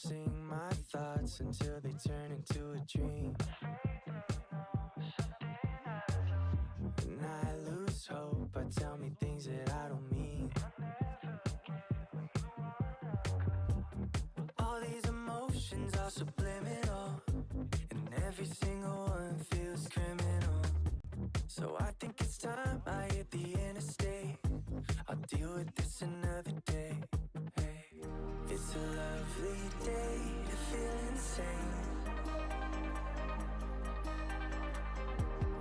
rehearsing my thoughts until they turn into a dream. And I lose hope, I tell me things that I don't mean. All these emotions are subliminal, and every single one feels criminal. So I think it's time I hit the interstate. I'll deal with this another day. Hey. It's a lovely day to feel insane.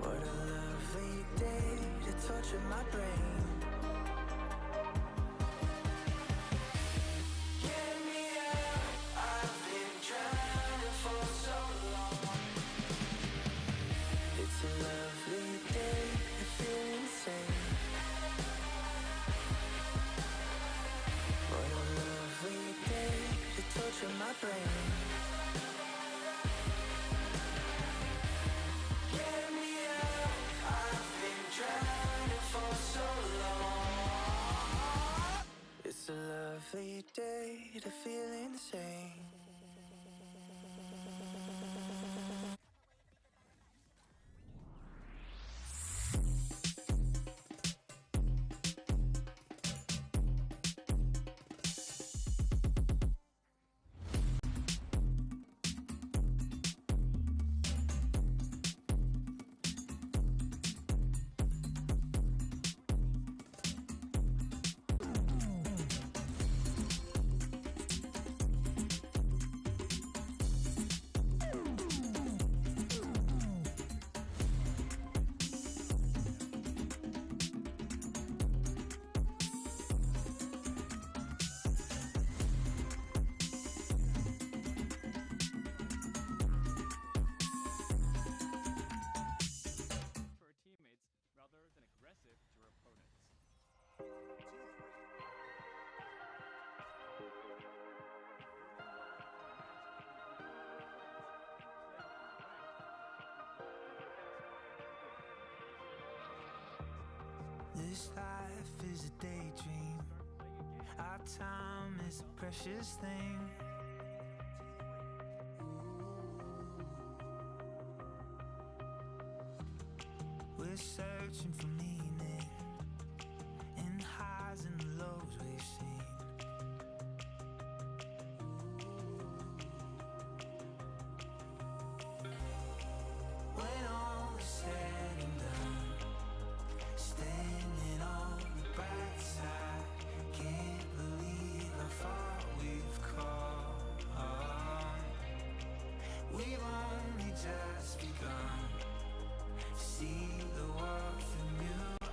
What a lovely day to torture my brain. Get me out, I've been drowning for so long. It's a lovely day to feel insane. What a lovely day to torture my brain. Get me out, I've been drowning for so long. It's a lovely day to feel insane. Teammates rather than aggressive to your opponents. This life is a daydream. Our time is a precious thing. We're searching for meaning in the highs and the lows we've seen. When all is said and done, standing on the bright side, can't believe how far we've come. We've only just begun. See the world from you.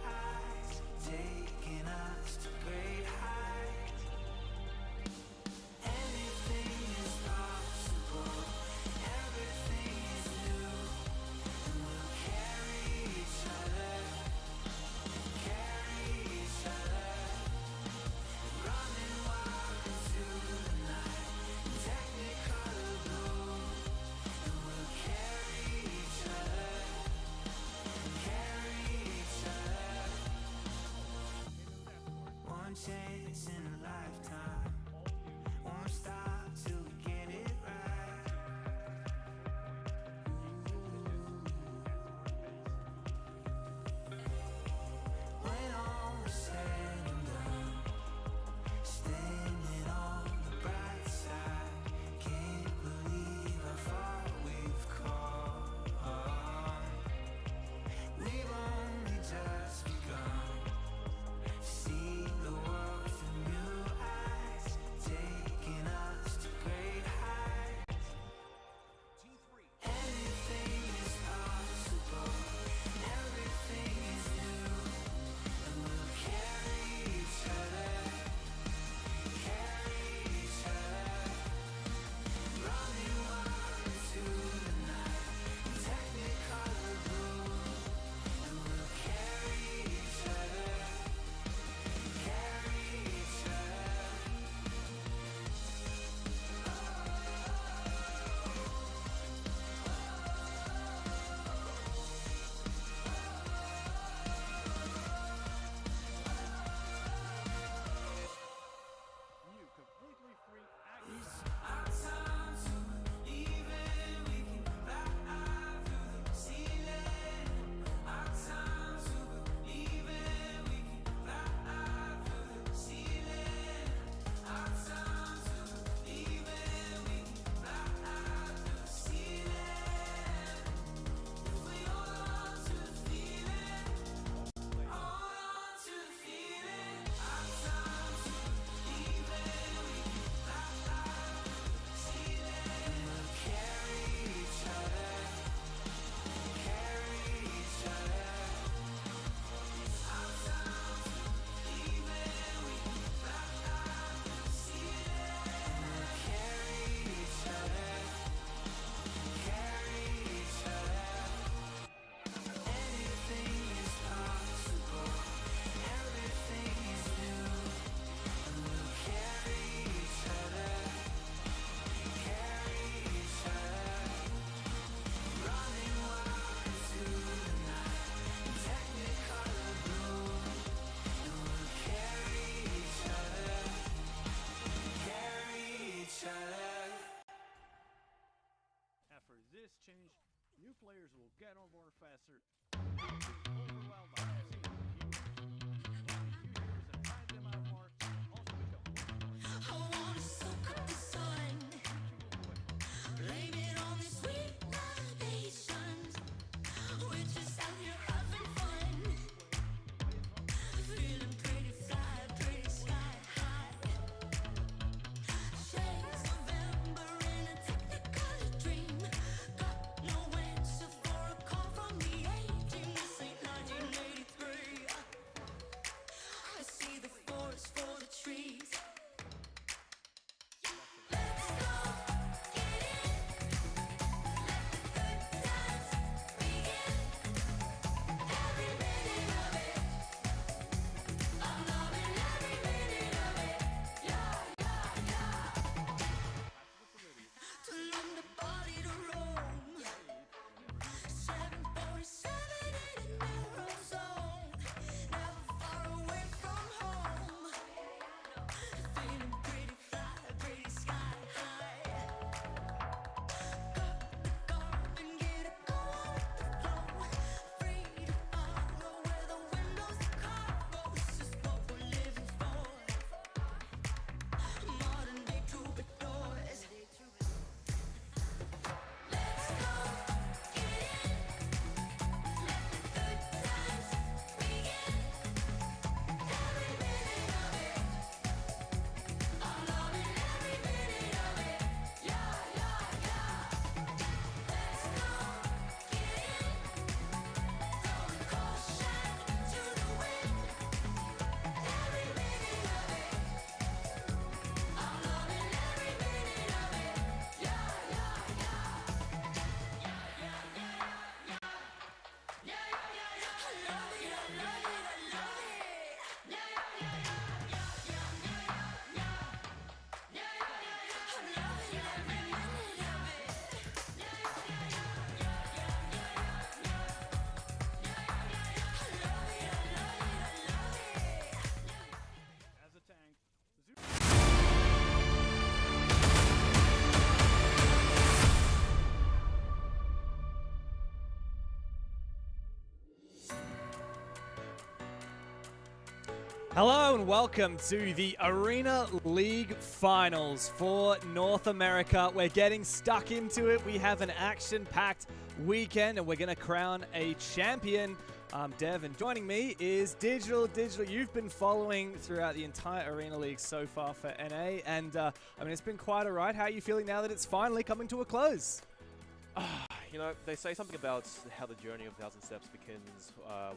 completely free access. It's our time to believe it. We can fly through the ceiling. Our time to believe it. We can fly through the ceiling. Our time to believe it. We can fly through the ceiling. If we hold on to the feeling, hold on to the feeling. Our time to believe it. We can fly through the ceiling. We'll carry each other, carry each other. Our time to believe it. We can fly through the ceiling. We'll carry each other, carry each other. Anything is possible, everything is new, and we'll carry each other, carry each other. Running wild into the night, in technicolor blue, and we'll carry each other, carry each other. After this change, new players will get on board faster. Overwhelmed by using the keyboard. Users that try them out more also become more I wanna soak up the sun, blame it on these sweet libations. We're just out here having fun, feeling pretty fly, pretty sky high. Shades of amber in a technicolor dream. Got no answer for a call from the A-team. This ain't 1983. I see the forest for the trees. Let's go, get in, let the good times begin. Every minute of it, I'm loving every minute of it. Yeah, yeah, yeah. To learn the body to roam. 747 in a narrow zone, never far away from home. Feeling pretty fly, pretty sky high. Got the garb and get it going with the flow. Free to follow where the windows the car goes. This is what we're living for. Modern day troubadours. Let's go, get in, let the good times begin. Every minute of it, I'm loving every minute of it. Yeah, yeah, yeah. Let's go, get in, throwing caution to the wind. Every minute of it, I'm loving every minute of it. Yeah, yeah, yeah. as a tank. Zoo Hello and welcome to the Arena League Finals for North America. We're getting stuck into it. We have an action-packed weekend and we're going to crown a champion. Dev, and joining me is Digital. Digital, you've been following throughout the entire Arena League so far for NA, and I mean, it's been quite a ride. How are you feeling now that it's finally coming to a close? You know, they say something about how the journey of 1,000 steps begins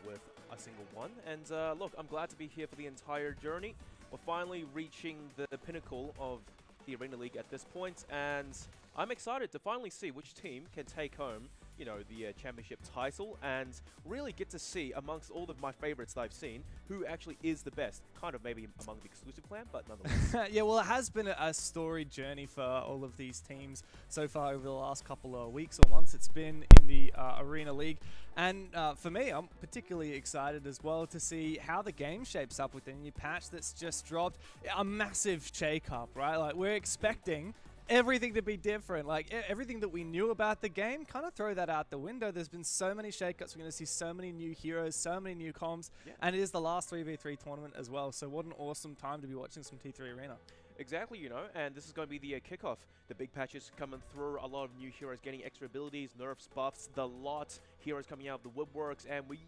with a single one. And look, I'm glad to be here for the entire journey. We're finally reaching the pinnacle of the Arena League at this point. And I'm excited to finally see which team can take home, you know, the championship title and really get to see amongst all of my favorites that I've seen who actually is the best. Kind of maybe among the exclusive clan, but nonetheless. Yeah, well, it has been a storied journey for all of these teams so far over the last couple of weeks or months. It's been in the Arena League. And for me, I'm particularly excited as well to see how the game shapes up with the new patch that's just dropped. A massive shake-up, right? Like, we're expecting everything to be different. Like, everything that we knew about the game, kind of throw that out the window. There's been so many shakeups. We're going to see so many new heroes, so many new comms, and it is the last 3v3 tournament as well. So what an awesome time to be watching some T3 Arena. Exactly, you know, and this is going to be the kickoff. The big patches coming through, a lot of new heroes getting extra abilities, nerfs, buffs, the lot, heroes coming out of the woodworks, and we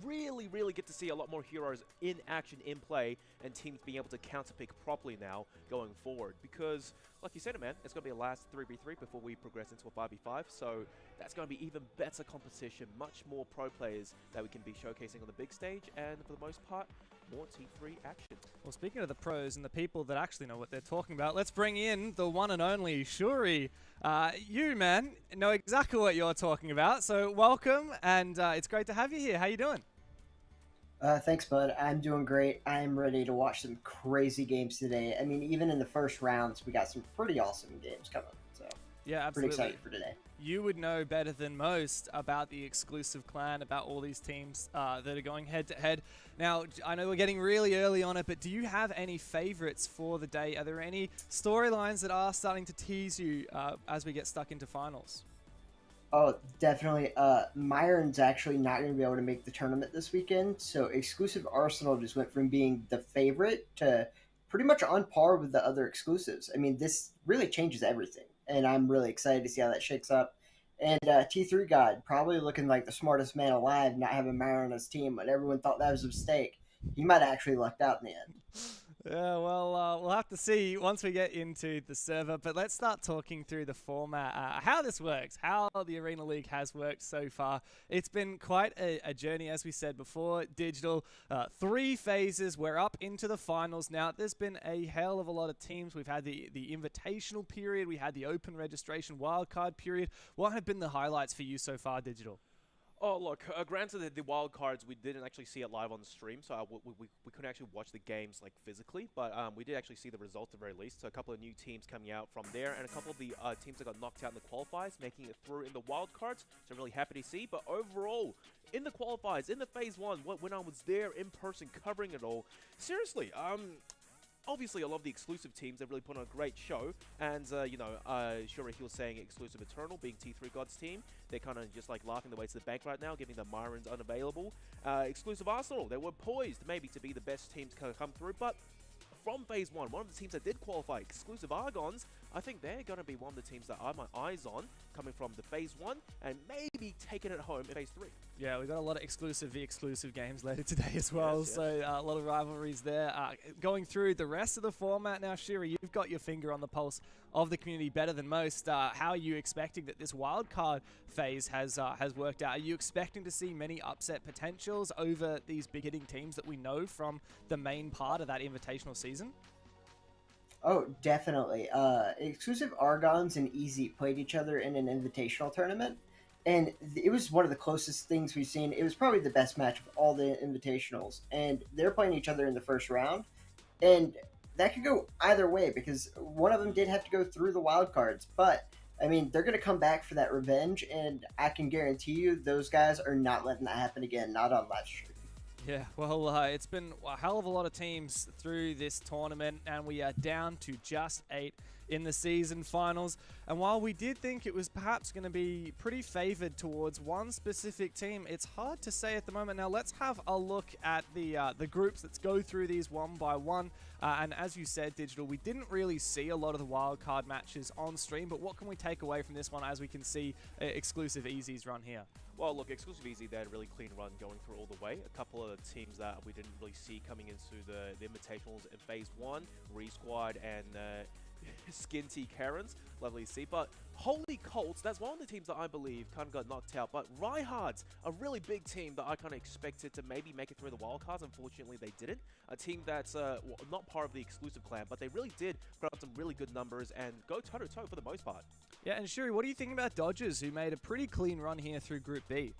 really get to see a lot more heroes in action, in play, and teams being able to counterpick properly now going forward. Because, like you said, man, it's going to be a last 3v3 before we progress into a 5v5, so that's going to be even better competition, much more pro players that we can be showcasing on the big stage, and for the most part, more T3 action. Well, speaking of the pros and the people that actually know what they're talking about, let's bring in the one and only Shuri. You, man, know exactly what you're talking about, so welcome, and it's great to have you here. How you doing? Thanks, bud. I'm doing great. I'm ready to watch some crazy games today. I mean, even in the first rounds, we got some pretty awesome games coming. So, yeah, absolutely. Pretty excited for today. You would know better than most about the exclusive clan, about all these teams that are going head-to-head. Now, I know we're getting really early on it, but do you have any favorites for the day? Are there any storylines that are starting to tease you as we get stuck into finals? Oh, definitely. Myron's actually not going to be able to make the tournament this weekend, so exclusive Arsenal just went from being the favorite to pretty much on par with the other exclusives. I mean, this really changes everything, and I'm really excited to see how that shakes up. And T3 God, probably looking like the smartest man alive, not having Myron on his team, when everyone thought that was a mistake. He might have actually lucked out in the end. Yeah, well, we'll have to see once we get into the server, but let's start talking through the format, how this works, how the Arena League has worked so far. It's been quite a journey, as we said before. Digital, 3 phases, we're up into the finals now. There's been a hell of a lot of teams. We've had the invitational period, we had the open registration wildcard period. What have been the highlights for you so far, Digital? Oh, look, granted that the wild cards, we didn't actually see it live on the stream, so we couldn't actually watch the games, like, physically, but we did actually see the results at the very least. So a couple of new teams coming out from there, and a couple of the teams that got knocked out in the qualifiers, making it through in the wild cards, so I'm really happy to see. But overall, in the qualifiers, in the Phase 1, when I was there in person covering it all, seriously, obviously, I love the exclusive teams. They've really put on a great show. And, you know, Shuri, he was saying exclusive Eternal being T3 God's team. They're kind of just like laughing their way to the bank right now, giving the Myrons unavailable. Exclusive Arsenal, they were poised maybe to be the best team to come through. But from Phase 1, one of the teams that did qualify, exclusive Argons, I think they're going to be one of the teams that I have my eyes on coming from the Phase 1 and maybe taking it home in Phase 3. Yeah, we've got a lot of exclusive games later today as well, yes. So a lot of rivalries there. Going through the rest of the format now, Shiri, you've got your finger on the pulse of the community better than most. How are you expecting that this wildcard phase has worked out? Are you expecting to see many upset potentials over these big-hitting teams that we know from the main part of that invitational season? Oh, definitely. Exclusive Argons and Easy played each other in an invitational tournament, and it was one of the closest things we've seen. It was probably the best match of all the invitationals, and they're playing each other in the first round, and that could go either way because one of them did have to go through the wild cards, but I mean, they're going to come back for that revenge, and I can guarantee you those guys are not letting that happen again, not on live stream. Yeah, well, it's been a hell of a lot of teams through this tournament, and we are down to just 8 in the season finals. And while we did think it was perhaps going to be pretty favored towards one specific team, it's hard to say at the moment. Now, let's have a look at the groups. Let's go through these one by one. And as you said, Digital, we didn't really see a lot of the wildcard matches on stream, but what can we take away from this one as we can see exclusive Easy's run here? Well, look, exclusive Easy, they had a really clean run going through all the way. A couple of teams that we didn't really see coming into the invitationals in Phase 1, Resquad and Skinty Karens, lovely to see. But Holy Colts, that's one of the teams that I believe kind of got knocked out. But Reinhardt's a really big team that I kind of expected to maybe make it through the wildcards. Unfortunately, they didn't. A team that's not part of the exclusive clan, but they really did put up some really good numbers and go toe-to-toe for the most part. Yeah, and Shuri, what do you think about Dodgers, who made a pretty clean run here through Group B?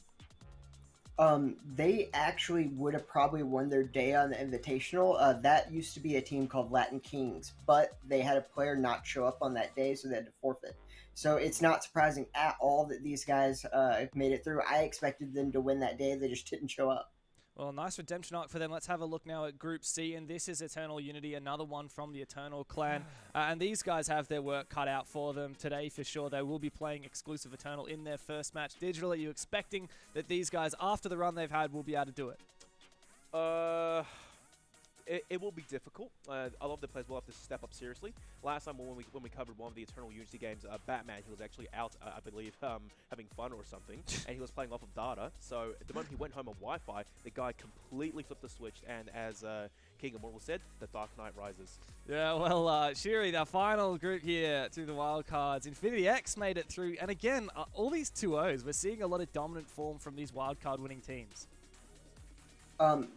They actually would have probably won their day on the Invitational. That used to be a team called Latin Kings, but they had a player not show up on that day, so they had to forfeit. So it's not surprising at all that these guys made it through. I expected them to win that day. They just didn't show up. Well, nice redemption arc for them. Let's have a look now at Group C, and this is Eternal Unity, another one from the Eternal clan. And these guys have their work cut out for them today for sure. They will be playing exclusive Eternal in their first match. Digital, are you expecting that these guys, after the run they've had, will be able to do it? It will be difficult. A lot of the players will have to step up seriously. Last time when we covered one of the Eternal Unity games, Batman, he was actually out, I believe, having fun or something, and he was playing off of data. So the moment he went home on Wi-Fi, the guy completely flipped the switch, and as King Immortal said, the Dark Knight rises. Yeah, well, Shuri, the final group here to the wildcards. Infinity X made it through, and again, all these 2-0s, we're seeing a lot of dominant form from these wildcard winning teams.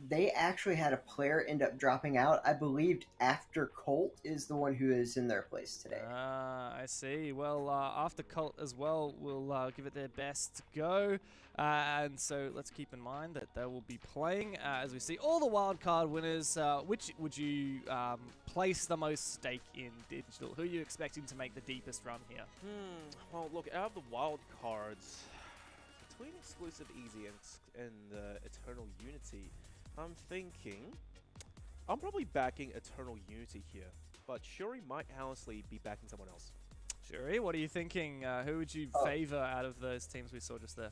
They actually had a player end up dropping out. I believed After Colt is the one who is in their place today. I see. Well, After Cult as well will give it their best go. And so let's keep in mind that they will be playing, as we see, all the wildcard winners. Which would you place the most stake in, Digital? Who are you expecting to make the deepest run here? Well, look, out of the wildcards, between Exclusive Easy and Eternal Unity, I'm thinking I'm probably backing Eternal Unity here, but Shuri might honestly be backing someone else. Shuri, what are you thinking? Who would you favor out of those teams we saw just there?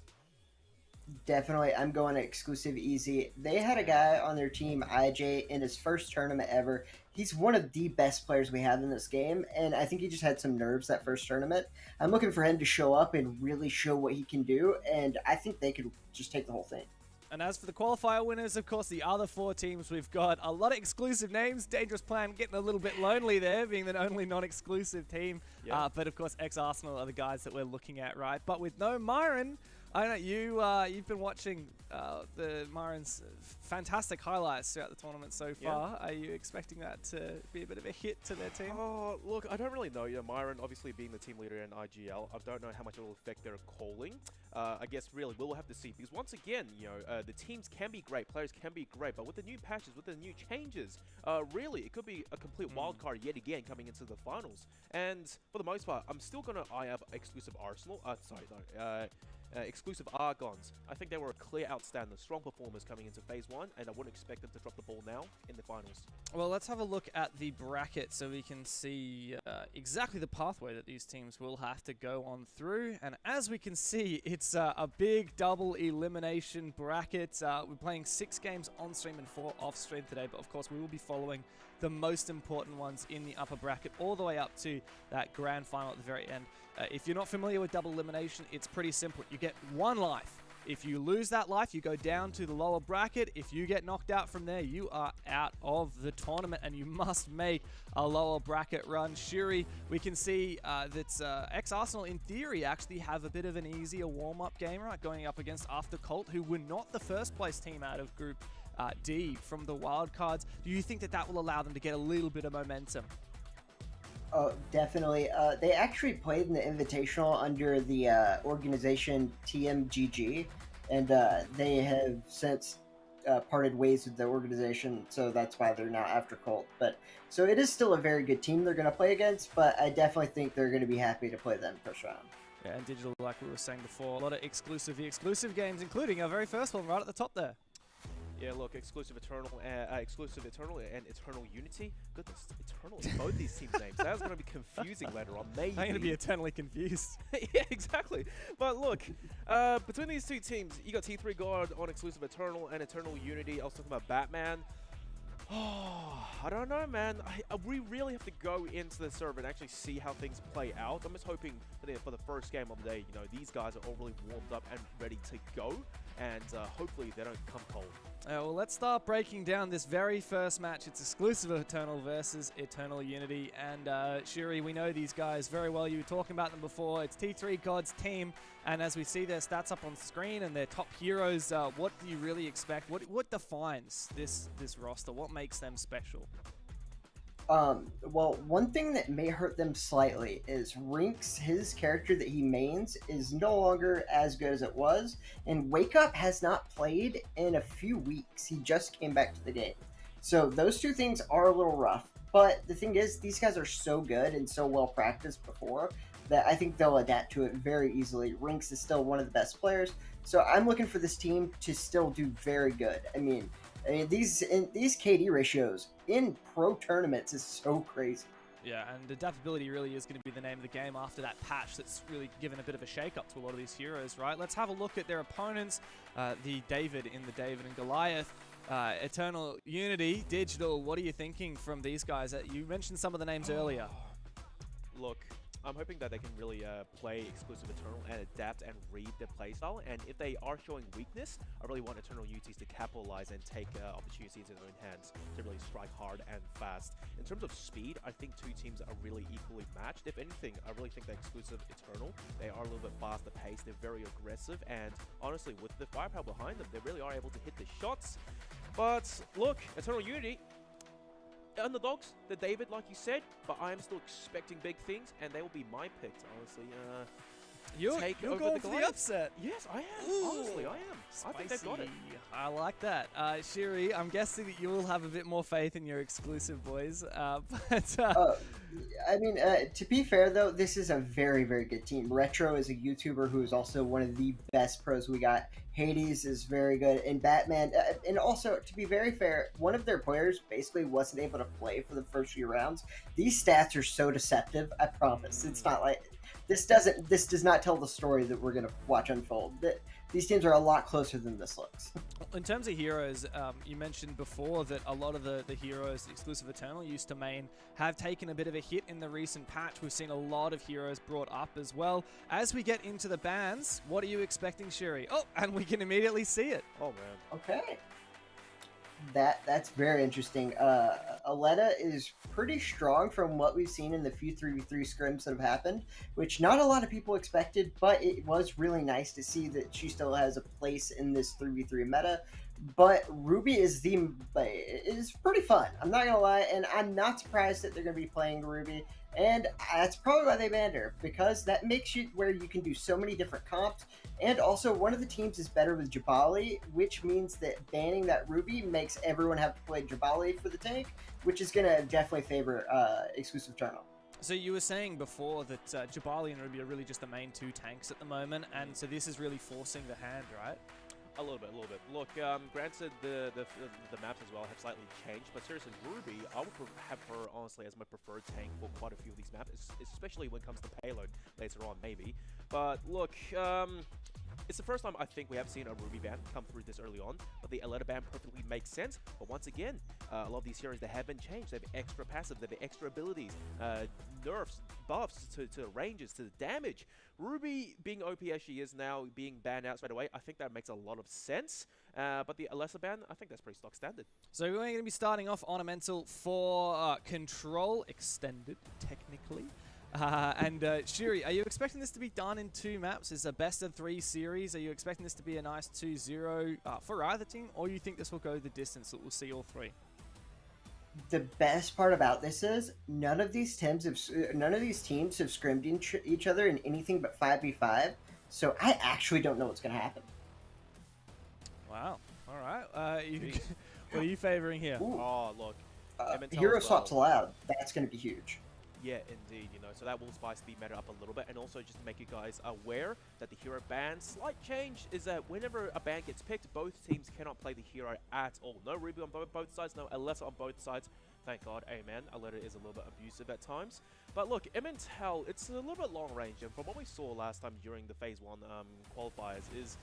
Definitely, I'm going to Exclusive Easy. They had a guy on their team, IJ, in his first tournament ever. He's one of the best players we have in this game, and I think he just had some nerves that first tournament. I'm looking for him to show up and really show what he can do, and I think they could just take the whole thing. And as for the qualifier winners, of course, the other 4 teams, we've got a lot of exclusive names. Dangerous Plan getting a little bit lonely there, being the only non-exclusive team. Yeah. But of course, ex-Arsenal are the guys that we're looking at, right? But with no Myron, I don't know, you've been watching the Myron's fantastic highlights throughout the tournament so far. Are you expecting that to be a bit of a hit to their team? Oh, look, I don't really know. Myron, obviously being the team leader in IGL, I don't know how much it will affect their calling. I guess really we'll have to see, because once again, the teams can be great, players can be great, but with the new patches, with the new changes, really it could be a complete wild card yet again coming into the finals. And for the most part, I'm still gonna eye up exclusive Arsenal. Exclusive Argons. I think they were a clear outstanding, strong performers coming into Phase 1, and I wouldn't expect them to drop the ball now in the finals. Well, let's have a look at the bracket so we can see exactly the pathway that these teams will have to go on through. And as we can see, it's a big double elimination bracket. We're playing 6 games on stream and 4 off stream today, but of course we will be following the most important ones in the upper bracket all the way up to that grand final at the very end. If you're not familiar with double elimination, it's pretty simple. You get 1 life. If you lose that life, you go down to the lower bracket. If you get knocked out from there, you are out of the tournament, and you must make a lower bracket run. Shuri, we can see that ex-Arsenal, in theory, actually have a bit of an easier warm-up game, right? Going up against After Cult, who were not the first-place team out of Group D from the wildcards. Do you think that that will allow them to get a little bit of momentum? Oh, definitely. They actually played in the Invitational under the organization TMGG, and they have since parted ways with the organization, so that's why they're now After Colt. But so it is still a very good team they're going to play against, but I definitely think they're going to be happy to play them first round. Yeah, and Digital, like we were saying before, a lot of exclusive games, including our very first one right at the top there. Yeah, look, exclusive Eternal and Eternal Unity. Goodness, Eternal is both these teams' names. That's going to be confusing later on. Maybe. I'm going to be eternally confused. Yeah, exactly. But look, between these 2 teams, you got T3 God on exclusive Eternal and Eternal Unity. I was talking about Batman. Oh, I don't know, man. We really have to go into the server and actually see how things play out. I'm just hoping that for the first game of the day, these guys are all really warmed up and ready to go. and hopefully they don't come cold. Well, let's start breaking down this very first match. It's exclusive of Eternal versus Eternal Unity. And Shuri, we know these guys very well. You were talking about them before. It's T3 God's team. And as we see their stats up on screen and their top heroes, what do you really expect? What defines this roster? What makes them special? Well, one thing that may hurt them slightly is Rinks, his character that he mains, is no longer as good as it was, and Wake Up has not played in a few weeks. He just came back to the game. So those two things are a little rough, but the thing is, these guys are so good and so well practiced before that I think they'll adapt to it very easily. Rinks is still one of the best players, so I'm looking for this team to still do very good. I mean, these KD ratios in pro tournaments is so crazy. Yeah, and adaptability really is going to be the name of the game after that patch that's really given a bit of a shake-up to a lot of these heroes, right? Let's have a look at their opponents, the David in the David and Goliath. Eternal Unity, Digital, what are you thinking from these guys? You mentioned some of the names earlier. Look, I'm hoping that they can really play exclusive Eternal and adapt and read their playstyle. And if they are showing weakness, I really want Eternal UTs to capitalize and take opportunities in their own hands to really strike hard and fast. In terms of speed, I think two teams are really equally matched. If anything, I really think that exclusive Eternal, they are a little bit faster paced, they're very aggressive, and honestly, with the firepower behind them, they really are able to hit the shots. But look, Eternal Unity, underdogs, the David, like you said, but I am still expecting big things, and they will be my picks, honestly. You're over going the for the Goliath. upset. Yes, I am. Ooh, Honestly, I am. I think they've got it. I like that. Shuri, I'm guessing that you will have a bit more faith in your exclusive boys. I mean, to be fair though, this is a very, very good team. Retro is a YouTuber who is also one of the best pros we got. Hades is very good, and Batman, and also to be very fair, one of their players basically wasn't able to play for the first few rounds. These stats are so deceptive. I promise, it's not like this does not tell the story that we're gonna watch unfold. These teams are a lot closer than this looks. In terms of heroes, you mentioned before that a lot of the heroes exclusive Eternal used to main have taken a bit of a hit in the recent patch. We've seen a lot of heroes brought up as well. As we get into the bans, what are you expecting, Shuri? Oh, and we can immediately see it. Oh, man. Okay. That's very interesting. Aletta is pretty strong from what we've seen in the few 3v3 scrims that have happened, which not a lot of people expected, but it was really nice to see that she still has a place in this 3v3 meta. But Ruby is pretty fun. I'm not gonna lie, and I'm not surprised that they're gonna be playing Ruby. And that's probably why they banned her, because that makes you where you can do so many different comps. And also, one of the teams is better with Jabali, which means that banning that Ruby makes everyone have to play Jabali for the tank, which is going to definitely favor exclusive Eternal. So you were saying before that Jabali and Ruby are really just the main two tanks at the moment, and so this is really forcing the hand, right? A little bit. Look, granted, the maps as well have slightly changed, but seriously, Ruby, I would have her, honestly, as my preferred tank for quite a few of these maps, especially when it comes to payload later on, maybe. But look, it's the first time I think we have seen a Ruby ban come through this early on, but the Aletta ban perfectly makes sense. But once again, a lot of these heroes, they have been changed. They have extra passive, they have extra abilities, nerfs, buffs to the ranges, to the damage. Ruby, being OP as she is now, being banned out straight away, I think that makes a lot of sense. But the Alessa ban, I think that's pretty stock standard. So we're going to be starting off Ornamental for Control Extended, technically. And Shuri, are you expecting this to be done in 2 maps? Is a best of 3 series? Are you expecting this to be a nice 2-0 for either team? Or you think this will go the distance that we'll see all 3? The best part about this is none of these teams have scrimmed each other in anything but 5v5. So I actually don't know what's going to happen. Wow. All right. What are you favoring here? Ooh. Oh, look. Hero swaps allowed. That's going to be huge. Yeah, indeed, so that will spice the meta up a little bit, and also just to make you guys aware that the hero ban, slight change is that whenever a ban gets picked, both teams cannot play the hero at all. No Ruby on both sides, no Alessa on both sides. Thank God, amen. Aletta is a little bit abusive at times. But look, Emmental, it's a little bit long range, and from what we saw last time during the Phase 1 qualifiers is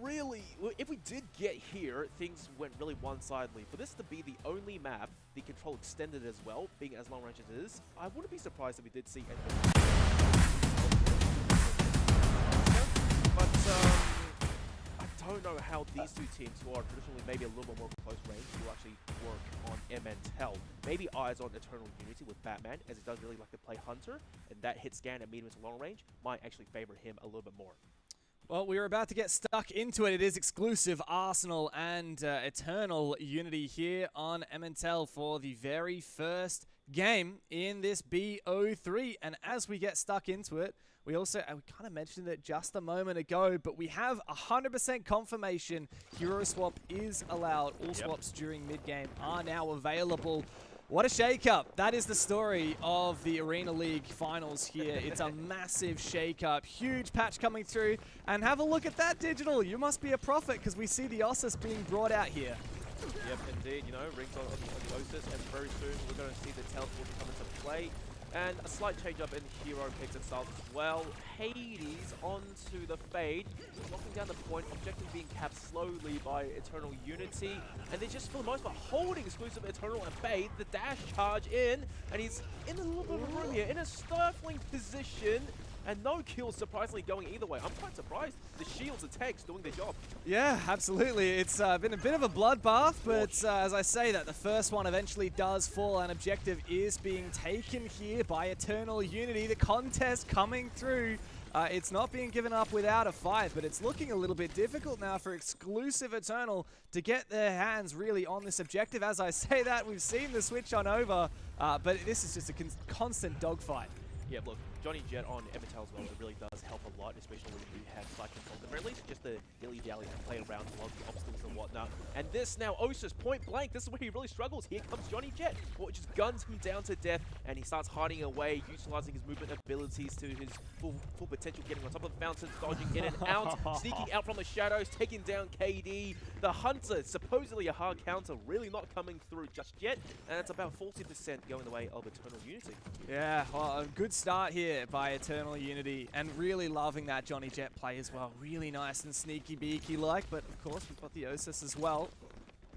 really, if we did get here, things went really one-sidedly. For this to be the only map, the Control Extended as well, being as long range as it is, I wouldn't be surprised if we did see anything. But I don't know how these two teams, who are traditionally maybe a little bit more close range, will actually work on MNTEL. Maybe eyes on Eternal Unity with Batman, as he does really like to play Hunter, and that hit scan at medium to long range might actually favor him a little bit more. Well, we are about to get stuck into it. It is exclusive Arsenal and Eternal Unity here on MNTEL for the very first game in this BO3. And as we get stuck into it, we also, we kind of mentioned it just a moment ago, but we have 100% confirmation Hero Swap is allowed. All swaps during mid-game are now available. What a shakeup. That is the story of the Arena League finals here. It's a massive shakeup. Huge patch coming through. And have a look at that, Digital. You must be a prophet because we see the Ossus being brought out here. Yep, indeed. You know, rings on the Ossus, and very soon we're going to see the teleport come into play. And a slight change up in hero picks and styles as well. Hades onto the Fade, locking down the point, objective being capped slowly by Eternal Unity. And they're just, for the most part, holding exclusive Eternal and Fade. The dash charge in, and he's in a little bit of room here, in a stifling position. And no kills, surprisingly, going either way. I'm quite surprised. The shields and tanks doing their job. Yeah, absolutely. It's been a bit of a bloodbath, but as I say that, the first one eventually does fall, and objective is being taken here by Eternal Unity. The contest coming through. It's not being given up without a fight, but it's looking a little bit difficult now for exclusive Eternal to get their hands really on this objective. As I say that, we've seen the switch on over, but this is just a constant dogfight. Yeah, look, Johnny Jet on MNTEL as well, it really does help a lot, especially when you have side control. At the very least, just the dilly-dally to play around a lot of the obstacles and whatnot. And this now, Ossus, point blank, this is where he really struggles. Here comes Johnny Jet, who just guns him down to death, and he starts hiding away, utilizing his movement abilities to his full potential, getting on top of the fountain, dodging in and out, sneaking out from the shadows, taking down KD. The Hunter, supposedly a hard counter, really not coming through just yet, and it's about 40% going the way of Eternal Unity. Yeah, well, a good start here by Eternal Unity, and really loving that Johnny Jet play as well. Really nice and sneaky beaky like, but of course we've got the Ossus as well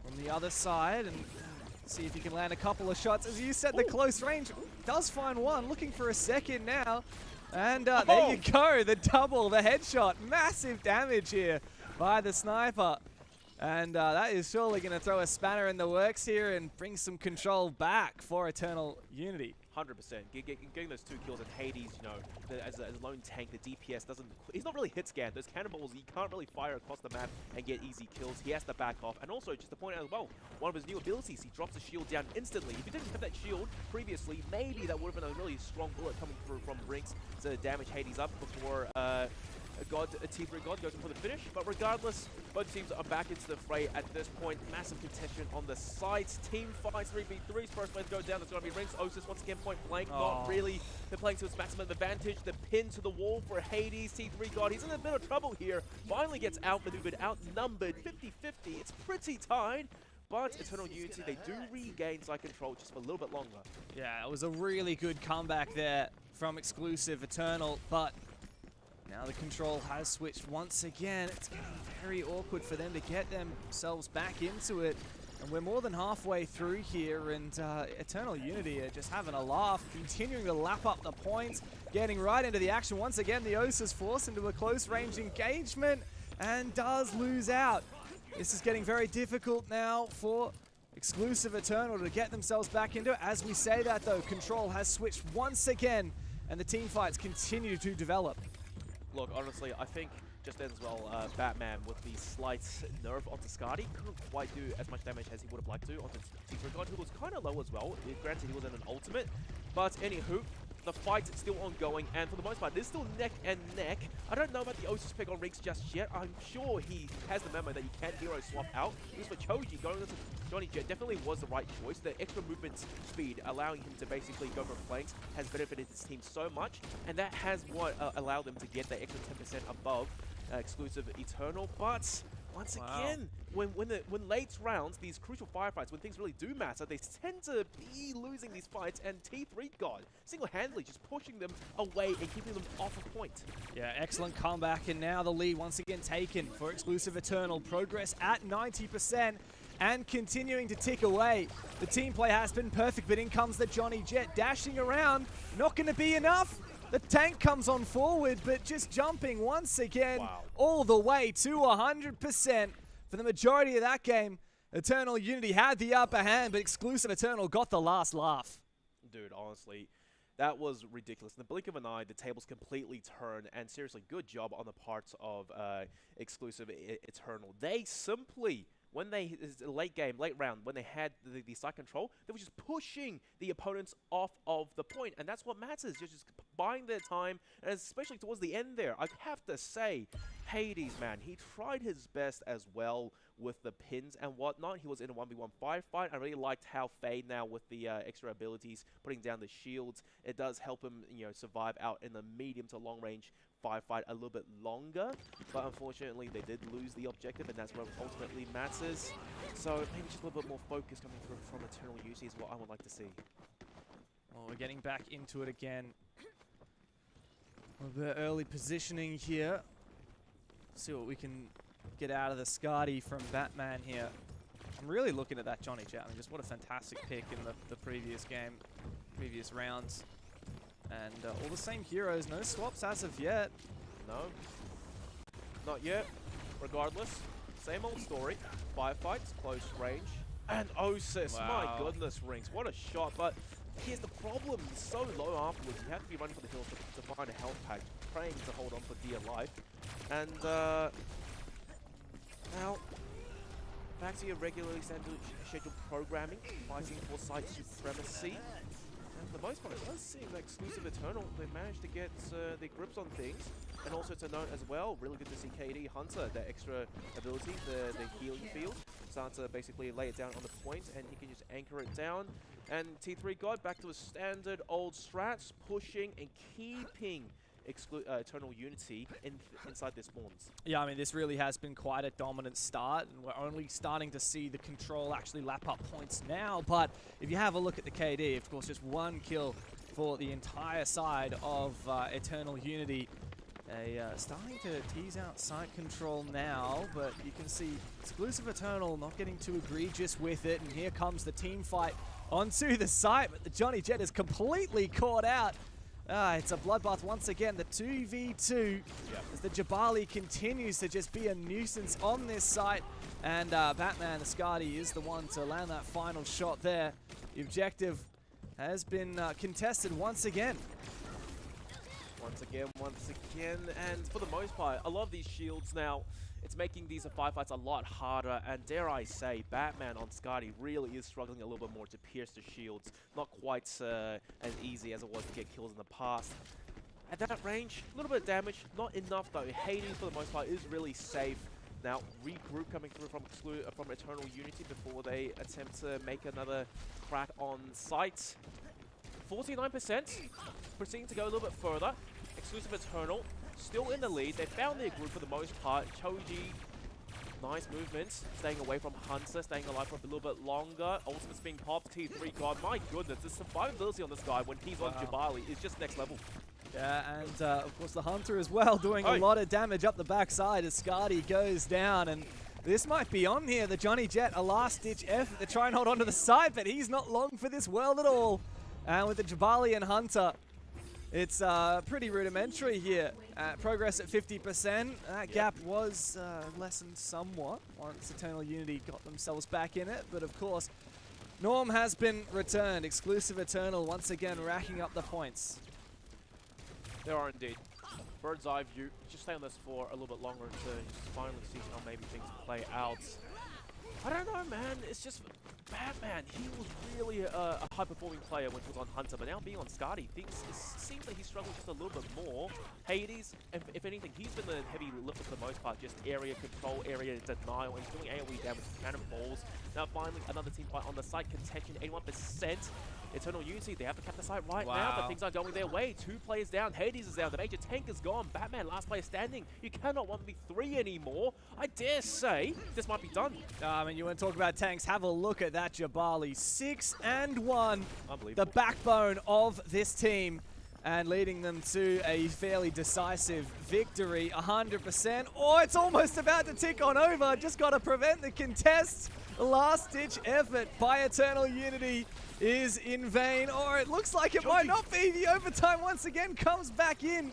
from the other side, and see if he can land a couple of shots. As you said, the close range does find one, looking for a second now, and there you go, the double, the headshot. Massive damage here by the sniper. And that is surely going to throw a spanner in the works here and bring some control back for Eternal Unity. 100%. Getting those 2 kills, and Hades, you know, as a lone tank, the DPS doesn't... He's not really hit scanned. Those cannonballs, he can't really fire across the map and get easy kills. He has to back off. And also, just to point out as well, one of his new abilities, he drops the shield down instantly. If he didn't have that shield previously, maybe that would have been a really strong bullet coming through from Rinks to damage Hades up before... a T3 God goes in for the finish, but regardless, both teams are back into the fray at this point. Massive contention on the sides. Team fights 3v3s. First wave goes down. There's going to be Rinks. Ossus once again point blank. Not really. They're playing to its maximum advantage. The pin to the wall for Hades. T3 God. He's in a bit of trouble here. Finally gets outmaneuvered, outnumbered. 50-50. It's pretty tied. But Eternal Unity, they do regain side control just for a little bit longer. Yeah, it was a really good comeback there from exclusive Eternal, but now the control has switched once again. It's getting very awkward for them to get themselves back into it. And we're more than halfway through here, and Eternal Unity are just having a laugh, continuing to lap up the points, getting right into the action. Once again, the Ossus forced into a close range engagement and does lose out. This is getting very difficult now for exclusive Eternal to get themselves back into it. As we say that though, control has switched once again, and the team fights continue to develop. Look, honestly, I think just as well, Batman with the slight nerf onto Skadi couldn't quite do as much damage as he would have liked to onto T3 God, who was kind of low as well. Granted, he was in an ultimate, but anywho, the fight's still ongoing, and for the most part, there's still neck and neck. I don't know about the Ossus pick on Rinks just yet. I'm sure he has the memo that you can hero swap out. Because for Choji, going into Johnny Jet definitely was the right choice. The extra movement speed, allowing him to basically go for flanks, has benefited his team so much, and that has what allowed them to get that extra 10% above exclusive Eternal. But once again, when late rounds, these crucial firefights, when things really do matter, they tend to be losing these fights, and T3 God single-handedly just pushing them away and keeping them off a point. Yeah, excellent comeback, and now the lead once again taken for exclusive Eternal. Progress at 90% and continuing to tick away. The team play has been perfect, but in comes the Johnny Jet dashing around. Not going to be enough. The tank comes on forward, but just jumping once again Wow. all the way to 100% for the majority of that game. Eternal Unity had the upper hand, but Exclusive Eternal got the last laugh. Dude, honestly, that was ridiculous. In the blink of an eye, the tables completely turned, and seriously, good job on the parts of Exclusive Eternal. They simply, when they, late game, late round, when they had the side control, they were just pushing the opponents off of the point, and that's what matters, just buying their time, and especially towards the end there. I have to say, Hades, man, he tried his best as well with the pins and whatnot. He was in a 1v1 firefight. I really liked how Fade now with the extra abilities, putting down the shields, it does help him, survive out in the medium to long range firefight a little bit longer. But unfortunately, they did lose the objective, and that's what ultimately matters. So maybe just a little bit more focus coming through from Eternal Unity is what I would like to see. Well, we're getting back into it again. A little bit early positioning here. See what we can get out of the Skadi from Batman here. I'm really looking at that Johnny Jet. I mean, just what a fantastic pick in the previous game, previous rounds. And all the same heroes, no swaps as of yet. No, not yet. Regardless, same old story. Firefights, close range, and Osis. Wow. My goodness, Rings, what a shot! But here's the problem: it's so low afterwards. You have to be running for the hills to find a health pack, praying to hold on for dear life. And now back to your regularly scheduled programming, fighting for site supremacy. And for the most part, it does seem like Exclusive Eternal, they managed to get their grips on things. And also to note as well, really good to see KD Hunter, that extra ability, the healing field. Start to basically lay it down on the point, and he can just anchor it down. And T3 God back to his standard old strats, pushing and keeping Eternal Unity inside their spawns. Yeah, I mean, this really has been quite a dominant start, and we're only starting to see the control actually lap up points now. But if you have a look at the KD, of course, just one kill for the entire side of Eternal Unity. They starting to tease out site control now, but you can see Exclusive Eternal not getting too egregious with it, and here comes the team fight onto the site, but the Johnny Jet is completely caught out. It's a bloodbath once again, the 2v2, as the Jabali continues to just be a nuisance on this site, and Batman, the Skadi, is the one to land that final shot there. The objective has been contested once again. Once again, and for the most part, a lot of these shields now, it's making these firefights a lot harder, and dare I say, Batman on Skadi really is struggling a little bit more to pierce the shields. Not quite as easy as it was to get kills in the past. At that range, a little bit of damage, not enough though. Hades, for the most part, is really safe. Now, regroup coming through from Eternal Unity before they attempt to make another crack on site. 49%, proceeding to go a little bit further. Exclusive Eternal, still in the lead. They found their group for the most part. Choji, nice movements. Staying away from Hunter, staying alive for a little bit longer. Ultimate's being popped. T3 God, my goodness, the survivability on this guy when he's on Jabali is just next level. Yeah, and of course the Hunter as well, doing a lot of damage up the backside as Skadi goes down. And this might be on here. The Johnny Jet, a last-ditch effort to try and hold on to the side, but he's not long for this world at all. And with the Jabali and Hunter, it's pretty rudimentary here. Progress at 50%. That gap was lessened somewhat once Eternal Unity got themselves back in it. But of course, Norm has been returned. Exclusive Eternal once again racking up the points. There are indeed. Bird's eye view. Just stay on this for a little bit longer to just finally see how maybe things play out. I don't know, man. It's just Batman. He was really a high-performing player when he was on Hunter, but now being on Skadi, it seems like he's struggling just a little bit more. Hades, if anything, he's been the heavy lifter for the most part, just area control, area denial, and doing AoE damage with cannonballs. Now finally, another team fight on the site, contention, 81%. Eternal Unity, they have to cap the site right now, but things aren't going their way. 2 players down, Hades is down, the major tank is gone, Batman, last player standing. You cannot 1v3 anymore. I dare say this might be done. I mean, you want to talk about tanks, have a look at that Jabali. 6-1, Unbelievable. the backbone of this team, and leading them to a fairly decisive victory, 100%. Oh, it's almost about to tick on over, just got to prevent the contest. Last-ditch effort by Eternal Unity. is in vain, or it looks like it might not be. The overtime once again comes back in.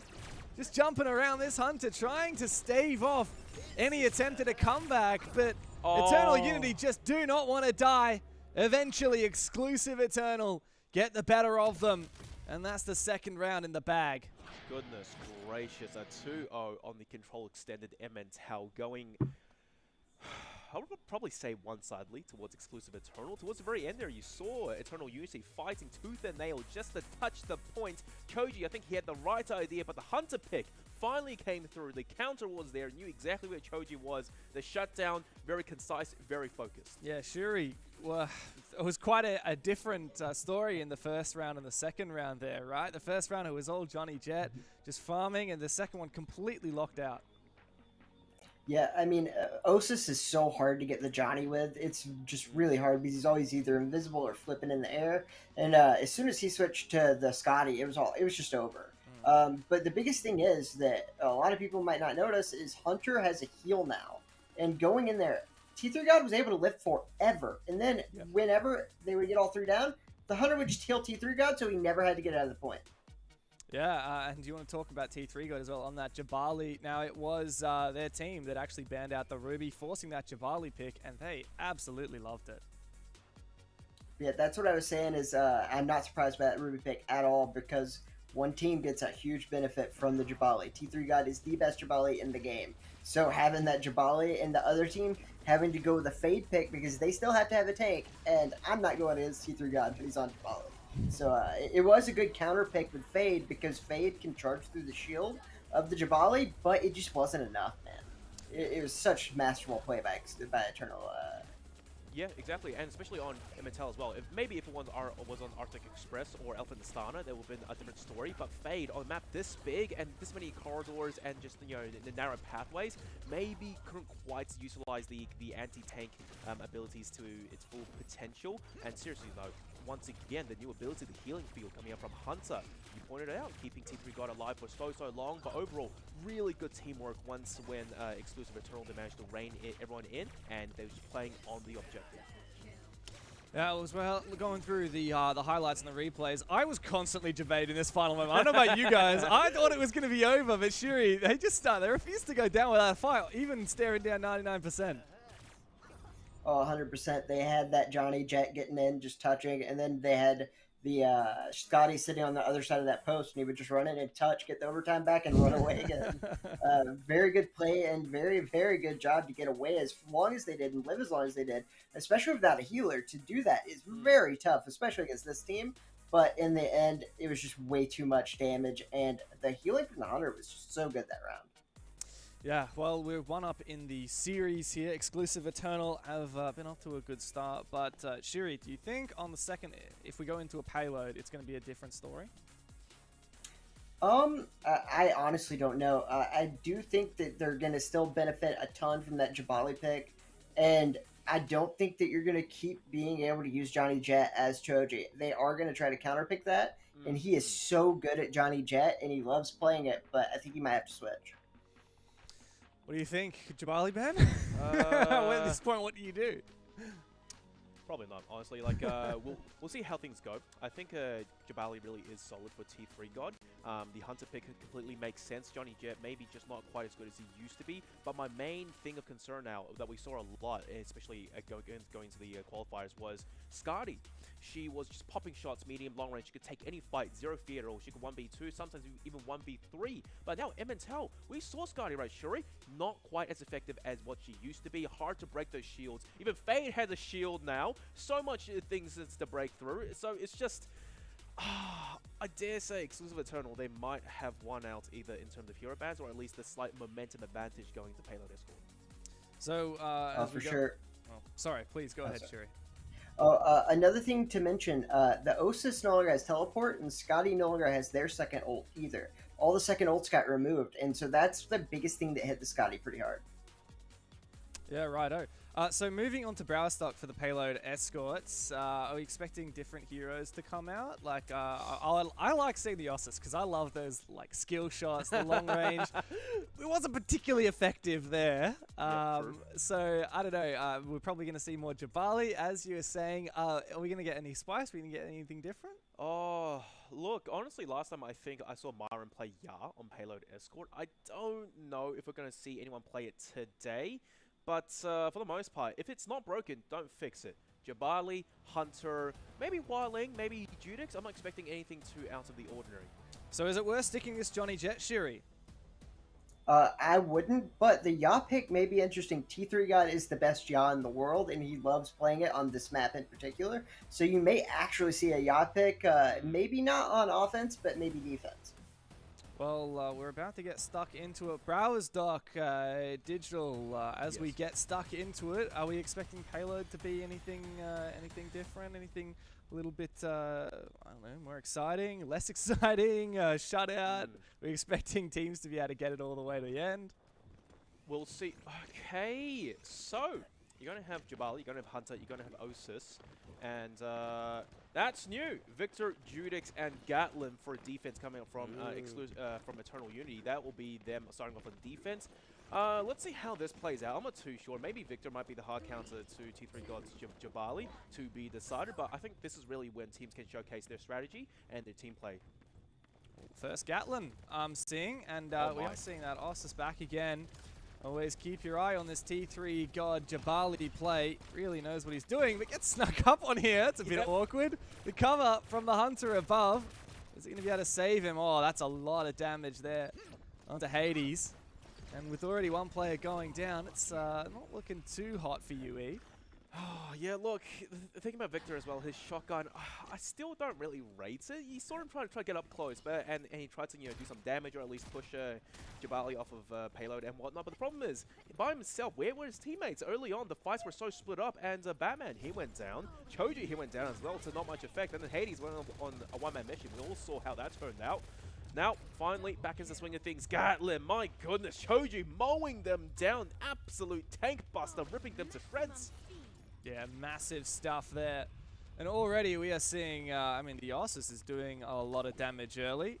Just jumping around this Hunter, trying to stave off any attempt at a comeback, but Eternal Unity just do not want to die. Eventually, Exclusive Eternal get the better of them, and that's the second round in the bag. Goodness gracious, a 2-0 on the control extended Emmental going, I would probably say one-sidedly towards Exclusive Eternal. Towards the very end there, you saw Eternal Unity fighting tooth and nail just to touch the point. Choji, I think he had the right idea, but the Hunter pick finally came through. The counter was there, knew exactly where Choji was. The shutdown, very concise, very focused. Yeah, Shuri, well, it was quite a different story in the first round and the second round there, right? The first round, it was all Johnny Jet just farming, and the second one completely locked out. Yeah, I mean, Osis is so hard to get the Johnny with. It's just really hard because he's always either invisible or flipping in the air. And as soon as he switched to the Scotty, it was just over. But the biggest thing is that a lot of people might not notice is Hunter has a heal now. And going in there, T3 God was able to live forever. And then whenever they would get all three down, the Hunter would just heal T3 God so he never had to get out of the point. Yeah, and do you want to talk about T3 God as well on that Jabali? Now, it was their team that actually banned out the Ruby, forcing that Jabali pick, and they absolutely loved it. Yeah, that's what I was saying is I'm not surprised by that Ruby pick at all because one team gets a huge benefit from the Jabali. T3 God is the best Jabali in the game. So having that Jabali and the other team having to go with a Fade pick because they still have to have a tank, and I'm not going against T3 God, but he's on Jabali. So it was a good counter pick with Fade because Fade can charge through the shield of the Jabali, but it just wasn't enough, man. It was such masterful play by Eternal. Yeah, exactly, and especially on Emmental as well. If it was on Arctic Express or Elfenistana, there would have been a different story. But Fade on a map this big and this many corridors and just the narrow pathways, maybe couldn't quite utilize the anti-tank abilities to its full potential. And seriously though, once again, the new ability, the healing field coming up from Hunter. You pointed it out, keeping T3 God alive for so long, but overall, really good teamwork once when Exclusive Eternal, they managed to rein everyone in, and they were just playing on the objective. Yeah, it was, well, going through the highlights and the replays, I was constantly debating this final moment. I don't know about you guys. I thought it was going to be over, but Shuri, they refused to go down without a fight, even staring down 99%. Oh, 100%. They had that Johnny Jet getting in, just touching, and then they had the Scotty sitting on the other side of that post, and he would just run in and touch, get the overtime back, and run away again. Very good play and very, very good job to get away as long as they did and live as long as they did, especially without a healer. To do that is very tough, especially against this team. But in the end, it was just way too much damage, and the healing from the Hunter was just so good that round. Yeah, well, we're one up in the series here. Exclusive Eternal have been off to a good start. But, Shiri, do you think on the second, if we go into a payload, it's going to be a different story? I honestly don't know. I do think that they're going to still benefit a ton from that Jabali pick. And I don't think that you're going to keep being able to use Johnny Jet as Choji. They are going to try to counterpick that. And he is so good at Johnny Jet, and he loves playing it. But I think he might have to switch. What do you think, Jabali Ben? At this point, what do you do? Probably not, honestly. Like, we'll see how things go. I think Jabali really is solid for T3 God. The Hunter pick completely makes sense. Johnny Jet maybe just not quite as good as he used to be. But my main thing of concern now that we saw a lot, especially going to the qualifiers, was Scotty. She was just popping shots, medium, long range. She could take any fight, zero fear at all. She could 1v2, sometimes even 1v3. But now Emmental, we saw Scotty, right, Shuri? Not quite as effective as what she used to be. Hard to break those shields. Even Fade has a shield now. So much things to break through. So it's just, I dare say Exclusive Eternal, they might have won out either in terms of hero bans or at least a slight momentum advantage going to Payload Escort. So, for sure. Oh, sorry, please go ahead, Shuri. Another thing to mention, the Osis no longer has teleport, and Scotty no longer has their second ult either. All the second ults got removed, and so that's the biggest thing that hit the Scotty pretty hard. Yeah, righto. So moving on to Browerstock for the payload escorts, are we expecting different heroes to come out? Like, I like seeing the Ossus because I love those like skill shots, the long range. It wasn't particularly effective there. True. So I don't know. We're probably going to see more Jabali, as you were saying. Are we going to get any spice? Are we going to get anything different? Oh, look, honestly, last time I think I saw Myron play Yar on Payload Escort. I don't know if we're going to see anyone play it today. But for the most part, if it's not broken, don't fix it. Jabali, Hunter, maybe Wiling, maybe Judix. I'm not expecting anything too out of the ordinary. So is it worth sticking this Johnny Jet, Shiri? I wouldn't, but the Ya pick may be interesting. T3 God is the best Ya in the world, and he loves playing it on this map in particular. So you may actually see a Ya pick, maybe not on offense, but maybe defense. Well, we're about to get stuck into it. Browerstock Digital, as we get stuck into it, are we expecting Payload to be anything different? Anything a little bit, I don't know, more exciting, less exciting, shutout? We're expecting teams to be able to get it all the way to the end. We'll see. Okay, so you're going to have Jabali, you're going to have Hunter, you're going to have Osis, and that's new. Victor, Judix, and Gatlin for defense coming up from from Eternal Unity. That will be them starting off on defense. Let's see how this plays out. I'm not too sure. Maybe Victor might be the hard counter to T3 God's Jabali to be decided, but I think this is really when teams can showcase their strategy and their team play. First Gatlin I'm seeing, and we are seeing that Ossus back again. Always keep your eye on this T3 God Jabali play. Really knows what he's doing, but gets snuck up on here. It's a bit awkward. The cover from the Hunter above. Is he going to be able to save him? Oh, that's a lot of damage there onto Hades. And with already one player going down, it's not looking too hot for UE. Oh, yeah, look, thinking about Victor as well, his shotgun, I still don't really rate it. He's sort of trying to get up close, but and he tried to, do some damage or at least push Jabali off of payload and whatnot. But the problem is, by himself, where were his teammates? Early on, the fights were so split up, and Batman, he went down. Choji, he went down as well, to not much effect. And then Hades went on a one-man mission. We all saw how that turned out. Now, finally, back into the swing of things. Gatlin, my goodness, Choji mowing them down. Absolute tank buster, ripping them to shreds. Yeah, massive stuff there. And already we are seeing, the Ossus is doing a lot of damage early.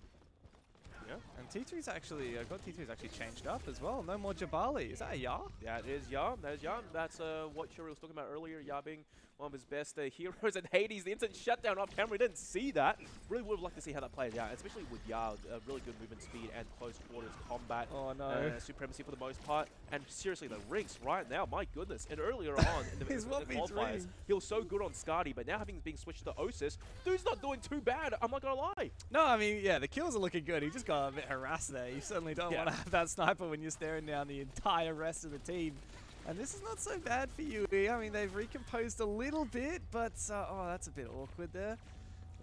Yeah. And T3's actually, God T3's actually changed up as well. No more Jabali. Is that a Ya? Yeah, it is Ya. That is Ya. That's what Shuri was talking about earlier. Ya being one of his best heroes. And Hades, the instant shutdown off camera. We didn't see that. Really would have liked to see how that plays out, especially with Ya. Really good movement speed and close quarters combat. Oh, no. Supremacy for the most part. And seriously, the Rinks right now, my goodness. And earlier on in the qualifiers, he was so good on Skadi, but now having been switched to Osis, dude's not doing too bad. I'm not going to lie. No, I mean, yeah, the kills are looking good. He just got a bit harassed there. You certainly don't want to have that sniper when you're staring down the entire rest of the team. And this is not so bad for UE. I mean, they've recomposed a little bit, but oh, that's a bit awkward there.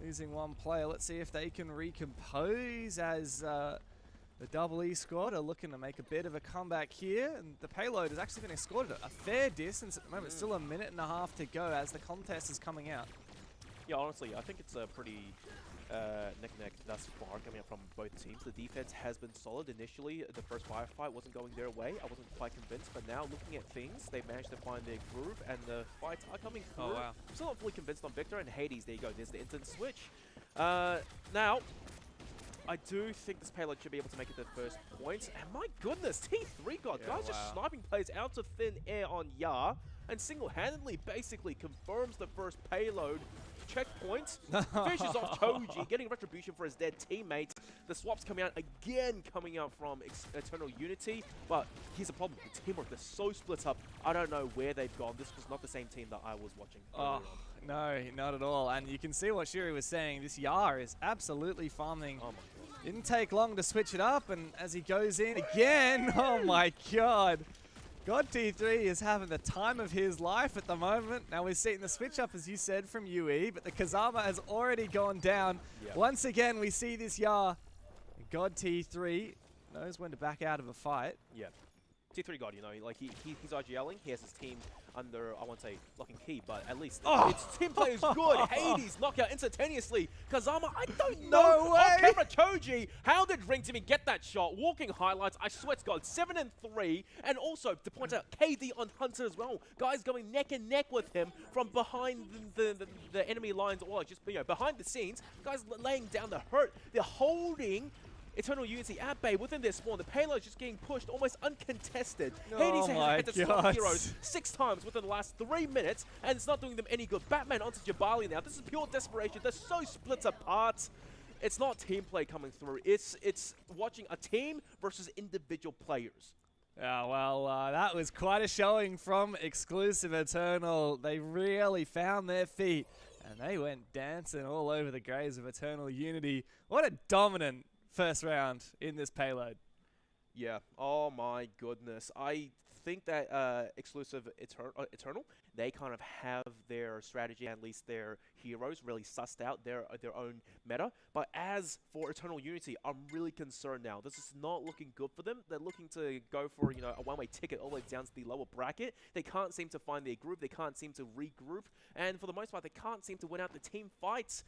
Losing one player. Let's see if they can recompose as the Double E squad are looking to make a bit of a comeback here. And the payload has actually been escorted a fair distance at the moment. Still a minute and a half to go as the contest is coming out. Yeah, honestly, I think it's a pretty neck-and-neck thus far coming up from both teams. The defense has been solid initially. The first firefight wasn't going their way. I wasn't quite convinced, but now looking at things, they managed to find their groove, and the fights are coming through. Oh, wow. I'm still not fully convinced on Victor and Hades. There you go. There's the instant switch. Now, I do think this payload should be able to make it the first point. And my goodness, T3 God, guys just sniping plays out of thin air on Ya, and single-handedly basically confirms the first payload checkpoint. Finishes off Choji, getting retribution for his dead teammate. The swaps coming out again, coming out from Eternal Unity. But here's the problem, the teamwork, they're so split up. I don't know where they've gone. This was not the same team that I was watching. Oh, no, not at all. And you can see what Shuri was saying. This Yar is absolutely farming. Oh my god. Didn't take long to switch it up, and as he goes in again, oh my god. God T3 is having the time of his life at the moment. Now we're seeing the switch up, as you said, from UE, but the Kazama has already gone down. Yep. Once again, we see this Yar. God T3 knows when to back out of a fight. Yeah. T3 God, like he's RGLing. He has his team under, I won't say lock and key, but at least Oh. its team play is good. Hades knockout instantaneously. Kazama, I don't No know. way. On camera, Choji, how did Ring Team get that shot? Walking highlights, I swear to God, 7 and 3. And also, to point out, KD on Hunter as well. Guys going neck and neck with him from behind the enemy lines, or just behind the scenes. Guys laying down the hurt. They're holding Eternal Unity at bay within their spawn. The payload is just getting pushed almost uncontested. Oh Hades my has had to stop God. heroes 6 times within the last 3 minutes, and it's not doing them any good. Batman onto Jabali now. This is pure desperation. They're so split apart. It's not team play coming through. It's watching a team versus individual players. Yeah, well, that was quite a showing from Exclusive Eternal. They really found their feet, and they went dancing all over the graves of Eternal Unity. What a dominant first round in this payload. Yeah. Oh my goodness. I think that Exclusive Eternal, they kind of have their strategy, at least their heroes, really sussed out their own meta. But as for Eternal Unity, I'm really concerned now. This is not looking good for them. They're looking to go for, a one-way ticket all the way down to the lower bracket. They can't seem to find their group. They can't seem to regroup. And for the most part, they can't seem to win out the team fights.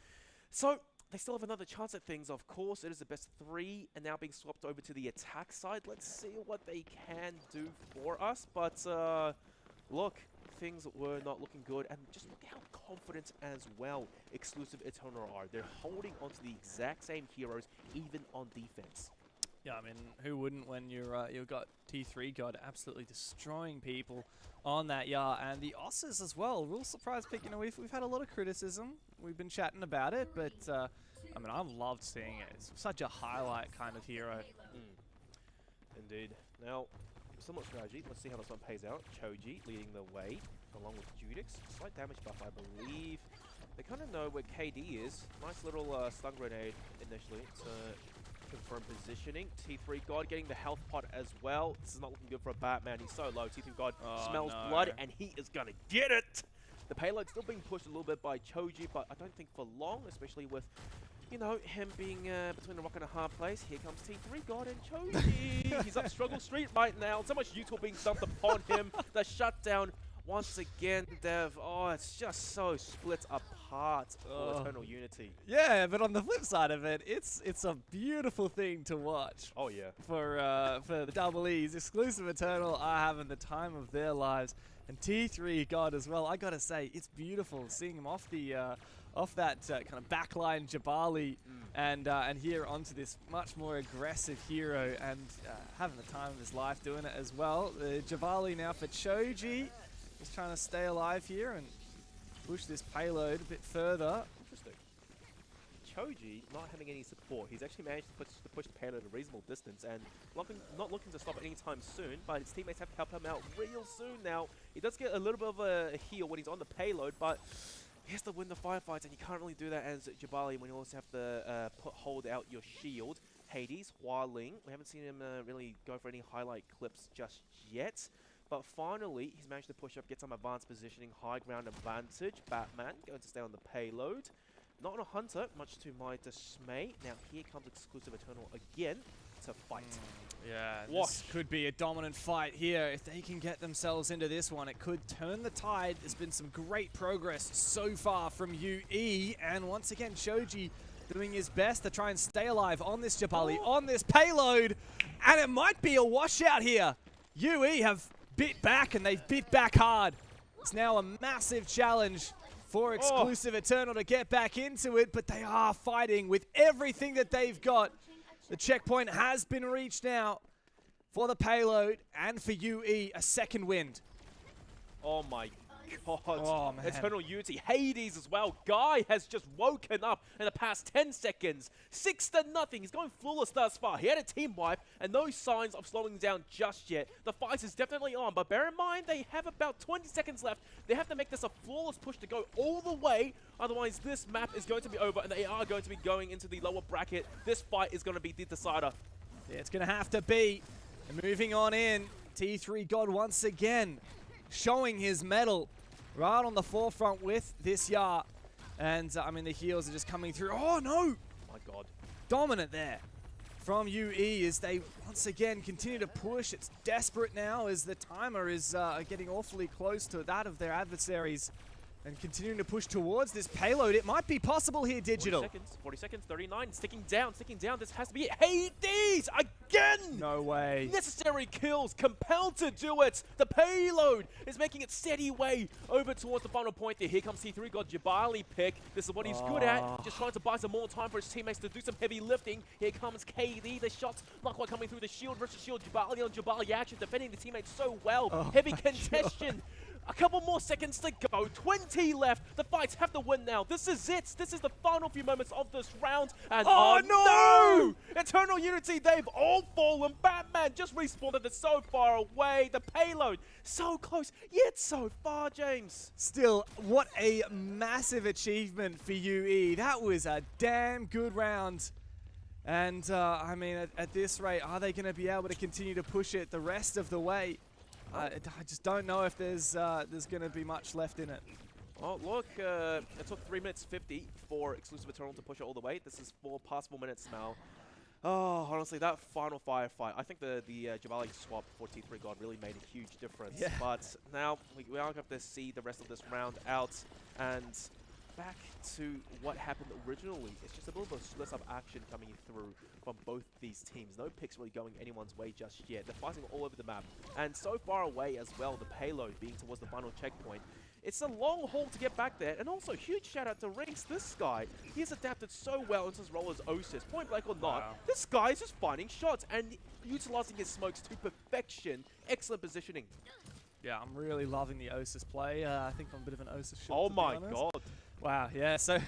So they still have another chance at things. Of course, it is the best 3 and now being swapped over to the attack side. Let's see what they can do for us. But look, things were not looking good. And just look how confident as well Exclusive Eternal are. They're holding onto the exact same heroes, even on defense. Yeah, I mean, who wouldn't when you've got T3 God absolutely destroying people on that Yar, and the Osses as well. Real surprise pick. We've had a lot of criticism. We've been chatting about it, but I mean, I've loved seeing it. It's such a highlight kind of hero. Indeed. Now, similar strategy. Let's see how this one pays out. Choji leading the way, along with Judix. Slight damage buff, I believe. They kind of know where KD is. Nice little stun grenade initially to confirm positioning. T3 God getting the health pot as well. This is not looking good for a Batman. He's so low. T3 God smells blood, and he is going to get it. The payload's still being pushed a little bit by Choji, but I don't think for long, especially with, him being between a rock and a hard place. Here comes T3 God and Choji. He's up Struggle Street right now. So much util being dumped upon him. The shutdown once again, Dev. Oh, it's just so split apart for Eternal Unity. Yeah, but on the flip side of it, it's a beautiful thing to watch. Oh, yeah. For the Double E's. Exclusive Eternal are having the time of their lives. And T3 God as well. I gotta say, it's beautiful seeing him off the off that kind of backline Jabali and here onto this much more aggressive hero and having the time of his life doing it as well. Jabali now for Choji. Just trying to stay alive here and push this payload a bit further. Interesting. Choji not having any support. He's actually managed to push the payload a reasonable distance and not looking to stop anytime soon, but his teammates have to help him out real soon now. He does get a little bit of a heal when he's on the payload, but he has to win the firefights, and you can't really do that as Jabali when you also have to hold out your shield. Hades, Hua Ling, we haven't seen him really go for any highlight clips just yet. But finally, he's managed to push up, get some advanced positioning, high ground advantage. Batman going to stay on the payload. Not on a Hunter, much to my dismay. Now here comes Exclusive Eternal again to fight. Yeah, Wash. this could be a dominant fight here. If they can get themselves into this one, it could turn the tide. There's been some great progress so far from UE. And once again, Choji doing his best to try and stay alive on this Jabali, on this payload. And it might be a washout here. UE have bit back, and they've bit back hard. It's now a massive challenge for Exclusive Eternal to get back into it, but they are fighting with everything that they've got. The checkpoint has been reached now for the payload and for UE, a second wind. Oh my God. Oh, man. Eternal Unity. Hades as well. Guy has just woken up in the past 10 seconds. 6-0. He's going flawless thus far. He had a team wipe and no signs of slowing down just yet. The fight is definitely on, but bear in mind they have about 20 seconds left. They have to make this a flawless push to go all the way. Otherwise, this map is going to be over and they are going to be going into the lower bracket. This fight is going to be the decider. Yeah, it's going to have to be. And moving on in, T3 God once again showing his mettle right on the forefront with this Yar. And, I mean, the heals are just coming through. Oh, no! My God. Dominant there from UE as they once again continue to push. It's desperate now as the timer is getting awfully close to that of their adversaries and continuing to push towards this payload. It might be possible here, Digital. 40 seconds, 39, sticking down. This has to be it. Hades again! No way. Necessary kills, compelled to do it. The payload is making its steady way over towards the final point there. Here comes T3, got Jabali pick. This is what he's good at, just trying to buy some more time for his teammates to do some heavy lifting. Here comes KD, the shots not quite coming through the shield versus shield. Jabali on Jabali action, defending the teammates so well. Heavy congestion. A couple more seconds to go. 20 left. The fights have to win now. This is it. This is the final few moments of this round. And no! Eternal Unity, they've all fallen. Batman just respawned. They're so far away. The payload so close, yet so far, James. Still, what a massive achievement for UE. That was a damn good round. And, I mean, at this rate, are they going to be able to continue to push it the rest of the way? I just don't know if there's going to be much left in it. Oh, look, it took 3 minutes 50 for Exclusive Eternal to push it all the way. This is 4 passable minutes now. Oh, honestly, that final firefight, I think the Jabali swap for T3 God really made a huge difference. Yeah. But now we are going to have to see the rest of this round out. And back to what happened originally. It's just a little bit of split-up action coming through from both these teams. No picks really going anyone's way just yet. They're fighting all over the map. And so far away as well, the payload being towards the final checkpoint. It's a long haul to get back there. And also, huge shout out to Rinks. This guy, he has adapted so well into his role as Osis. Point blank or not, this guy is just finding shots and utilizing his smokes to perfection. Excellent positioning. Yeah, I'm really loving the Osis play. I think I'm a bit of an Osis shot. Oh to be my honest. god. Wow, yeah, so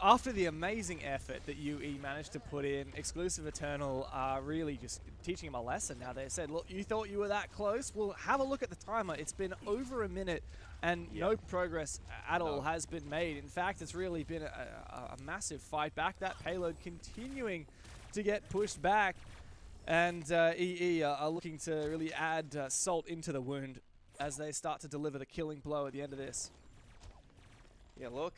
after the amazing effort that UE managed to put in, Exclusive Eternal are really just teaching him a lesson now. They said, look, you thought you were that close? Well, have a look at the timer. It's been over a minute and no progress at all has been made. In fact, it's really been a massive fight back. That payload continuing to get pushed back. And EE are looking to really add salt into the wound as they start to deliver the killing blow at the end of this. Yeah, look,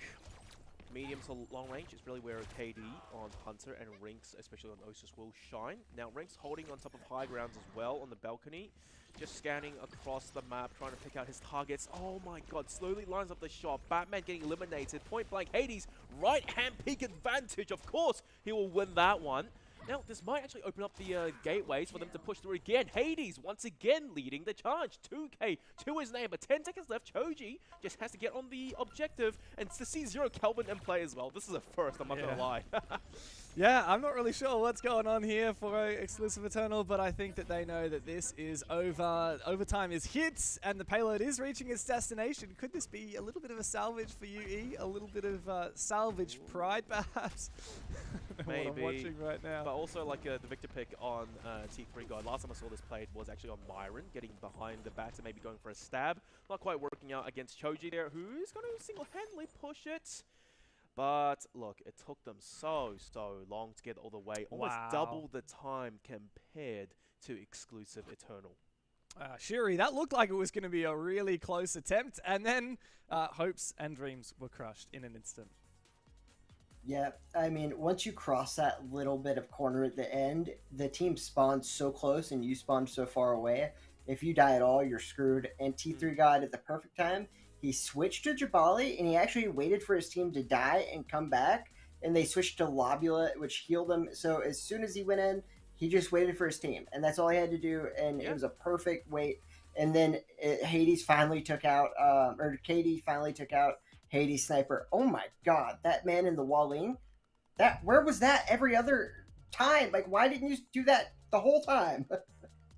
medium to long range is really where KD on Hunter and Rinks, especially on Osis, will shine. Now, Rinks holding on top of high grounds as well on the balcony, just scanning across the map, trying to pick out his targets. Oh my god, slowly lines up the shot. Batman getting eliminated. Point blank, Hades, right-hand peek advantage. Of course, he will win that one. Now, this might actually open up the gateways for them to push through again. Hades, once again, leading the charge. 2K to his name, but 10 seconds left. Choji just has to get on the objective and to see Zero Kelvin in play as well. This is a first, I'm not going to lie. Yeah, I'm not really sure what's going on here for Exclusive Eternal, but I think that they know that this is over. Overtime is hit, and the payload is reaching its destination. Could this be a little bit of a salvage for UE? A little bit of salvage pride, perhaps? Maybe. What I'm watching right now. But also, like the Victor pick on T3 God. Last time I saw this played was actually on Myron, getting behind the back and maybe going for a stab. Not quite working out against Choji there, who's going to single-handedly push it. But look, it took them so long to get all the way. Almost double the time compared to Exclusive Eternal. Shuri, that looked like it was going to be a really close attempt, and then hopes and dreams were crushed in an instant. Yeah, I mean, once you cross that little bit of corner at the end, the team spawns so close and you spawn so far away. If you die at all, you're screwed. And T3 got at the perfect time. He switched to Jabali, and he actually waited for his team to die and come back. And they switched to Lobula, which healed him. So as soon as he went in, he just waited for his team. And that's all he had to do. And it was a perfect wait. And then Hades finally took out, or KD finally took out Hades Sniper. Oh my god, that man in the Walling. Where was that every other time? Like, why didn't you do that the whole time?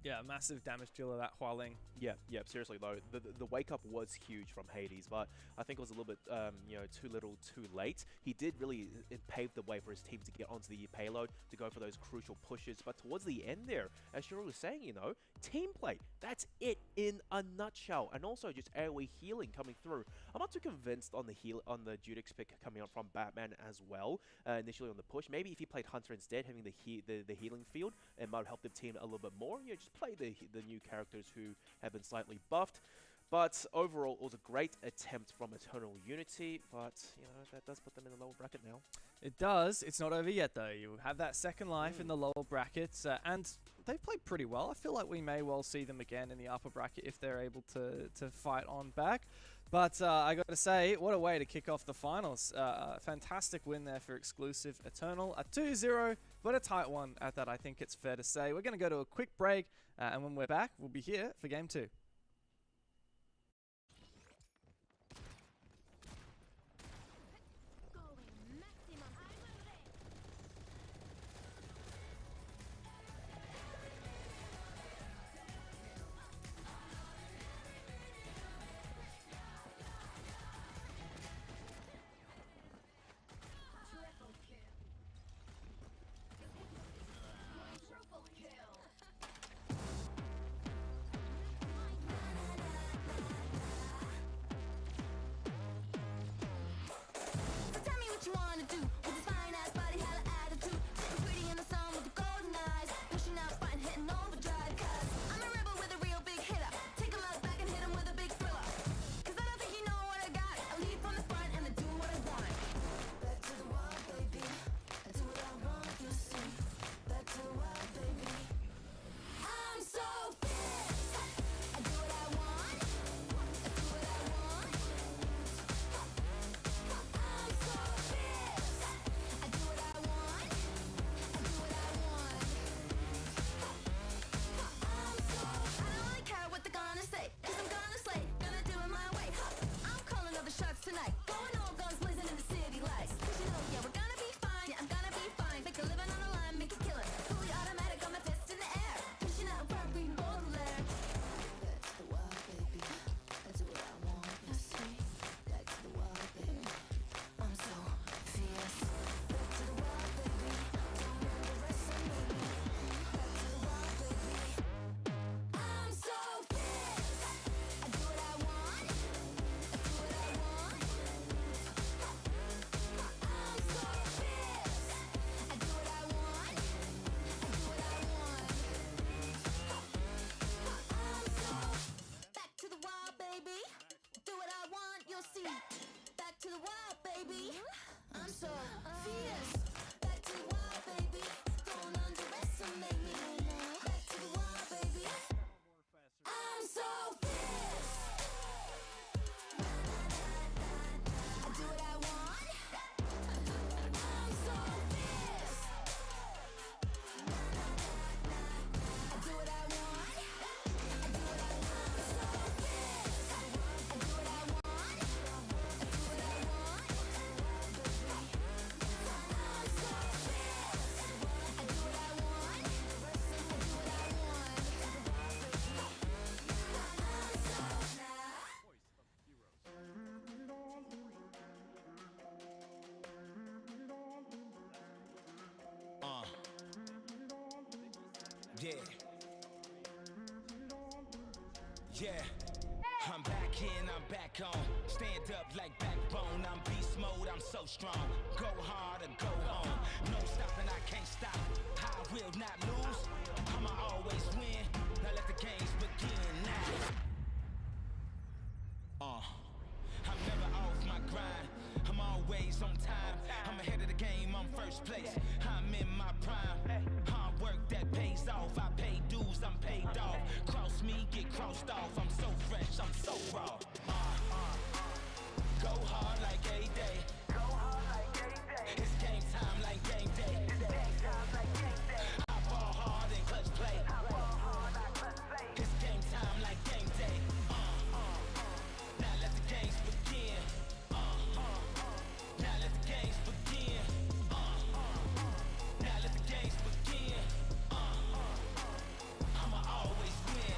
Yeah, massive damage dealer, that Hualing. Yeah, seriously though, the wake up was huge from Hades, but I think it was a little bit, too little, too late. He did really pave the way for his team to get onto the payload, to go for those crucial pushes. But towards the end there, as Shiro was saying, team play, that's it in a nutshell. And also just AoE healing coming through. I'm not too convinced on the Judix pick coming out from Batman as well, initially on the push. Maybe if he played Hunter instead, having the healing field, it might help the team a little bit more. Just play the new characters who have been slightly buffed. But overall, it was a great attempt from Eternal Unity, but, that does put them in the lower bracket now. It does. It's not over yet, though. You have that second life in the lower brackets, and they've played pretty well. I feel like we may well see them again in the upper bracket if they're able to fight on back. But I got to say, what a way to kick off the finals. Fantastic win there for Exclusive Eternal. A 2-0, but a tight one at that, I think it's fair to say. We're going to go to a quick break, and when we're back, we'll be here for Game 2. So tell me what you wanna do with this fine ass body, hella attitude. Sitting pretty in the sun with the golden eyes, pushing out, fighting, hitting overdrive. 'Cause I'm a rebel with a real big hitter. Take him out back and hit him with a big thriller. 'Cause I don't think you know what I got. I lead from the front and I do what I want. Back to the wall, baby. I do what I want, you see. Back to the wall, baby. I'm so fierce. I do what I want. I do what I want. I'm so fierce. I do what I want. I do what I want. I don't really care what they're gonna say, 'cause I'm gonna slay, gonna do it my way. I'm calling all the shots tonight. Going all guns blazing in the city lights. 'Cause yeah, we're gonna be fine. Yeah, I'm gonna be fine. Make a living on the line, make a killing. Fully automatic, got my fist in the air. Pushing out a front, reading Baudelaire. Back to the wild, baby. I do what I want, you see. Back to the wild, baby. I'm so fierce. Back to the wild, baby. Don't underestimate me. Back to the wild, baby. I'm so fierce. I do what I want. I do what I want. I'm so fierce. I do what I want. I do what I want. I'm so back to the wild, baby. Do what I want, you'll see. Back to the wild, baby. I'm so fierce. Back to the wild, baby. Don't underestimate me. Back to the wild, baby. I'm so fierce. I do what I want. I'm so fierce. I do what I want. I do what I want. So fierce. I do what I want. I do what I want. I'm so fierce. I do what I want. I do what I want. Yeah. Yeah. I'm back in, I'm back on. Stand up like backbone. I'm beast mode, I'm so strong. Go hard or go home. No stopping, I can't stop. I will not lose. I'ma always win. Now let the games begin now. I'm never off my grind. I'm always on time. I'm ahead of the game, I'm first place. I'm in my prime. Hard work that pays off. I pay dues, I'm paid off. Cross me, get crossed off. I'm so fresh, I'm so raw. Go hard like A-Day. It's game time like game day. I ball hard and clutch play. It's game time like game day. Now let the games begin. Now let the games begin. Now let the games begin. I'ma always win.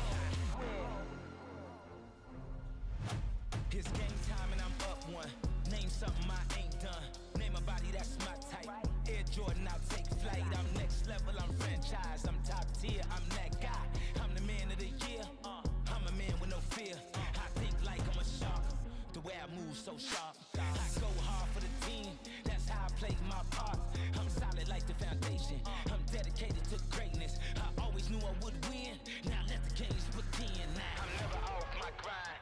It's game time and I'm up one. Name something I ain't done. Name a body that's my type. Air Jordan, I'll take flight. I'm next level, I'm franchise. I'm top tier, I'm that guy. I'm the man of the year. I'm a man with no fear. I think like I'm a shark. The way I move so sharp. I go hard for the team. That's how I play my part. I'm solid like the foundation. I'm dedicated to greatness. I always knew I would win. Now let the games begin. Now I'm never off my grind.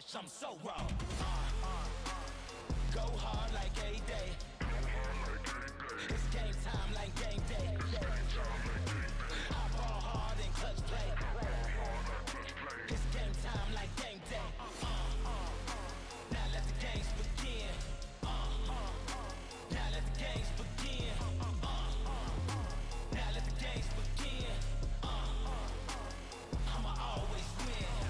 push, I'm so raw. Go hard like a day. It's game time like game day. I ball hard and clutch play. It's game time like game day. Now let the games begin. Now let the games begin. Now let the games begin. I'ma always win.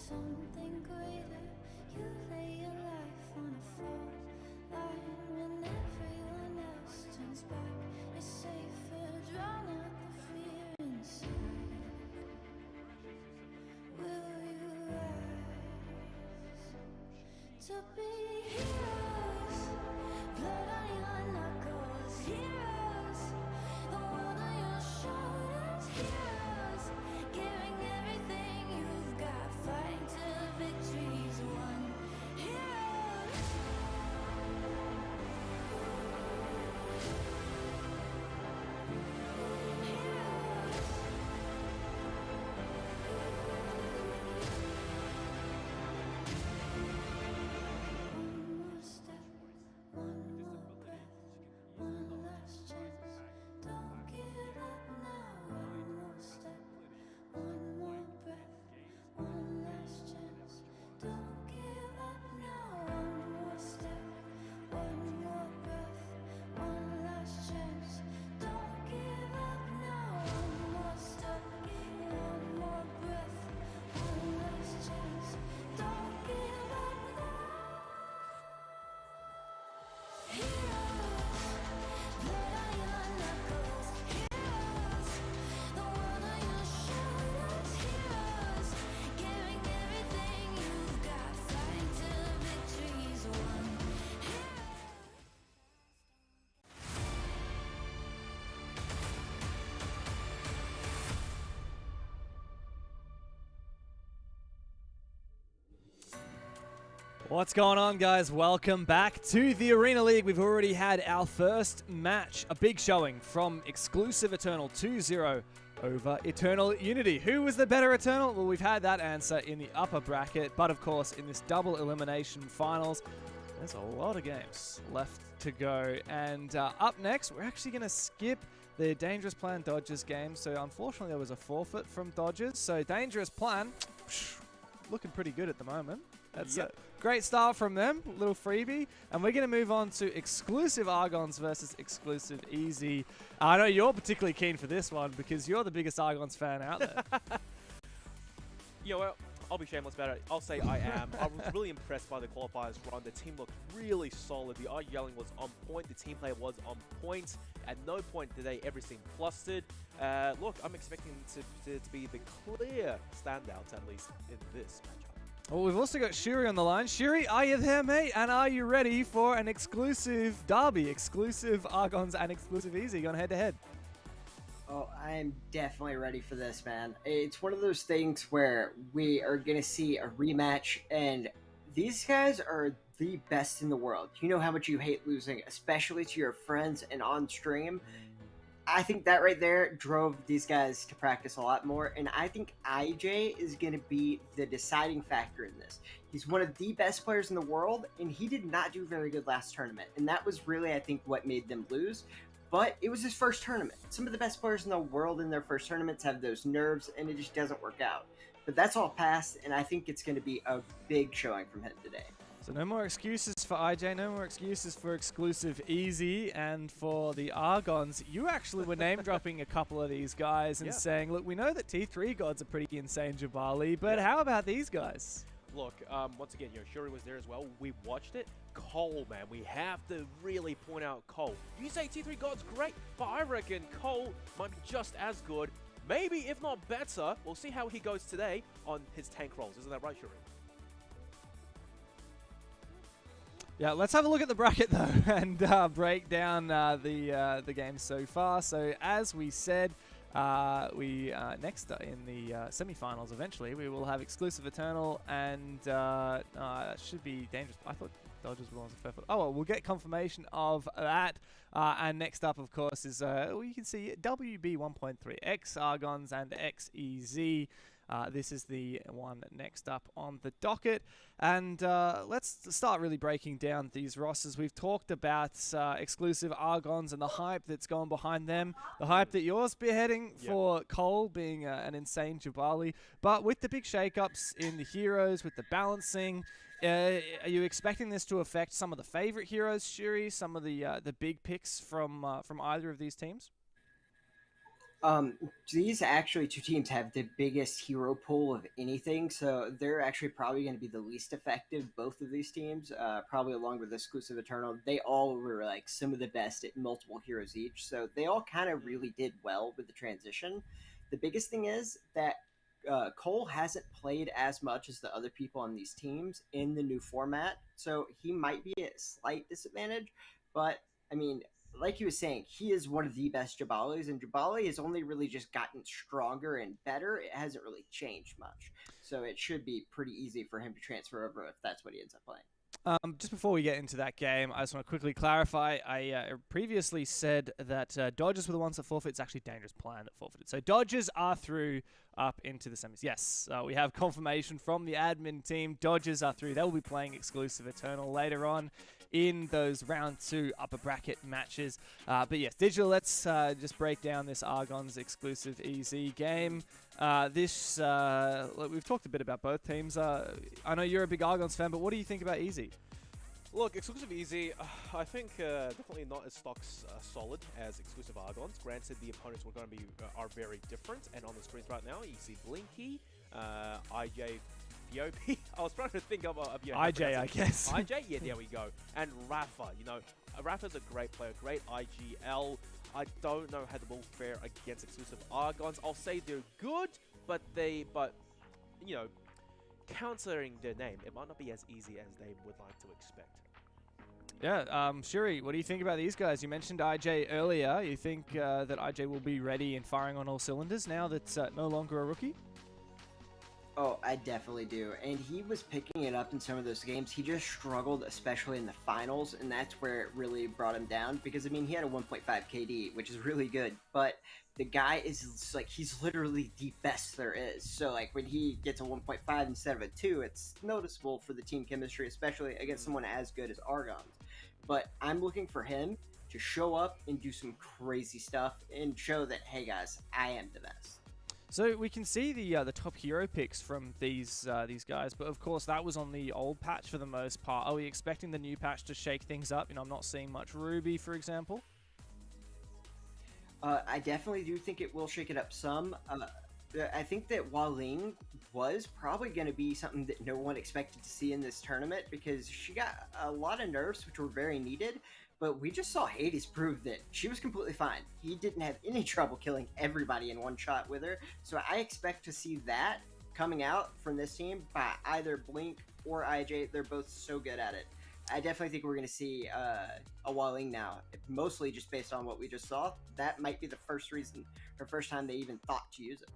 something greater. You lay your life on a fault line when everyone else turns back. It's safer, drown out the fear inside. Will you rise to be heroes? Blood on your knuckles, heroes. The world on your shoulders, heroes. Giving everything you've got, fighting till victory's won. Heroes. One more step, one more breath, one last chance. Don't give up now. One more step, one more breath, one last chance. Don't give up now. One more step, one more breath, one last chance. Don't give up now. One more step, one more breath, one last chance. Don't give up now. Heroes, blood on your knuckles, heroes. The world on your shoulders, heroes. Giving everything you've got, fighting till victory's won. What's going on, guys? Welcome back to the Arena League. We've already had our first match, a big showing from Exclusive Eternal 2-0 over Eternal Unity. Who was the better Eternal? Well, we've had that answer in the upper bracket, but of course, in this double elimination finals, there's a lot of games left to go. And up next, we're actually going to skip the Dangerous Plan Dodgers game. So unfortunately, there was a forfeit from Dodgers. So Dangerous Plan, looking pretty good at the moment. That's a great start from them, little freebie. And we're going to move on to Exclusive Argons versus Exclusive Easy. I know you're particularly keen for this one because you're the biggest Argons fan out there. Yeah, well, I'll be shameless about it. I'll say I am. I was really impressed by the qualifiers run. The team looked really solid. The eye yelling was on point. The team play was on point. At no point did they ever seem flustered. Look, I'm expecting to be the clear standouts, at least in this matchup. Well, we've also got Shuri on the line. Shuri, are you there, mate? And are you ready for an exclusive derby? Exclusive Argons and Exclusive Easy going head-to-head. Oh, I'm definitely ready for this, man. It's one of those things where we are going to see a rematch, and these guys are the best in the world. You know how much you hate losing, especially to your friends and on stream. I think that right there drove these guys to practice a lot more, and I think IJ is going to be the deciding factor in this. He's one of the best players in the world, and he did not do very good last tournament, and that was really, I think, what made them lose. But it was his first tournament. Some of the best players in the world in their first tournaments have those nerves, and it just doesn't work out. But that's all past, and I think it's going to be a big showing from him today. So no more excuses for IJ, no more excuses for Exclusive Easy, and for the Argons. You actually were name-dropping a couple of these guys and saying, look, we know that T3 gods are pretty insane, Jabali, but how about these guys? Look, once again, Shuri was there as well. We watched it. Cole, man, we have to really point out Cole. You say T3 God's great, but I reckon Cole might be just as good, maybe if not better. We'll see how he goes today on his tank rolls. Isn't that right, Shuri? Yeah, let's have a look at the bracket though and break down the game so far. So as we said, we next in the semifinals eventually we will have Exclusive Eternal and should be Dangerous. I thought Dodgers were on the fair foot. Oh well, we'll get confirmation of that. And next up, of course, is well, you can see WB 1.3 X Argons and XEZ. This is the one next up on the docket. And let's start really breaking down these rosters. We've talked about Exclusive Argons and the hype that's gone behind them. The hype that you're spearheading for Cole being an insane Jabali. But with the big shakeups in the heroes, with the balancing, are you expecting this to affect some of the favorite heroes, Shuri? Some of the big picks from either of these teams? Um, these actually two teams have the biggest hero pool of anything, so they're actually probably going to be the least effective. Both of these teams, probably along with Exclusive Eternal, they all were like some of the best at multiple heroes each. So they all kind of really did well with the transition. The biggest thing is that Cole hasn't played as much as the other people on these teams in the new format, so he might be at a slight disadvantage. But I mean, like he was saying, he is one of the best Jabalis, and Jabali has only really just gotten stronger and better. It hasn't really changed much. So it should be pretty easy for him to transfer over if that's what he ends up playing. Just before we get into that game, I just want to quickly clarify. I previously said that Dodgers were the ones that forfeited. It's actually Dangerous Plan that forfeited. So Dodgers are through up into the semis. Yes, we have confirmation from the admin team. Dodgers are through. They'll be playing Exclusive Eternal later on in those round 2 upper bracket matches. But yes, Digital, let's just break down this Argon's exclusive EZ game. We've talked a bit about both teams. I know you're a big Argons fan, but what do you think about EZ? Look, Exclusive EZ, I think definitely not as solid as Exclusive Argons. Granted, the opponents were going to be are very different, and on the screens right now, you see Blinky, IJ, Yopi. I was trying to think of IJ, I guess. IJ, yeah, there we go. And Rafa, Rafa's a great player, great IGL. I don't know how the will fare against Exclusive Argons. I'll say they're good, but countering their name, it might not be as easy as they would like to expect. Yeah, Shuri, what do you think about these guys? You mentioned IJ earlier. You think that IJ will be ready and firing on all cylinders now that's no longer a rookie? Oh, I definitely do. And he was picking it up in some of those games. He just struggled, especially in the finals, and that's where it really brought him down. Because, I mean, he had a 1.5 KD, which is really good, but the guy is, like, he's literally the best there is. So, like, when he gets a 1.5 instead of a 2, it's noticeable for the team chemistry, especially against someone as good as Argons. But I'm looking for him to show up and do some crazy stuff and show that, hey, guys, I am the best. So we can see the top hero picks from these guys, but of course that was on the old patch for the most part. Are we expecting the new patch to shake things up? I'm not seeing much Ruby, for example. I definitely do think it will shake it up some. I think that Waling was probably going to be something that no one expected to see in this tournament because she got a lot of nerfs, which were very needed. But we just saw Hades prove that she was completely fine. He didn't have any trouble killing everybody in one shot with her. So I expect to see that coming out from this team by either Blink or IJ. They're both so good at it. I definitely think we're going to see a Waling now, mostly just based on what we just saw. That might be the first time they even thought to use it.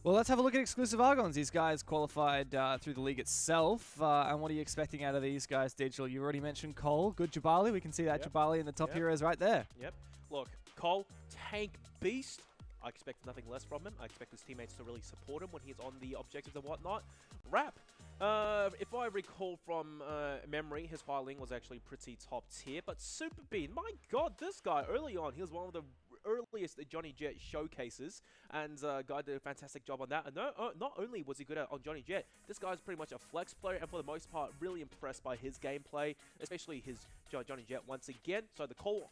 Well, let's have a look at Exclusive Argons. These guys qualified through the league itself. And what are you expecting out of these guys, Digital? You already mentioned Cole. Good Jabali. We can see that Jabali in the top heroes right there. Yep. Look, Cole, tank beast. I expect nothing less from him. I expect his teammates to really support him when he's on the objectives and whatnot. Rap. If I recall from memory, his filing was actually pretty top tier. But Super Bean, my god, this guy, early on, he was one of the earliest Johnny Jet showcases, and guy did a fantastic job on that. And not only was he good on Johnny Jet, this guy's pretty much a flex player, and for the most part, really impressed by his gameplay, especially his Johnny Jet once again. So the Cole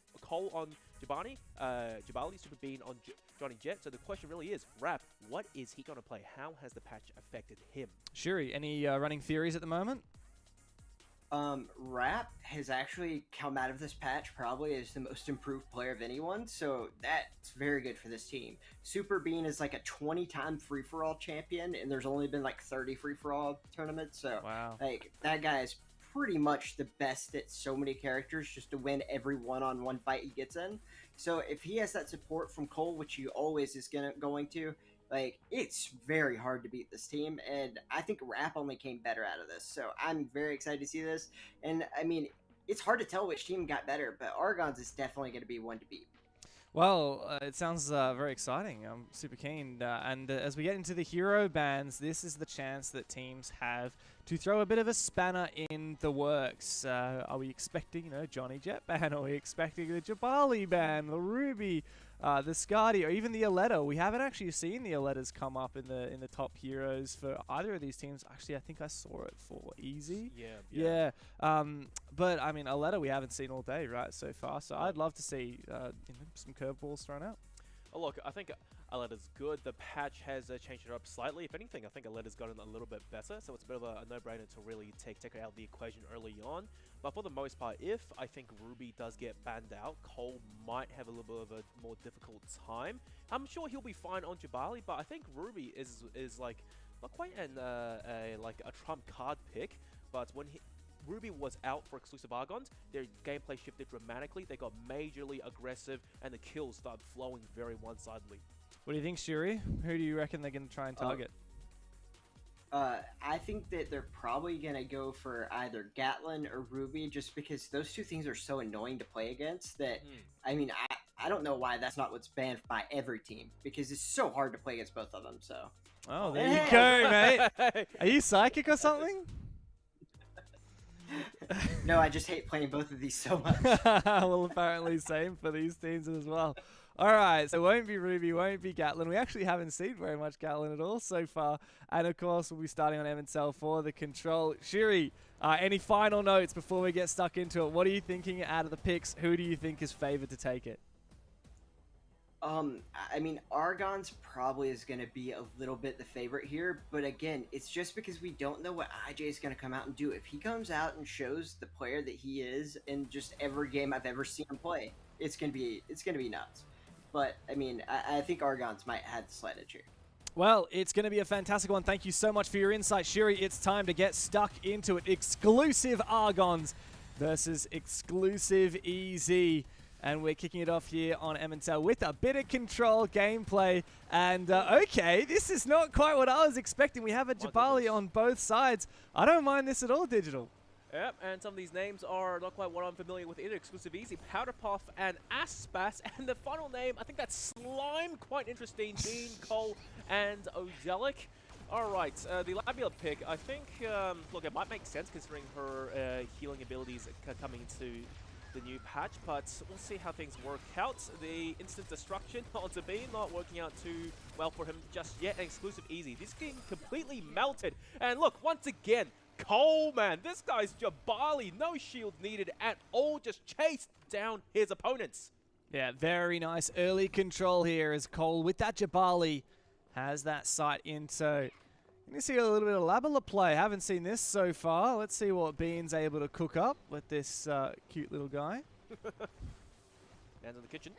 on Jabali, Super Bean on Johnny Jet. So the question really is, Rap, what is he going to play? How has the patch affected him? Shuri, any running theories at the moment? Rap has actually come out of this patch probably as the most improved player of anyone, so that's very good for this team. Super Bean is like a 20-time free-for-all champion, and there's only been like 30 free-for-all tournaments, so wow. Like that guy is pretty much the best at so many characters just to win every one-on-one fight he gets in. So if he has that support from Cole, which he always is going to, like, it's very hard to beat this team, and I think Rap only came better out of this. So I'm very excited to see this. And, I mean, it's hard to tell which team got better, but Argons is definitely going to be one to beat. Well, it sounds very exciting. I'm super keen. And as we get into the hero bans, this is the chance that teams have to throw a bit of a spanner in the works. Are we expecting, Johnny Jet ban? Are we expecting the Jabali ban, the Ruby, the Skadi, or even the Aletta? We haven't actually seen the Alettas come up in the top heroes for either of these teams. Actually, I think I saw it for Easy. Yeah. But I mean, Aletta we haven't seen all day, right, so far. So I'd love to see some curveballs thrown out. Oh, look, I think Aletta's good. The patch has changed it up slightly. If anything, I think Aletta's gotten a little bit better, so it's a bit of a no-brainer to really take her out of the equation early on. But for the most part, if I think Ruby does get banned out, Cole might have a little bit of a more difficult time. I'm sure he'll be fine on Jabali, but I think Ruby is like not quite like a trump card pick. But when Ruby was out for exclusive Argons, their gameplay shifted dramatically. They got majorly aggressive, and the kills started flowing very one-sidedly. What do you think, Shuri? Who do you reckon they're going to try and target? I think that they're probably going to go for either Gatlin or Ruby, just because those two things are so annoying to play against that, I mean, I don't know why that's not what's banned by every team, because it's so hard to play against both of them, so. Oh, there you go, mate. Are you psychic or something? No, I just hate playing both of these so much. Well, apparently same for these teams as well. All right, so won't be Ruby, won't be Gatlin. We actually haven't seen very much Gatlin at all so far. And of course, we'll be starting on Emencell for the control. Shuri, any final notes before we get stuck into it? What are you thinking out of the picks? Who do you think is favored to take it? I mean, Argon's probably is going to be a little bit the favorite here, but again, it's just because we don't know what IJ is going to come out and do. If he comes out and shows the player that he is in just every game I've ever seen him play, it's going to be nuts. But I mean, I think Argon's might have the slight edge here. Well, it's going to be a fantastic one. Thank you so much for your insight, Shuri. It's time to get stuck into it. Exclusive Argons versus exclusive EZ. And we're kicking it off here on Emencell with a bit of control gameplay. And okay, this is not quite what I was expecting. We have a Jabali on both sides. I don't mind this at all, Digital. Yep, and some of these names are not quite what I'm familiar with either. Exclusive Easy, Powderpuff, and Aspas. And the final name, I think that's Slime. Quite interesting. Dean, Cole, and Odelic. All right, the Labula pick, I think, look, it might make sense considering her healing abilities coming into the new patch, but we'll see how things work out. The instant destruction onto B not working out too well for him just yet. Exclusive Easy. This game completely melted. And look, once again, Cole, man, this guy's Jabali. No shield needed at all. Just chased down his opponents. Yeah, very nice early control here as Cole with that Jabali has that sight into. You see a little bit of Labula play. Haven't seen this so far. Let's see what Bean's able to cook up with this cute little guy. Hands in the kitchen.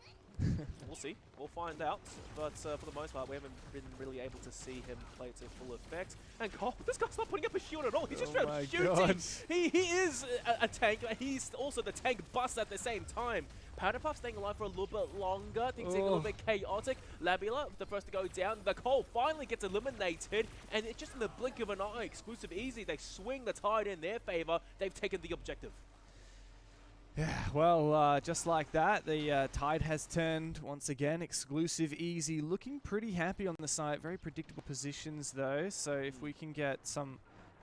We'll see. We'll find out. But for the most part, we haven't been really able to see him play to full effect. And Cole, this guy's not putting up a shield at all. He's just shooting. He is a tank, but he's also the tank bust at the same time. Powderpuff staying alive for a little bit longer. Things getting a little bit chaotic. Labula, the first to go down. The Cole finally gets eliminated. And it's just in the blink of an eye. Exclusive Easy. They swing the tide in their favor. They've taken the objective. Yeah, well, just like that, the tide has turned once again. Exclusive Easy looking pretty happy on the side. Very predictable positions, though. So if we can get some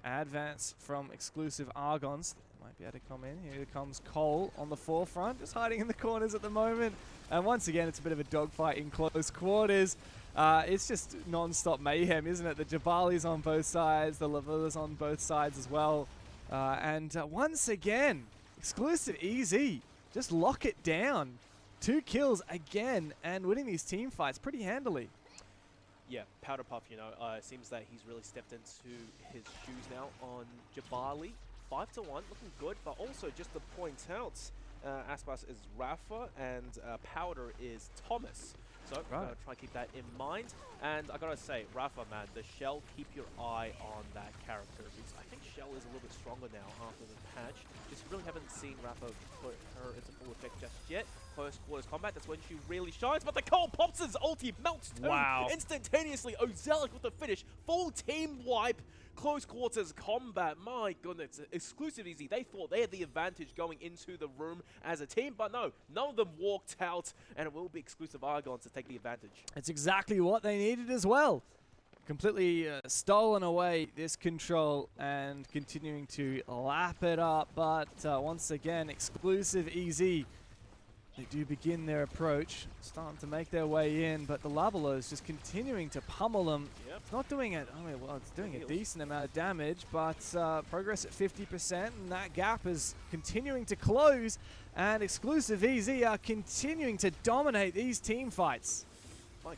advance from exclusive Argons, they might be able to come in. Here comes Cole on the forefront, just hiding in the corners at the moment. And once again, it's a bit of a dogfight in close quarters. It's just non-stop mayhem, isn't it? The Jabali's on both sides, the Lavula's on both sides as well. And once again, exclusive Easy, just lock it down. 2 kills again and winning these team fights pretty handily. Yeah, Powderpuff, you know, it seems that he's really stepped into his shoes now on Jabali. 5-1, looking good, but also just to point out, Aspas is Rafa and Powder is Thomas. So we're going to try and keep that in mind. And I got to say, Rafa, man, the Shell, keep your eye on that character. Because I think Shell is a little bit stronger now after the patch. Just really haven't seen Rafa put her into full effect just yet. Close quarters combat, that's when she really shines. But the Cole pops his ulti, melts too. Wow. Instantaneously, Ozelic with the finish. Full team wipe. Close quarters combat, my goodness, exclusive Easy. They thought they had the advantage going into the room as a team, but no, none of them walked out, and it will be exclusive Argons to take the advantage. It's exactly what they needed as well. Completely stolen away this control and continuing to lap it up, but once again, exclusive Easy. They do begin their approach, starting to make their way in, but the Labula is just continuing to pummel them. Yep. It's not doing it, I mean, well, it's doing a decent amount of damage, but progress at 50%, and that gap is continuing to close, and exclusive Easy are continuing to dominate these team fights. My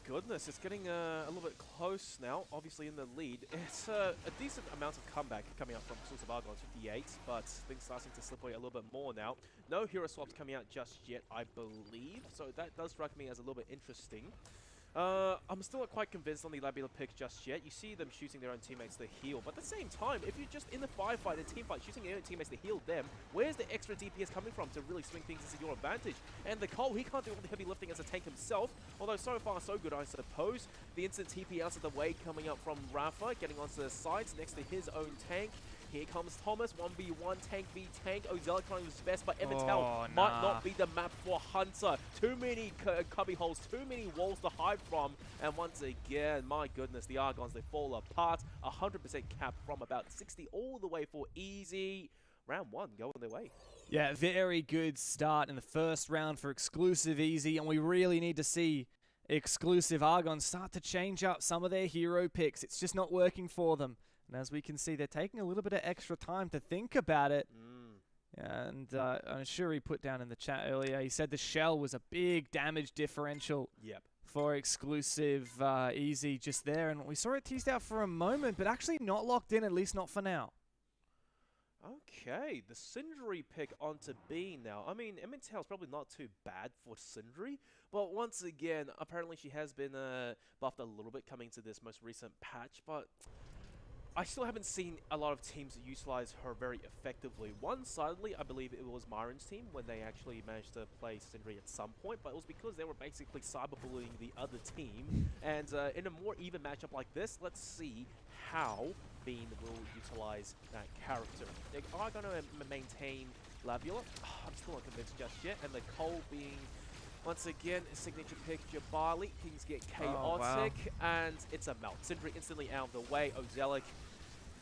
goodness, it's getting a little bit close now, obviously in the lead. It's a decent amount of comeback coming out from Exclusive Argons, 58, but things starting to slip away a little bit more now. No hero swaps coming out just yet, I believe, so that does strike me as a little bit interesting. I'm still not quite convinced on the Labula pick just yet. You see them shooting their own teammates to heal, but at the same time, if you're just in the firefight, a team fight, shooting your own teammates to heal them, where's the extra DPS coming from to really swing things into your advantage? And the Cole, he can't do all the heavy lifting as a tank himself, although so far so good, I suppose. The instant TP out of the way coming up from Rafa, getting onto the sides next to his own tank. Here comes Thomas, 1v1, tank v tank. Ozelic trying his best, but Evitel might not be the map for Hunter. Too many cubby holes, too many walls to hide from. And once again, my goodness, the Argons, they fall apart. 100% cap from about 60 all the way for Easy. Round 1 going their way. Yeah, very good start in the first round for Exclusive Easy, and we really need to see Exclusive Argons start to change up some of their hero picks. It's just not working for them. And as we can see, they're taking a little bit of extra time to think about it. And I'm sure he put down in the chat earlier, he said the shell was a big damage differential for Exclusive Easy just there. And we saw it teased out for a moment, but actually not locked in, at least not for now. Okay, the Sindri pick onto Bean now. I mean, Emmentel's probably not too bad for Sindri, but once again, apparently she has been buffed a little bit coming to this most recent patch, but I still haven't seen a lot of teams utilize her very effectively. One-sidedly, I believe it was Myron's team when they actually managed to play Sindri at some point, but it was because they were basically cyberbullying the other team. And in a more even matchup like this, let's see how Bean will utilize that character. They are going to maintain Labula. I'm still not convinced just yet. And the Cole being, once again, a signature pick, Jabali. Things get chaotic, and it's a melt. Sindri instantly out of the way. Ozelic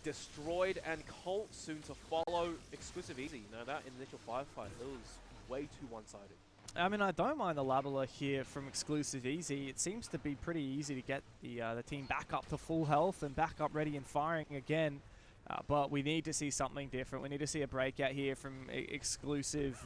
destroyed, and Colt soon to follow. Exclusive Easy. Now that initial firefight, it was way too one-sided. I mean, I don't mind the Labula here from Exclusive Easy. It seems to be pretty easy to get the team back up to full health and back up ready and firing again. But we need to see something different. We need to see a breakout here from Exclusive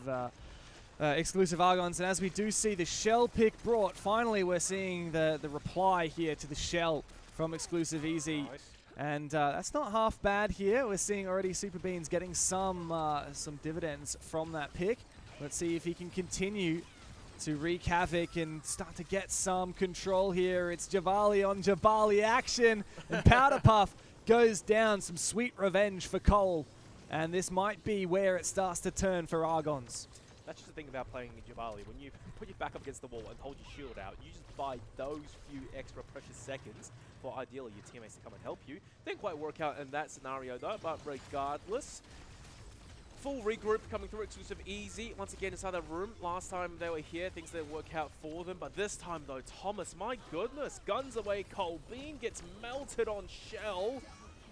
Argons. And as we do see the shell pick brought, finally we're seeing the reply here to the shell from Exclusive Easy. Nice. And that's not half bad here. We're seeing already Super Beans getting some dividends from that pick. Let's see if he can continue to wreak havoc and start to get some control here. It's Javali on Jabali action, and Powder Puff goes down. Some sweet revenge for Cole, and this might be where it starts to turn for Argons. That's just the thing about playing Jabali. When you put your back up against the wall and hold your shield out, you just buy those few extra precious seconds for ideally your teammates to come and help you. Didn't quite work out in that scenario though, but regardless, full regroup coming through. Exclusive Easy once again inside the room. Last time they were here, things didn't work out for them, but this time though, Thomas, my goodness, guns away. Cole Bean gets melted on Shell.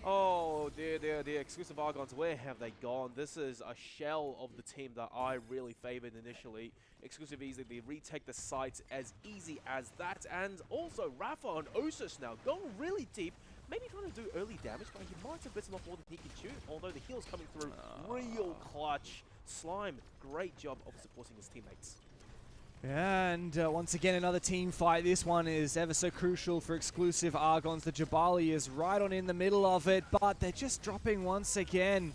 Oh dear, dear, dear. Exclusive Argons, where have they gone? This is a shell of the team that I really favored initially. Exclusive Easy, they retake the sites as easy as that. And also Rafa on Osus now, going really deep. Maybe trying to do early damage, but he might have bitten off more than he can chew. Although the heal's coming through real clutch. Slime, great job of supporting his teammates. Yeah, and once again, another team fight. This one is ever so crucial for Exclusive Argons. The Jabali is right on in the middle of it, but they're just dropping once again.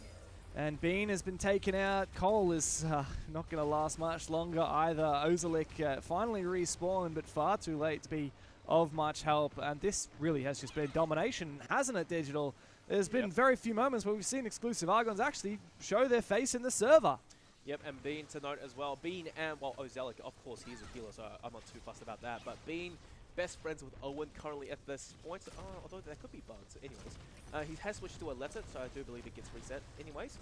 And Bean has been taken out. Cole is not going to last much longer either. Ozelic finally respawned, but far too late to be of much help. And this really has just been domination, hasn't it, Digital? There's been very few moments where we've seen Exclusive Argons actually show their face in the server. Yep, and Bean to note as well. Bean and, well, Ozelic, of course, he's a healer, so I'm not too fussed about that. But Bean, best friends with Owen currently at this point. Although there could be bugs. Anyways, he has switched to a letter, so I do believe it gets reset. Anyways,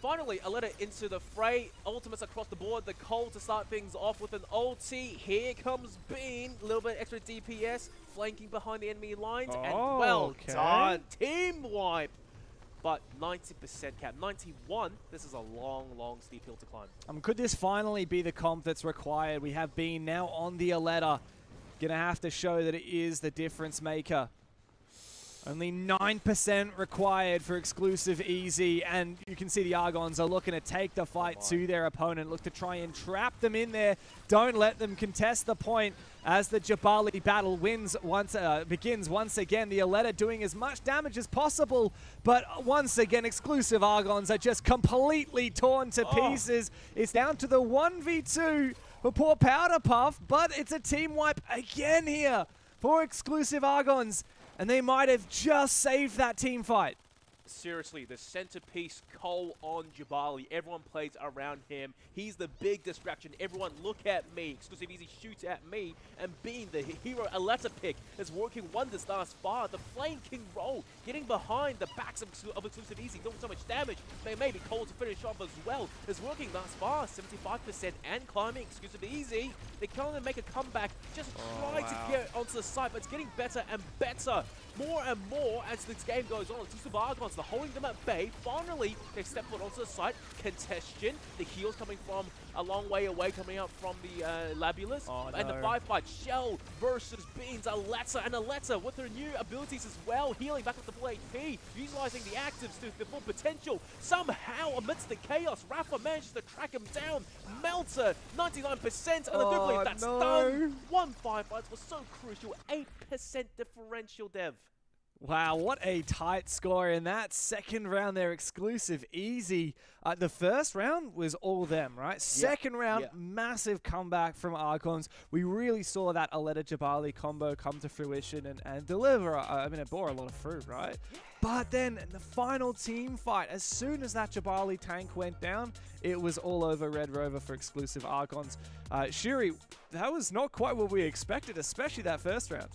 finally, a letter into the fray. Ultimates across the board. The Cole to start things off with an ulti. Here comes Bean. A little bit extra DPS, flanking behind the enemy lines. And well done. Team wipe. But 90% cap, 91. This is a long, long steep hill to climb. Could this finally be the comp that's required? We have Bean now on the Aletta. Gonna have to show that it is the difference maker. Only 9% required for exclusive easy, and you can see the Argons are looking to take the fight to their opponent, look to try and trap them in there. Don't let them contest the point as the Jabali battle begins once again. The Aletta doing as much damage as possible, but once again, exclusive Argons are just completely torn to pieces. It's down to the 1v2 for poor Powder Puff, but it's a team wipe again here for exclusive Argons. And they might have just saved that team fight. Seriously, the centerpiece, Cole on Jabali. Everyone plays around him. He's the big distraction. Everyone look at me. Exclusive Easy shoots at me. And being the hero Aletta pick is working wonders thus far. The Flame King roll, getting behind the backs of Exclusive Easy, doing so much damage. Maybe Cole to finish off as well is working thus far. 75% and climbing. Exclusive Easy, they can't make a comeback. Just try to get onto the side, but it's getting better and better. More and more as this game goes on. Exclusive Argons, they're holding them at bay. Finally, they step foot onto the site. Congestion, the heals coming from a long way away, coming out from the Labulus. And the firefight, Shell versus Beans, Aletta, and Aletta with her new abilities as well. Healing back up to full HP, utilizing the actives to the full potential. Somehow, amidst the chaos, Rafa manages to track him down. Melter, 99%, and I do believe that's done. One firefight was so crucial, 8% differential, Dev. Wow, what a tight score in that second round there, exclusive easy. The first round was all them, right? Second round, massive comeback from Argons. We really saw that Aletta Jabali combo come to fruition and deliver. I mean, it bore a lot of fruit, right? But then in the final team fight, as soon as that Jabali tank went down, it was all over Red Rover for exclusive Argons. Shuri, that was not quite what we expected, especially that first round.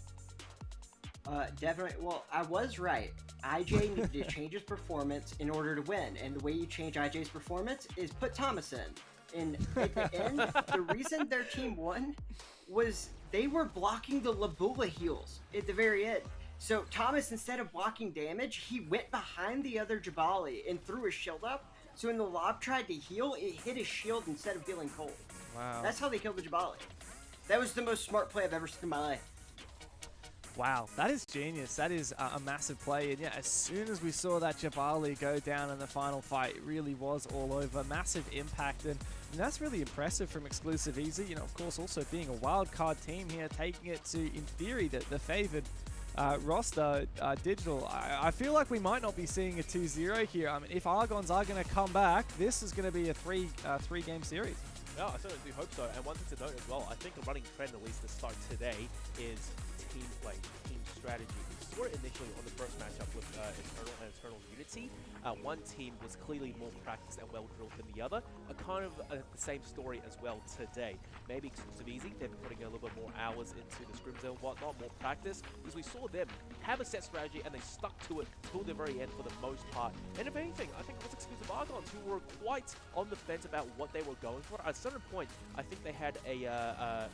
Definitely. Well, I was right. IJ needed to change his performance in order to win, and the way you change IJ's performance is put Thomas in. And at the end, the reason their team won was they were blocking the Labula heals at the very end. So Thomas, instead of blocking damage, he went behind the other Jabali and threw his shield up. So when the Lob tried to heal, it hit his shield instead of healing Cole. Wow. That's how they killed the Jabali. That was the most smart play I've ever seen in my life. Wow, that is genius. That is a massive play. And yeah, as soon as we saw that Jabali go down in the final fight, it really was all over. Massive impact. And that's really impressive from Exclusive Easy. You know, of course, also being a wild card team here, taking it to, in theory, the favored roster, Digital. I feel like we might not be seeing a 2-0 here. I mean, if Argons are going to come back, this is going to be a three-game series. Yeah, I certainly do hope so. And one thing to note as well, I think a running trend, at least to start today, is team play, team strategy. We saw it initially on the first matchup with Eternal and Eternal Unity. One team was clearly more practiced and well-drilled than the other. Kind of the same story as well today. Maybe Exclusive Easy, they've been putting a little bit more hours into the scrims and whatnot, more practice, because we saw them have a set strategy and they stuck to it till the very end for the most part. And if anything, I think it was Exclusive Argons who were quite on the fence about what they were going for. At a certain point, I think they had a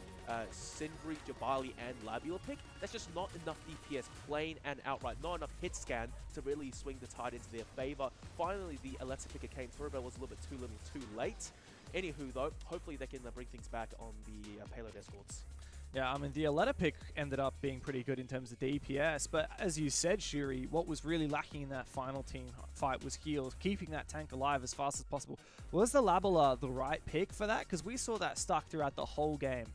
Sindri, Jabali, and Labula pick. That's just not enough DPS, plain and outright. Not enough hit scan to really swing the tide into their favor. Finally, the Aletta picker came through, but it was a little bit too late. Anywho, though, hopefully they can bring things back on the payload escorts. Yeah, I mean, the Aletta pick ended up being pretty good in terms of DPS, but as you said, Shuri, what was really lacking in that final team fight was heals, keeping that tank alive as fast as possible. Was the Labula the right pick for that? Because we saw that stuck throughout the whole game.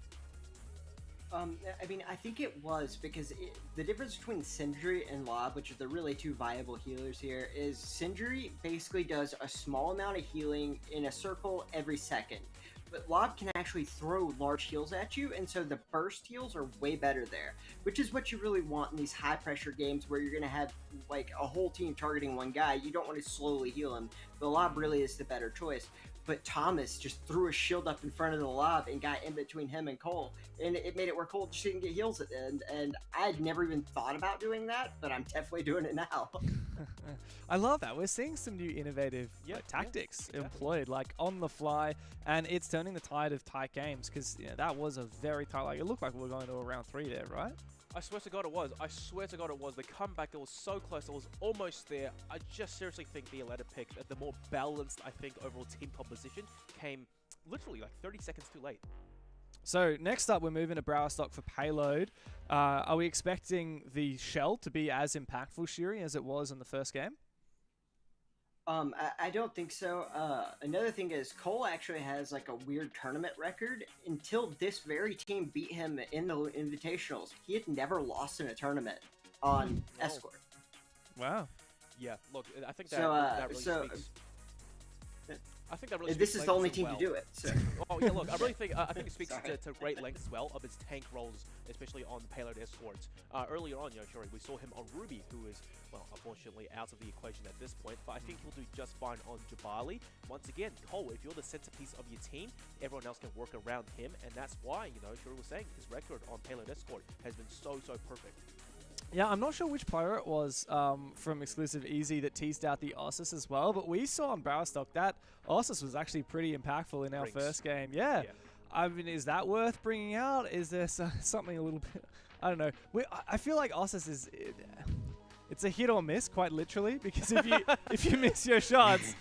I mean, I think it was because the difference between Sindri and Lob, which are the really two viable healers here, is Sindri basically does a small amount of healing in a circle every second. But Lob can actually throw large heals at you, and so the burst heals are way better there, which is what you really want in these high-pressure games where you're going to have, like, a whole team targeting one guy. You don't want to slowly heal him. The Lob really is the better choice. But Thomas just threw a shield up in front of the Lob and got in between him and Cole. And it made it where Cole just didn't get heals at the end. And I had never even thought about doing that, but I'm definitely doing it now. I love that. We're seeing some new innovative tactics employed, like on the fly, and it's turning the tide of tight games because that was a very tight, like it looked like we were going to a round 3 there, right? I swear to God it was. I swear to God it was. The comeback, it was so close. It was almost there. I just seriously think the Aletta pick, the more balanced, I think, overall team composition came literally like 30 seconds too late. So next up, we're moving to Browerstock for Payload. Are we expecting the shell to be as impactful, Shiri, as it was in the first game? I don't think so. Another thing is Cole actually has like a weird tournament record. Until this very team beat him in the Invitationals, he had never lost in a tournament on Oh. Escort. Wow. Yeah, look, I think that, So, that really so- speaks. I think that really This speaks is the only lengths team as to well. do it. So. Oh yeah, look, I really think I think it speaks Sorry. to great lengths as well of his tank roles, especially on the Payload Escorts. Earlier on, sure, we saw him on Ruby, who is, well, unfortunately out of the equation at this point, but I think he'll do just fine on Jabali. Once again, Cole, if you're the centerpiece of your team, everyone else can work around him, and that's why, Shuri was saying, his record on Payload Escort has been so perfect. Yeah, I'm not sure which player it was from Exclusive Easy that teased out the Ossus as well, but we saw on Browerstock that Ossus was actually pretty impactful in our Rings. first game. Yeah. I mean, is that worth bringing out? Is there something a little bit... I don't know. I feel like Ossus is... It's a hit or miss, quite literally, because if you miss your shots,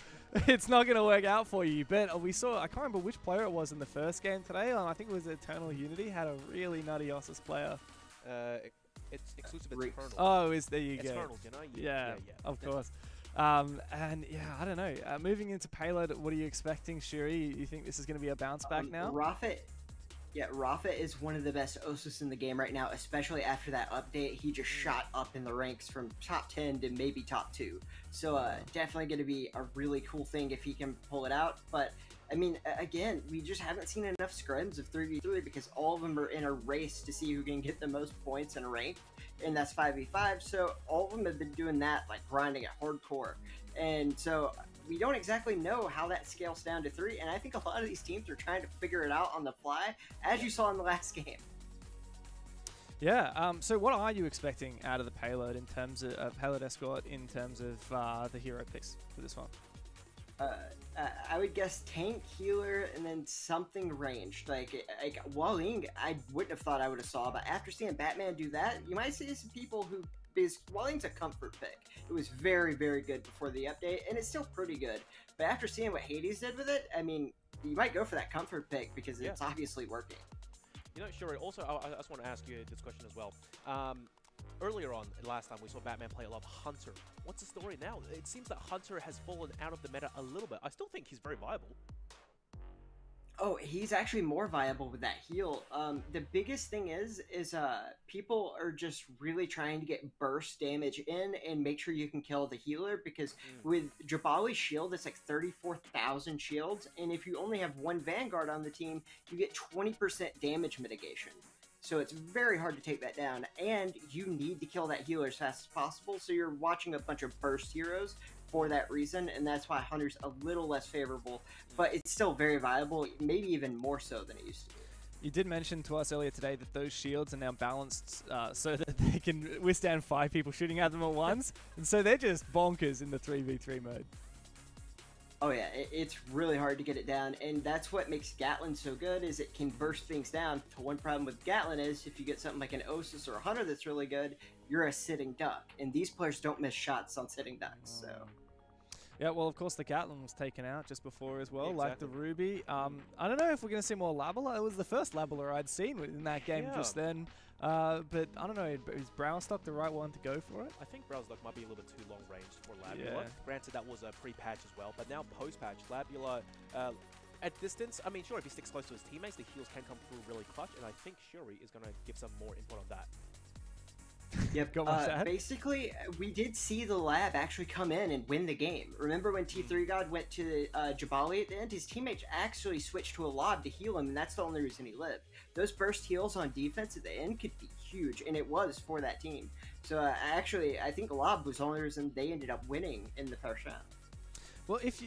it's not going to work out for you. But we saw... I can't remember which player it was in the first game today. I think it was Eternal Unity, had a really nutty Ossus player. It's exclusive Rings. Eternal. Oh, there you go. Eternals, Yeah, of course. And yeah, I don't know. Moving into Payload, what are you expecting, Shuri? You think this is going to be a bounce back now? Rafa is one of the best Osus in the game right now, especially after that update. He just shot up in the ranks from top 10 to maybe top 2. So definitely going to be a really cool thing if he can pull it out. But I mean, again, we just haven't seen enough scrims of 3v3 because all of them are in a race to see who can get the most points in ranked, and that's 5v5. So all of them have been doing that, like grinding it hardcore. And so we don't exactly know how that scales down to 3, and I think a lot of these teams are trying to figure it out on the fly, as you saw in the last game. Yeah, so what are you expecting out of the Payload in terms of Payload Escort in terms of the hero picks for this one? I would guess tank, healer, and then something ranged. Like Waling, I wouldn't have thought I would have saw, but after seeing Batman do that, you might see some people who... Because Waling's a comfort pick. It was very, very good before the update, and it's still pretty good. But after seeing what Hades did with it, I mean, you might go for that comfort pick because it's obviously working. Shuri, also, I just want to ask you this question as well. Earlier on, last time, we saw Batman play a lot of Hunter. What's the story now? It seems that Hunter has fallen out of the meta a little bit. I still think he's very viable. Oh, he's actually more viable with that heal. The biggest thing is people are just really trying to get burst damage in and make sure you can kill the healer, because with Jabali's shield, it's like 34,000 shields, and if you only have one Vanguard on the team, you get 20% damage mitigation. So it's very hard to take that down, and you need to kill that healer as fast as possible, so you're watching a bunch of burst heroes for that reason, and that's why Hunter's a little less favorable, but it's still very viable, maybe even more so than it used to be. You did mention to us earlier today that those shields are now balanced so that they can withstand 5 people shooting at them at once, and so they're just bonkers in the 3v3 mode. Oh yeah, it's really hard to get it down, and that's what makes Gatlin so good, is it can burst things down. The one problem with Gatlin is if you get something like an Osus or a Hunter that's really good, you're a sitting duck, and these players don't miss shots on sitting ducks, so... Yeah, well, of course, the Gatlin was taken out just before as well, Yeah, like the Ruby. I don't know if we're going to see more Labala. It was the first Labala I'd seen in that game just then. But I don't know, is Brownstock the right one to go for it? I think Brownstock might be a little bit too long ranged for Labula. Yeah. Granted, that was a pre-patch as well, but now post-patch, Labula, at distance, I mean, sure, if he sticks close to his teammates, the heals can come through really clutch, and I think Shuri is going to give some more input on that. Yep. Go watch that. Basically, we did see the lab actually come in and win the game. Remember when T3 God went to Jabali at the end? His teammates actually switched to a lob to heal him, and that's the only reason he lived. Those burst heals on defense at the end could be huge, and it was for that team. So actually, I think lob was the only reason they ended up winning in the first round. Well, if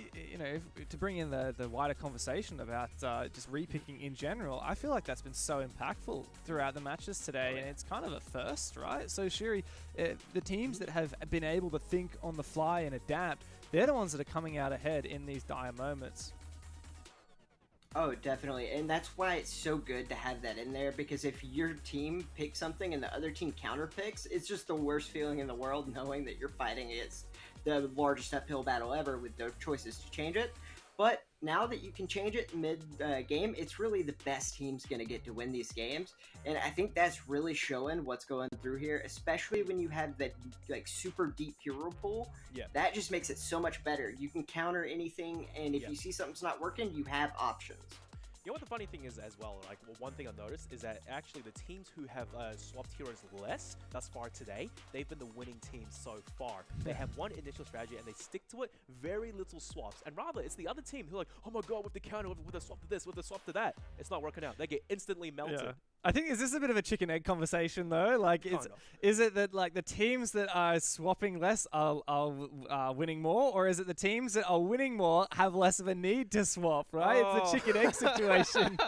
to bring in the wider conversation about just repicking in general, I feel like that's been so impactful throughout the matches today, and it's kind of a first, right? So, Shiri, the teams that have been able to think on the fly and adapt, they're the ones that are coming out ahead in these dire moments. Oh, definitely. And that's why it's so good to have that in there, because if your team picks something and the other team counter picks, it's just the worst feeling in the world knowing that you're fighting against the largest uphill battle ever with no choices to change it. But now that you can change it mid game, it's really the best team's going to get to win these games. And I think that's really showing what's going through here, especially when you have that like super deep hero pool. Yeah. That just makes it so much better. You can counter anything, and if Yeah. you see something's not working, you have options. You know what the funny thing is as well, like one thing I noticed is that actually the teams who have swapped heroes less thus far today, they've been the winning teams so far. They have one initial strategy and they stick to it, very little swaps. And rather, it's the other team who are like, oh my god, with the counter, with the swap to this, with the swap to that, it's not working out. They get instantly melted. Yeah. I think, is this a bit of a chicken egg conversation though? Like, Kind of. is it that like the teams that are swapping less are winning more, or is it the teams that are winning more have less of a need to swap? Right, it's the chicken egg situation.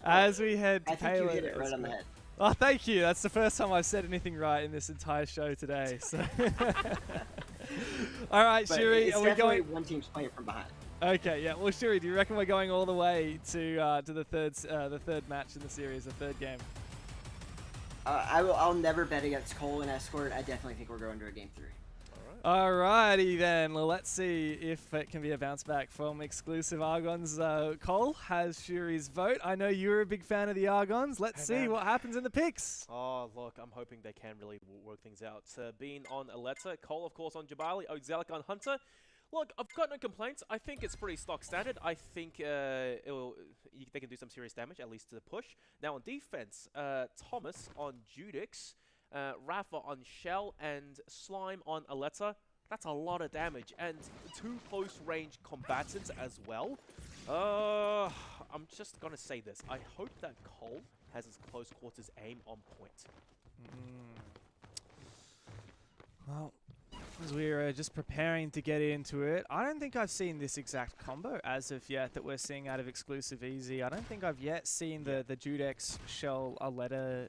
As we head to I think you Payload hit it right as on the well. head. Oh, thank you. That's the first time I've said anything right in this entire show today. So, all right, But Shuri, it's are we definitely going? one team's playing from behind. Okay, yeah. Well, Shuri, do you reckon we're going all the way to the third match in the series, the third game? I'll never bet against Cole and Escort. I definitely think we're going to a game 3. Alrighty then. Well, let's see if it can be a bounce back from exclusive Argons. Cole has Shuri's vote. I know you're a big fan of the Argons. Let's see man. what happens in the picks. Oh, look, I'm hoping they can really work things out. Being on Aleta, Cole, of course, on Jabali, Oxalic on Hunter. Look, I've got no complaints. I think it's pretty stock standard. I think they can do some serious damage, at least to the push. Now on defense, Thomas on Judix, Rafa on Shell, and Slime on Aleta. That's a lot of damage. And 2 close-range combatants as well. I'm just going to say this. I hope that Cole has his close quarters aim on point. Well, as we're just preparing to get into it, I don't think I've seen this exact combo as of yet that we're seeing out of exclusive Easy. I don't think I've yet seen the Judex Shell Aleta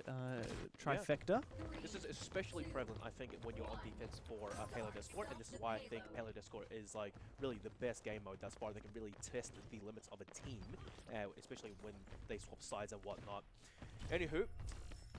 trifecta. This is especially prevalent, I think, when you're on defense for Payload Escort, and this is why I think Payload Escort is like really the best game mode thus far. They can really test the limits of a team, especially when they swap sides and whatnot. Anywho,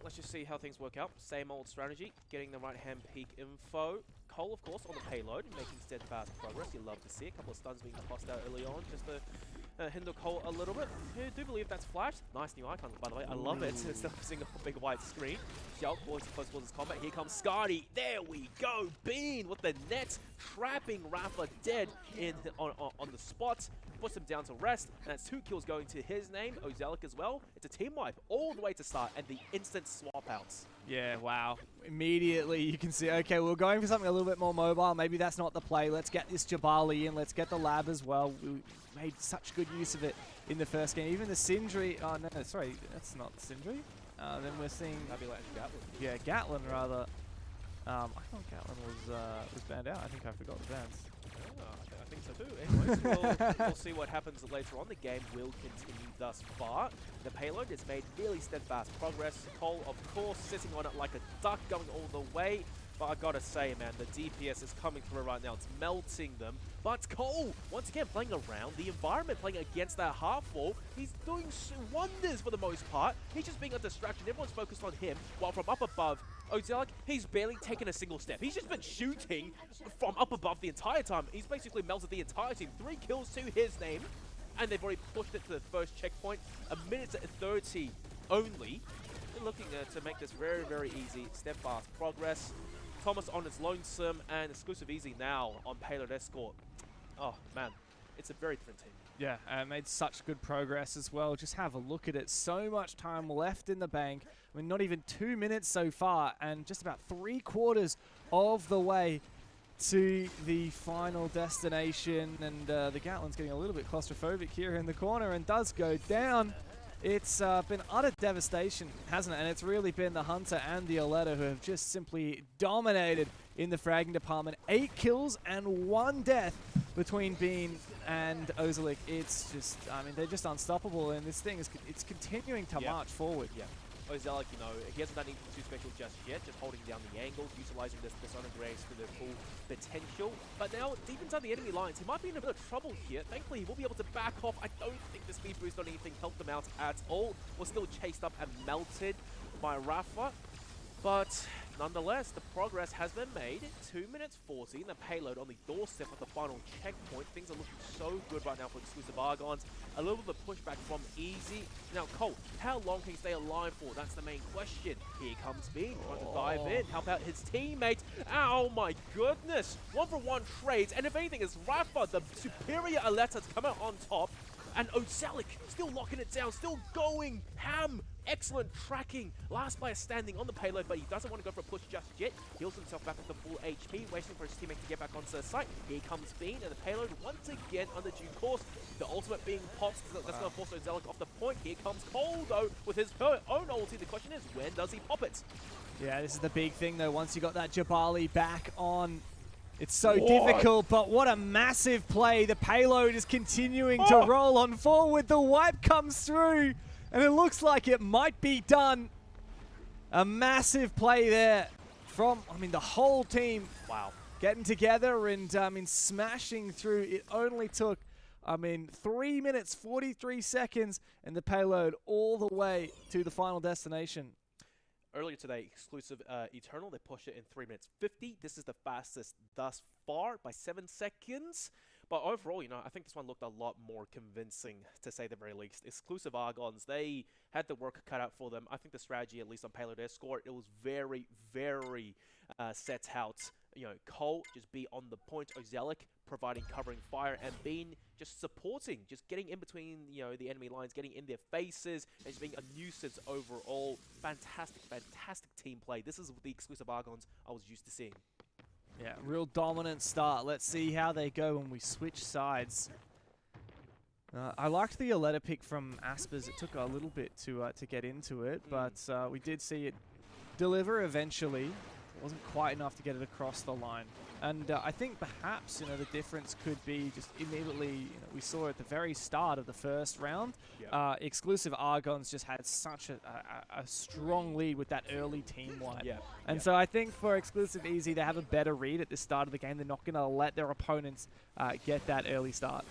let's just see how things work out. Same old strategy, getting the right-hand peek info. Cole, of course, on the payload, making steadfast progress. You love to see a couple of stuns being tossed out early on, just to hinder Cole a little bit. I do believe that's Flash. Nice new icon, by the way. I love it. Instead of seeing a big white screen. Shell forwards to close quarters combat. Here comes Scardy. There we go. Bean with the net, trapping Rafa dead on the spot. Puts him down to rest, and that's 2 kills going to his name, Ozelic as well. It's a team wipe all the way to start, and the instant swap outs. Yeah, wow. Immediately you can see, okay, we're going for something a little bit more mobile. Maybe that's not the play. Let's get this Jabali in. Let's get the lab as well. We made such good use of it in the first game. Even the Sindri, oh no, sorry, that's not Sindri. Then we're seeing, Nabila and Gatlin. yeah, Gatlin rather. I thought Gatlin was banned out. I think I forgot the bans. I think so too. Anyways, we'll see what happens later on. The game will continue thus far. The payload has made really steadfast progress. Cole, of course, sitting on it like a duck, going all the way. But I gotta say, man, the DPS is coming through right now. It's melting them. But Cole, once again, playing around the environment, playing against that half wall. He's doing wonders for the most part. He's just being a distraction. Everyone's focused on him, while from up above, Ozelic, he's barely taken a single step. He's just been shooting from up above the entire time. He's basically melted the entire team. 3 kills to his name, and they've already pushed it to the first checkpoint. 1:30 only. They're looking to make this very, very easy. Steadfast progress. Thomas on his lonesome, and exclusive Easy now on Payload Escort. Oh, man. It's a very different team. Yeah, made such good progress as well. Just have a look at it. So much time left in the bank. I mean, not even 2 minutes so far, and just about 3/4 of the way to the final destination. And the Gatlin's getting a little bit claustrophobic here in the corner and does go down. It's been utter devastation, hasn't it? And it's really been the Hunter and the Aleta who have just simply dominated in the fragging department. 8 kills and 1 death between Bean and Ozelic. It's just, I mean, they're just unstoppable, and this thing is it's continuing to march forward. Yeah. Ozelic, you know, he hasn't done anything too special just yet, just holding down the angles, utilizing this Dishonor Grace to their full potential. But now, deep inside the enemy lines, he might be in a bit of trouble here. Thankfully, he will be able to back off. I don't think the speed boost on anything helped them out at all. Was still chased up and melted by Rafa. But Nonetheless, the progress has been made. 2 minutes 40, the payload on the doorstep of the final checkpoint. Things are looking so good right now for Exclusive Argons. A little bit of pushback from Easy. Now, Cole, how long can he stay alive for? That's the main question. Here comes Bean, trying to dive in, help out his teammates. Oh my goodness! 1-for-1 trades, and if anything, it's Rafa, the superior Aleta, to come out on top. And Ozelic still locking it down, still going ham. Excellent tracking. Last player standing on the payload, but he doesn't want to go for a push just yet. Heals himself back up to full HP, waiting for his teammate to get back onto the site. Here comes Bean, and the payload once again under due course. The ultimate being popped. That's going to force Ozelic off the point. Here comes Cole, though, with his own ulti. The question is, when does he pop it? Yeah, this is the big thing, though. Once you got that Jabali back on, it's so difficult, but what a massive play. The payload is continuing to roll on forward. The wipe comes through, and it looks like it might be done. A massive play there from, the whole team. Wow. Getting together and, smashing through. It only took, 3 minutes, 43 seconds, and the payload all the way to the final destination. Earlier today, Exclusive Eternal, they pushed it in 3 minutes 50. This is the fastest thus far by 7 seconds. But overall, I think this one looked a lot more convincing, to say the very least. Exclusive Argons, they had the work cut out for them. I think the strategy, at least on Payload Escort, it was very, very set out. Cole just be on the point, Ozelic providing covering fire, and Bean just supporting, just getting in between, the enemy lines, getting in their faces, and just being a nuisance overall. Fantastic, fantastic team play. This is the Exclusive Argons I was used to seeing. Yeah, real dominant start. Let's see how they go when we switch sides. I liked the Aleta pick from Aspers. It took a little bit to get into it, but we did see it deliver eventually. It wasn't quite enough to get it across the line. And I think perhaps, the difference could be just immediately, we saw at the very start of the first round, Exclusive Argons just had such a strong lead with that early team wipe. And so I think for Exclusive Easy, they have a better read at the start of the game. They're not going to let their opponents get that early start.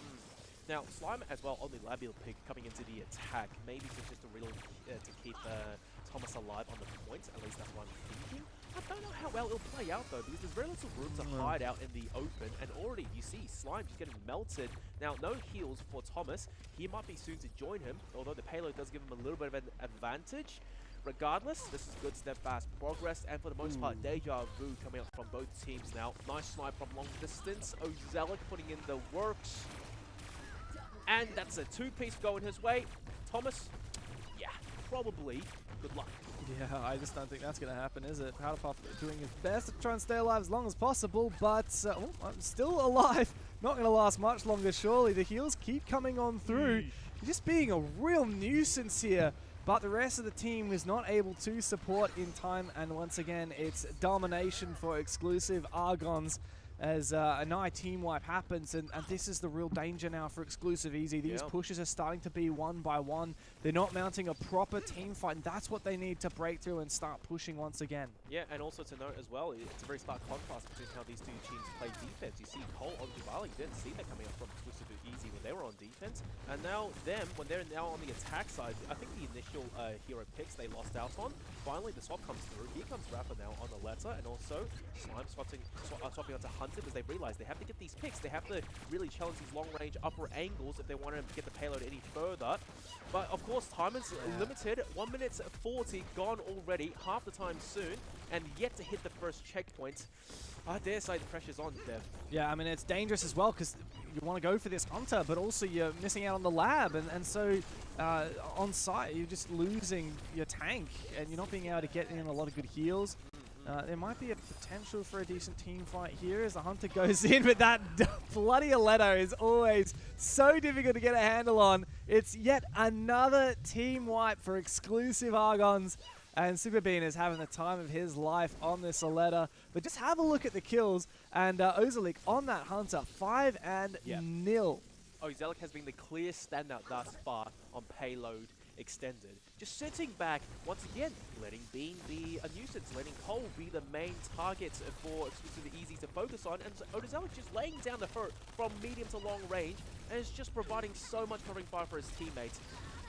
Now, Slime as well on the Labial pick coming into the attack. Maybe just to really to keep Thomas alive on the points. At least that's what I'm thinking. I don't know how well it'll play out, though, because there's very little room to hide out in the open, and already you see Slime just getting melted. Now, no heals for Thomas. He might be soon to join him, although the payload does give him a little bit of an advantage. Regardless, this is good steadfast progress, and for the most part, Deja Vu coming up from both teams now. Nice snipe from long distance. Ozelic putting in the works. And that's a two-piece going his way. Thomas, probably. Good luck. Yeah, I just don't think that's going to happen, is it? Powderpuff doing his best to try and stay alive as long as possible, but I'm still alive. Not going to last much longer, surely. The heals keep coming on through. Just being a real nuisance here, but the rest of the team is not able to support in time, and once again, it's domination for Exclusive Argons as a Nigh team wipe happens, and this is the real danger now for Exclusive Easy. These pushes are starting to be one by one. They're not mounting a proper team fight, and that's what they need to break through and start pushing once again. Yeah, and also to note as well, it's a very stark contrast between how these two teams play defense. You see Cole on Jabali, you didn't see that coming up from Exclusive Easy when they were on defense, and now them, when they're now on the attack side, I think the initial hero picks they lost out on, finally the swap comes through. Here comes Rafa now on the letter, and also Slime swapping onto Hunter, because they realize they have to get these picks. They have to really challenge these long-range upper angles if they want to get the payload any further. But of course, time is limited. 1 minute 40 gone already, half the time soon, and yet to hit the first checkpoint. I dare say the pressure's on, Dev. Yeah, it's dangerous as well, because you want to go for this Hunter, but also you're missing out on the lab, and so on site, you're just losing your tank, and you're not being able to get in a lot of good heals. There might be a potential for a decent team fight here as the Hunter goes in, but that bloody Aleta is always so difficult to get a handle on. It's yet another team wipe for Exclusive Argons, and Super Bean is having the time of his life on this Aleta. But just have a look at the kills, and Ozelic on that Hunter, 5-0. Ozelic has been the clear standout thus far on payload extended. Just sitting back, once again, letting Bean be a nuisance, letting Cole be the main target for Exclusive Easy to focus on, and Ozelic just laying down the hurt from medium to long range, and is just providing so much covering fire for his teammates.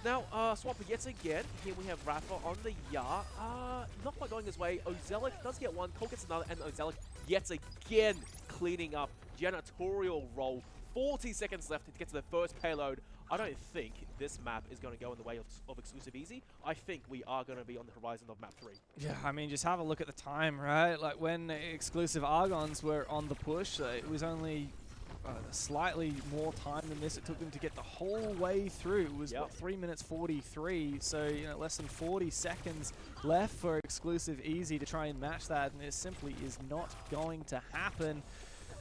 Now, Swapper yet again. Here we have Rafa on the Yar. Not quite going his way. Ozelic does get one. Cole gets another. And Ozelic yet again cleaning up. Janitorial roll. 40 seconds left to get to the first payload. I don't think this map is going to go in the way of Exclusive Easy. I think we are going to be on the horizon of map 3. Yeah, I mean, just have a look at the time, right? Like, when Exclusive Argons were on the push, it was only slightly more time than this. It took them to get the whole way through. It was, what, 3 minutes 43, so, you know, less than 40 seconds left for Exclusive Easy to try and match that, and it simply is not going to happen.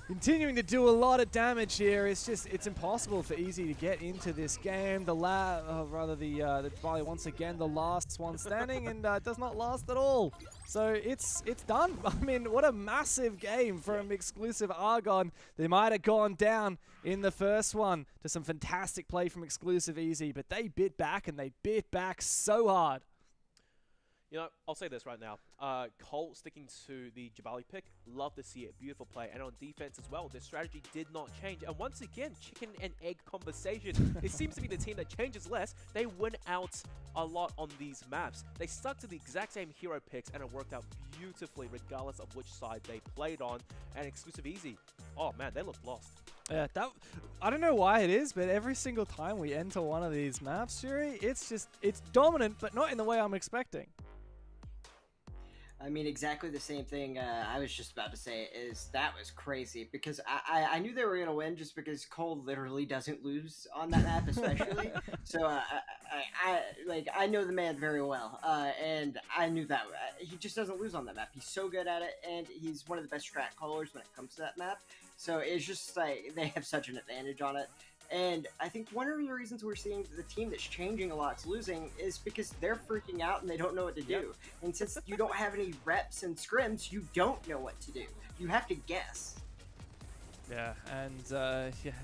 Continuing to do a lot of damage here. It's impossible for Easy to get into this game. The Jabali once again the last one standing and does not last at all. So it's done. I mean, what a massive game from Exclusive Argon. They might have gone down in the first one to some fantastic play from Exclusive Easy, but they bit back, and they bit back so hard. You know, I'll say this right now. Cole sticking to the Jabali pick. Love to see it. Beautiful play. And on defense as well, their strategy did not change. And once again, chicken and egg conversation. It seems to be the team that changes less. They win out a lot on these maps. They stuck to the exact same hero picks, and it worked out beautifully regardless of which side they played on. And Exclusive Easy, oh man, they look lost. Yeah, I don't know why it is, but every single time we enter one of these maps, Shuri, it's dominant, but not in the way I'm expecting. I mean, exactly the same thing I was just about to say is that was crazy because I knew they were going to win just because Cole literally doesn't lose on that map, especially. So I know the man very well, and I knew that he just doesn't lose on that map. He's so good at it, and he's one of the best strat callers when it comes to that map. So it's just like they have such an advantage on it. And I think one of the reasons we're seeing the team that's changing a lot's losing is because they're freaking out and they don't know what to do. And since you don't have any reps and scrims, you don't know what to do. You have to guess. Yeah, and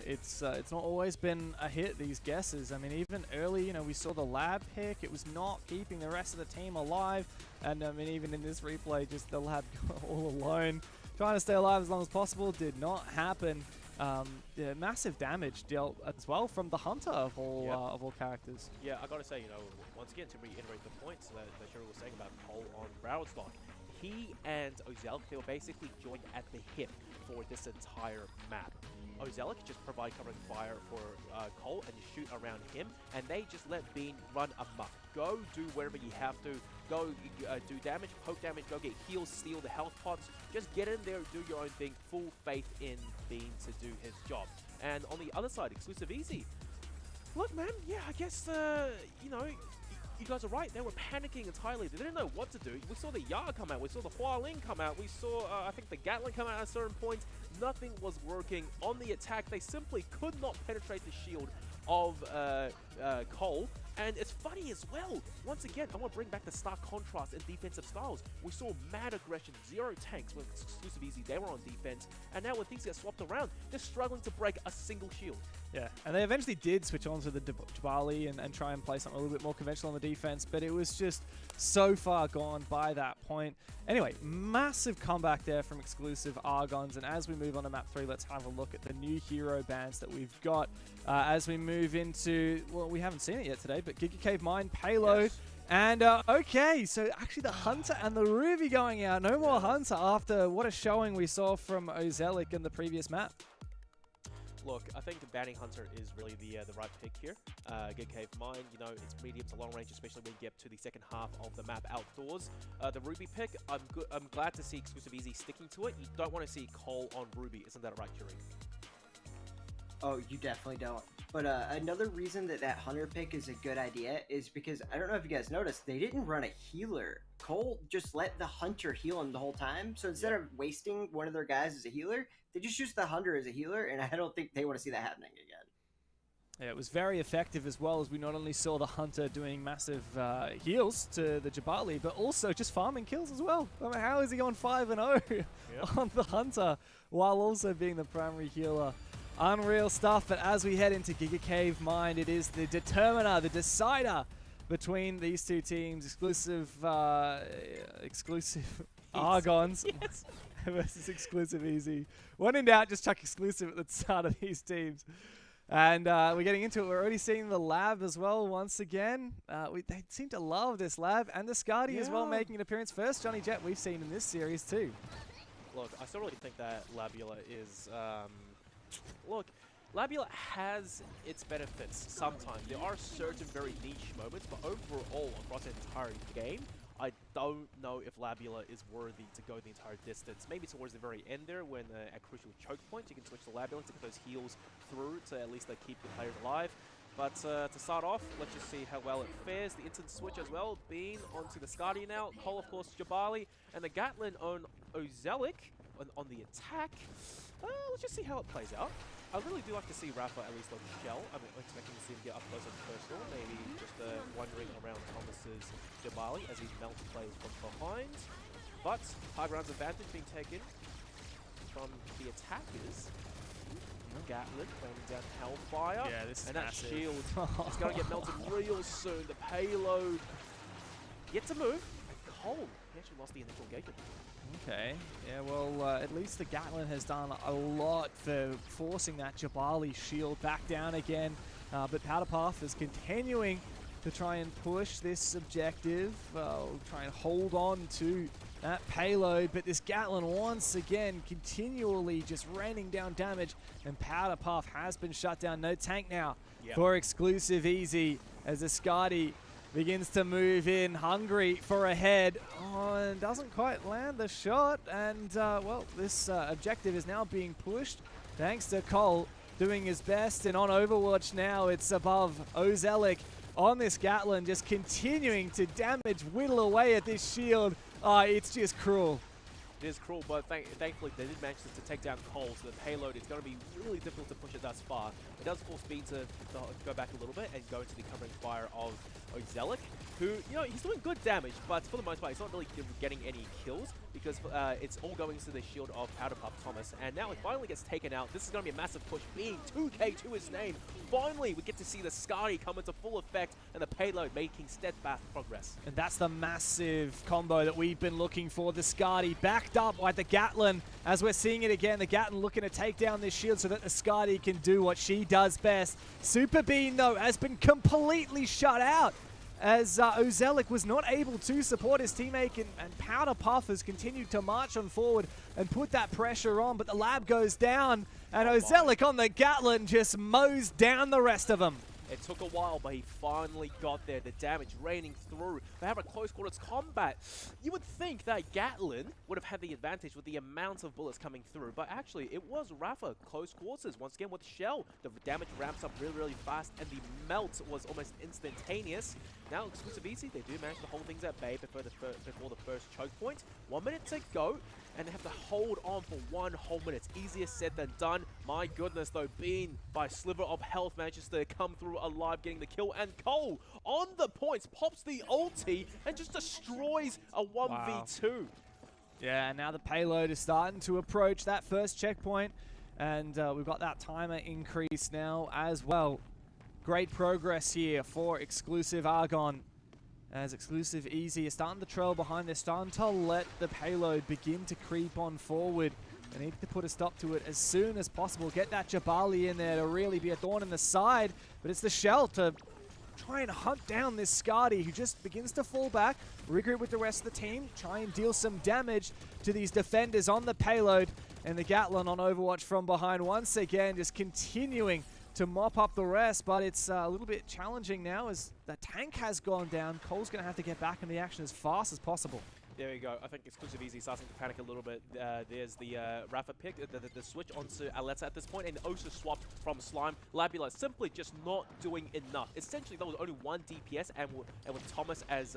it's not always been a hit, these guesses. I mean, even early, you know, we saw the lab pick. It was not keeping the rest of the team alive. And I mean, even in this replay, just the lab all alone, trying to stay alive as long as possible, did not happen. Massive damage dealt as well from the Hunter of all characters. Yeah, I gotta say, you know, once again to reiterate the points that Shuri was saying about Cole on Broward Stock, he and Ozelic, they were basically joined at the hip for this entire map. Ozelic just provide covering fire for Cole and shoot around him, and they just let Bean run amok. Go do whatever you have to. Go do damage, poke damage, go get heals, steal the health pots. Just get in there, do your own thing. Full faith in Bean to do his job. And on the other side, Exclusive Easy. Look, man, yeah, I guess, you know, you guys are right. They were panicking entirely. They didn't know what to do. We saw the Yar come out. We saw the Hua Ling come out. We saw, I think, the Gatling come out at a certain point. Nothing was working on the attack. They simply could not penetrate the shield of Cole. And it's funny as well. Once again, I want to bring back the stark contrast in defensive styles. We saw mad aggression, 0 tanks when Exclusive Easy, they were on defense. And now when things get swapped around, they're struggling to break a single shield. Yeah, and they eventually did switch on to the Jabali and try and play something a little bit more conventional on the defense, but it was just so far gone by that point. Anyway, massive comeback there from Exclusive Argons, and as we move on to map 3, let's have a look at the new hero bands that we've got as we move into, well, we haven't seen it yet today, but Giga Cave Mine, Payload, yes. And okay, so actually the Hunter and the Ruby going out. No more Hunter after what a showing we saw from Ozelic in the previous map. Look, I think banning Hunter is really the right pick here. Giga Cave Mine, you know, it's medium to long range, especially when you get to the second half of the map outdoors. The Ruby pick, I'm glad to see Exclusive Easy sticking to it. You don't want to see Cole on Ruby, isn't that right, Curie? Oh, you definitely don't. But another reason that Hunter pick is a good idea is because, I don't know if you guys noticed, they didn't run a healer. Cole just let the Hunter heal him the whole time. So instead of wasting one of their guys as a healer, they just use the Hunter as a healer, and I don't think they want to see that happening again. Yeah, it was very effective as well, as we not only saw the Hunter doing massive heals to the Jabali, but also just farming kills as well. I mean, how is he on 5-0 on the Hunter while also being the primary healer? Unreal stuff, but as we head into Giga Cave Mine, it is the determiner, the decider between these two teams. Exclusive Argons versus Exclusive Easy. When in doubt, just chuck Exclusive at the start of these teams. And we're getting into it. We're already seeing the lab as well once again. They seem to love this lab. And the Skadi as well Yeah. making an appearance. First Johnny Jet we've seen in this series too. Look, I still really think that Labula is, look, Labula has its benefits sometimes. There are certain very niche moments, but overall, across the entire game, I don't know if Labula is worthy to go the entire distance. Maybe towards the very end there, when at crucial choke points, you can switch to Labula to get those heals through to at least keep the players alive. But to start off, let's just see how well it fares. The instant switch as well, being onto the Skadi now. Cole, of course, Jabali, and the Gatlin on Ozelic on the attack. Let's just see how it plays out. I really do like to see Rafa at least on Shell. I'm expecting to see him get up close and personal, maybe just wandering around Thomas's Jabali as he melts players from behind. But high ground's advantage being taken from the attackers. Gatlin raining down Hellfire. Yeah, this is and that massive. shield is going to get melted real soon. The payload yet to move. And Cole, he actually lost the initial engagement. Okay, yeah, well, at least the Gatlin has done a lot for forcing that Jabali shield back down again. But Powder Puff is continuing to try and push this objective, try and hold on to that payload. But this Gatlin once again continually just raining down damage, and Powder Puff has been shut down. No tank now for exclusive Easy as the Skadi begins to move in, hungry for a head, and doesn't quite land the shot. And, well, this objective is now being pushed thanks to Cole doing his best. And on Overwatch now, it's above Ozelic on this Gatlin, just continuing to damage, whittle away at this shield. It's just cruel. It is cruel, but thankfully they did manage to take down Cole, so the payload is going to be really difficult to push it thus far. It does force Bean to go back a little bit and go into the covering fire of Ozelic, who, you know, he's doing good damage, but for the most part, he's not really getting any kills because it's all going to the shield of Powder Puff Thomas. And now it finally gets taken out. This is going to be a massive push. Being 2K to his name. Finally, we get to see the Skadi come into full effect and the payload making steadfast progress. And that's the massive combo that we've been looking for. The Skadi backed up by the Gatlin. As we're seeing it again, the Gatlin looking to take down this shield so that the Skadi can do what she does best. Super Bean, though, has been completely shut out as Ozelic was not able to support his teammate, and Powder Puff has continued to march on forward and put that pressure on, but the lab goes down, and Ozelic on the Gatlin just mows down the rest of them. It took a while, but he finally got there. The damage raining through. They have a close quarters combat. You would think that Gatlin would have had the advantage with the amount of bullets coming through, but actually it was Rafa close quarters. Once again with Shell, the damage ramps up really, really fast, and the melt was almost instantaneous. Now exclusive Easy, they do manage to hold things at bay before the first choke point. 1 minute to go, and they have to hold on for 1 whole minute. It's easier said than done. My goodness, though, Bean, by a sliver of health, manages to come through alive, getting the kill. And Cole, on the points, pops the ulti and just destroys a 1v2. Yeah, and now the payload is starting to approach that first checkpoint, and we've got that timer increase now as well. Great progress here for exclusive Argon, as exclusive Easy is starting to trail behind. They're starting to let the payload begin to creep on forward. They need to put a stop to it as soon as possible. Get that Jabali in there to really be a thorn in the side, but it's the Shell to try and hunt down this Skadi, who just begins to fall back, regroup with the rest of the team, try and deal some damage to these defenders on the payload. And the Gatlin on Overwatch from behind once again, just continuing to mop up the rest, but it's a little bit challenging now as the tank has gone down. Cole's going to have to get back in the action as fast as possible. There we go. I think exclusive Easy starting to panic a little bit. There's the Rafa pick, the switch onto Aletta at this point, and also swapped from Slime. Labula simply just not doing enough. Essentially, there was only 1 DPS, and with Thomas as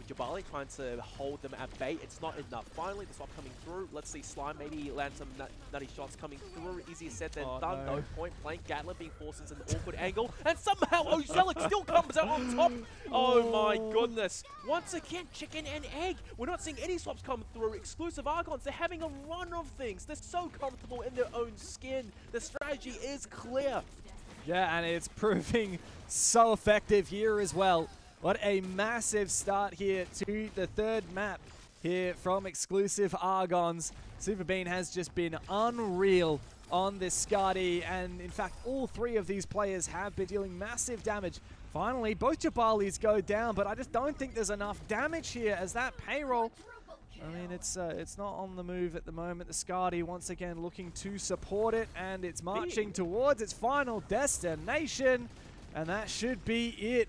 Jabali trying to hold them at bay, it's not enough. Finally, the swap coming through. Let's see Slime maybe land some nutty shots coming through. Easier said than done. No point blank. Gatlin being forced into an awkward angle, and somehow Ozelic still comes out on top. Oh my goodness. Once again, chicken and egg. We're not seeing any swaps come through. Exclusive Argons, they're having a run of things. They're so comfortable in their own skin. The strategy is clear. Yeah, and it's proving so effective here as well. What a massive start here to the third map here from exclusive Argons. Super Bean has just been unreal on this Skadi, and in fact all three of these players have been dealing massive damage. Finally, both Jabalis go down, but I just don't think there's enough damage here as that payroll, I mean, it's not on the move at the moment. The Skadi once again looking to support it, and it's marching towards its final destination, and that should be it.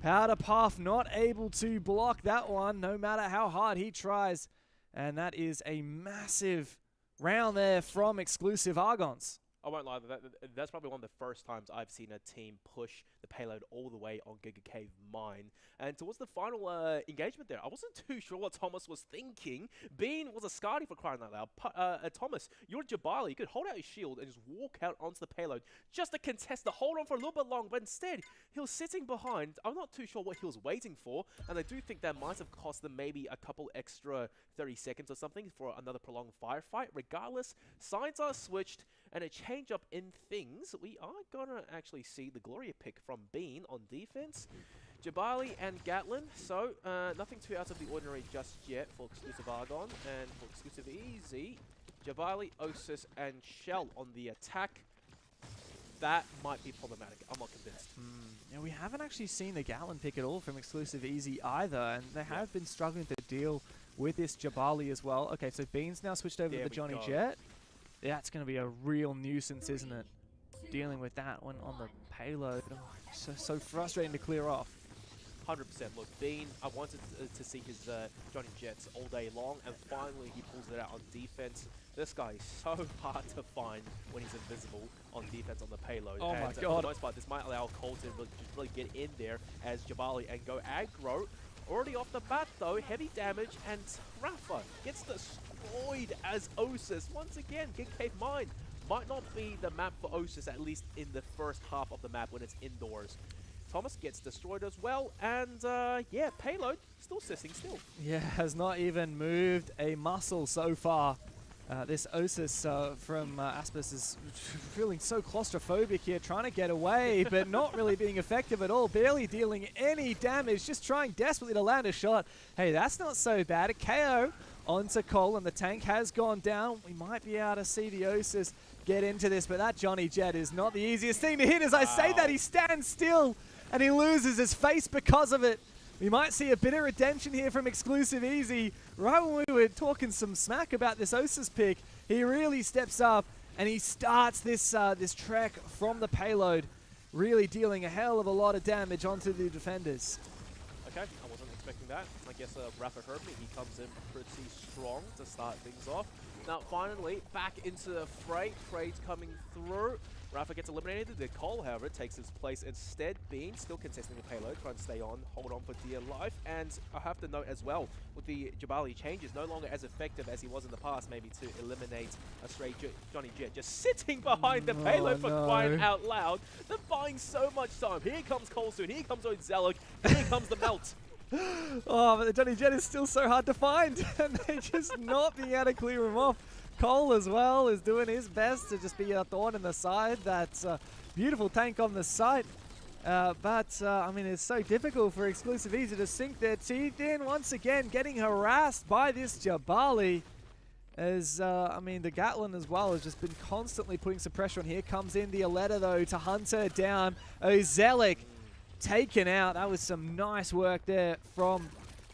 Powder Puff not able to block that one, no matter how hard he tries, and that is a massive round there from Exclusive Argons. I won't lie, that's probably one of the first times I've seen a team push the payload all the way on Giga Cave Mine. And towards the final engagement there, I wasn't too sure what Thomas was thinking. Bean was a Skadi for crying out loud. Thomas, you're Jabali. You could hold out your shield and just walk out onto the payload just to contest the hold on for a little bit long. But instead, he was sitting behind. I'm not too sure what he was waiting for. And I do think that might have cost them maybe a couple extra 30 seconds or something for another prolonged firefight. Regardless, sides are switched. And a change up in things, we are going to actually see the Gloria pick from Bean on defense. Jabali and Gatlin, so nothing too out of the ordinary just yet for Exclusive Argon. And for Exclusive Easy, Jabali, Osis, and Shell on the attack. That might be problematic. I'm not convinced. Yeah, we haven't actually seen the Gatlin pick at all from Exclusive Easy either, and they have been struggling to deal with this Jabali as well. Okay, so Bean's now switched over to the Johnny Jet. That's going to be a real nuisance, isn't it? Dealing with that one on the payload. Oh, so frustrating to clear off. 100%. Look, Bean, I wanted to see his Johnny Jets all day long, and finally he pulls it out on defense. This guy is so hard to find when he's invisible on defense on the payload. Oh and my for god. the most part, this might allow Cole to really get in there as Jabali and go aggro. Already off the bat though, heavy damage, and Rafa gets destroyed as Osis. Once again, Giga Cave Mine might not be the map for Osis, at least in the first half of the map when it's indoors. Thomas gets destroyed as well, and yeah, payload still sitting still. Yeah, has not even moved a muscle so far. This Osis from Aspis is feeling so claustrophobic here, trying to get away, but not really being effective at all, barely dealing any damage, just trying desperately to land a shot. Hey, that's not so bad. A KO onto Cole, and the tank has gone down. We might be able to see the Osis get into this, but that Johnny Jet is not the easiest thing to hit. As I say that, he stands still, and he loses his face because of it. We might see a bit of redemption here from Exclusive Easy. Right when we were talking some smack about this Osis pick, he really steps up and he starts this this trek from the payload, really dealing a hell of a lot of damage onto the defenders. Okay, I wasn't expecting that. I guess Rafa heard me. He comes in pretty strong to start things off. Now, finally, back into the fray. Trade's coming through. Rafa gets eliminated. The Cole, however, takes his place instead. Bean still contesting the payload, trying to stay on, hold on for dear life. And I have to note as well, with the Jabali changes, no longer as effective as he was in the past, maybe to eliminate a straight Johnny Jet. Just sitting behind the payload for crying out loud. They're buying so much time. Here comes Cole soon. Here comes Odzelic. Here comes the Melt. Oh, but the Johnny Jet is still so hard to find, and they just not being able to clear him off. Cole as well is doing his best to just be a thorn in the side. That's a beautiful tank on the site. But I mean, it's so difficult for Exclusive Easy to sink their teeth in. Once again, getting harassed by this Jabali. As, I mean, the Gatlin as well has just been constantly putting some pressure on. Here comes in the Aletta, though, to hunt her down. Ozelic taken out. That was some nice work there from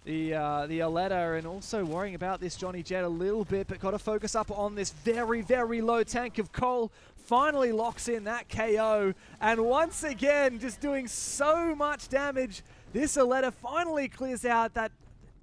the Aletta, and also worrying about this Johnny Jet a little bit, but got to focus up on this very, very low tank of Cole. Finally locks in that KO, and once again, just doing so much damage. This Aletta finally clears out that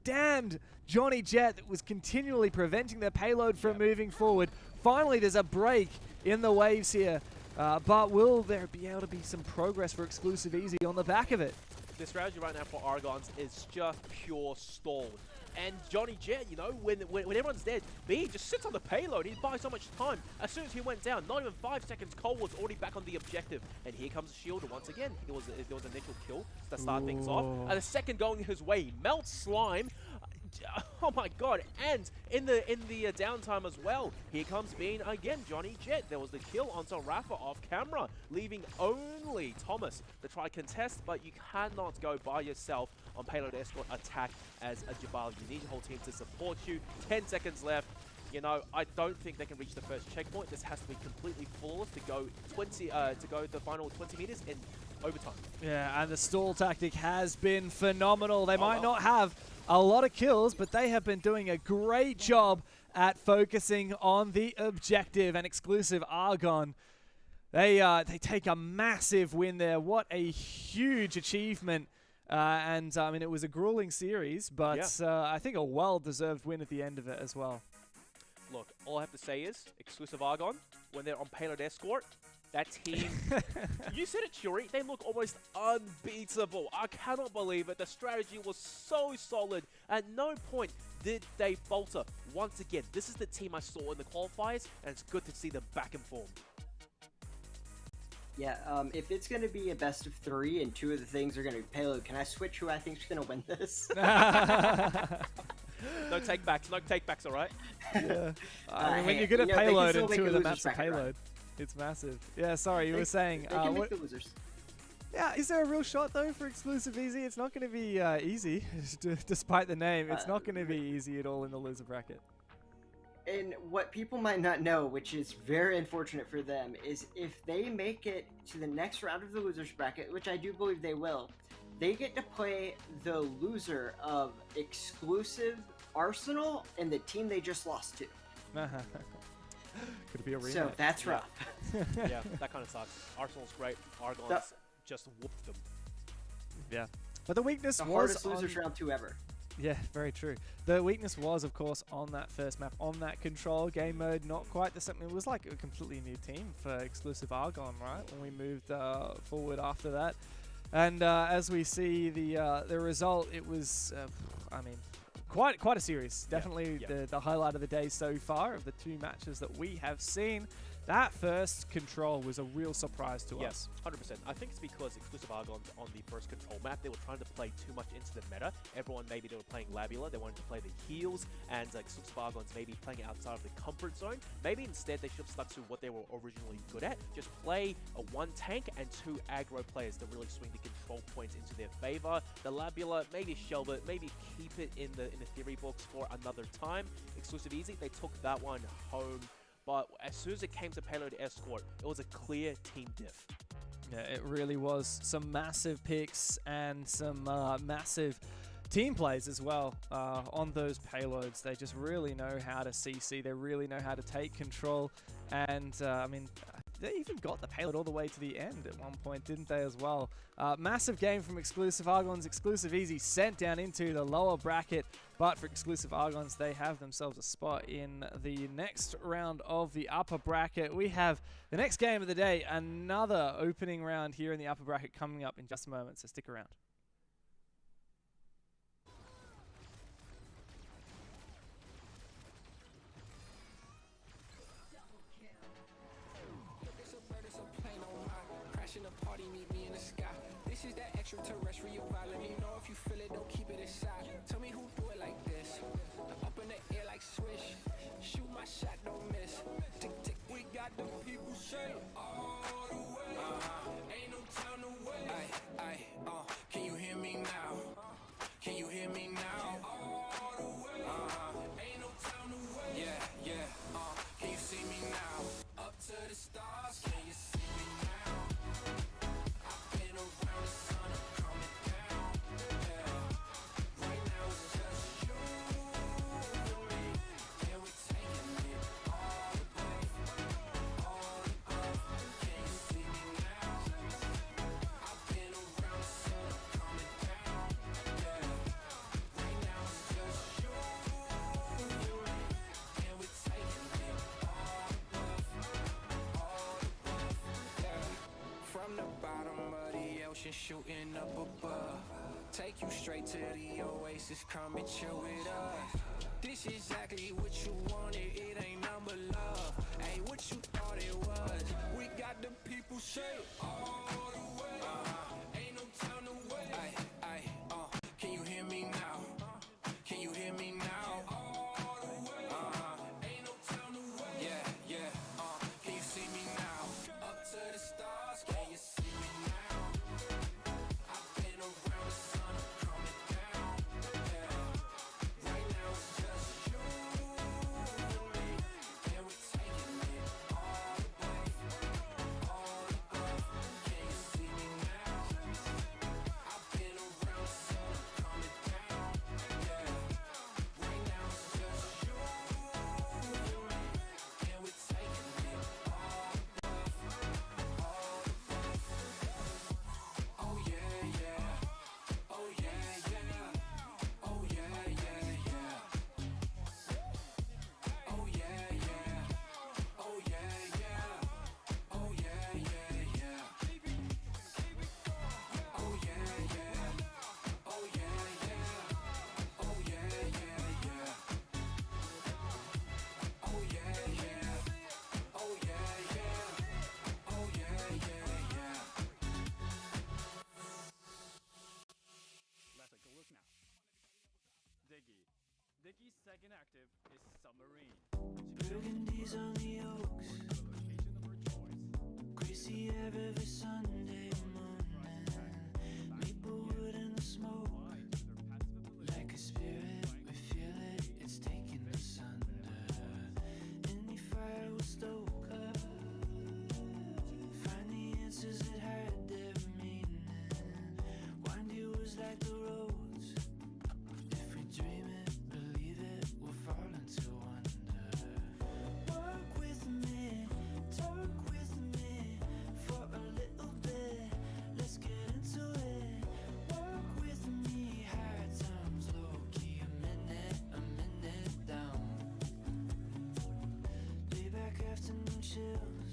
damned Johnny Jet that was continually preventing their payload from moving forward. Finally, there's a break in the waves here, but will there be able to be some progress for Exclusive Easy on the back of it? The strategy right now for Argons is just pure stall. And Johnny Jet, you know, when everyone's dead, B just sits on the payload. He buys so much time. As soon as he went down, not even 5 seconds, Cole was already back on the objective. And here comes the shield once again. There was an initial kill to start things off. And the second going his way, he melts Slime. Oh my god, and in the downtime as well, here comes Bean again, Johnny Jet. There was the kill onto Rafa off camera, leaving only Thomas to try contest, but you cannot go by yourself on payload escort attack as a Jabal. You need your whole team to support you. 10 seconds left. you know, I don't think they can reach the first checkpoint. This has to be completely flawless to go the final 20 meters in overtime. Yeah, and the stall tactic has been phenomenal. They might well. not have a lot of kills, but they have been doing a great job at focusing on the objective. And Exclusive Argon, they take a massive win there. What a huge achievement. And I mean, it was a grueling series, but I think a well-deserved win at the end of it as well. Look, all I have to say is, Exclusive Argon, when they're on Payload Escort, that team, you said it, Churi, they look almost unbeatable. I cannot believe it. The strategy was so solid. At no point did they falter. Once again, this is the team I saw in the qualifiers, and it's good to see them back in form. Yeah, if it's going to be a best of 3 and 2 of the things are going to be Payload, can I switch who I think is going to win this? No takebacks, all right? Yeah. I mean, when hey, you're good you at know, they can payload still and make 2 a of the losers maps are bracket run. payload, it's massive. Yeah, sorry, you were saying... They can what- make the losers. Yeah, is there a real shot though for Exclusive Easy? It's not going to be easy, despite the name. It's not going to be easy at all in the loser bracket. And what people might not know, which is very unfortunate for them, is if they make it to the next round of the losers bracket, which I do believe they will, they get to play the loser of Exclusive Arsenal and the team they just lost to. Could it be a rematch? So that's rough. Yeah, that kind of sucks. Arsenal's great. Argon's just whooped them. Yeah. But the weakness The was hardest on... losers round 2 ever. Yeah, very true. The weakness was, of course, on that first map, on that control game mode, not quite the same. It was like a completely new team for Exclusive Argon, right? When we moved forward after that. And as we see the result, it was, I mean, quite a series. Definitely the highlight of the day so far of the 2 matches that we have seen. That first control was a real surprise to us. Yes, 100%. I think it's because Exclusive Argon's on the first control map, they were trying to play too much into the meta. Everyone, maybe they were playing Labula, they wanted to play the heals, and Exclusive Argon's maybe playing outside of the comfort zone. Maybe instead they should have stuck to what they were originally good at. Just play a 1 tank and 2 aggro players to really swing the control points into their favor. The Labula, maybe shelve it, maybe keep it in the theory books for another time. Exclusive Easy, they took that one home. But as soon as it came to Payload Escort, it was a clear team diff. Yeah, it really was. Some massive picks and some massive team plays as well on those payloads. They just really know how to CC. They really know how to take control. And, I mean, they even got the payload all the way to the end at one point, didn't they, as well? Massive game from Exclusive Argons. Exclusive Easy sent down into the lower bracket. But for Exclusive Argons, they have themselves a spot in the next round of the upper bracket. We have the next game of the day, another opening round here in the upper bracket coming up in just a moment, so stick around. Crashing a party, meet me in the sky. This is that extraterrestrial vibe. Let me know if you feel it, don't keep it inside. Tell me who do it like this. Up in the air like swish. Shoot my shot, don't miss. Tick tick, we got the people say all the way. Ain't no time to wait. Can you hear me now? Can you hear me now? All the way. Ain't no time to wait. Yeah. Can you see me now? Up to the stars, can you see me now? I've been around the sun, I'm coming down. Yeah. Right now it's just you and me, and we're taking it all above. Can you see me now? I've been around the sun, I'm coming down. Yeah. Right now it's just you and me, and we're taking it all above. Yeah. From the bottom of the ocean, shooting up above. Take you straight to the oasis, come and chill with us. This is exactly what you wanted, it ain't number love. Ain't what you thought it was. We got the people say all the way. Ain't no time to wait. Can you hear me now? Can you hear me now? All the way. Ain't no time to wait. Yeah. Can you see me now? Up to the stars, can you see me now? I've been around the sun, I'm coming down. Yeah. Right now it's just you and me, Second active is Submarine. Burgundy's on the oaks. Location of her choice. Greasy air every Sunday morning. Maplewood in the smoke. Combined with her passive ability, Like a spirit, we feel it, it's taking us under. Any fire will stoke. Find the answers that had their meaning. Windy was like the roads. If we dream it, believe it, we'll fall into wonder. Walk with me, talk with me for a little bit. Let's get into it. Walk with me, high times, low key, a minute down. Lay back afternoon chills.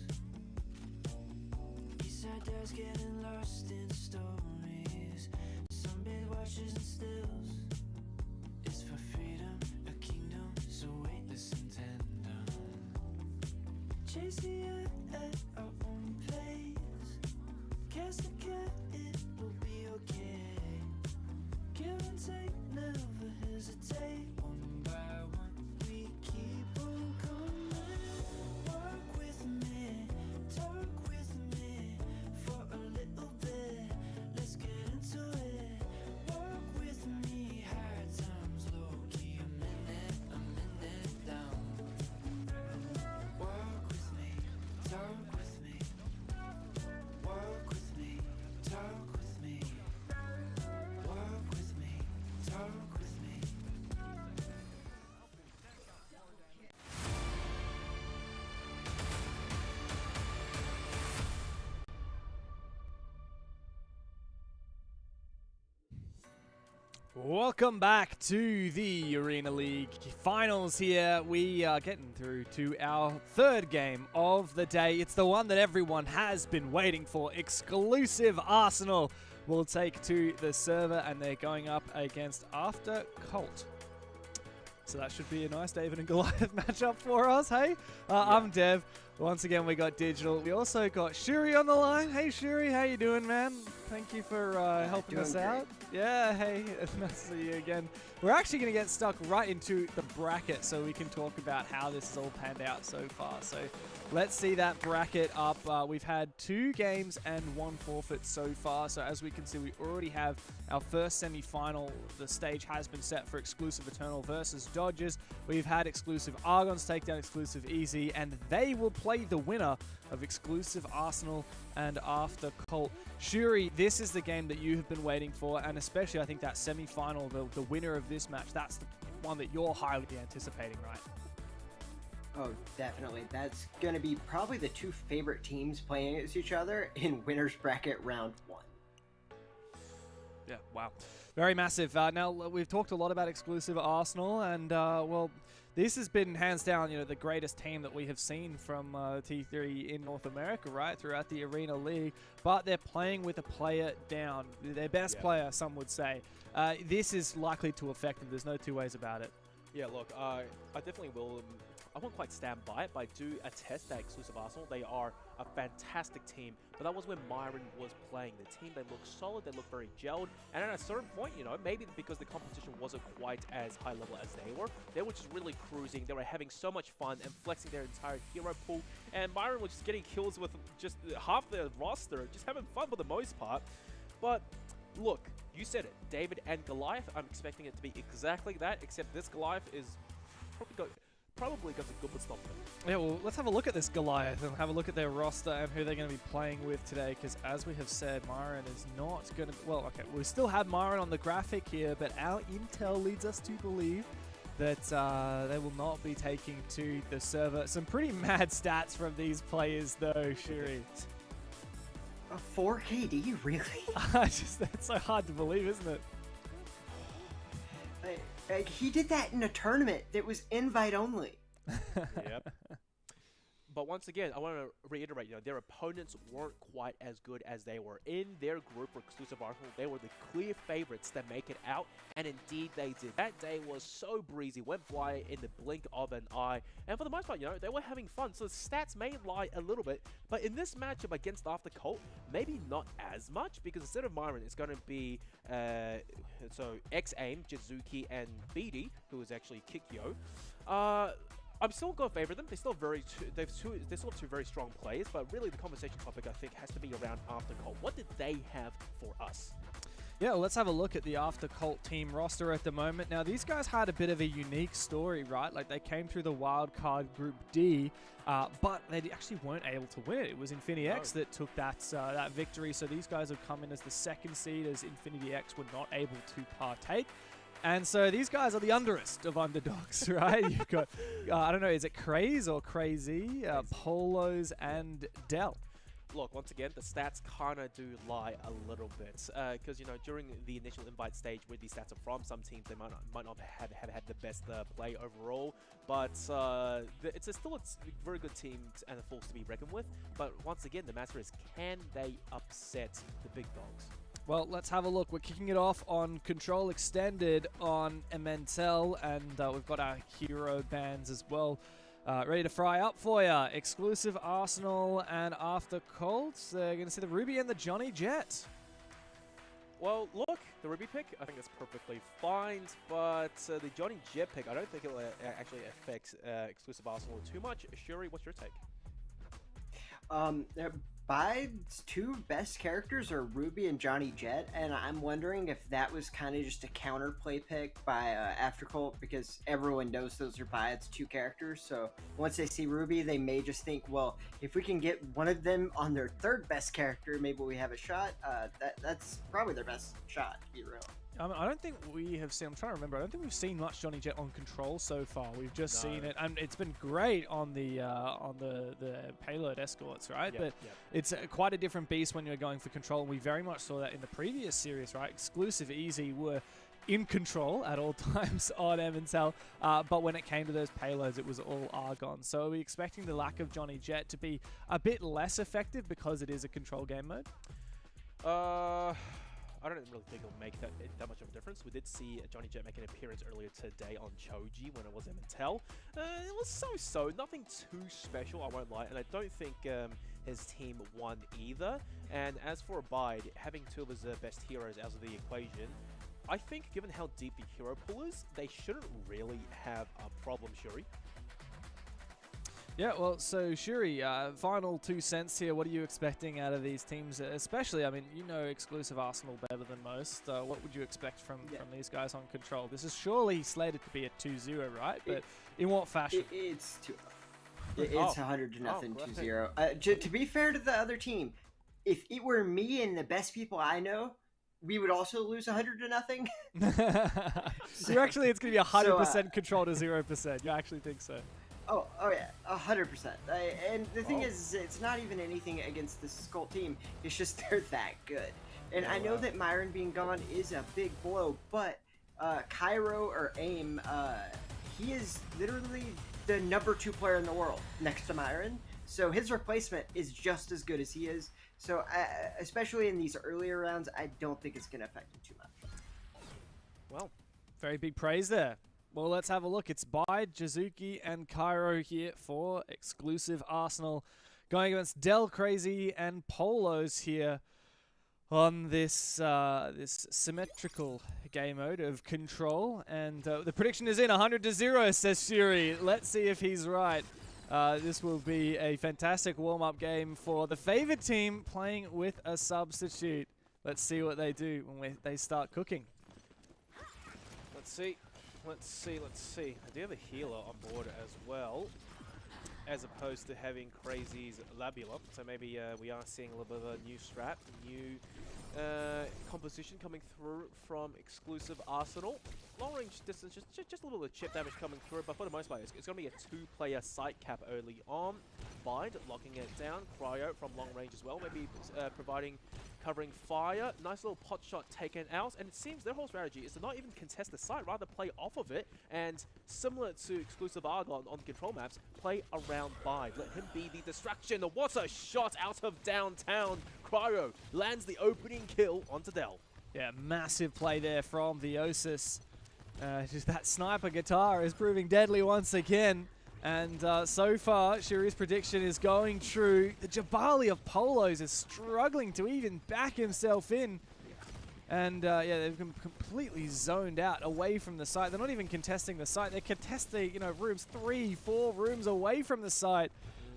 Eastside dad's getting lost in stories. Sunbathe watches and stills. It's for freedom, a kingdom, so wait, listen, tandem. Chase the eye at our own pace. Cast a cat, it will be okay. Give and take, never hesitate. One by one, we keep on coming. Walk with me, talk with me for a little bit. Let's get into it. Walk with me, high times, low key, a minute down. Walk with me, talk with me. Walk with me, talk with me. Walk with me, talk with me. Welcome back to the Arena League finals here. We are getting through to our third game of the day. It's the one that everyone has been waiting for. Exclusive Arsenal will take to the server, and they're going up against After Cult. So that should be a nice David and Goliath matchup for us, hey? I'm Dev. Once again, we got Digital. We also got Shuri on the line. Hey, Shuri, how you doing, man? Thank you for helping doing us great. out. Yeah, hey, it's nice to see you again. We're actually going to get stuck right into the bracket so we can talk about how this has all panned out so far. So let's see that bracket up. We've had 2 games and 1 forfeit so far. So as we can see, we already have our first semi-final. The stage has been set for Exclusive Eternal versus Dodgers. We've had Exclusive Argons take down Exclusive Easy, and they will play the winner of Exclusive Arsenal and After Cult. Shuri, this is the game that you have been waiting for, and especially I think that semi-final, the winner of this match, that's the one that you're highly anticipating, right? Oh, definitely. That's going to be probably the 2 favorite teams playing against each other in winner's bracket round 1. Yeah, wow. Very massive. Now, we've talked a lot about Exclusive Arsenal, and, well, this has been hands down, the greatest team that we have seen from T3 in North America, right, throughout the Arena League. But they're playing with a player down. Their best player, some would say. This is likely to affect them. There's no 2 ways about it. Yeah, look, I definitely will. I won't quite stand by it, but I do attest that Exclusive Arsenal, they are a fantastic team. But that was when Myron was playing the team. They look solid, they look very gelled, and at a certain point, maybe because the competition wasn't quite as high level as they were just really cruising. They were having so much fun and flexing their entire hero pool, and Myron was just getting kills with just half the roster, just having fun for the most part. But look, you said it, David and Goliath, I'm expecting it to be exactly that, except this Goliath is probably got a good with stop them. Yeah, well, let's have a look at this Goliath and have a look at their roster and who they're going to be playing with today, because as we have said, Myron is not going to... Well, okay, we still have Myron on the graphic here, but our intel leads us to believe that they will not be taking to the server. Some pretty mad stats from these players, though, Shuri. A 4 KD, really? That's so hard to believe, isn't it? He did that in a tournament that was invite only. Yep. But once again, I want to reiterate, their opponents weren't quite as good as they were. In their group for Exclusive Arsenal, they were the clear favorites to make it out, and indeed they did. That day was so breezy, went by in the blink of an eye, and for the most part, they were having fun. So the stats may lie a little bit, but in this matchup against After Cult, maybe not as much, because instead of Myron, it's going to be X-Aim, Jizuki, and BD, who is actually Kikyo. I'm still going to favor them. They're still two very strong players, but really the conversation topic, I think, has to be around After Cult. What did they have for us? Yeah, well, let's have a look at the After Cult team roster at the moment. Now, these guys had a bit of a unique story, right? Like, they came through the wildcard Group D, but they actually weren't able to win it. It was Infinity X that took that victory, so these guys have come in as the second seed, as Infinity X were not able to partake. And so these guys are the underest of underdogs, right? You've got, I don't know, is it Craze or Crazy, Polos, and Dell. Look, once again, the stats kind of do lie a little bit, because during the initial invite stage, where these stats are from, some teams they might not have had the best play overall, but it's still a very good team and a force to be reckoned with. But once again, the matter is, can they upset the big dogs? Well, let's have a look. We're kicking it off on Control Extended on Ementel, and we've got our hero bands as well. Ready to fry up for you. Exclusive Arsenal and After Cult. They're going to see the Ruby and the Johnny Jet. Well, look, the Ruby pick, I think that's perfectly fine, but the Johnny Jet pick, I don't think it will actually affect Exclusive Arsenal too much. Shuri, what's your take? Bide's two best characters are Ruby and Johnny Jet, and I'm wondering if that was kind of just a counterplay pick by After Cult, because everyone knows those are Bide's two characters. So once they see Ruby, they may just think, well, if we can get one of them on their third best character, maybe we have a shot. That's probably their best shot, to be real. I don't think we have seen, I'm trying to remember, I don't think we've seen much Johnny Jet on Control so far. We've just seen it, and it's been great on the payload escorts, right? Yep, but it's quite a different beast when you're going for Control, and we very much saw that in the previous series, right? Exclusive Easy were in control at all times on Ementel, but when it came to those payloads, it was all Argon. So are we expecting the lack of Johnny Jet to be a bit less effective because it is a Control game mode? I don't really think it'll make that much of a difference. We did see Johnny Jet make an appearance earlier today on Choji when it was Ementel. It was so-so, nothing too special, I won't lie, and I don't think his team won either. And as for Abide, having two of his best heroes out of the equation, I think given how deep the hero pool is, they shouldn't really have a problem, Shuri. Yeah, well, so Shuri, final 2 cents here. What are you expecting out of these teams? Especially, I mean, Exclusive Arsenal better than most. What would you expect from these guys on Control? This is surely slated to be a 2-0, right? But in what fashion? It's 100-0, 2-0. To be fair to the other team, if it were me and the best people I know, we would also lose 100-0. So actually, it's going to be 100% Control to 0%. You actually think so? Oh yeah, 100%. And the thing is, it's not even anything against the Skull team. It's just they're that good. And I know that Myron being gone is a big blow, but Cairo or AIM, he is literally the number 2 player in the world next to Myron. So his replacement is just as good as he is. So especially in these earlier rounds, I don't think it's going to affect him too much. Well, very big praise there. Well, let's have a look. It's Bide, Jizuki, and Cairo here for Exclusive Arsenal, going against Del Crazy and Polos here on this this symmetrical game mode of Control. And the prediction is in 100-0, says Shuri. Let's see if he's right. This will be a fantastic warm-up game for the favored team playing with a substitute. Let's see what they do when they start cooking. Let's see. I do have a healer on board as well, as opposed to having Crazy's Labula. So maybe we are seeing a little bit of a new strat, new composition coming through from Exclusive Arsenal. Long range distance, just a little bit of chip damage coming through, but for the most part, it's going to be a 2-player sight cap early on. Bide locking it down. Cryo from long range as well, maybe providing covering fire. Nice little pot shot taken out. And it seems their whole strategy is to not even contest the site, rather play off of it. And similar to exclusive Argon on control maps, play around Bide. Let him be the distraction. What a shot out of downtown. Cryo lands the opening kill onto Dell. Yeah, massive play there from the Osis. Just that sniper guitar is proving deadly once again. And so far, Shuri's prediction is going true. The Jabali of Polos is struggling to even back himself in. And yeah, they've completely zoned out away from the site. They're not even contesting the site. They're contesting, you know, rooms 3-4 rooms away from the site.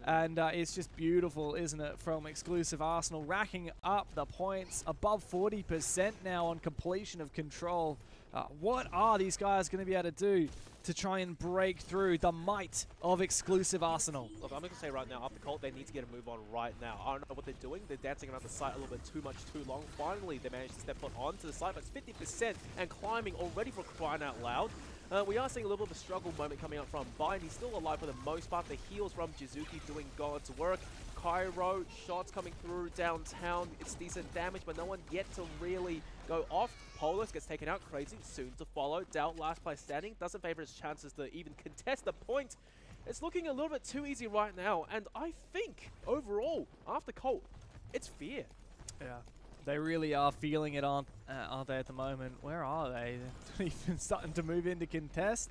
And it's just beautiful, isn't it, from Exclusive Arsenal, racking up the points above 40% now on completion of control. What are these guys going to be able to do to try and break through the might of Exclusive Arsenal? Look, I'm going to say right now, after Colt, they need to get a move on right now. I don't know what they're doing. They're dancing around the site a little bit too much, too long. Finally, they managed to step foot onto the site, but it's 50% and climbing already, for crying out loud. We are seeing a little bit of a struggle moment coming out from Bide. He's still alive for the most part. The heals from Jizuki doing God's work. Cairo, shots coming through downtown. It's decent damage, but no one yet to really go off. Polos gets taken out. Crazy soon to follow. Doubt last place standing. Doesn't favor his chances to even contest the point. It's looking a little bit too easy right now. And I think, overall, after Colt, it's fear. Yeah. They really are feeling it, aren't they, at the moment? Where are they? They're even starting to move into contest.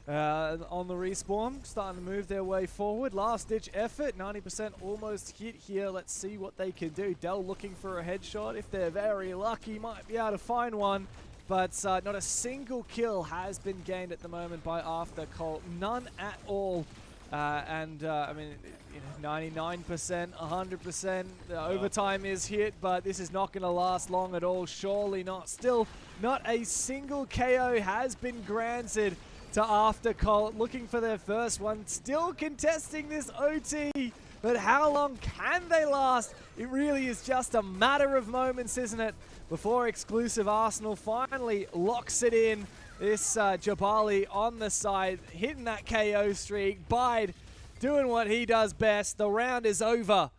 On the respawn, starting to move their way forward. Last-ditch effort, 90% almost hit here. Let's see what they can do. Dell looking for a headshot. If they're very lucky, might be able to find one. But not a single kill has been gained at the moment by After Colt. None at all. I mean, you know, 99%, 100%. The overtime is hit, but this is not going to last long at all. Surely not. Still, not a single KO has been granted to After Colt. Looking for their first one. Still contesting this OT. But how long can they last? It really is just a matter of moments, isn't it? Before Exclusive Arsenal finally locks it in. This Jabali on the side, hitting that KO streak. Bide doing what he does best. The round is over.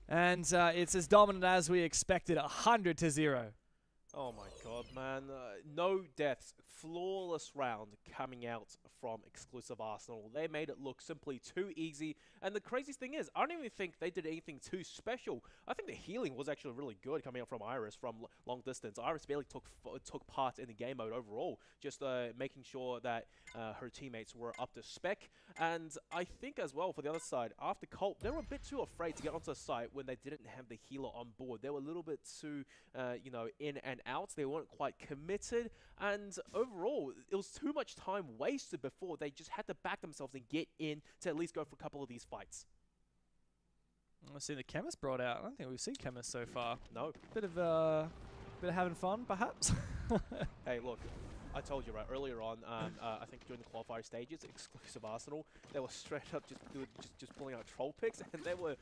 And it's as dominant as we expected, 100-0. Oh my god, man. No deaths. Flawless round coming out from Exclusive Arsenal. They made it look simply too easy. And the craziest thing is, I don't even think they did anything too special. I think the healing was actually really good coming out from Iris from long distance. Iris barely took part in the game mode overall, just making sure that her teammates were up to spec. And I think as well, for the other side, after Colt, they were a bit too afraid to get onto the site when they didn't have the healer on board. They were a little bit too, you know, in and out. They weren't quite committed. And overall, it was too much time wasted before. They just had to back themselves and get in to at least go for a couple of these fights. I've seen the Chemist brought out. I don't think we've seen Chemist so far. No. Bit of having fun, perhaps. Hey, look. I told you right earlier on. I think during the qualifier stages, Exclusive Arsenal, they were straight up just pulling out troll picks, and they were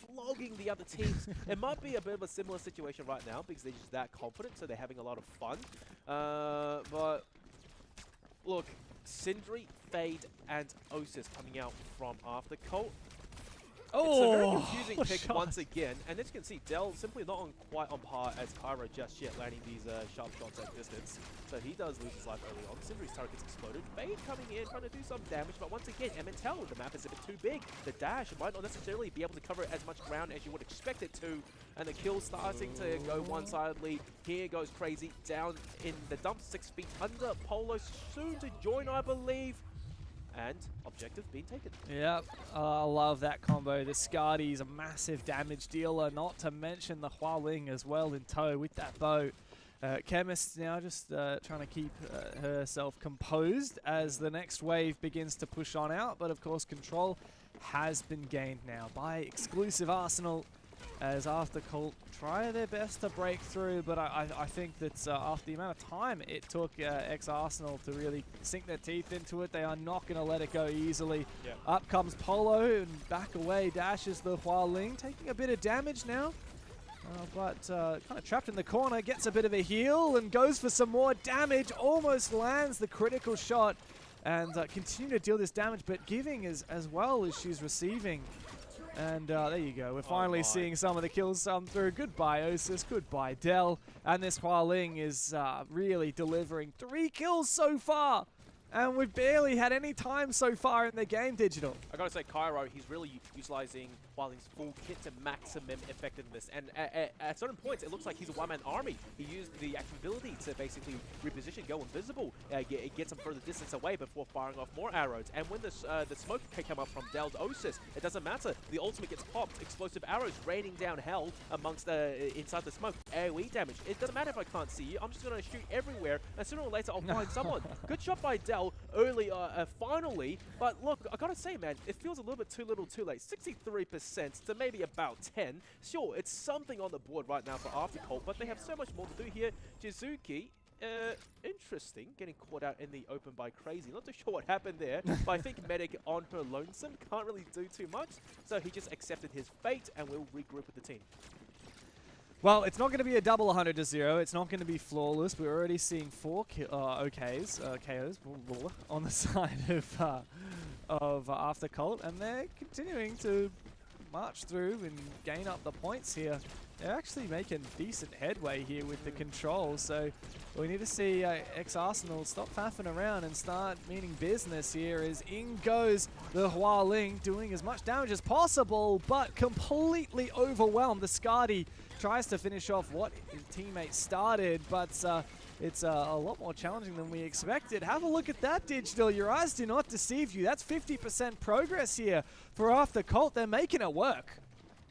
flogging the other teams. It might be a bit of a similar situation right now because they're just that confident, so they're having a lot of fun. But look, Sindri, Fade, and Osis coming out from After Colt. It's a very confusing pick once again, and as you can see, Dell simply not quite on par as Cairo just yet, landing these sharp shots at distance. So he does lose his life early on. Sindri's turret gets exploded. Fade coming in, trying to do some damage, but once again, Emmental, the map is a bit too big. The dash might not necessarily be able to cover as much ground as you would expect it to, and the kill starting to go one-sidedly. Here goes Crazy down in the dump, 6 feet under. Polo soon to join, I believe. And objective being taken. Yep, I love that combo. The Skadi is a massive damage dealer, not to mention the Hualing as well in tow with that bow. Chemist now just trying to keep herself composed as the next wave begins to push on out. But of course, control has been gained now by Exclusive Arsenal, as After Colt try their best to break through, but I think that after the amount of time it took ex-Arsenal to really sink their teeth into it, they are not going to let it go easily. Yep. Up comes Polo and back away dashes the Hualing, taking a bit of damage now. But kind of trapped in the corner, gets a bit of a heal and goes for some more damage, almost lands the critical shot and continue to deal this damage, but giving as well as she's receiving. And there you go. We're finally my. seeing some of the kills come through. Goodbye, Osis. Goodbye, Dell. And this Hua Ling is really delivering 3 kills so far. And we've barely had any time so far in the game, Digital. I gotta say, Cairo, he's really utilizing Wilding's full kit to maximum effectiveness. And at certain points, it looks like he's a one-man army. He used the ability to basically reposition, go invisible, get some further distance away before firing off more arrows. And when the smoke can come up from Dell's Osis, it doesn't matter. The ultimate gets popped, explosive arrows raining down hell amongst inside the smoke. AoE damage. It doesn't matter if I can't see you. I'm just gonna shoot everywhere, and sooner or later I'll find someone. Good shot by Dell early, finally. But look, I gotta say, man, it feels a little bit too little too late. 63% to maybe about 10. Sure, it's something on the board right now for Aftercult, but they have so much more to do here. Jizuki, interesting, getting caught out in the open by Crazy. Not too sure what happened there, but I think Medic on her lonesome can't really do too much, so he just accepted his fate and will regroup with the team. Well, it's not going to be a double 100-0. It's not going to be flawless. We're already seeing 4 KOs on the side of Aftercult, and they're continuing to march through and gain up the points here. They're actually making decent headway here with the control, so we need to see Ex-Arsenal stop faffing around and start meaning business here as in goes the Hua Ling, doing as much damage as possible, but completely overwhelmed. The Skadi tries to finish off what his teammate started, but it's a lot more challenging than we expected. Have a look at that, Digital. Your eyes do not deceive you. That's 50% progress here for Aftercult. They're making it work.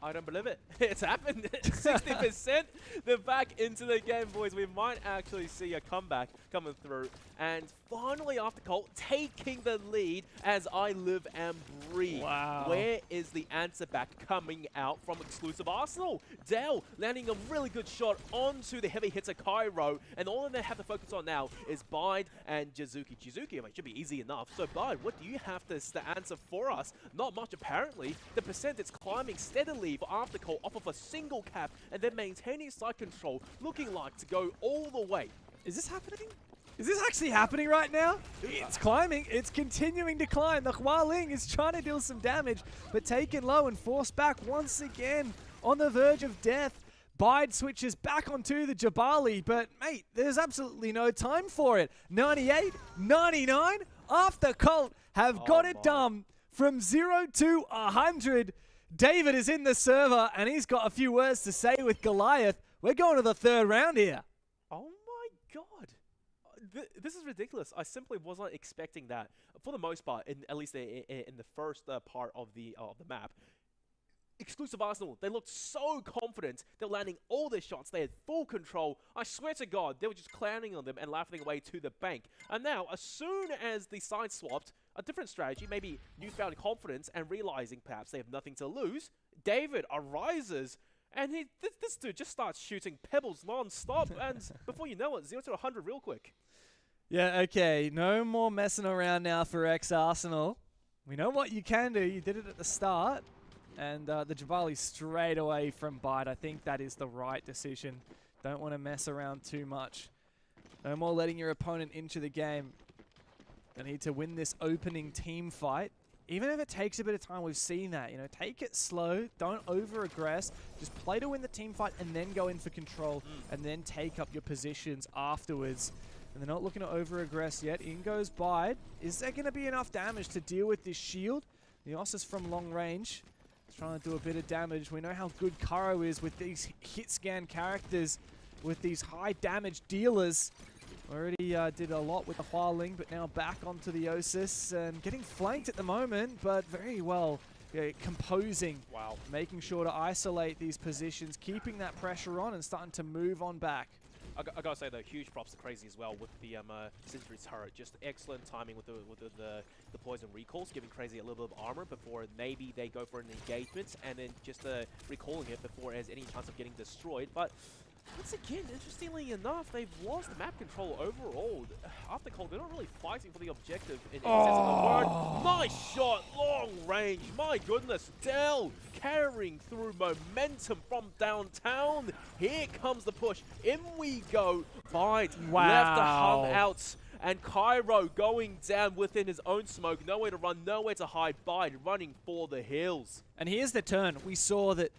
I don't believe it. It's happened. 60%. They're back into the game, boys. We might actually see a comeback coming through. And finally, Aftercult taking the lead as I live and breathe. Wow. Where is the answer back coming out from Exclusive Arsenal? Dell landing a really good shot onto the heavy hitter Cairo. And all they have to focus on now is Bide and Jizuki. Jizuki, I mean, should be easy enough. So Bide, what do you have to answer for us? Not much, apparently. The percent is climbing steadily for Aftercult off of a single cap and then maintaining side control, looking like to go all the way. Is this happening? Is this actually happening right now? It's climbing. It's continuing to climb. The Hua Ling is trying to deal some damage, but taken low and forced back once again on the verge of death. Bide switches back onto the Jabali, but mate, there's absolutely no time for it. 98, 99, Aftercult have got it done from 0 to 100. David is in the server, and he's got a few words to say with Goliath. We're going to the 3rd round here. Oh my god. This is ridiculous. I simply was not expecting that. For the most part, at least in the first part of the map, Exclusive Arsenal, they looked so confident. They're landing all their shots. They had full control. I swear to God, they were just clowning on them and laughing away to the bank. And now, as soon as the side swapped, a different strategy, maybe newfound confidence and realizing perhaps they have nothing to lose, David arises. And this dude just starts shooting pebbles non-stop. And before you know it, 0 to 100 real quick. Yeah, okay. No more messing around now for Ex-Arsenal. We know what you can do. You did it at the start. And the Jabali straight away from Bide. I think that is the right decision. Don't want to mess around too much. No more letting your opponent into the game. They need to win this opening team fight. Even if it takes a bit of time, we've seen that. You know, take it slow. Don't over-aggress. Just play to win the team fight and then go in for control. And then take up your positions afterwards. And they're not looking to over-aggress yet. In goes Bide. Is there going to be enough damage to deal with this shield? The Ossus from long range. Trying to do a bit of damage. We know how good Karo is with these hit scan characters, with these high damage dealers. Already did a lot with the Hua Ling, but now back onto the Osis and getting flanked at the moment, but very well composing. Wow. Making sure to isolate these positions, keeping that pressure on and starting to move on back. I gotta say though, huge props to Crazy as well with the Sentry turret. Just excellent timing with the poison recalls, giving Crazy a little bit of armor before maybe they go for an engagement, and then just recalling it before it has any chance of getting destroyed. But once again, interestingly enough, they've lost map control overall. Aftercult, they're not really fighting for the objective in any sense of the word. Nice shot, long range. My goodness, Dell carrying through momentum from downtown. Here comes the push. In we go. Bide left to hung out And Cairo going down within his own smoke. Nowhere to run, nowhere to hide, Bide running for the hills. And here's the turn. We saw that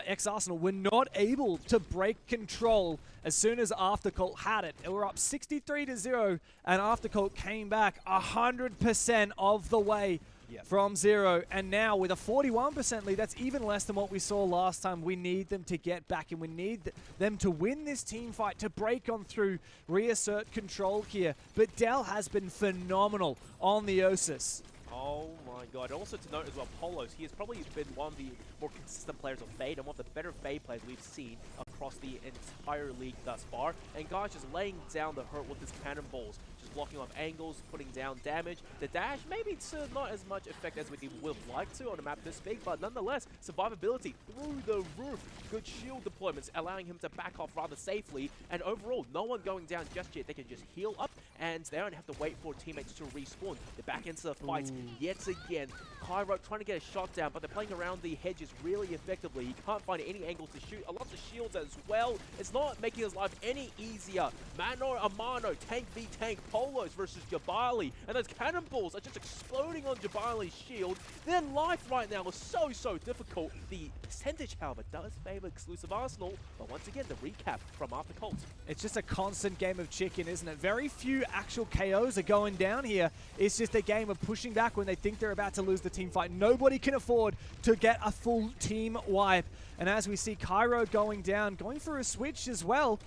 ex-Arsenal were not able to break control as soon as Aftercult had it. They were up 63-0, and Aftercult came back 100% of the way from 0. And now with a 41% lead, that's even less than what we saw last time. We need them to get back, and we need them to win this team fight, to break on through, reassert control here. But Dell has been phenomenal on the Osis. Oh my god. Also to note as well, Polos, he has probably been one of the more consistent players of Fade and one of the better Fade players we've seen across the entire league thus far. And guys just laying down the hurt with his cannonballs, just blocking off angles, putting down damage. The dash maybe to not as much effect as we would have liked to on a map this big, but nonetheless, survivability through the roof. Good shield deployments, allowing him to back off rather safely. And overall, no one going down just yet. They can just heal up, and they don't have to wait for teammates to respawn. They're back into the fight yet again. Cairo trying to get a shot down, but they're playing around the hedges really effectively. He can't find any angles to shoot. A lot of shields as well. It's not making his life any easier. Mano a mano, tank v tank, Polos versus Jabali. And those cannonballs are just exploding on Jabali's shield. Their life right now is so difficult. The percentage, however, does favor exclusive Arsenal. But once again, the recap from Aftercult. It's just a constant game of chicken, isn't it? Very few actual KOs are going down here. It's just a game of pushing back when they think they're about to lose the team fight. Nobody can afford to get a full team wipe. And as we see Cairo going down, going for a switch as well,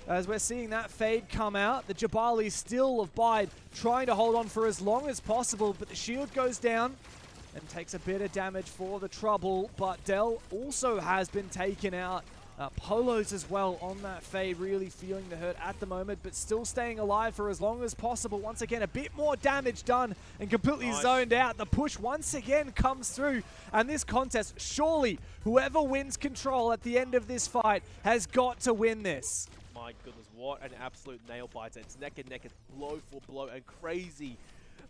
as we're seeing that Fade come out, the Jabali still of Bide trying to hold on for as long as possible, but the shield goes down and takes a bit of damage for the trouble. But Dell also has been taken out. Polos as well on that Fade, really feeling the hurt at the moment, but still staying alive for as long as possible. Once again, a bit more damage done and completely zoned out. The push once again comes through, and this contest, surely whoever wins control at the end of this fight has got to win this. My goodness, what an absolute nail biter. It's neck and neck, it's blow for blow, and crazy.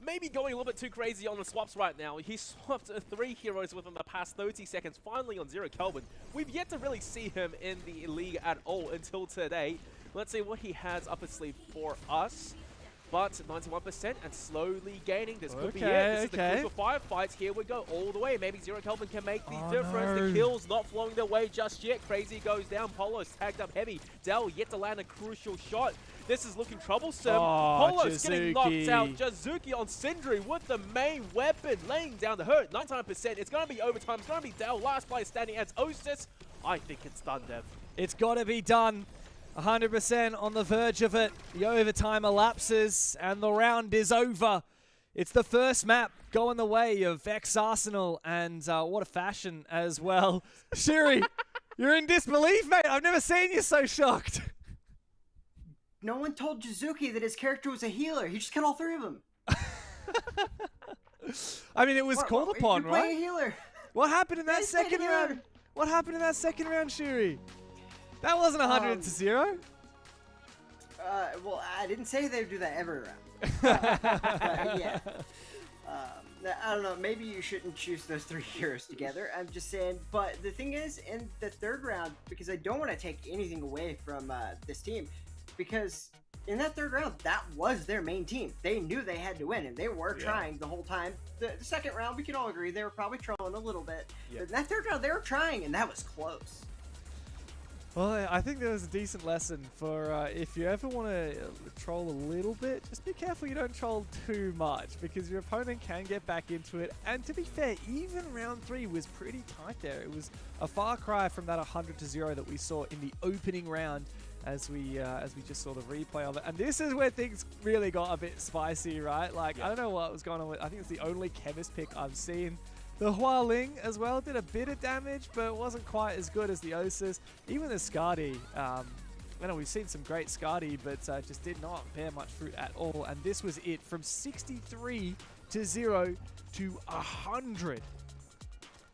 Maybe going a little bit too crazy on the swaps right now. He swapped 3 heroes within the past 30 seconds, finally on Zero Kelvin. We've yet to really see him in the league at all until today. Let's see what he has up his sleeve for us. But 91% and slowly gaining. This could be it. This is the crucial firefights. Here we go all the way. Maybe Zero Kelvin can make the difference. The kills not flowing their way just yet. Crazy goes down. Polos tagged up heavy. Dell yet to land a crucial shot. This is looking troublesome. Polos getting knocked out. Jazuki on Sindri with the main weapon, laying down the hurt. 99%. It's going to be overtime. It's going to be Dell. Last player standing as Osis. I think it's done, Dev. It's got to be done. 100% on the verge of it. The overtime elapses and the round is over. It's the first map going the way of ex-Arsenal, and what a fashion as well. Shiri, you're in disbelief, mate. I've never seen you so shocked. No one told Jazuki that his character was a healer. He just killed all 3 of them. I mean, it was called upon, you're right? playing a healer. What happened in that He's playing second a healer. round? What happened in that second round, Shiri? That wasn't 100-0. Well, I didn't say they would do that every round. Yeah. I don't know. Maybe you shouldn't choose those 3 heroes together. I'm just saying. But the thing is, in the 3rd round, because I don't want to take anything away from this team, because in that 3rd round, that was their main team. They knew they had to win, and they were trying the whole time. The 2nd round, we can all agree, they were probably trolling a little bit. But in that 3rd round, they were trying, and that was close. Well, I think there was a decent lesson for if you ever want to troll a little bit, just be careful you don't troll too much, because your opponent can get back into it. And to be fair, even round 3 was pretty tight there. It was a far cry from that 100-0 that we saw in the opening round, as we just saw the replay of it. And this is where things really got a bit spicy, right? Like, I don't know what was going on with. I think it's the only chemist pick I've seen. The Hualing as well did a bit of damage, but it wasn't quite as good as the Osis. Even the Skadi, I know we've seen some great Skadi, but just did not bear much fruit at all. And this was it, from 63-0 to 100.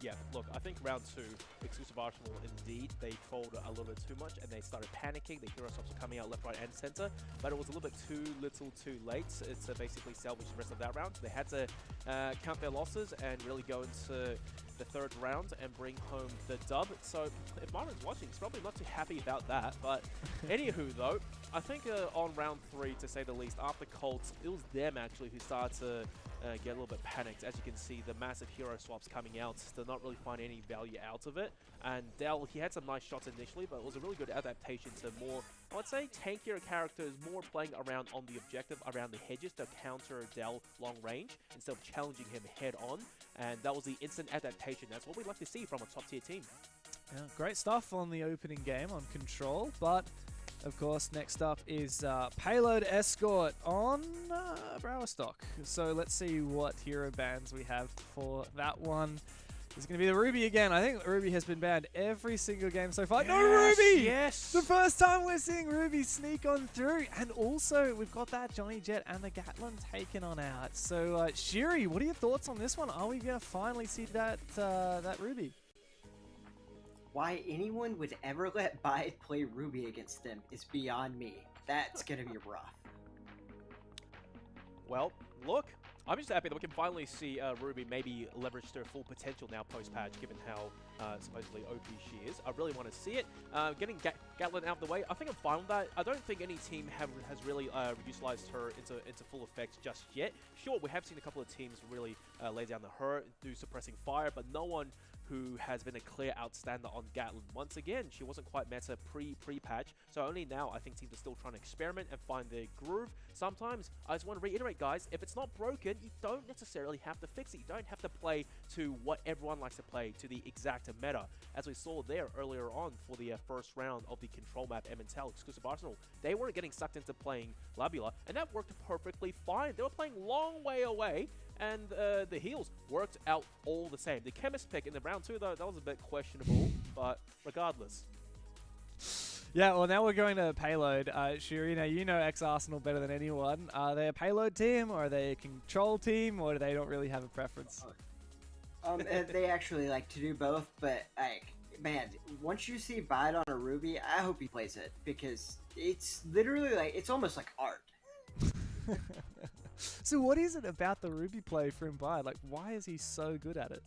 Yeah, look, I think round 2, Exclusive Arsenal, indeed, they trolled a little bit too much and they started panicking. The hero swaps were coming out left, right, and center, but it was a little bit too little too late. It's basically salvage the rest of that round. They had to count their losses and really go into the third round and bring home the dub. So if Martin's watching, he's probably not too happy about that. But anywho, though, I think on round 3, to say the least, after Colts, it was them actually who started to get a little bit panicked. As you can see, the massive hero swaps coming out did not really find any value out of it. And Dell, he had some nice shots initially, but it was a really good adaptation to more, I would say, tankier characters, more playing around on the objective, around the hedges to counter Dell long range instead of challenging him head on. And that was the instant adaptation. That's what we'd like to see from a top tier team. Yeah, great stuff on the opening game on Control, but of course, next up is Payload Escort on Browerstock. So let's see what hero bans we have for that one. It's going to be the Ruby again. I think Ruby has been banned every single game so far. Yes, no Ruby! Yes! The first time we're seeing Ruby sneak on through. And also, we've got that Johnny Jet and the Gatlin taken on out. So, Shiri, what are your thoughts on this one? Are we going to finally see that Ruby? Why anyone would ever let Bide play Ruby against them is beyond me. That's gonna be rough. Well, look, I'm just happy that we can finally see Ruby maybe leverage their full potential now post-patch, given how supposedly OP she is. I really want to see it. Getting Gatlin out of the way, I think I'm fine with that. I don't think any team has really utilized her into full effect just yet. Sure, we have seen a couple of teams really lay down the her, do suppressing fire, but no one who has been a clear outstander on Gatlin. Once again, she wasn't quite meta pre-patch, so only now I think teams are still trying to experiment and find their groove. Sometimes, I just want to reiterate, guys, if it's not broken, you don't necessarily have to fix it. You don't have to play to what everyone likes to play, to the exact meta. As we saw there earlier on for the first round of the Control map, Emmental Exclusive Arsenal, they weren't getting sucked into playing Labula, and that worked perfectly fine. They were playing long way away, and the heals worked out all the same. The Chemist pick in the round 2, though, that was a bit questionable, but regardless. Yeah, well, now we're going to Payload. Shiri, now you know X-Arsenal better than anyone. Are they a Payload team, or are they a Control team, or do they don't really have a preference? They actually like to do both, but like, man, once you see Bide on a Ruby, I hope he plays it, because it's literally like, it's almost like art. So what is it about the Ruby play from Bide? Like, why is he so good at it?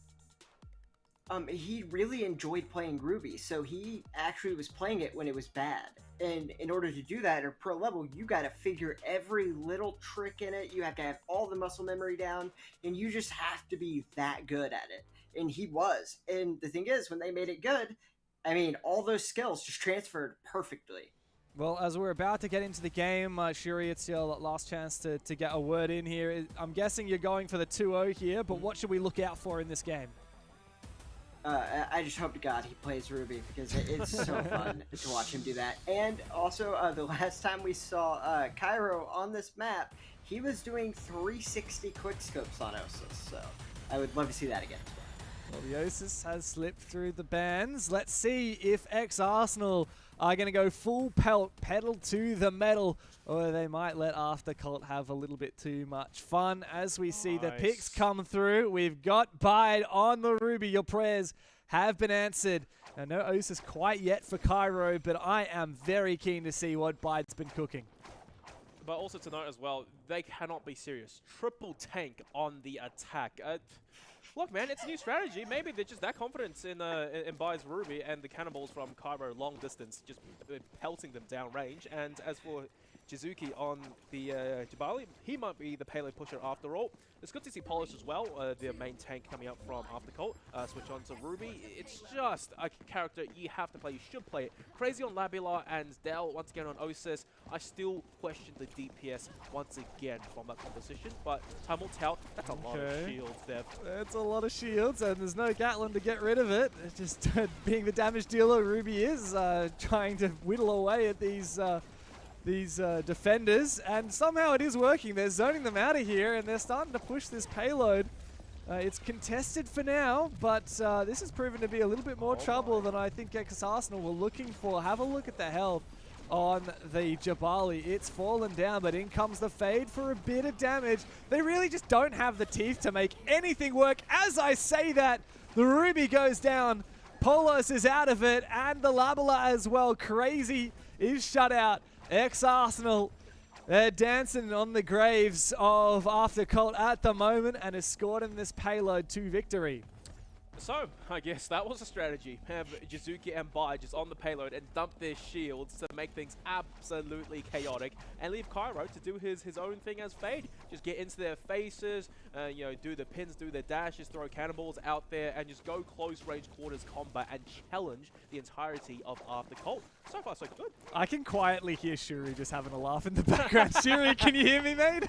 He really enjoyed playing Ruby, so he actually was playing it when it was bad. And in order to do that at a pro level, you gotta figure every little trick in it, you have to have all the muscle memory down, and you just have to be that good at it. And he was. And the thing is, when they made it good, I mean, all those skills just transferred perfectly. Well, as we're about to get into the game, Shiri, it's your last chance to get a word in here. I'm guessing you're going for the 2-0 here, but what should we look out for in this game? I just hope to God he plays Ruby, because it's so fun to watch him do that. And also, the last time we saw Cairo on this map, he was doing 360 quickscopes on Osis, so I would love to see that again as well. Well, the Osis has slipped through the bans. Let's see if X-Arsenal are going to go full pedal to the metal, or they might let After Cult have a little bit too much fun. As we see the picks come through, we've got Bide on the Ruby. Your prayers have been answered. Now, no Osis quite yet for Cairo, but I am very keen to see what Bide's been cooking. But also to note as well, they cannot be serious. Triple tank on the attack. Look, man, it's a new strategy. Maybe they're just that confident in Bide's Ruby and the cannonballs from Cairo long distance, just pelting them down range. And as for Jizuki on the Jabali, he might be the payload pusher after all. It's good to see Polish as well, the main tank coming up from After Cult. Switch on to Ruby. It's just a character you have to play. You should play it. Crazy on Labula and Dell once again on Osis. I still question the DPS once again from that composition, but time will tell. That's a lot of shields there. That's a lot of shields, and there's no Gatlin to get rid of it. It's just being the damage dealer Ruby is, trying to whittle away at these defenders, and somehow it is working. They're zoning them out of here, and they're starting to push this payload. It's contested for now, but this has proven to be a little bit more trouble than I think X-Arsenal were looking for. Have a look at the health on the Jabali. It's fallen down, but in comes the Fade for a bit of damage. They really just don't have the teeth to make anything work. As I say that, The Ruby goes down. Polos is out of it, and the Labala as well. Crazy is shut out. Ex-Arsenal, they're dancing on the graves of After Cult at the moment and escorting this payload to victory. So, I guess that was a strategy. Have Jizuki and Bai just on the payload and dump their shields to make things absolutely chaotic and leave Cairo to do his own thing as Fade. Just get into their faces, you know, do the pins, do their dashes, throw cannonballs out there and just go close range quarters combat and challenge the entirety of After Cult. So far, so good. I can quietly hear Shuri just having a laugh in the background. Shuri, can you hear me, mate?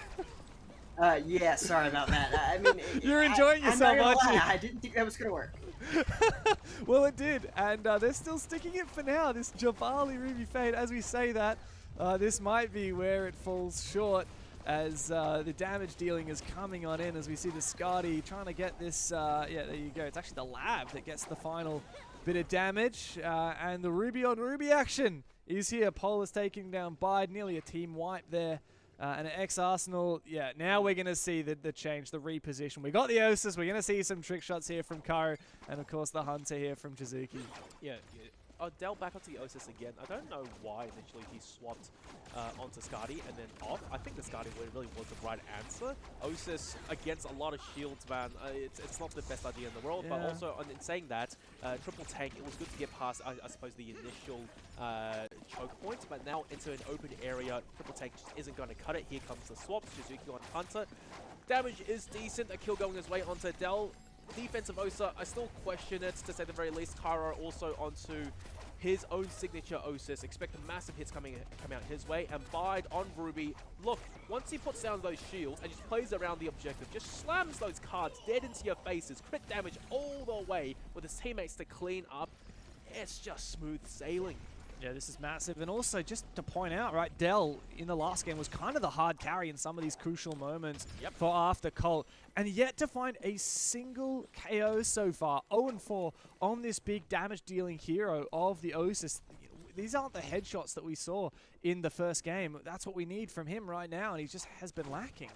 Yeah, sorry about that. I mean, You're enjoying yourself, I'm not aren't gonna you? lie, I didn't think that was gonna work. Well, it did, and they're still sticking it for now. This Jabali Ruby Fade, as we say that, this might be where it falls short as the damage dealing is coming on in as we see the Skadi trying to get this, yeah, there you go. It's actually the Lab that gets the final bit of damage, and the Ruby on Ruby action is here. Polar's taking down Bide, nearly a team wipe there. And at Ex-Arsenal, yeah, now we're going to see the change, the reposition. We got the Osis, we're going to see some trick shots here from Karo, and of course the Hunter here from Jizuki. Yeah. Del back onto the Osis again. I don't know why initially he swapped onto Skadi and then off. I think the Skadi really was the right answer. Osis against a lot of shields, man. It's not the best idea in the world, but also in saying that, triple tank, it was good to get past, I suppose, the initial choke point, but now into an open area, triple tank just isn't going to cut it. Here comes the swaps, Jizuki on Hunter. Damage is decent, a kill going his way onto Del. Defensive Osa, I still question it, to say the very least. Cairo also onto his own signature Osis. Expect the massive hits coming out his way. And Bide on Ruby. Look, once he puts down those shields and just plays around the objective, just slams those cards dead into your faces, crit damage all the way with his teammates to clean up. It's just smooth sailing. Yeah, this is massive. And also, just to point out, right, Del in the last game was kind of the hard carry in some of these crucial moments for After Cult. And yet to find a single KO so far, 0-4 on this big damage-dealing hero of the Osis. These aren't the headshots that we saw in the first game. That's what we need from him right now, and he just has been lacking.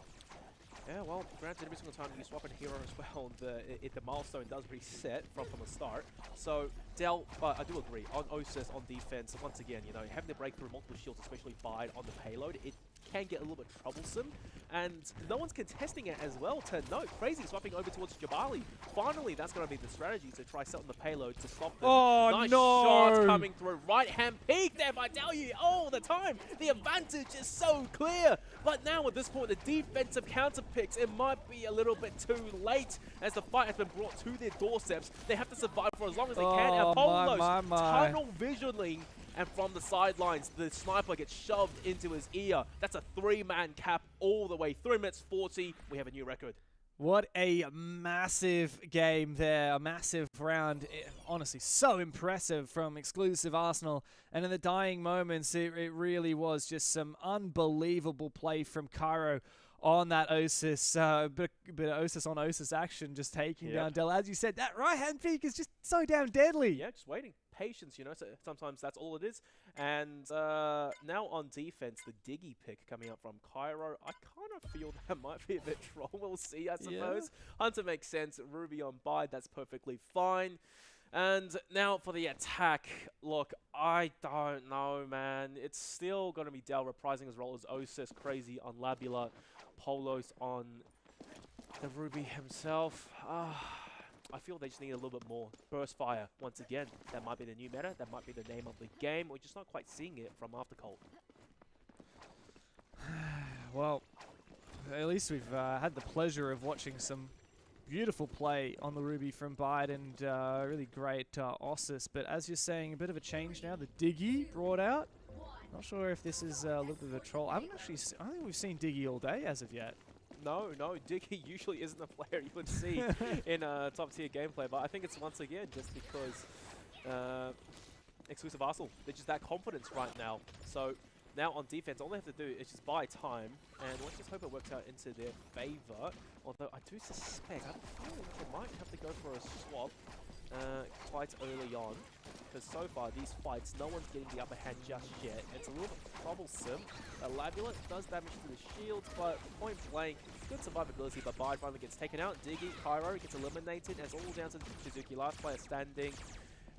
Yeah, well, granted, every single time you swap a hero as well, the milestone does reset from the start. So, Del, but I do agree, on Osis, on defense, once again, you know, having to break through multiple shields, especially Bide on the payload, it can get a little bit troublesome. And no one's contesting it as well to note. Crazy swapping over towards Jabali. Finally, that's going to be the strategy to try setting the payload to stop them. Oh, nice no! shots coming through. Right-hand peek there, I tell you, all the time. The advantage is so clear. But now at this point, the defensive counter picks, it might be a little bit too late as the fight has been brought to their doorsteps. They have to survive for as long as they can. And Polos tunnel visioning. And from the sidelines, the sniper gets shoved into his ear. That's a 3-man cap all the way. 3 minutes 40. We have a new record. What a massive game there. A massive round. Honestly, so impressive from exclusive Arsenal. And in the dying moments, it really was just some unbelievable play from Cairo on that Osis. Bit of Osis on Osis action, just taking down Del. As you said, that right-hand peek is just so damn deadly. Yeah, just waiting. Patience, you know, so sometimes that's all it is. And now on defense, the Diggy pick coming up from Cairo. I kind of feel that might be a bit troll. We'll see, I suppose. Hunter makes sense. Ruby on Bide, that's perfectly fine. And now for the attack. Look, I don't know, man. It's still going to be Del reprising his role as Osis, Crazy on Labula, Polos on the Ruby himself. I feel they just need a little bit more burst fire once again. That might be the new meta. That might be the name of the game. We're just not quite seeing it from After Cult. Well, at least we've had the pleasure of watching some beautiful play on the Ruby from Bide and really great Osis. But as you're saying, a bit of a change now. The Diggy brought out. Not sure if this is a little bit of a troll. I don't think we've seen Diggy all day as of yet. No, Diggy usually isn't a player you would see in top-tier gameplay, but I think it's once again just because exclusive Arsenal, they're just that confidence right now. So now on defense, all they have to do is just buy time, and let's just hope it works out into their favor. Although I do suspect, I feel they might have to go for a swap quite early on. because so far these fights, no one's getting the upper hand just yet. It's a little bit troublesome. Labula does damage to the shields, but point blank, good survivability, but Bide finally gets taken out. Diggy, Cairo gets eliminated, and it's all down to Jizuki, last player standing,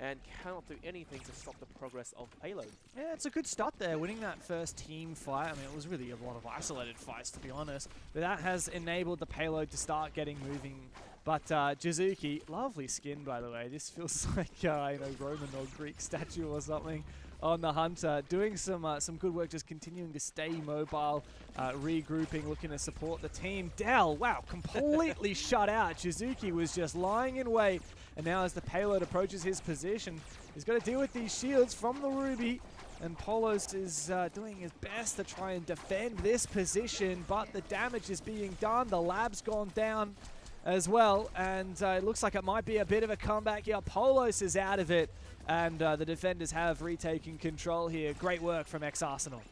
and cannot do anything to stop the progress of Payload. Yeah, it's a good start there, winning that first team fight. I mean, it was really a lot of isolated fights, to be honest. But that has enabled the Payload to start getting moving. But Jizuki, lovely skin, by the way. This feels like, Roman or Greek statue or something on the Hunter. Doing some good work, just continuing to stay mobile, regrouping, looking to support the team. Dell, wow, completely shut out. Jizuki was just lying in wait. And now as the Payload approaches his position, he's got to deal with these shields from the Ruby. And Polos is doing his best to try and defend this position, but the damage is being done. The lab's gone down as well, and it looks like it might be a bit of a comeback here. Polos is out of it, and the defenders have retaken control here. Great work from X-Arsenal.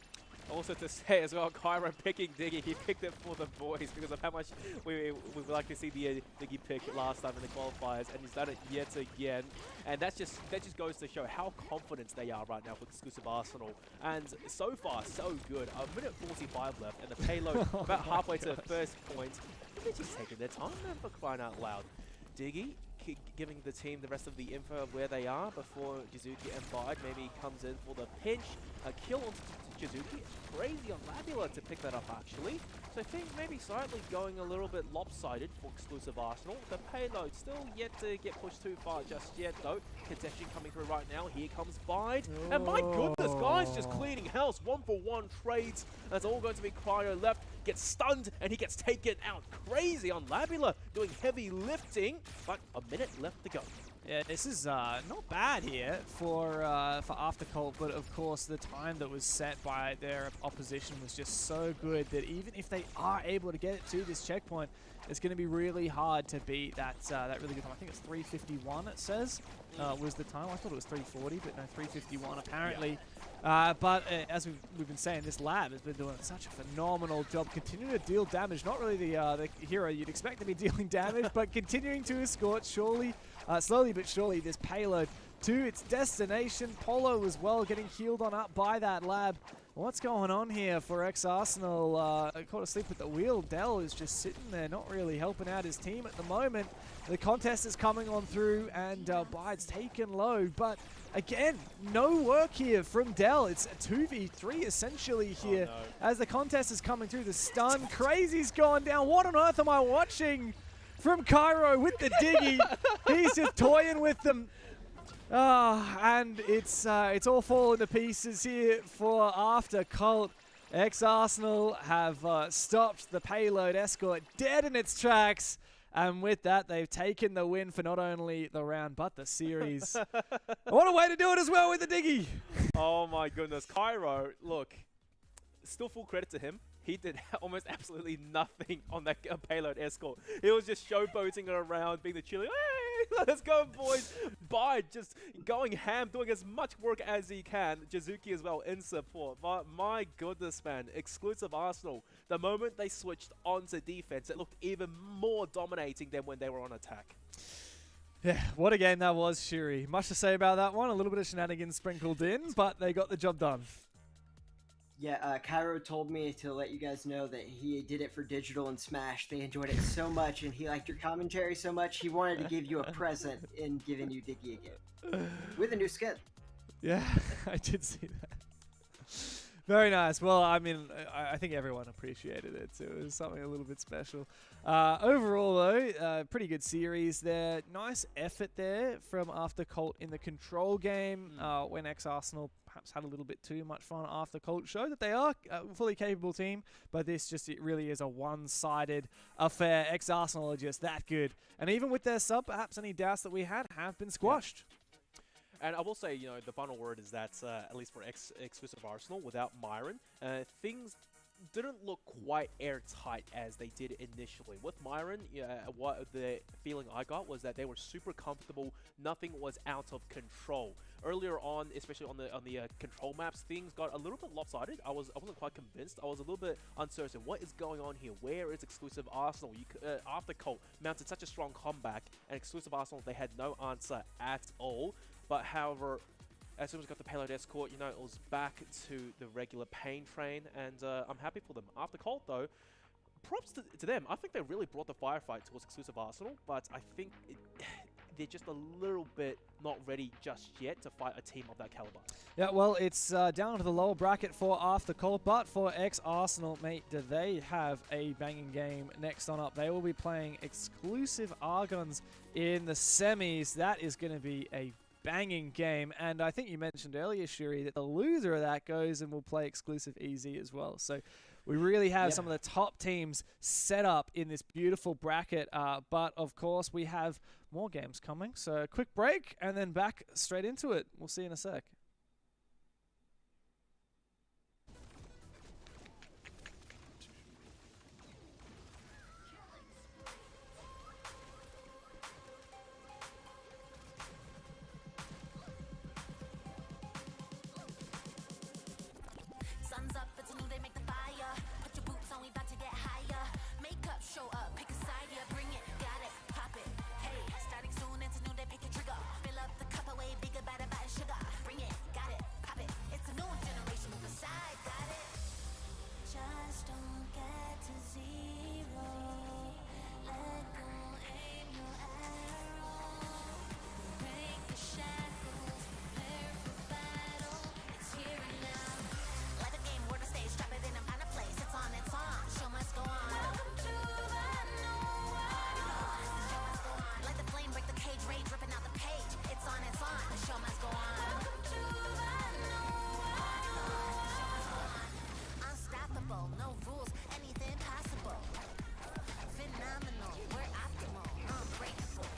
Also to say as well, Cairo picking Diggy, he picked it for the boys because of how much we would like to see the Diggy pick last time in the qualifiers, and he's done it yet again. And that just goes to show how confident they are right now with exclusive Arsenal. And so far, so good. A minute 45 left, and the Payload about halfway to the first point. They're just taking their time, man, for crying out loud. Diggy giving the team the rest of the info of where they are before Jizuki and Bide maybe comes in for the pinch. A kill on Jizuki. Crazy on Labula to pick that up, actually. So I think maybe slightly going a little bit lopsided for exclusive Arsenal. The Payload still yet to get pushed too far just yet, though. Contention coming through right now. Here comes Bide. And my goodness, guys, just cleaning house. 1-for-1 trades. That's all going to be Cryo left. Gets stunned, and he gets taken out. Crazy on Labula, doing heavy lifting, but a minute left to go. Yeah, this is not bad here for Aftercult, but of course the time that was set by their opposition was just so good that even if they are able to get it to this checkpoint, it's going to be really hard to beat that really good time. I think it's 3:51. It says was the time. I thought it was 3:40, but no, 3:51 apparently. Yeah. But as we've been saying, this lab has been doing such a phenomenal job, continuing to deal damage. Not really the hero you'd expect to be dealing damage, but continuing to escort slowly but surely this Payload to its destination. Polo as well getting healed on up by that lab. What's going on here for X-Arsenal? Caught asleep at the wheel. Dell is just sitting there, not really helping out his team at the moment. The contest is coming on through, and Bide's taken low. But again, no work here from Dell. It's a 2v3 essentially here. Oh, no. As the contest is coming through, the stun. Crazy's gone down. What on earth am I watching from Cairo with the Diggy? He's just toying with them. And it's all falling to pieces here for Aftercult. X-Arsenal have stopped the Payload escort dead in its tracks. And with that, they've taken the win for not only the round, but the series. What a way to do it as well with the Diggy. Oh my goodness. Cairo, look, still full credit to him. He did almost absolutely nothing on that Payload escort. He was just showboating around, being the chilly, hey, let's go, boys. Bide just going ham, doing as much work as he can. Jizuki as well in support. But my goodness, man, exclusive Arsenal. The moment they switched onto defense, it looked even more dominating than when they were on attack. Yeah, what a game that was, Shuri. Much to say about that one. A little bit of shenanigans sprinkled in, but they got the job done. Yeah, Cairo told me to let you guys know that he did it for Digital and Smash. They enjoyed it so much, and he liked your commentary so much, he wanted to give you a present in giving you Diggy again. With a new skin. Yeah, I did see that. Very nice. Well, I mean, I think everyone appreciated it, too. It was something a little bit special. Overall, though, pretty good series there. Nice effort there from Aftercult in the control game when X-Arsenal perhaps had a little bit too much fun. Aftercult showed that they are a fully capable team, but it really is a one-sided affair. X-Arsenal are just that good. And even with their sub, perhaps any doubts that we had have been squashed. Yeah. And I will say, the final word is that, at least for exclusive Arsenal, without Myron, things didn't look quite airtight as they did initially. With Myron, what the feeling I got was that they were super comfortable. Nothing was out of control. Earlier on, especially on the control maps, things got a little bit lopsided. I wasn't quite convinced. I was a little bit uncertain. What is going on here? Where is exclusive Arsenal? Aftercult mounted such a strong comeback, and exclusive Arsenal, they had no answer at all. But however, as soon as we got the payload escort, you know, it was back to the regular pain train, and I'm happy for them. After Colt, though, props to them. I think they really brought the firefight towards Exclusive Arsenal, but I think they're just a little bit not ready just yet to fight a team of that caliber. Yeah, well, it's down to the lower bracket for After Colt, but for ex-Arsenal, mate, do they have a banging game next on up? They will be playing Exclusive Argons in the semis. That is going to be a banging game, and I think you mentioned earlier, Shuri, that the loser of that goes and will play Exclusive EZ as well. So we really have some of the top teams set up in this beautiful bracket, but of course we have more games coming. So a quick break and then back straight into it. We'll see you in a sec. Sun's up, it's a new day, make the fire. Put your boots on, we about to get higher. Makeup, show up, pick a side, yeah, bring it, got it, pop it. Hey, starting soon, it's a new day, pick a trigger. Fill up the cup away, bigger, better, better sugar. Bring it, got it, pop it. It's a new generation, move aside, got it. Just don't get to zero. Let go, aim your arrow. Break the shackles, prepare for battle. It's here and now. Like a game, where the stage, drop it in and find a place. It's on, show must go on. Welcome to the new world. Show must go on. Like the flame, break the cage, rage, ripping out the page. It's on, the show must go on. Welcome to the new world. Show must go on. Unstoppable, no rules, anything possible. Phenomenal, we're optimal, unbreakable.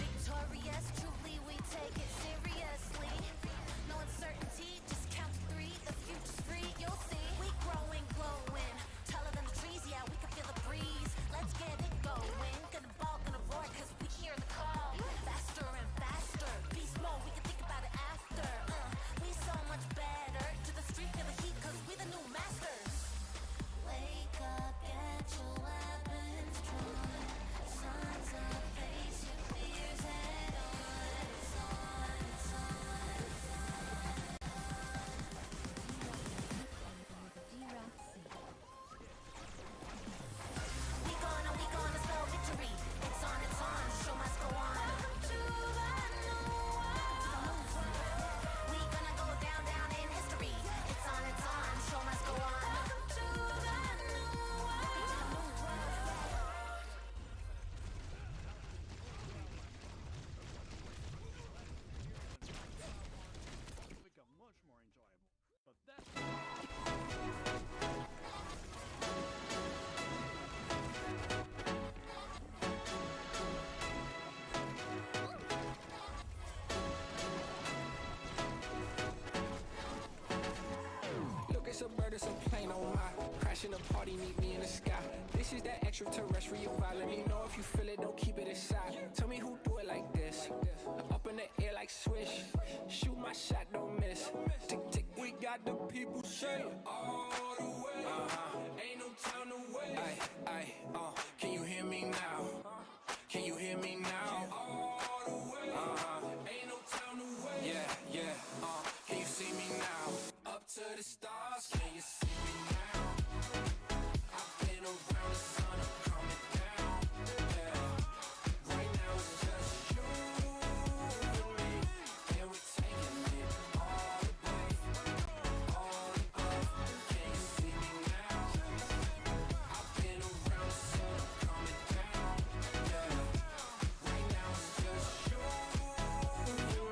Victorious, truly we take it seriously. No uncertainty, just count to 3. The future's free, you'll see. We growing, glowing, taller than the trees. Yeah, we can feel the breeze. Let's get it going. Gonna ball, gonna roar, 'cause we hear the call. Faster and faster, beast mode. We can think about it after. We so much better. To the street, feel the heat, 'cause we the new masters. Wake up, get your weapons drawn. Signs up, face your fears head on. It's on, it's on. We gonna spell victory. It's on, show must go on. Welcome to the new world. We gonna go down, down in history. It's on, show must go on. Welcome to the new world. Become much more enjoyable. But that's Look, it's a bird, it's a plane, oh my. Crashing a party, meet me in the sky. This is that extraterrestrial vibe. Let me know if you feel it, don't keep it inside. Tell me who do it like this. Up in the air like swish. Shoot my shot, don't miss. Tick, tick, we got the people say all the way. Ain't no time to wait. Ay, can you hear me now? Can you hear me now? All the way. Ain't no time to wait. Yeah, can you see me now? Up to the stars, can you see me now? I've been around the sun, I'm coming down. Yeah, right now it's just you and me, and we're taking it all the way, all the way. Can you see me now? I've been around the sun, I'm coming down. Yeah, right now it's just you and me,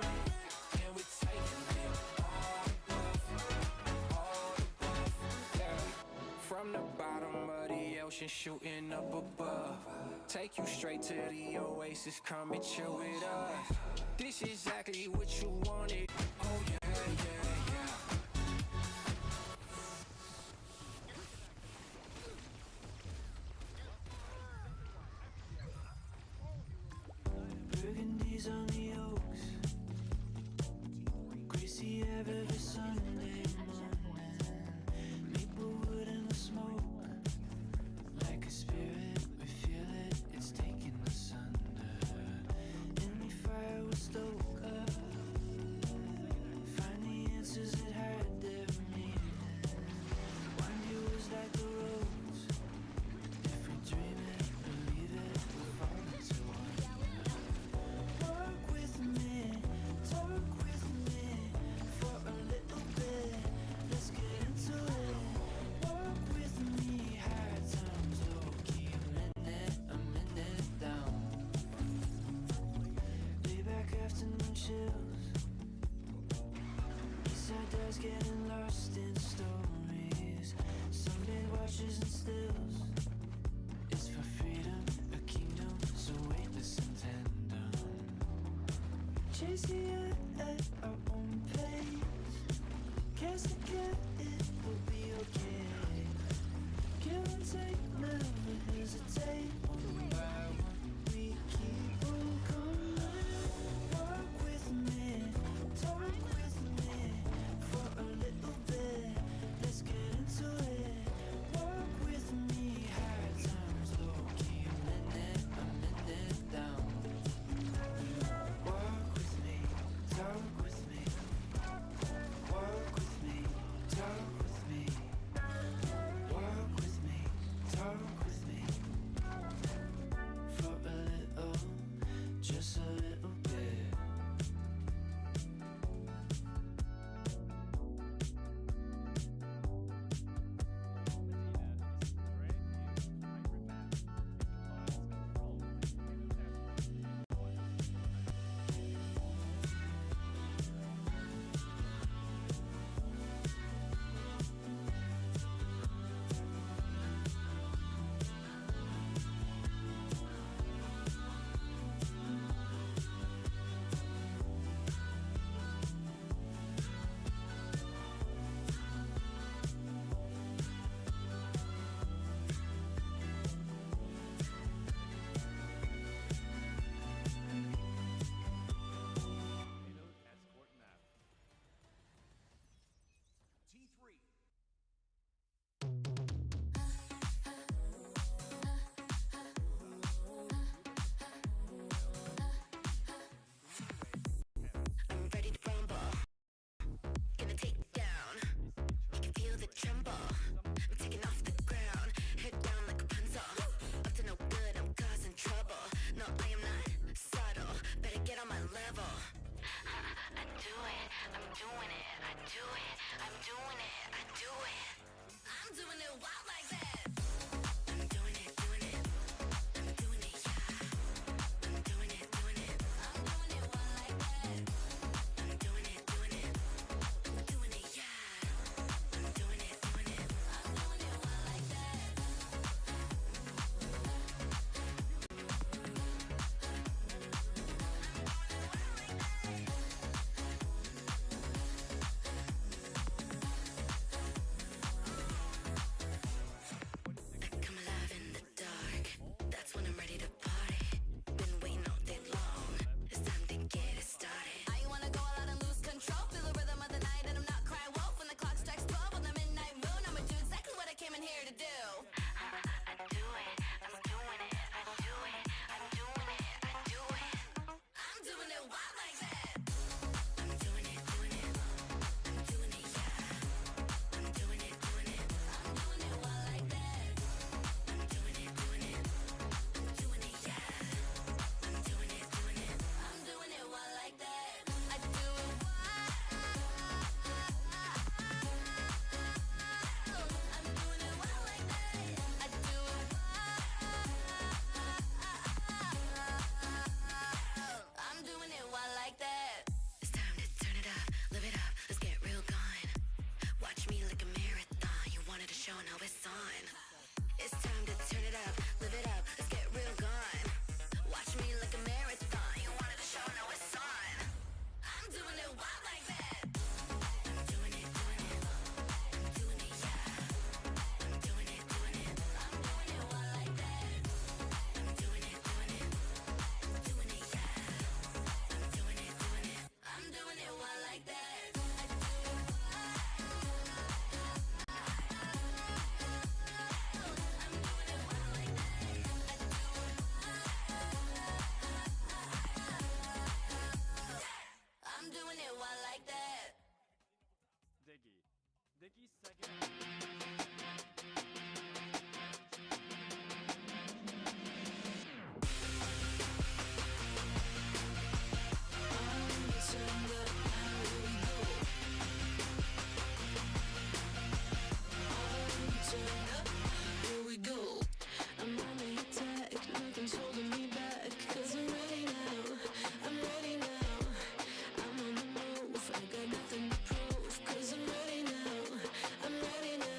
and we're taking it all above, yeah. From the bottom of the ocean, shooting up above. Take you straight to the oasis, come and chill with us. This is exactly what you wanted. Oh yeah, yeah, yeah. Burgundies on the oaks, greasy every Sunday morning. Maplewood in the smoke, like a spirit, we feel it, it's taking us under. Any fire will stoke up. easy at our own pace. Can't forget it will be okay. Give and take, never hesitate. One by one, we keep on coming. Walk with me, talk with me for a little bit. Let's get into it. Walk with me, high times, low key, a minute down. Walk with me, talk with me. Walk with me, talk with me. Walk with me, talk with me. For a little, just a little bit. Escort map. T3. I'm ready to rumble. Gonna take it down. You can feel the tremble. I'm taking off the ground. Head down like a pencil. Up to no good, I'm causing trouble. No, I am not subtle. Better get on my level. I do it. I'm doing it. I do it. I'm doing it. I do it. I'm doing it wild like that. I'm doing it, doing it. I'm doing it, yeah. I'm doing it, doing it. I'm doing it wild like that. I'm doing it, doing it. I'm doing it, yeah. I'm doing it, doing it. I'm doing it wild like that. I come alive in the dark. That's when I'm ready to party. Been waiting all day long. It's time to get it started. I wanna go all out and lose control. Feel the rhythm of the night and I'm not crying wolf. When the clock strikes 12 on the midnight moon, I'ma do exactly what I came in here to do. I do it. I'm doing it. I do it. I'm doing it. I do it. I'm doing it wild like that. I'm doing it, doing it. I'm doing it, yeah. I'm doing it, doing it. I'm doing it wild like that. I'm doing it, doing it. I'm doing it, yeah. I'm doing it, doing it. I'm doing it wild like that. I do it wild. I'm doing it wild like that. I do it wild. I'm doing it wild like that. It's time to turn it up, live it up. Let's get real gone. Watch me like a marathon. You wanted a show, now it's on. It's time to turn it up, live it up. Let's get real gone. Watch me like a marathon. You wanted a show, now it's on. I'm doing it wild like that. I'm doing it, doing it. I'm doing it, yeah. I'm doing it, doing it. I'm doing it wild like that. I'm doing it, doing it. I'm doing it, yeah. I'm doing it, doing it. I'm doing it wild like that. I do it wild. I'm doing it wild like that. I do it. I'm doing it wild like that. Diggy. Diggy's second. Here we go. I'm on the attack, nothing's holding me back. 'Cause I'm ready now. I'm ready now. I'm on the move. I got nothing to prove. 'Cause I'm ready now. I'm ready now.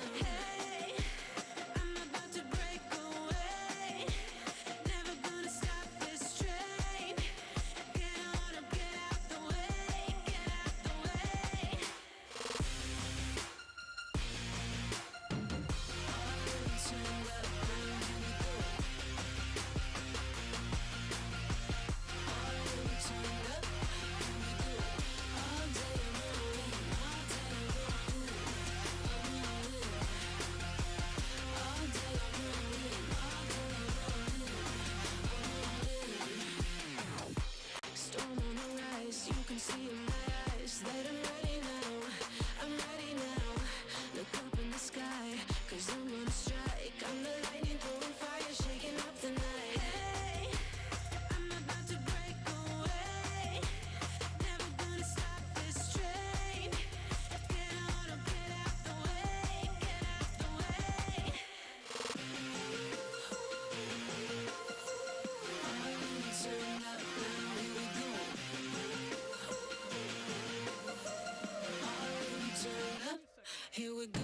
Here we go.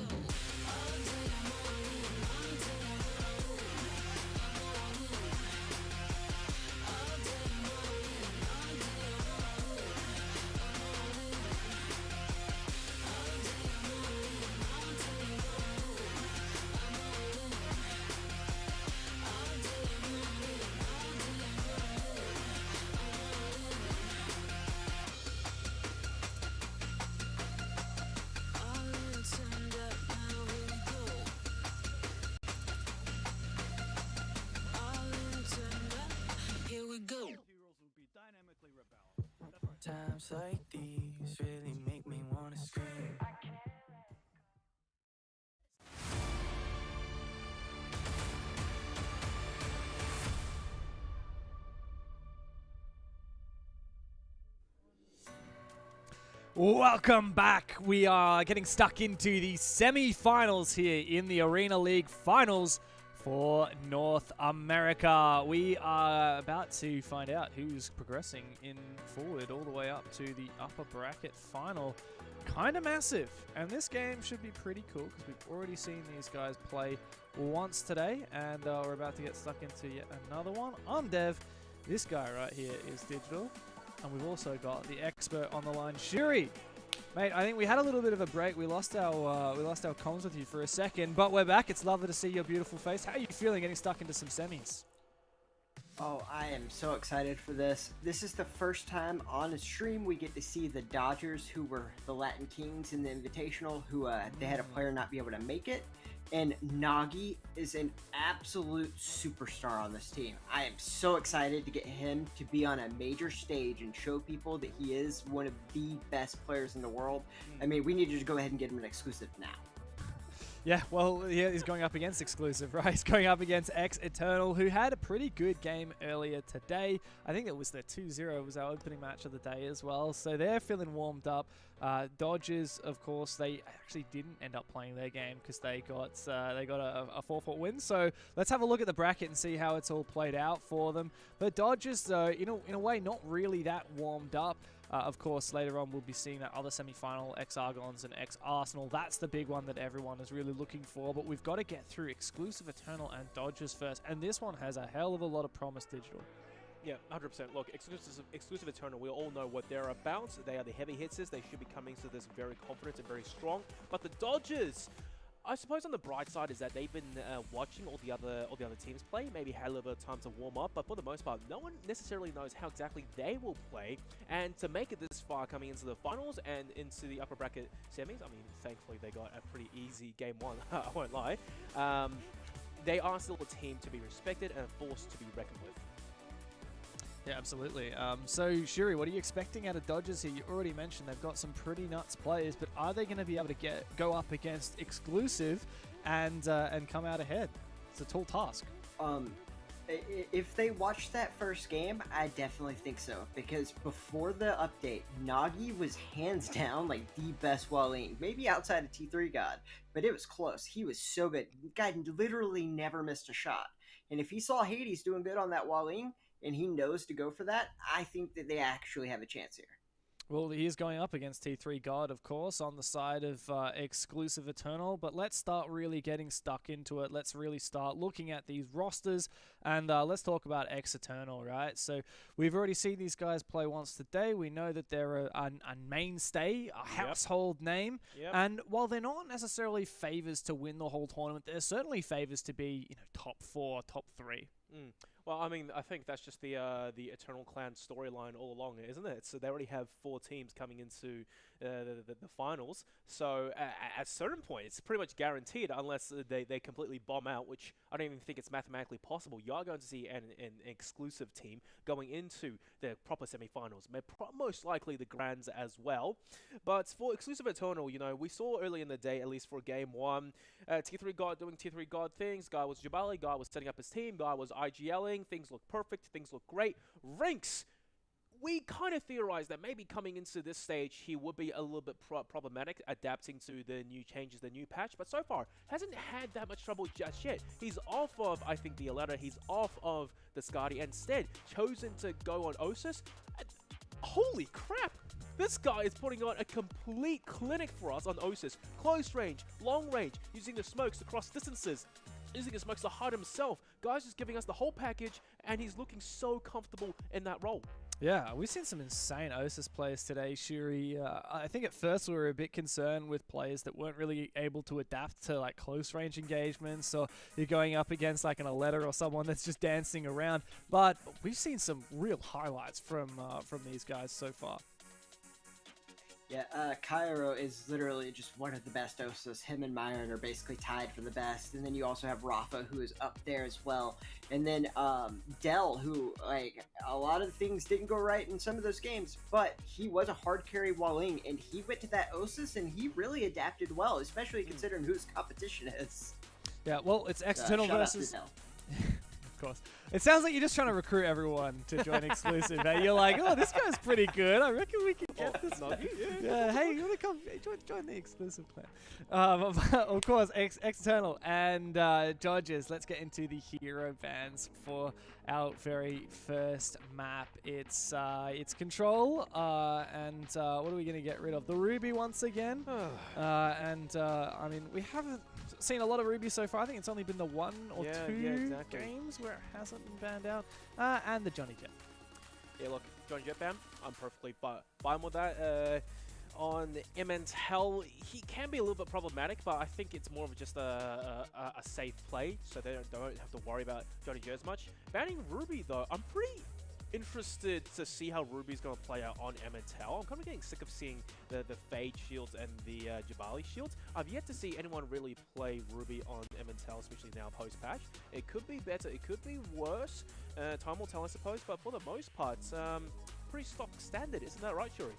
All in turned up, now here we go. All in turned up, here we go. Heroes will be dynamically rebalanced. That's right. Times like these really make me wanna scream. Welcome back. We are getting stuck into the semi-finals here in the Arena League Finals for North America. We are about to find out who's progressing in forward all the way up to the upper bracket final. Kind of massive, and this game should be pretty cool because we've already seen these guys play once today, and we're about to get stuck into yet another one. I'm Dev. This guy right here is Digital. And we've also got the expert on the line, Shuri. Mate, I think we had a little bit of a break. We lost our comms with you for a second, but we're back. It's lovely to see your beautiful face. How are you feeling getting stuck into some semis? Oh, I am so excited for this. This is the first time on a stream we get to see the Dodgers, who were the Latin Kings in the Invitational, who they had a player not be able to make it. And Nagi is an absolute superstar on this team. I am so excited to get him to be on a major stage and show people that he is one of the best players in the world. I mean, we need to just go ahead and get him an exclusive now. Yeah, well, yeah, he's going up against Exclusive, right? He's going up against X Eternal, who had a pretty good game earlier today. I think it was their 2-0 was our opening match of the day as well. So they're feeling warmed up. Dodgers, of course, they actually didn't end up playing their game because they got a 4-4 win. So let's have a look at the bracket and see how it's all played out for them. But Dodgers, though, in a way, not really that warmed up. Of course, later on, we'll be seeing that other semi-final, X-Argons and X-Arsenal. That's the big one that everyone is really looking for. But we've got to get through Exclusive Eternal and Dodgers first. And this one has a hell of a lot of promise, Digital. Yeah, 100%. Look, Exclusive Eternal, we all know what they're about. They are the heavy hitters. They should be coming to this very confident and very strong. But the Dodgers, I suppose on the bright side is that they've been watching all the other teams play, maybe had a little bit of time to warm up, but for the most part, no one necessarily knows how exactly they will play. And to make it this far coming into the finals and into the upper bracket semis, I mean, thankfully they got a pretty easy game one, I won't lie. They are still a team to be respected and a force to be reckoned with. Yeah, absolutely. So, Shuri, what are you expecting out of Dodgers here? You already mentioned they've got some pretty nuts players, but are they going to be able to go up against Exclusive and come out ahead? It's a tall task. If they watched that first game, I definitely think so. Because before the update, Nagi was hands down like the best Waling, maybe outside of T3 God, but it was close. He was so good. The guy literally never missed a shot. And if he saw Hades doing good on that Waling, and he knows to go for that, I think that they actually have a chance here. Well, he is going up against T3 God, of course, on the side of Exclusive Eternal, but let's start really getting stuck into it. Let's really start looking at these rosters, and let's talk about X Eternal, right? So we've already seen these guys play once today. We know that they're a mainstay, a household name, and while they're not necessarily favors to win the whole tournament, they're certainly favors to be, top 4, top 3. Well, I mean, I think that's just the Eternal Clan storyline all along, isn't it? So they already have 4 teams coming into the finals. So at a certain point, it's pretty much guaranteed unless they completely bomb out, which I don't even think it's mathematically possible. You are going to see an exclusive team going into the proper semi-finals, most likely the Grands as well. But for Exclusive Eternal, we saw early in the day, at least for game 1, T3 God doing T3 God things. Guy was Jabali, guy was setting up his team, guy was IGLing, things look perfect, things look great. Rinks, we kind of theorized that maybe coming into this stage, he would be a little bit problematic adapting to the new changes, the new patch, but so far hasn't had that much trouble just yet. He's off of, I think, the Aletta, he's off of the Skadi, and instead chosen to go on Osis. Holy crap! This guy is putting on a complete clinic for us on Osis. Close range, long range, using the smokes to cross distances, using the smokes to hide himself. Guy's just giving us the whole package, and he's looking so comfortable in that role. Yeah, we've seen some insane Osis players today, Shuri. I think at first we were a bit concerned with players that weren't really able to adapt to like close range engagements, or you're going up against like an Aletta or someone that's just dancing around. But we've seen some real highlights from these guys so far. Yeah, Cairo is literally just one of the best Osis. Him and Myron are basically tied for the best. And then you also have Rafa, who is up there as well. And then Dell, who, like, a lot of things didn't go right in some of those games, but he was a hard carry Waling, and he went to that Osis, and he really adapted well, especially considering who his competition is. Yeah, well, it's External shout out to versus... Dell. Of course. It sounds like you're just trying to recruit everyone to join exclusive. And you're like, oh, this guy's pretty good. I reckon we can get this. Yeah, hey, you want to come join the exclusive clan? Of course, External and Dodgers. Let's get into the hero bans for our very first map. It's Control, and what are we going to get rid of? The Ruby once again. I mean, we haven't seen a lot of Ruby so far. I think it's only been the one or two games where it hasn't been banned out. And the Johnny Jet. Yeah, look, Johnny Jet ban, I'm perfectly fine with that. On Emmental, he can be a little bit problematic, but I think it's more of just a safe play, so they don't have to worry about Johnny Jet as much. Banning Ruby, though, I'm pretty interested to see how Ruby's going to play out on Emmental. I'm kind of getting sick of seeing the Fade shields and the Jabali shields. I've yet to see anyone really play Ruby on Emmental, especially now post-patch. It could be better, it could be worse. Time will tell, I suppose, but for the most part, pretty stock standard. Isn't that right, Shuri?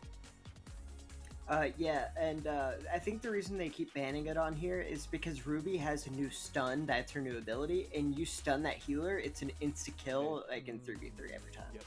Yeah, and I think the reason they keep banning it on here is because Ruby has a new stun, that's her new ability, and you stun that healer, it's an insta-kill, like in 3v3 every time. Yes.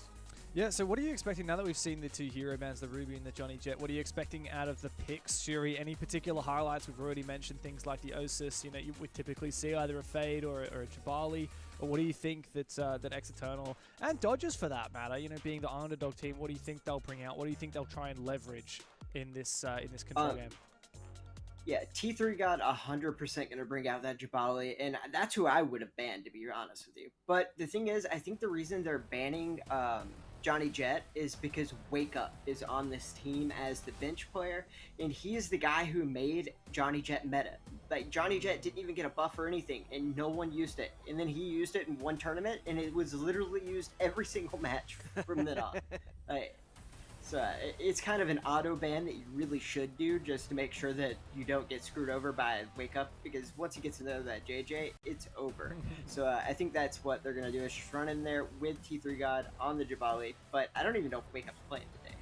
Yeah, so what are you expecting now that we've seen the two hero bans, the Ruby and the Johnny Jet? What are you expecting out of the picks, Shuri? Any particular highlights? We've already mentioned things like the Osis. You know, you would typically see either a Fade or a Jabali. Or what do you think that that External and Dodgers, for that matter, you know, being the underdog team, what do you think they'll bring out? What do you think they'll try and leverage in this Control game? Yeah, T3 got 100% going to bring out that Jabali, and that's who I would have banned, to be honest with you. But the thing is, I think the reason they're banning Johnny Jet is because Wake Up is on this team as the bench player, and he is the guy who made Johnny Jet meta. Like, Johnny Jet didn't even get a buff or anything, and no one used it. And then he used it in one tournament, and it was literally used every single match from then on. So it's kind of an auto ban that you really should do just to make sure that you don't get screwed over by Wake Up, because once he gets to know that JJ, it's over. So I think that's what they're going to do, is just run in there with T3 God on the Jabali, but I don't even know if Wake Up's playing today.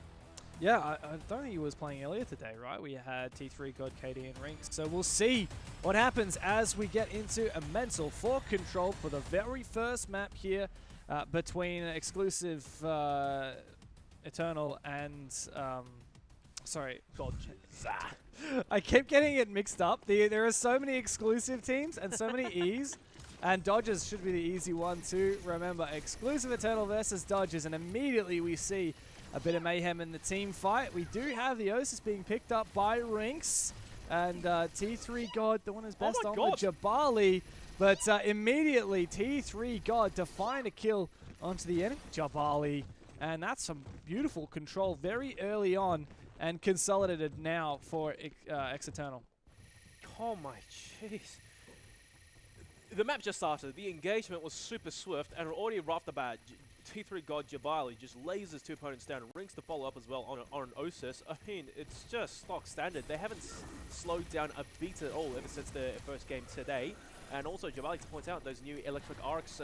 Yeah, I don't think he was playing earlier today, right? We had T3 God, KD, and Rinks. So we'll see what happens as we get into a mental for Control for the very first map here between exclusive Eternal and God. I keep getting it mixed up. There are so many exclusive teams and so many E's, and Dodgers should be the easy one to remember. Exclusive Eternal versus Dodgers, and immediately we see a bit of mayhem in the team fight. We do have the Osis being picked up by Rinks, and T3 God doing his best on the Jabali, but immediately T3 God to find a kill onto the enemy Jabali. And that's some beautiful control very early on, and consolidated now for Eternal. Oh my jeez. The map just started. The engagement was super swift, and already right off the bat, T3 God Jabali just lasers two opponents down, Rinks to follow up as well on an Osis. I mean, it's just stock standard. They haven't slowed down a beat at all ever since the first game today. And also, Jabali, to point out, those new electric arcs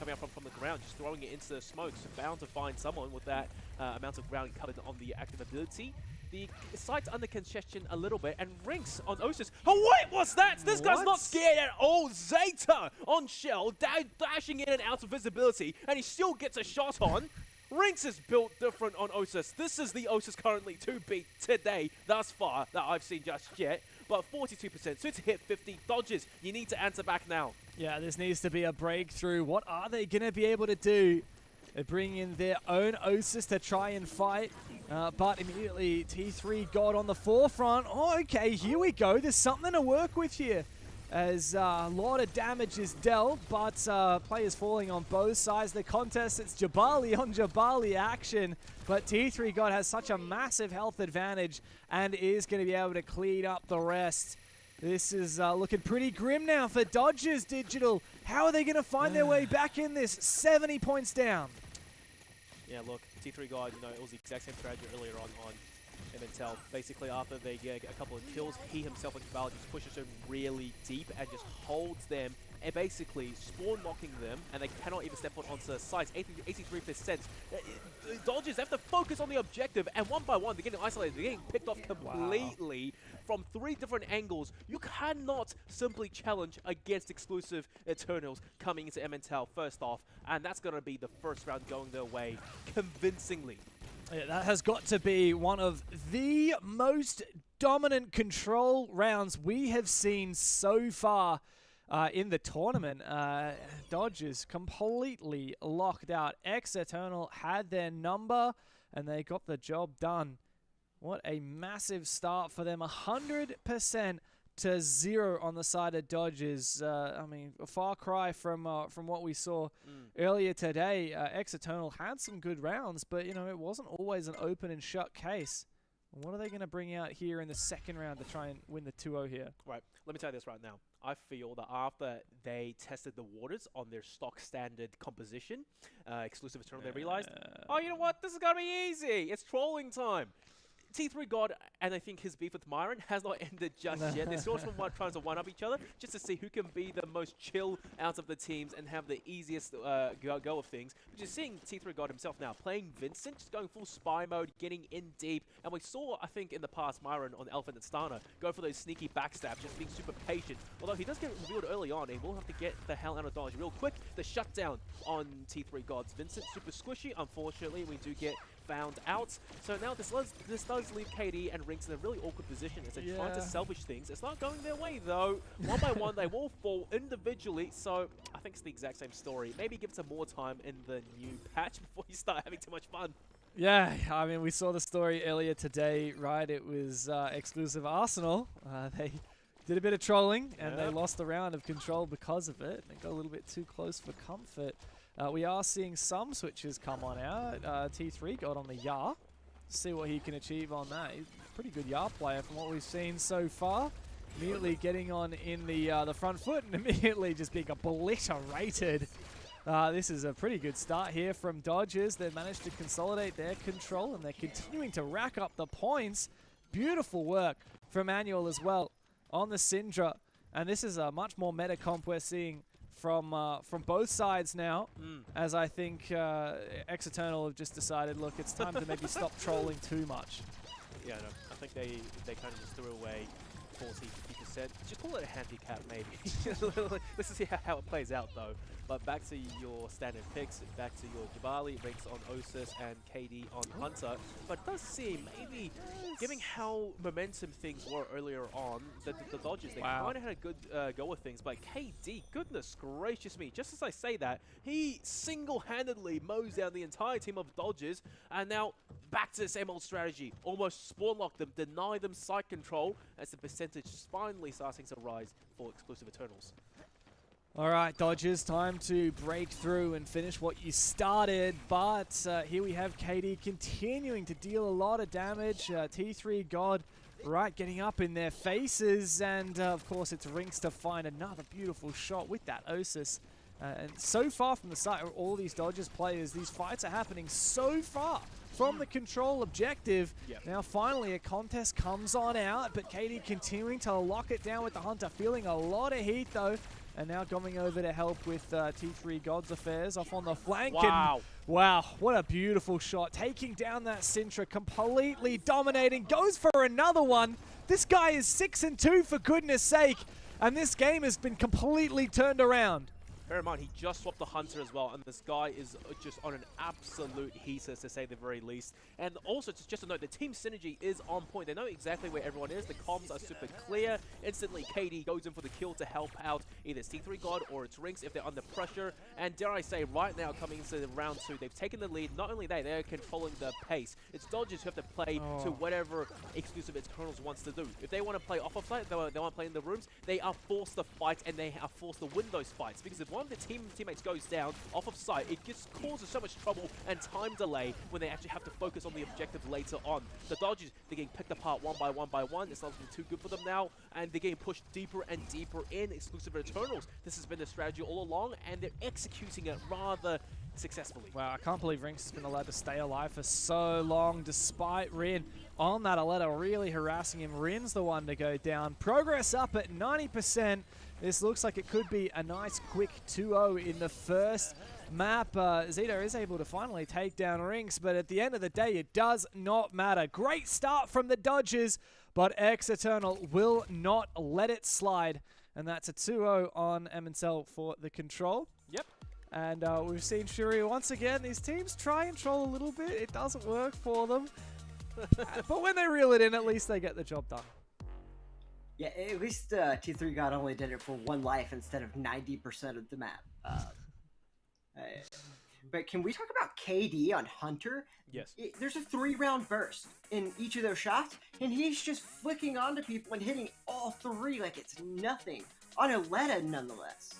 coming up from the ground, just throwing it into the smokes, bound to find someone with that amount of ground covered on the active ability. The site's under congestion a little bit, and Rinks on Osis. Oh, wait, what's that? This guy's not scared at all. Zeta on Shell, dashing in and out of visibility, and he still gets a shot on. Rinks is built different on Osis. This is the Osis currently to beat today, thus far, that I've seen just yet. But 42%, so to hit 50 Dodgers, you need to answer back now. Yeah, this needs to be a breakthrough. What are they going to be able to do? They bring in their own Osis to try and fight. But immediately T3 got on the forefront. Oh, okay, here we go. There's something to work with here. As a lot of damage is dealt, but players falling on both sides of the contest. It's Jabali on Jabali action, but T3 God has such a massive health advantage and is going to be able to clean up the rest. This is looking pretty grim now for Dodgers Digital. How are they going to find their way back in this? 70 points down. Yeah, look, T3 God, it was the exact same strategy earlier on Eventel. Basically, after they get a couple of kills, he himself and Jabali just pushes them really deep and just holds them and basically spawn locking them, and they cannot even step foot onto the sides. 83%. Dodgers have to focus on the objective, and one by one, they're getting isolated. They're getting picked off completely from 3 different angles. You cannot simply challenge against exclusive Eternals coming into Eventel first off, and that's going to be the first round going their way convincingly. Yeah, that has got to be one of the most dominant control rounds we have seen so far in the tournament. Dodgers completely locked out. Eternal had their number, and they got the job done. What a massive start for them. 100% to 0 on the side of Dodgers. I mean, a far cry from what we saw earlier today. Eternal had some good rounds, but it wasn't always an open and shut case. What are they going to bring out here in the second round to try and win the 2-0 here? Right, let me tell you this right now. I feel that after they tested the waters on their stock standard composition, exclusive Eternal, they realized, oh, you know what? This is going to be easy. It's trolling time. T3 God, and I think his beef with Myron has not ended just yet. They're sort of trying to one-up each other just to see who can be the most chill out of the teams and have the easiest go of things. But you're seeing T3 God himself now playing Vincent, just going full spy mode, getting in deep. And we saw, I think, in the past, Myron on Elephant and Stana go for those sneaky backstabs, just being super patient. Although he does get revealed early on, and we'll have to get the hell out of dodge real quick. The shutdown on T3 God's Vincent, super squishy. Unfortunately, we do get found out. So now this does leave KD and Rinks in a really awkward position as they're trying to salvage things. It's not going their way though. One by one, they will fall individually. So I think it's the exact same story. Maybe give it some more time in the new patch before you start having too much fun. Yeah, I mean, we saw the story earlier today, right? It was exclusive Arsenal. They did a bit of trolling and they lost the round of control because of it. They got a little bit too close for comfort. We are seeing some switches come on out. T3 got on the Yar. See what he can achieve on that. He's a pretty good Yar player from what we've seen so far. Immediately getting on in the front foot and immediately just being obliterated. This is a pretty good start here from Dodgers. They've managed to consolidate their control and they're continuing to rack up the points. Beautiful work from Manuel as well on the Syndra. And this is a much more meta comp we're seeing from both sides now, as I think Eternal have just decided, look, it's time to maybe stop trolling too much. Yeah, no, I think they kind of just threw away 40-50%. Just call it a handicap, maybe. Let's see how it plays out, though. But back to your standard picks, back to your Jabali, Rinks on Osus, and KD on Hunter. But it does seem, maybe, given how momentum things were earlier on, the Dodgers, they kind of had a good go with things. But KD, goodness gracious me, just as I say that, he single-handedly mows down the entire team of Dodgers. And now, back to the same old strategy. Almost spawn lock them, deny them site control, as the percentage finally starting to rise for exclusive Eternals. All right, Dodgers, time to break through and finish what you started. But here we have KD continuing to deal a lot of damage. T3 God, right, getting up in their faces. And, of course, it's Rinks to find another beautiful shot with that Osus. And so far from the start of all these Dodgers players, these fights are happening so far from the control objective. Now, finally, a contest comes on out, but KD continuing to lock it down with the Hunter, feeling a lot of heat, though. And now coming over to help with T3 God's affairs off on the flank. Wow. And wow, what a beautiful shot. Taking down that Syndra, completely dominating. Goes for another one. This guy is 6-2 for goodness sake. And this game has been completely turned around. Bear in mind, he just swapped the Hunter as well, and this guy is just on an absolute heater, to say the very least. And also, just a note, the team synergy is on point. They know exactly where everyone is. The comms are super clear. Instantly, KD goes in for the kill to help out either it's T3 God or it's Rinks if they're under pressure. And dare I say, right now, coming into round 2, they've taken the lead. Not only that, they're controlling the pace. It's Dodgers who have to play to whatever Exclusive Eternals wants to do. If they want to play off of site, they want to play in the rooms, they are forced to fight, and they are forced to win those fights. Because if one of the teammates goes down off of site, it just causes so much trouble and time delay when they actually have to focus on the objective later on. The Dodgers, they're getting picked apart one by one. It's not looking too good for them now, and they're getting pushed deeper and deeper in Exclusive Eternals. This has been the strategy all along, and they're executing it rather successfully. Wow, I can't believe Rinks has been allowed to stay alive for so long, despite Rin on that Aletta really harassing him. Rin's the one to go down. Progress up at 90%. This looks like it could be a nice quick 2-0 in the first map. Zito is able to finally take down Rinks, but at the end of the day, it does not matter. Great start from the Dodgers, but Eternal will not let it slide. And that's a 2-0 on MNCell for the control. Yep. And we've seen Shuri once again. These teams try and troll a little bit. It doesn't work for them. But when they reel it in, at least they get the job done. Yeah, at least T3 God only did it for 1 life instead of 90% of the map. But can we talk about KD on Hunter? Yes. There's a 3-round burst in each of those shots, and he's just flicking onto people and hitting all 3 like it's nothing. On Aletta, nonetheless.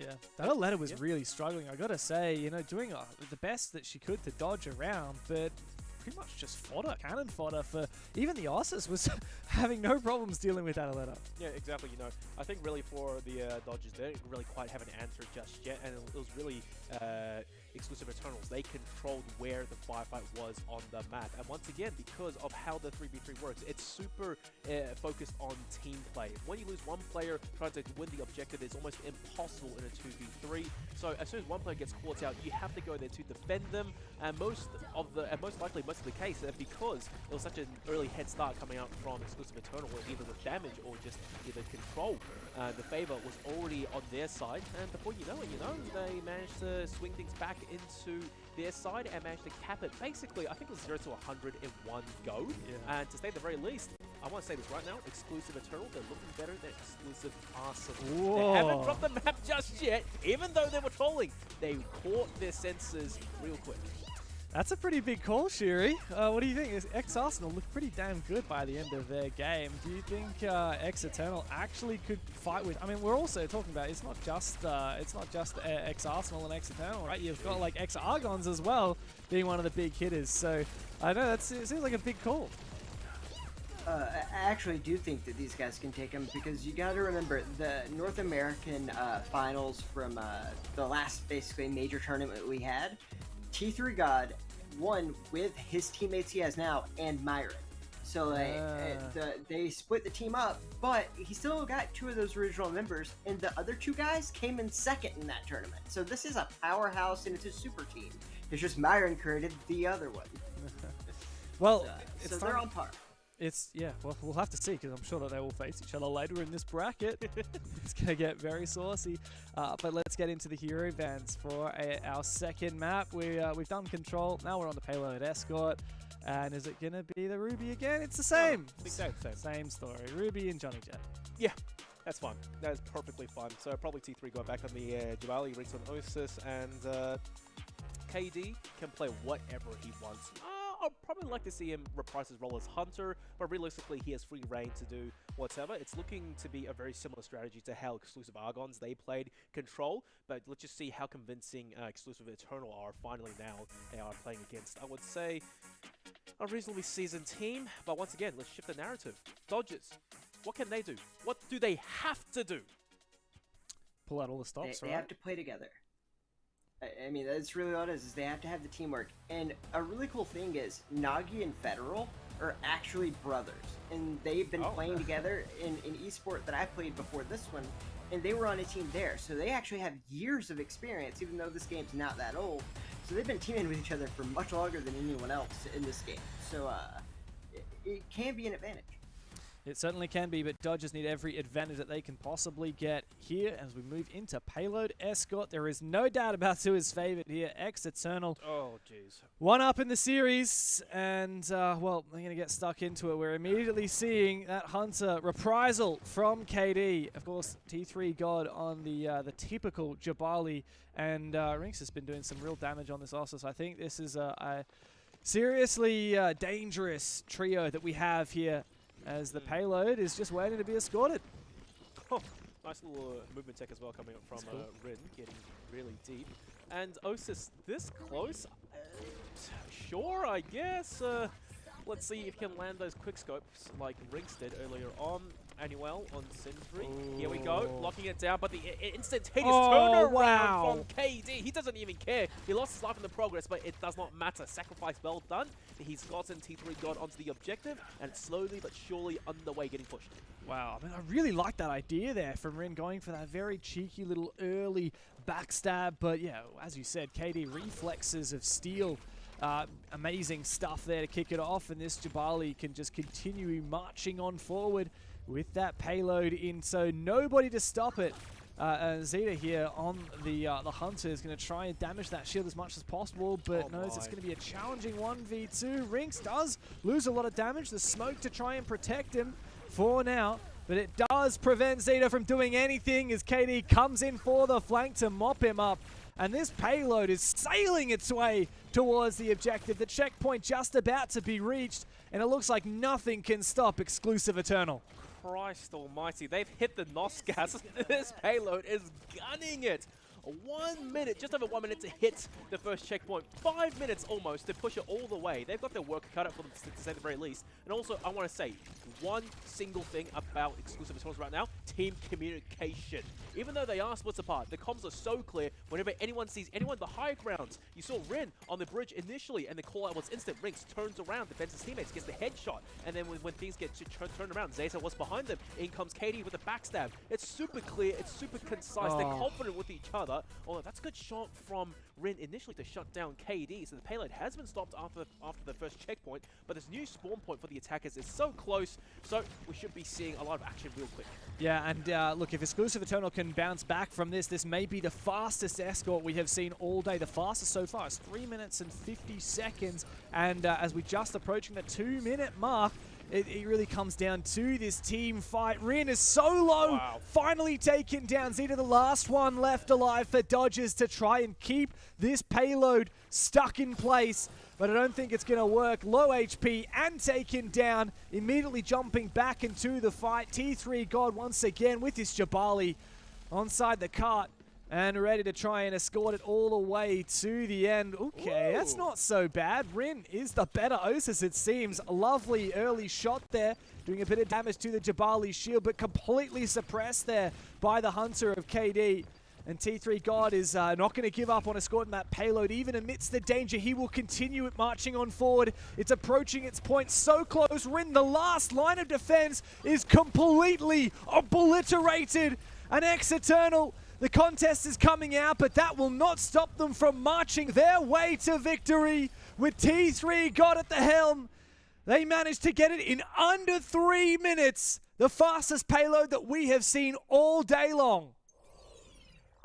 Yeah, that Aletta was really struggling. I gotta say, you know, doing the best that she could to dodge around, but pretty much just fodder, cannon fodder for even the Ossus was having no problems dealing with that Aletta. Yeah, exactly. You know, I think really for the Dodgers, they didn't really quite have an answer just yet, and it was really Exclusive Eternals. They controlled where the firefight was on the map, and once again, because of how the 3v3 works, it's super focused on team play. When you lose one player trying to win the objective, it's almost impossible in a 2v3. So as soon as one player gets caught out, you have to go there to defend them, and most likely most of the case, because it was such an early head start coming out from Exclusive Eternal, either with damage or just either control, the favor was already on their side, and before you know it, they managed to swing things back into their side and managed to cap it. Basically, I think it was 0 to 100 in one go. Yeah. And to say the very least, I want to say this right now, Exclusive Eternal, they're looking better than Exclusive Arsenal. Whoa. They haven't dropped the map just yet, even though they were trolling. They caught their senses real quick. That's a pretty big call, Shuri. What do you think? Ex-Arsenal looked pretty damn good by the end of their game. Do you think Ex-Eternal actually could fight with... I mean, we're also talking about it's not just Ex-Arsenal and Ex-Eternal, right? You've got like Ex-Argons as well being one of the big hitters. So I know it seems like a big call. I actually do think that these guys can take them, because you got to remember the North American finals from the last basically major tournament we had. T3 God won with his teammates he has now and Myron. So they split the team up, but he still got 2 of those original members, and the other 2 guys came in second in that tournament. So this is a powerhouse, and it's a super team. It's just Myron created the other one. Well, so they're on par. Well, we'll have to see, because I'm sure that they will face each other later in this bracket. It's going to get very saucy. But let's get into the hero bands for our second map. We've done control. Now we're on the payload escort. And is it going to be the Ruby again? It's the same. Same story. Ruby and Johnny Jet. Yeah, that's fine. That is perfectly fine. So probably T3 going back on the Duali, Rinks on Ossus, and KD can play whatever he wants. I'd probably like to see him reprise his role as Hunter, but realistically he has free reign to do whatever. It's looking to be a very similar strategy to how Exclusive Argons they played Control, but let's just see how convincing Exclusive Eternal are finally now they are playing against, I would say, a reasonably seasoned team. But once again, let's shift the narrative. Dodgers, what can they do? What do they have to do? Pull out all the stops, They have to play together. I mean, that's really all it is they have to have the teamwork. And a really cool thing is, Nagi and Federal are actually brothers. And they've been playing together in esport that I played before this one. And they were on a team there. So they actually have years of experience, even though this game's not that old. So they've been teaming with each other for much longer than anyone else in this game. So it can be an advantage. It certainly can be, but Dodgers need every advantage that they can possibly get here as we move into Payload Escort. There is no doubt about who is favored here. Eternal. Oh, jeez. One up in the series, and, well, they're going to get stuck into it. We're immediately seeing that Hunter reprisal from KD. Of course, T3 God on the typical Jabali, and Rinks has been doing some real damage on this also, so I think this is a seriously dangerous trio that we have here, as the payload is just waiting to be escorted. Oh, nice little movement tech as well coming up from Rin, getting really deep. And Osis this close? Sure, I guess. Let's see if he can land those quick scopes like Rinks did earlier on. Anuel on Sindri. Here we go, locking it down, but the instantaneous turnaround from KD. He doesn't even care. He lost his life in the progress, but it does not matter. Sacrifice well done. He's gotten T3 God onto the objective, and it's slowly but surely underway, getting pushed. Wow, I mean, I really like that idea there from Rin, going for that very cheeky little early backstab. But yeah, as you said, KD reflexes of steel. Amazing stuff there to kick it off, and this Jabali can just continue marching on forward with that payload in, so nobody to stop it. Zeta here on the Hunter is going to try and damage that shield as much as possible, but knows it's going to be a challenging 1v2. Rinks does lose a lot of damage. The smoke to try and protect him for now, but it does prevent Zeta from doing anything as KD comes in for the flank to mop him up. And this payload is sailing its way towards the objective. The checkpoint just about to be reached, and it looks like nothing can stop Exclusive Eternal. Christ almighty, they've hit the NOS gas. This payload is gunning it. 1 minute, just over 1 minute to hit the first checkpoint. 5 minutes almost to push it all the way. They've got their work cut out for them, to say the very least. And also, I want to say one single thing about Exclusive Eternals right now: team communication. Even though they are splits apart, the comms are so clear. Whenever anyone sees anyone in the high grounds, you saw Rin on the bridge initially, and the call out was instant. Rinks turns around, defends his teammates, gets the headshot, and then when things get turned around, Zeta was behind them. In comes KD with a backstab. It's super clear, it's super concise. They're confident with each other. Although that's a good shot from Rin initially to shut down KD, so the payload has been stopped after the first checkpoint, but this new spawn point for the attackers is so close, so we should be seeing a lot of action real quick. Yeah, and look, if Exclusive Eternal can bounce back from this may be the fastest escort we have seen all day. The fastest so far is 3 minutes and 50 seconds, and as we're just approaching the 2-minute mark, it really comes down to this team fight. Rin is so low, finally taken down. Zeta, the last one left alive for Dodgers to try and keep this payload stuck in place, but I don't think it's going to work. Low HP and taken down, immediately jumping back into the fight. T3 God once again with his Jabali onside the cart, and ready to try and escort it all the way to the end. Okay, that's not so bad. Rin is the better Osis, it seems. A lovely early shot there, doing a bit of damage to the Jabali shield, but completely suppressed there by the Hunter of KD. And T3 God is not going to give up on escorting that payload. Even amidst the danger, he will continue it marching on forward. It's approaching its point so close. Rin, the last line of defense, is completely obliterated. And Eternal, the contest is coming out, but that will not stop them from marching their way to victory. With T3 God at the helm, they managed to get it in under 3 minutes. The fastest payload that we have seen all day long.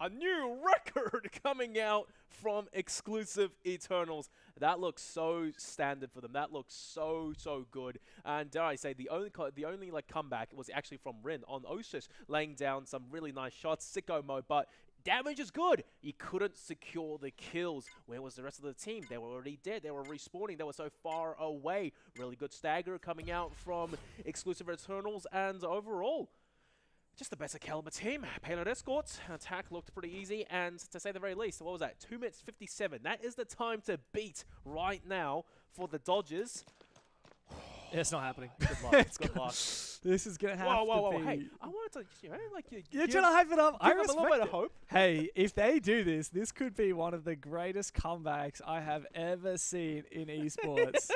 A new record coming out from Exclusive Eternals. That looks so standard for them. That looks so good. And dare I say, the only like comeback was actually from Rin on Osis, laying down some really nice shots, sicko mode, but damage is good. He couldn't secure the kills. Where was the rest of the team? They were already dead. They were respawning. They were so far away. Really good stagger coming out from Exclusive Eternals, and overall, just the better caliber team. Payload escorts, attack looked pretty easy, and to say the very least, what was that? 2 minutes 57. That is the time to beat right now for the Dodgers. It's not happening. Good luck. Good luck. This is going to have to be... Hey, I wanted to, like... You're trying to hype it up. I give them a little bit of hope. Hey, if they do this, this could be one of the greatest comebacks I have ever seen in esports.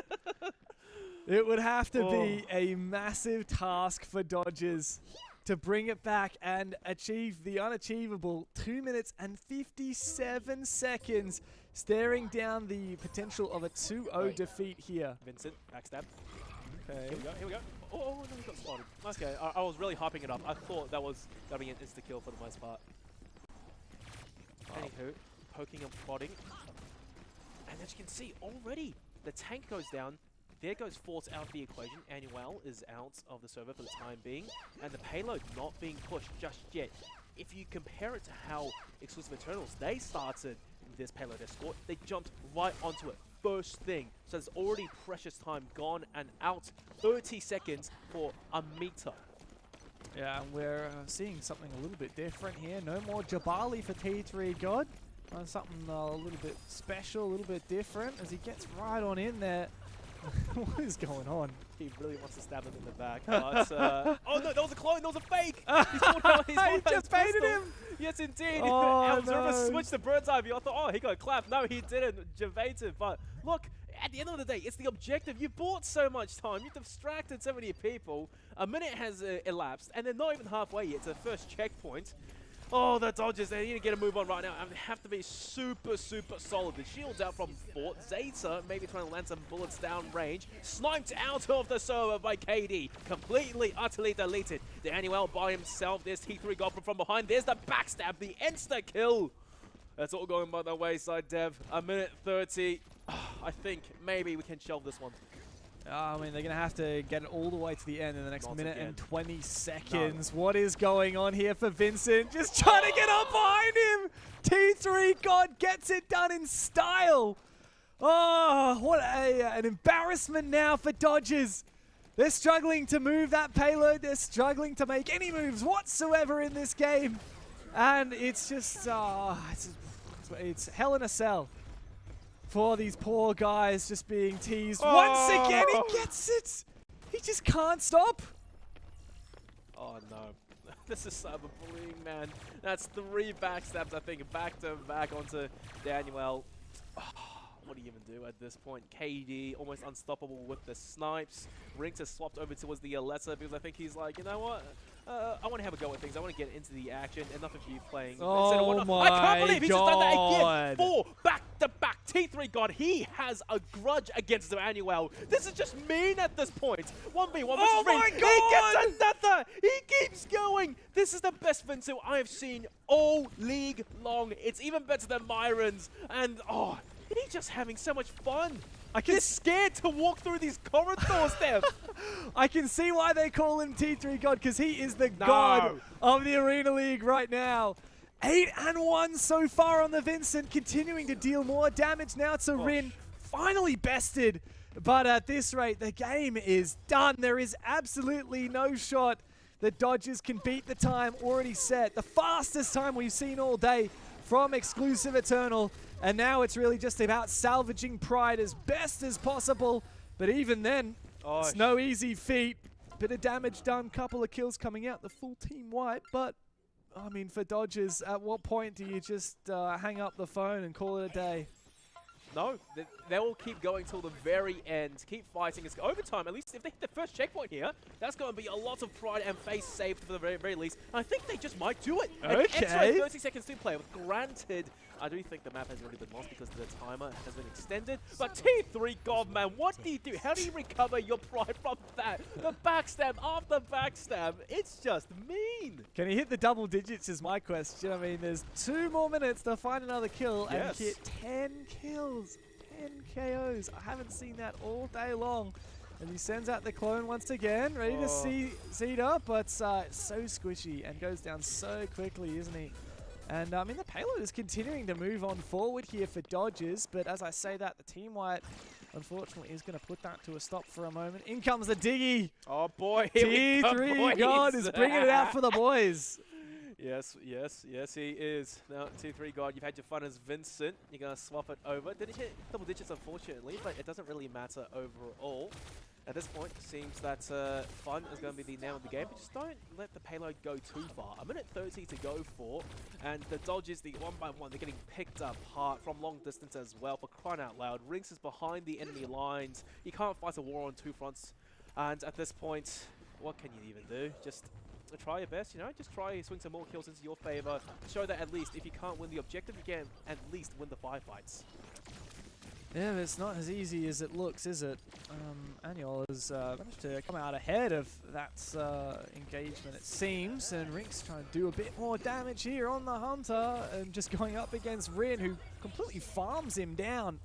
It would have to be a massive task for Dodgers to bring it back and achieve the unachievable. 2 minutes and 57 seconds, staring down the potential of a 2-0 defeat here. Vincent, backstab. Okay. Here we go. Oh, no, he got spotted. Okay, I was really hyping it up. I thought that was going to be an insta-kill for the most part. Anywho, poking and prodding. And as you can see, already the tank goes down. There goes Force out of the equation. Annuel is out of the server for the time being. And the payload not being pushed just yet. If you compare it to how Exclusive Eternals, they started this payload escort, they jumped right onto it first thing. So there's already precious time gone and out. 30 seconds for a meter. Yeah, and we're seeing something a little bit different here. No more Jabali for T3 God. Something a little bit special, a little bit different as he gets right on in there. What is going on? He really wants to stab him in the back. But, oh no, that was a clone, that was a fake! He's pulled out his just baited pistol. him! Yes, indeed. Oh, Observer no. switched to bird's eye view. I thought, oh, he got clapped. No, he didn't. Javated. But look, at the end of the day, it's the objective. You bought so much time. You've distracted so many people. A minute has elapsed, and they're not even halfway yet to the first checkpoint. Oh, the Dodgers, they need to get a move on right now. And they have to be super, super solid. The shield's out from Fort. Zeta maybe trying to land some bullets down range. Sniped out of the server by KD. Completely, utterly deleted. The Annuel by himself. There's T3 Goblin from behind. There's the backstab, the insta-kill. That's all going by the wayside, Dev. A minute 30. I think maybe we can shelve this one. I mean, they're going to have to get it all the way to the end in the next Not minute again. and 20 seconds. No. What is going on here for Vincent? Just trying to get up behind him. T3 God gets it done in style. Oh, what an embarrassment now for Dodgers. They're struggling to move that payload. They're struggling to make any moves whatsoever in this game. And it's just, it's hell in a cell for these poor guys just being teased. Oh. Once again, he gets it. He just can't stop. Oh, no. This is cyberbullying, man. That's 3 backstabs, I think, back to back onto Daniel. What do you even do at this point? KD, almost unstoppable with the snipes. Rinks has swapped over towards the Alessa because I think he's like, you know what? I want to have a go at things. I want to get into the action. Enough of you playing. Oh my I can't believe he's just done that again. God. 4 back-to-back. T3 God, he has a grudge against Emmanuel. This is just mean at this point. 1v1 versus Oh my Ring. God. He gets another. He keeps going. This is the best Vincent I have seen all league long. It's even better than Myron's. And, oh, he's just having so much fun. He's scared to walk through these corridors, Dev. I can see why they call him T3 God, because he is the god of the Arena League right now. 8-1 so far on the Vincent, continuing to deal more damage now to Rin. Finally bested, but at this rate, the game is done. There is absolutely no shot the Dodgers can beat the time already set. The fastest time we've seen all day from Exclusive Eternal. And now it's really just about salvaging Pride as best as possible. But even then, it's no easy feat. Bit of damage done, couple of kills coming out, the full team wipe. But, I mean, for Dodgers, at what point do you just hang up the phone and call it a day? No, they will keep going till the very end. Keep fighting. It's overtime. At least if they hit the first checkpoint here, that's going to be a lot of pride and face saved for the very least. I think they just might do it. An extra 30 seconds to play with. Granted, I do think the map has already been lost because the timer has been extended. But T3 God, man, what do you do? How do you recover your pride from that? The backstab after backstab. It's just mean. Can he hit the double digits is my question. I mean, there's 2 more minutes to find another kill and hit 10 kills. 10 KOs. I haven't seen that all day long. And he sends out the clone once again, ready to see Zeta, but so squishy and goes down so quickly, isn't he? And I mean, the payload is continuing to move on forward here for Dodgers, but as I say that, the team wipe, unfortunately, is going to put that to a stop for a moment. In comes the Diggy. Oh boy, here we go, T3 God is bringing it out for the boys. Yes, he is. Now, T3 God, you've had your fun as Vincent. You're going to swap it over. Didn't hit double digits, unfortunately, but it doesn't really matter overall. At this point, it seems that fun is going to be the name of the game, but just don't let the payload go too far. A minute 30 to go for, and the Dodgers, the 1-by-1, they're getting picked up hard from long distance as well, for crying out loud. Rinks is behind the enemy lines. You can't fight a war on 2 fronts, and at this point, what can you even do? Just try your best, you know? Just try swing some more kills into your favor. Show that at least if you can't win the objective, you can at least win the firefights. Yeah, but it's not as easy as it looks, is it? Annual has managed to come out ahead of that engagement, it seems, and Rink's trying to do a bit more damage here on the Hunter, and just going up against Rin, who completely farms him down.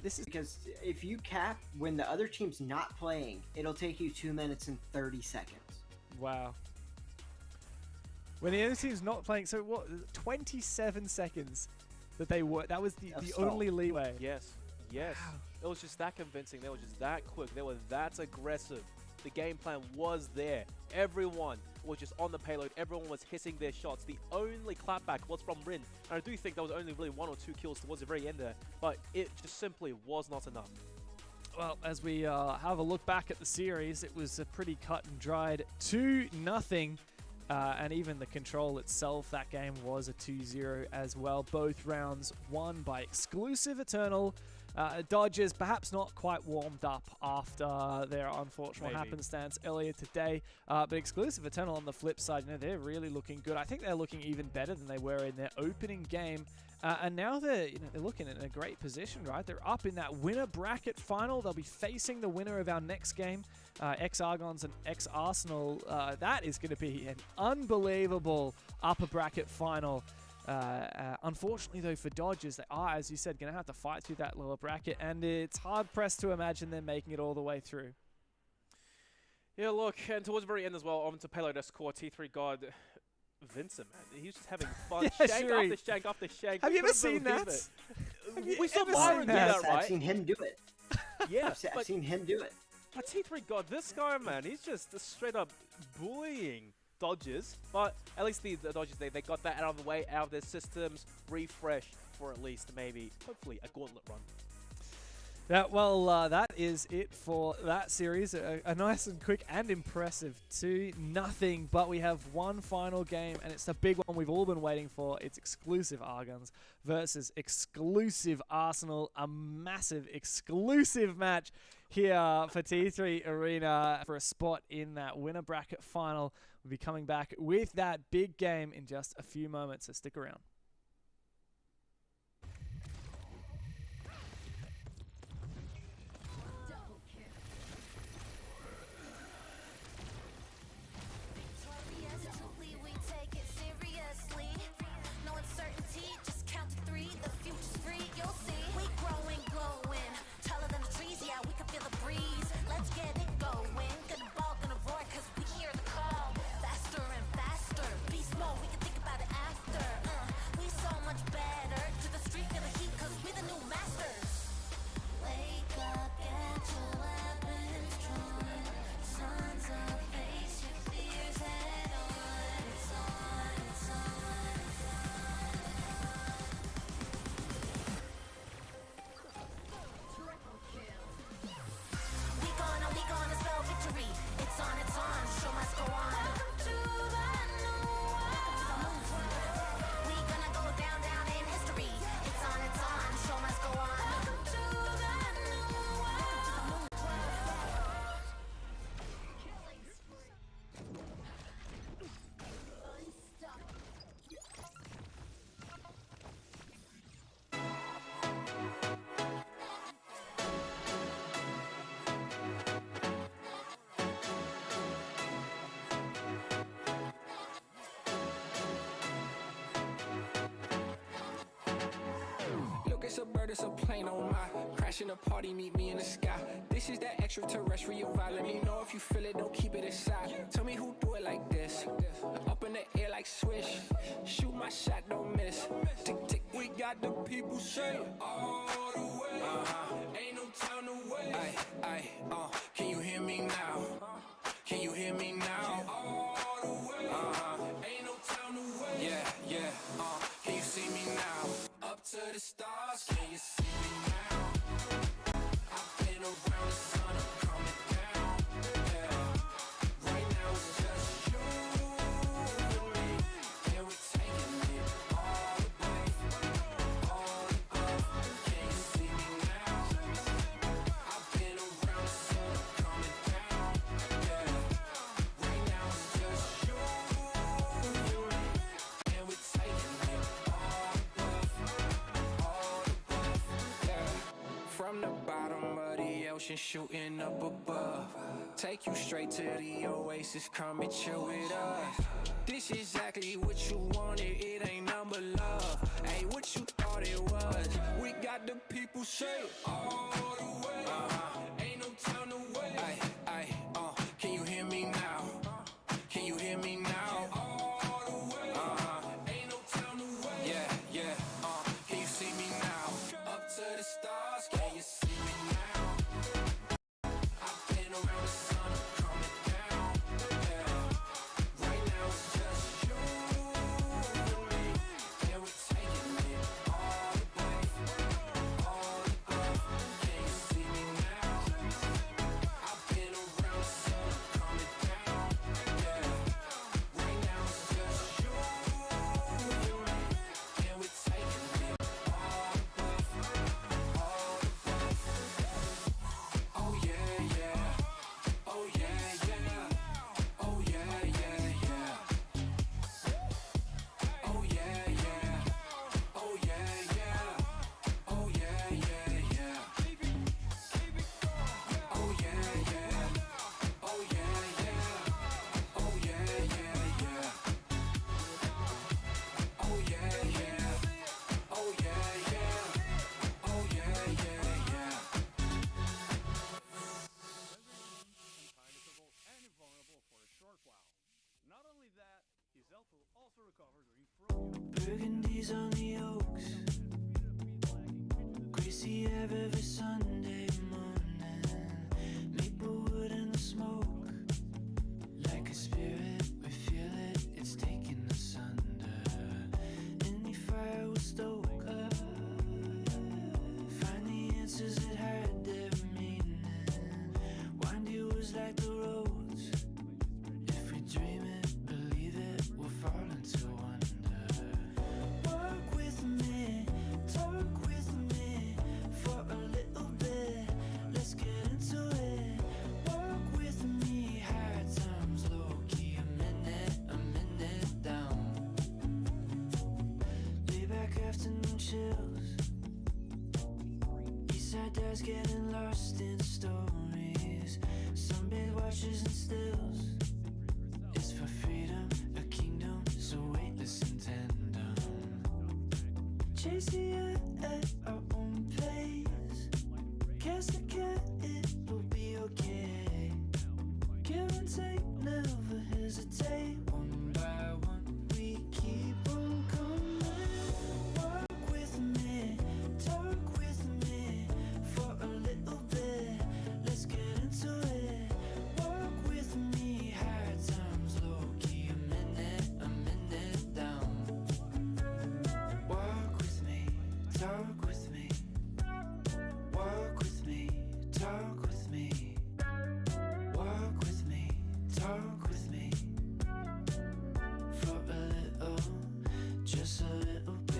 This is Because if you cap when the other team's not playing, it'll take you 2 minutes and 30 seconds. wow. When the other team's not playing, so what? 27 seconds that they were. That was the stall. only leeway. Yes, yes. It was just that convincing. They were just that quick. They were that aggressive. The game plan was there. Everyone was just on the payload. Everyone was hitting their shots. The only clapback was from Rin. And I do think there was only really 1 or 2 kills towards the very end there. But it just simply was not enough. Well, as we have a look back at the series, it was a pretty cut and dried 2-0. And even the control itself, that game was a 2-0 as well. Both rounds won by Exclusive Eternal. Dodgers perhaps not quite warmed up after their unfortunate happenstance earlier today. But Exclusive Eternal on the flip side, they're really looking good. I think they're looking even better than they were in their opening game. And now they're looking in a great position, right? They're up in that winner bracket final. They'll be facing the winner of our next game, X-Argons and X-Arsenal. That is going to be an unbelievable upper bracket final. Unfortunately, though, for Dodgers, they are, as you said, going to have to fight through that lower bracket, and it's hard-pressed to imagine them making it all the way through. Yeah, look, and towards the very end as well, on to Payload Escort, T3 God, Vincent, man, he's just having fun. Yeah, shank Shuri. after shank after shank. Have you ever Couldn't seen believe that? it. We saw ever Byron seen do that? that, I've right? seen him do it. Yeah, I've but seen him do it. T3 God, this guy, man, he's just straight up bullying Dodgers. But at least the Dodgers, they got that out of the way, out of their systems, refresh for at least maybe, hopefully, a gauntlet run. Yeah, well, that is it for that series. A nice and quick and impressive 2-0. But we have one final game, and it's the big one we've all been waiting for. It's Exclusive Argons versus Exclusive Arsenal. A massive exclusive match here for T3 Arena for a spot in that winner bracket final. We'll be coming back with that big game in just a few moments, so stick around. Victoriously, we take it seriously. No uncertainty, just count to 3. The future's free, you'll see. We growing, glowing, taller than the trees. Yeah, we can feel the breeze. Let's get it going. Gonna ball, gonna roar, 'cause we hear the call. Faster and faster, beast mode. We can think about it after. We so much better. To the street, feel the heat, 'cause we the new masters. Wake up, get your weapons drawn. Sons of face your fears head on. It's on, it's on, it's on. We gonna spell victory. It's on, show must go on. Welcome to the new world. We gonna go down in history. It's on, show must go on. Welcome to the new world. Look, it's a bird, it's a plane, oh my. Crashing a party, meet me in the sky. This is that extraterrestrial vibe. Let me know if you feel it, don't keep it inside. Tell me who do it like this. Up in the air like swish. Shoot my shot, don't miss. Tick, tick. We got the people say all the way. Ain't no time to wait. Aye, can you hear me now? Can you hear me now? All the way. Ain't no time to wait. Yeah, can you see me now? Up to the stars, can you see me now? I've been around the sun, I'm coming down. Yeah, right now it's just you and me, and we're taking it all the way, all the way. Can you see me now? I've been around the sun, I'm coming down. Yeah, right now it's just ocean shooting up above. Take you straight to the oasis, come and chill with us. This exactly what you wanted, it ain't number love. Hey, what you thought it was? We got the people say all the way. Ain't no time to wait. Can you hear me now? Can you hear me now? All the way. Ain't no time to wait. Yeah. Can you see me now? Up to the stars, can you see me now? I've been around the sun, I'm coming down. Yeah. Right now it's just you and me, and we're taking it all the way. Can you see me now? I've been around the sun, I'm coming down. Yeah. Right now it's just you and me, and we're taking it all the way. Oh yeah, yeah. Oh yeah, yeah. Oh yeah, yeah, yeah. Oh yeah, yeah. Oh yeah, yeah. Oh yeah, yeah, yeah. Oh yeah, yeah. Oh yeah, yeah. Oh yeah, yeah, yeah. Oh yeah, yeah. Oh yeah, yeah. Oh yeah, yeah, yeah. Untargetable and invulnerable for a short while. Not only that, his health will also recover during Froyo. Burgundy's on the oaks. Greasy Ave every Sunday morning. Maplewood in the smoke. Like a spirit, we feel it, it's taking us under. Any fire will stoke. Find the answers that had their meaning. Windy was like the roads. If we dream it, believe it, we'll fall into wonder. Walk with me, talk with me for a little bit. Let's get into it. Walk with me, high times, low key, a minute down. Lay back afternoon chills. Eastside dads getting lost in stories. Sunbathe watches and stills. It's for freedom, a kingdom, so weightless and tandem. Chase the eye at our own pace. Cast the cat, it will be okay. Give and take, never hesitate. One by one, we keep on coming. Walk with me, talk with me for a little bit. Let's get into it. Walk with me, high times, low key, a minute down. Walk with me, talk with me. Walk with me, talk with me. Walk with me, talk with me. For a little, just a little bit.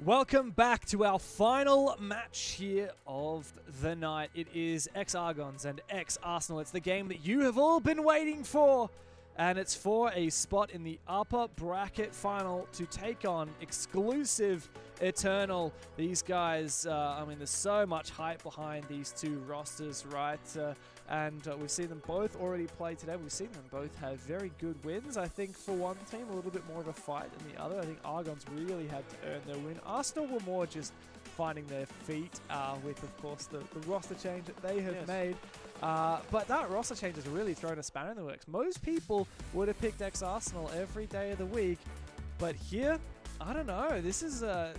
Welcome back to our final match here of the night. It is X-Argons and X-Arsenal. It's the game that you have all been waiting for. And it's for a spot in the upper bracket final to take on exclusive Eternal. These guys, I mean, there's so much hype behind these two rosters, right? And we've seen them both already play today. We've seen them both have very good wins. I think for one team, a little bit more of a fight than the other. I think Argons really had to earn their win. Arsenal were more just finding their feet with, of course, the roster change that they have Yes. made. But that roster change has really thrown a spanner in the works. Most people would have picked ex-Arsenal every day of the week, but here, I don't know. This is a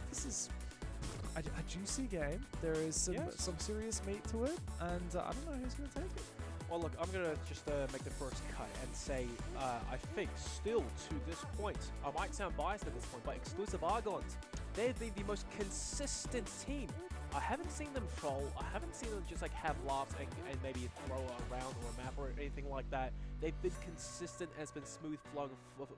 juicy game. There is some serious meat to it, and I don't know who's going to take it. Well, look, I'm going to just make the first cut and say I think still to this point, I might sound biased at this point, but Exclusive Argons, they've been the most consistent team. I haven't seen them troll. I haven't seen them just like have laughs and maybe throw a round or a map or anything like that. They've been consistent and it's been smooth flowing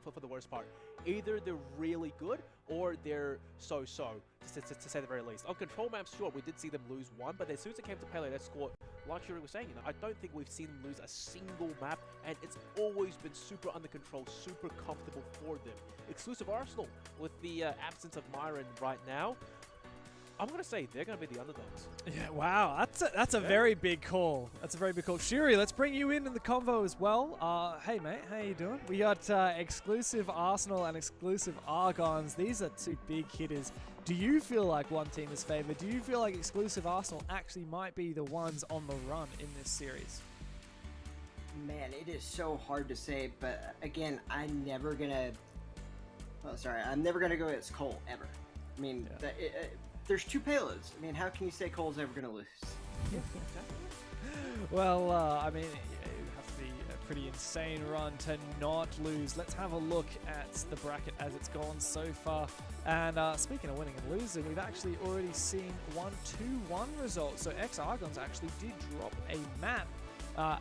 for the worst part. Either they're really good or they're so-so, to say the very least. On control maps, sure, we did see them lose one, but as soon as it came to Pele, they scored. Like Shuri was saying, I don't think we've seen them lose a single map, and it's always been super under control, super comfortable for them. Exclusive Arsenal, with the absence of Myron right now, I'm going to say they're going to be the underdogs. Yeah, wow, that's a very big call. That's a very big call. Shuri, let's bring you in the convo as well. Hey, mate, how you doing? We got Exclusive Arsenal and Exclusive Argons. These are two big hitters. Do you feel like one team is favored? Do you feel like Exclusive Arsenal actually might be the ones on the run in this series? Man, it is so hard to say, but again, I'm never gonna go against Cole ever. I mean, there's two payloads. I mean, how can you say Cole's ever gonna lose? Well, I mean, it would have to be a pretty insane run to not lose. Let's have a look at the bracket as it's gone so far. And speaking of winning and losing, we've actually already seen 1-2-1 results. So X-Argons actually did drop a map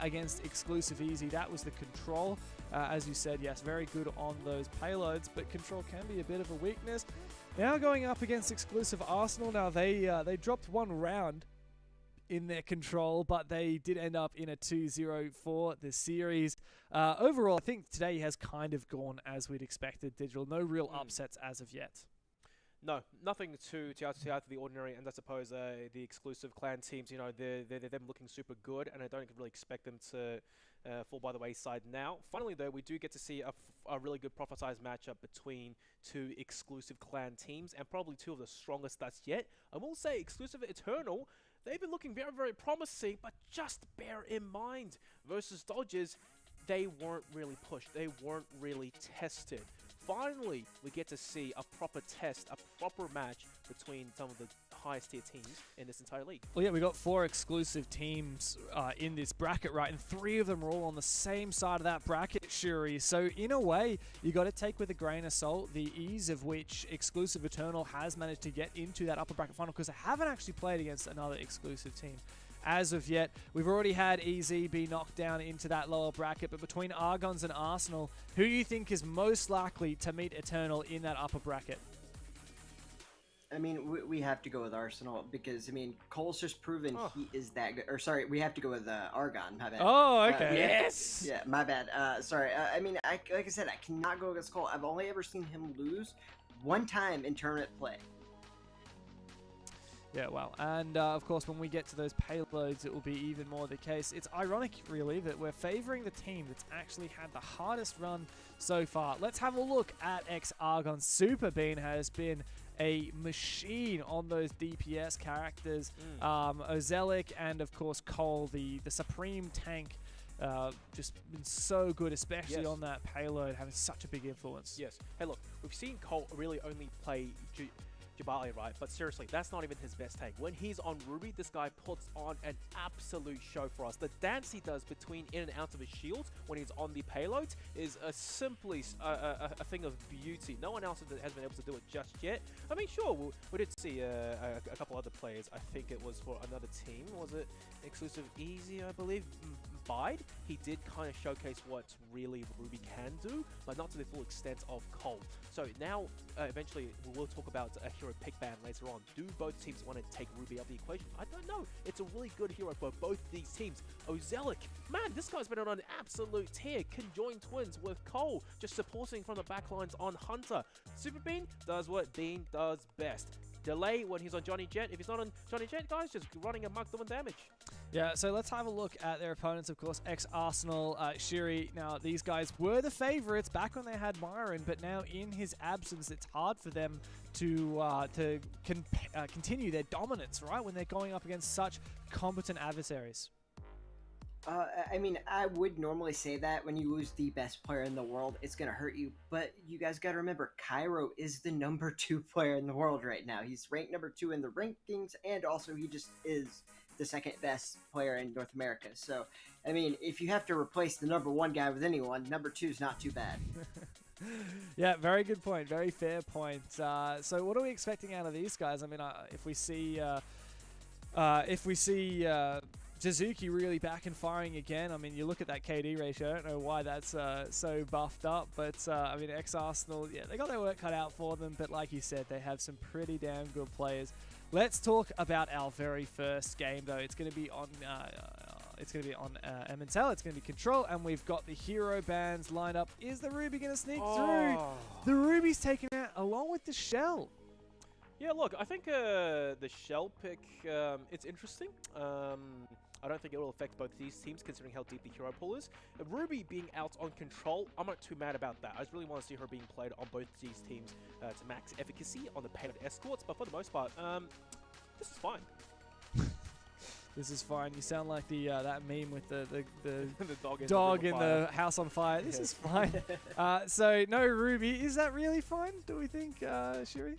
against Exclusive Easy. That was the control. As you said, yes, very good on those payloads, but control can be a bit of a weakness. Now going up against Exclusive Arsenal. Now they dropped one round in their control, but they did end up in a 2-0 for the series. Overall, I think today has kind of gone as we'd expected, Digital. No real upsets as of yet. No, nothing too out of the ordinary, and I suppose the exclusive clan teams, they're them looking super good, and I don't really expect them to fall by the wayside now. Finally, though, we do get to see a really good prophesized matchup between two exclusive clan teams, and probably two of the strongest that's yet. I will say, Exclusive Eternal, they've been looking very, very promising, but just bear in mind, versus Dodgers, they weren't really pushed. They weren't really tested. Finally, we get to see a proper test, a proper match between some of the highest tier teams in this entire league. Well, yeah, we got 4 exclusive teams in this bracket, right? And 3 of them are all on the same side of that bracket, Shuri. So in a way, you got to take with a grain of salt the ease of which Exclusive Eternal has managed to get into that upper bracket final, because they haven't actually played against another exclusive team as of yet. We've already had EZ be knocked down into that lower bracket, but between Argons and Arsenal, who do you think is most likely to meet Eternal in that upper bracket? I mean, we have to go with Arsenal because, I mean, Cole's just proven he is that good. Or, sorry, we have to go with Argon. My bad. Oh, okay. Yes! Yeah, my bad. Sorry. I mean, like I said, I cannot go against Cole. I've only ever seen him lose one time in tournament play. Yeah, well, and of course, when we get to those payloads, it will be even more the case. It's ironic, really, that we're favoring the team that's actually had the hardest run so far. Let's have a look at X-Argon. Super Bean has been a machine on those DPS characters. Ozelic and, of course, Cole, the Supreme Tank, just been so good, especially on that payload, having such a big influence. Yes. Hey, look, we've seen Cole really only play Jabali, right? But seriously, that's not even his best take. When he's on Ruby, this guy puts on an absolute show for us. The dance he does between in and out of his shields when he's on the payload is simply a thing of beauty. No one else has been able to do it just yet. I mean, sure, we did see a couple other players. I think it was for another team. Was it Exclusive Easy, I believe? Bide. He did kind of showcase what really Ruby can do, but not to the full extent of Cole. So now, eventually, we will talk about a hero pick ban later on. Do both teams want to take Ruby out of the equation? I don't know. It's a really good hero for both these teams. Ozelic, man, this guy's been on an absolute tear. Conjoined twins with Cole, just supporting from the backlines on Hunter. Super Bean does what Bean does best. Delay when he's on Johnny Jet. If he's not on Johnny Jet, guys, just running amok doing damage. Yeah, so let's have a look at their opponents. Of course, ex-Arsenal, Shiri. Now, these guys were the favorites back when they had Myron, but now in his absence, it's hard for them to continue their dominance, right, when they're going up against such competent adversaries. I mean, I would normally say that when you lose the best player in the world, it's going to hurt you. But you guys got to remember, Cairo is the number 2 player in the world right now. He's ranked number 2 in the rankings, and also he just is the second best player in North America. So, I mean, if you have to replace the number 1 guy with anyone, number 2 is not too bad. Yeah, very good point. Very fair point. So what are we expecting out of these guys? I mean, if we see Jizuki really back and firing again. I mean, you look at that KD ratio. I don't know why that's so buffed up, but I mean, ex-Arsenal, yeah, they got their work cut out for them. But like you said, they have some pretty damn good players. Let's talk about our very first game, though. It's going to be on Emmental. It's going to be Control, and we've got the hero bands lined up. Is the Ruby going to sneak through? The Ruby's taken out along with the Shell. Yeah, look, I think the Shell pick, it's interesting. I don't think it will affect both these teams, considering how deep the hero pool is. Ruby being out on Control, I'm not too mad about that. I just really want to see her being played on both these teams to max efficacy on the payload escorts, but for the most part, this is fine. This is fine. You sound like the that meme with the the dog in the house on fire. This is fine. So no Ruby. Is that really fine? Do we think, Shiri?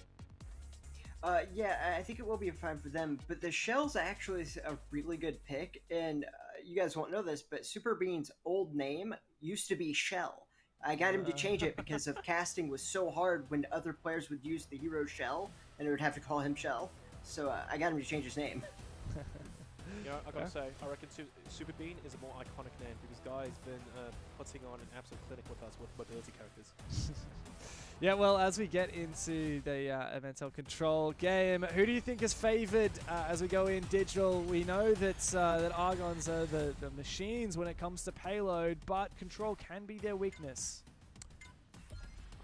Yeah, I think it will be fine for them, but the Shell's actually a really good pick, and you guys won't know this, but Super Bean's old name used to be Shell. I got him to change it because of casting was so hard when other players would use the hero Shell, and they would have to call him Shell. So I got him to change his name. You know, I gotta say, I reckon Super Bean is a more iconic name because Guy's been putting on an absolute clinic with us with mobility characters. Yeah, well, as we get into the Emmental Control game, who do you think is favored as we go in digital? We know that that Argons are the machines when it comes to payload, but Control can be their weakness.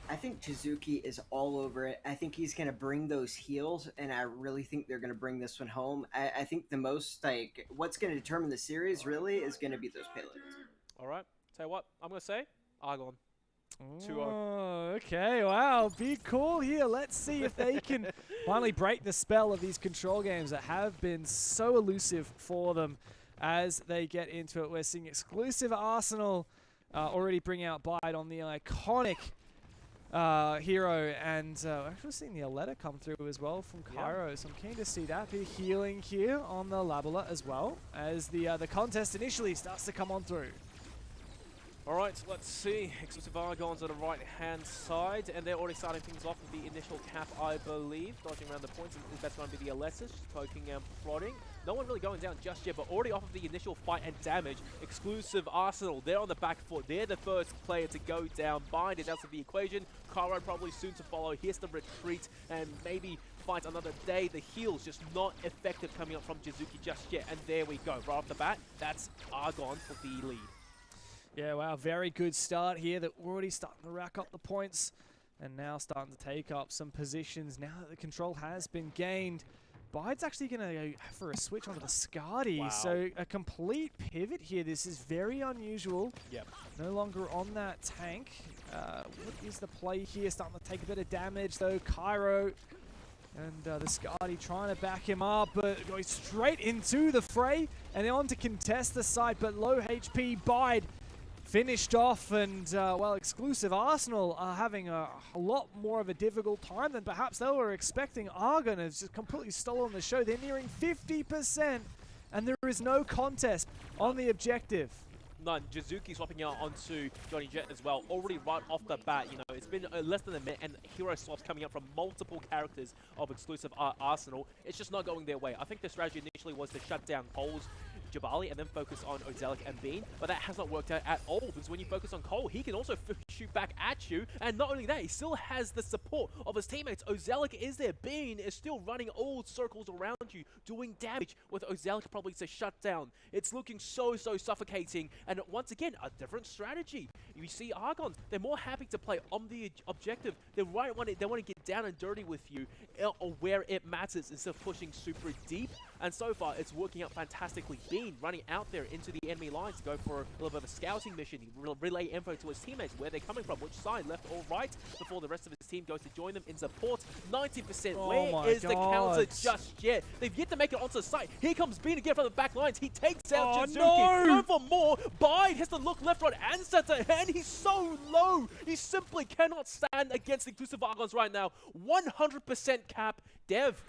I think Jizuki is all over it. I think he's going to bring those heals, and I really think they're going to bring this one home. I think the most, like, what's going to determine the series, really, is going to be those payloads. All right. Tell you what, I'm going to say Argon. 2-0. Oh, okay, wow, big call here. Let's see if they can finally break the spell of these Control games that have been so elusive for them as they get into it. We're seeing exclusive Arsenal already bring out Bide on the iconic hero, and we're actually seeing the Aletta come through as well from Cairo, so I'm keen to see that. Bit of healing here on the Labula as well as the contest initially starts to come on through. Alright, let's see. Exclusive Argons on the right-hand side, and they're already starting things off with the initial cap, I believe. Dodging around the points, that's going to be the Alessis, poking and prodding. No one really going down just yet, but already off of the initial fight and damage. Exclusive Arsenal, they're on the back foot. They're the first player to go down. Bind is out of the equation. Cairo probably soon to follow. Here's the retreat, and maybe fight another day. The heal's just not effective coming up from Jizuki just yet, and there we go. Right off the bat, that's Argon for the lead. Yeah, wow, very good start here. They're already starting to rack up the points and now starting to take up some positions now that the Control has been gained. Bide's actually going to go for a switch onto the Skadi. Wow. So a complete pivot here. This is very unusual. Yep. No longer on that tank. What is the play here? Starting to take a bit of damage though. Cairo and the Skadi trying to back him up, but going straight into the fray and on to contest the side, but low HP Bide finished off, and well, exclusive Arsenal are having a lot more of a difficult time than perhaps they were expecting. Argon has just completely stolen the show. They're nearing 50%, and there is no contest on the objective. None. Jizuki swapping out onto Johnny Jet as well. Already right off the bat, you know, it's been less than a minute, and hero swaps coming up from multiple characters of exclusive Arsenal. It's just not going their way. I think the strategy initially was to shut down Cole's Jabali and then focus on Ozelic and Bean, but that has not worked out at all, because when you focus on Cole, he can also shoot back at you, and not only that, he still has the support of his teammates. Ozelic is there. Bean is still running all circles around you, doing damage with Ozelic probably to shut down. It's looking so suffocating, and once again, a different strategy. You see Argons, they're more happy to play on the objective. They want to get down and dirty with you or where it matters instead of pushing super deep, and so far it's working out fantastically. Bean Bean running out there into the enemy lines to go for a little bit of a scouting mission. He relay info to his teammates, where they're coming from, which side, left or right, before the rest of his team goes to join them in support. 90%. Oh Where my is the counter God. just yet? They've yet to make it onto the site. Here comes Bean again from the back lines. He takes out Oh, Jizuki. no. Go for more. Bide has to look left, right, and center, and he's so low. He simply cannot stand against the Exclusive Argons right now. 100% cap. Dev,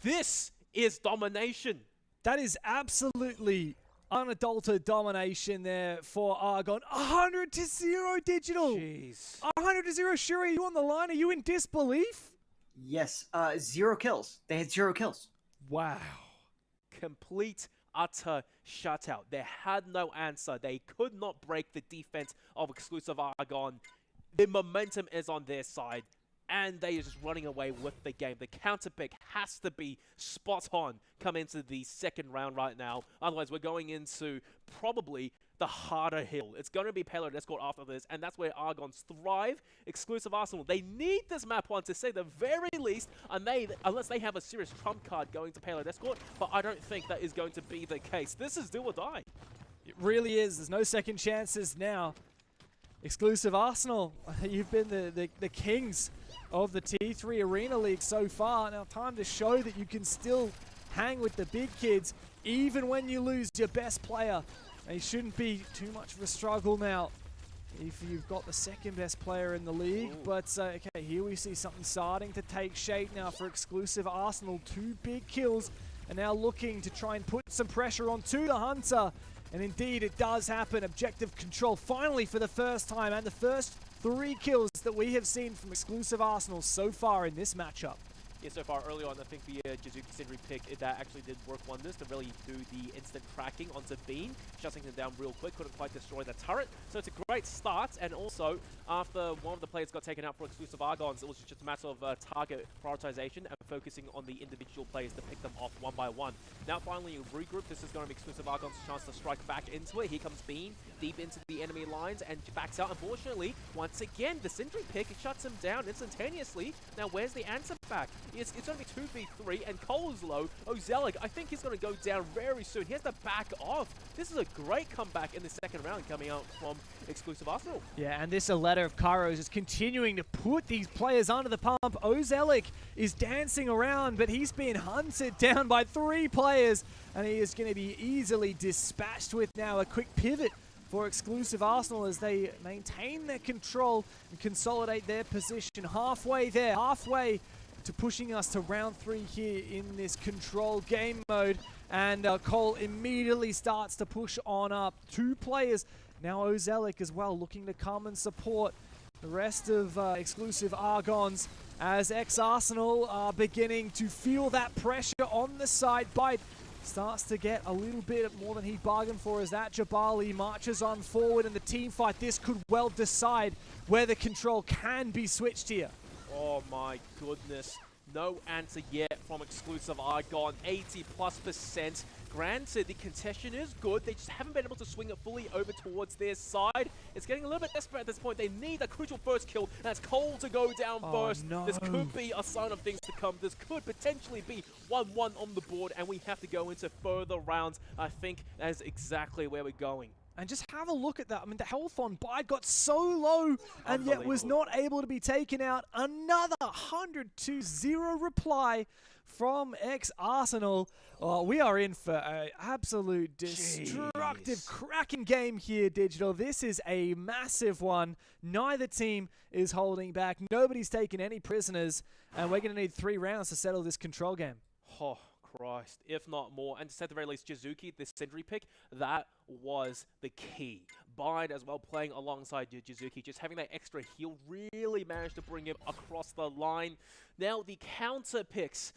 this is domination. That is absolutely unadulterated domination there for Argon. 100-0 Digital. Jeez. 100-0 Shuri, are you on the line? Are you in disbelief? Yes, 0 kills. They had 0 kills. Wow. Complete, utter shutout. They had no answer. They could not break the defense of Exclusive Argon. The momentum is on their side, and they are just running away with the game. The counter pick has to be spot on come into the second round right now. Otherwise, we're going into probably the harder hill. It's going to be Payload Escort after this, and that's where Argons thrive. Exclusive Arsenal, they need this map one to say the very least, unless they have a serious trump card going to Payload Escort, but I don't think that is going to be the case. This is do or die. It really is. There's no second chances now. Exclusive Arsenal, you've been the kings of the T3 Arena League so far. Now time to show that you can still hang with the big kids even when you lose your best player. It shouldn't be too much of a struggle now if you've got the second best player in the league. Ooh. But okay, here we see something starting to take shape now for Exclusive Arsenal. 2 big kills, and now looking to try and put some pressure onto the Hunter. And indeed, it does happen. Objective control finally for the first time, and the first 3 kills that we have seen from Exclusive Arsenal so far in this matchup. Yeah, so far early on, I think the Jizuki Sindri pick, that actually did work wonders to really do the instant tracking onto Bean, shutting him down real quick, couldn't quite destroy the turret. So it's a great start, and also, after one of the players got taken out for Exclusive Argons, it was just a matter of target prioritization and focusing on the individual players to pick them off one by one. Now finally, regroup. This is going to be Exclusive Argons' chance to strike back into it. Here comes Bean, deep into the enemy lines, and backs out. Unfortunately, once again, the Sindri pick shuts him down instantaneously. Now where's the answer back? It's going to be 2v3, and Cole is low. Ozelic, I think he's going to go down very soon. He has to back off. This is a great comeback in the second round coming out from Exclusive Arsenal. Yeah, and this letter of Kairos is continuing to put these players under the pump. Ozelic is dancing around, but he's being hunted down by 3 players, and he is going to be easily dispatched with now a quick pivot for Exclusive Arsenal as they maintain their control and consolidate their position halfway there, halfway to pushing us to round 3 here in this control game mode. And Cole immediately starts to push on up. 2 players, now Ozelic as well, looking to come and support the rest of Exclusive Argons as ex-Arsenal are beginning to feel that pressure on the side. Bite starts to get a little bit more than he bargained for as that Jabali marches on forward in the team fight. This could well decide whether control can be switched here. Oh my goodness. No answer yet from Exclusive Argon. 80+%. Granted, the contention is good. They just haven't been able to swing it fully over towards their side. It's getting a little bit desperate at this point. They need a crucial first kill. And it's Cole to go down first. No. This could be a sign of things to come. This could potentially be 1-1 on the board. And we have to go into further rounds. I think that is exactly where we're going. And just have a look at that. I mean, the health on Bide got so low and yet was not able to be taken out. Another 100-0 reply from ex-Arsenal. Oh, we are in for an absolute destructive, cracking game here, Digital. This is a massive one. Neither team is holding back. Nobody's taken any prisoners. And we're going to need 3 rounds to settle this control game. Oh, Christ, if not more. And to say at the very least, Jizuki, this Sindri pick, that was the key. Bide as well playing alongside Jizuki, just having that extra heal really managed to bring him across the line. Now the counter picks.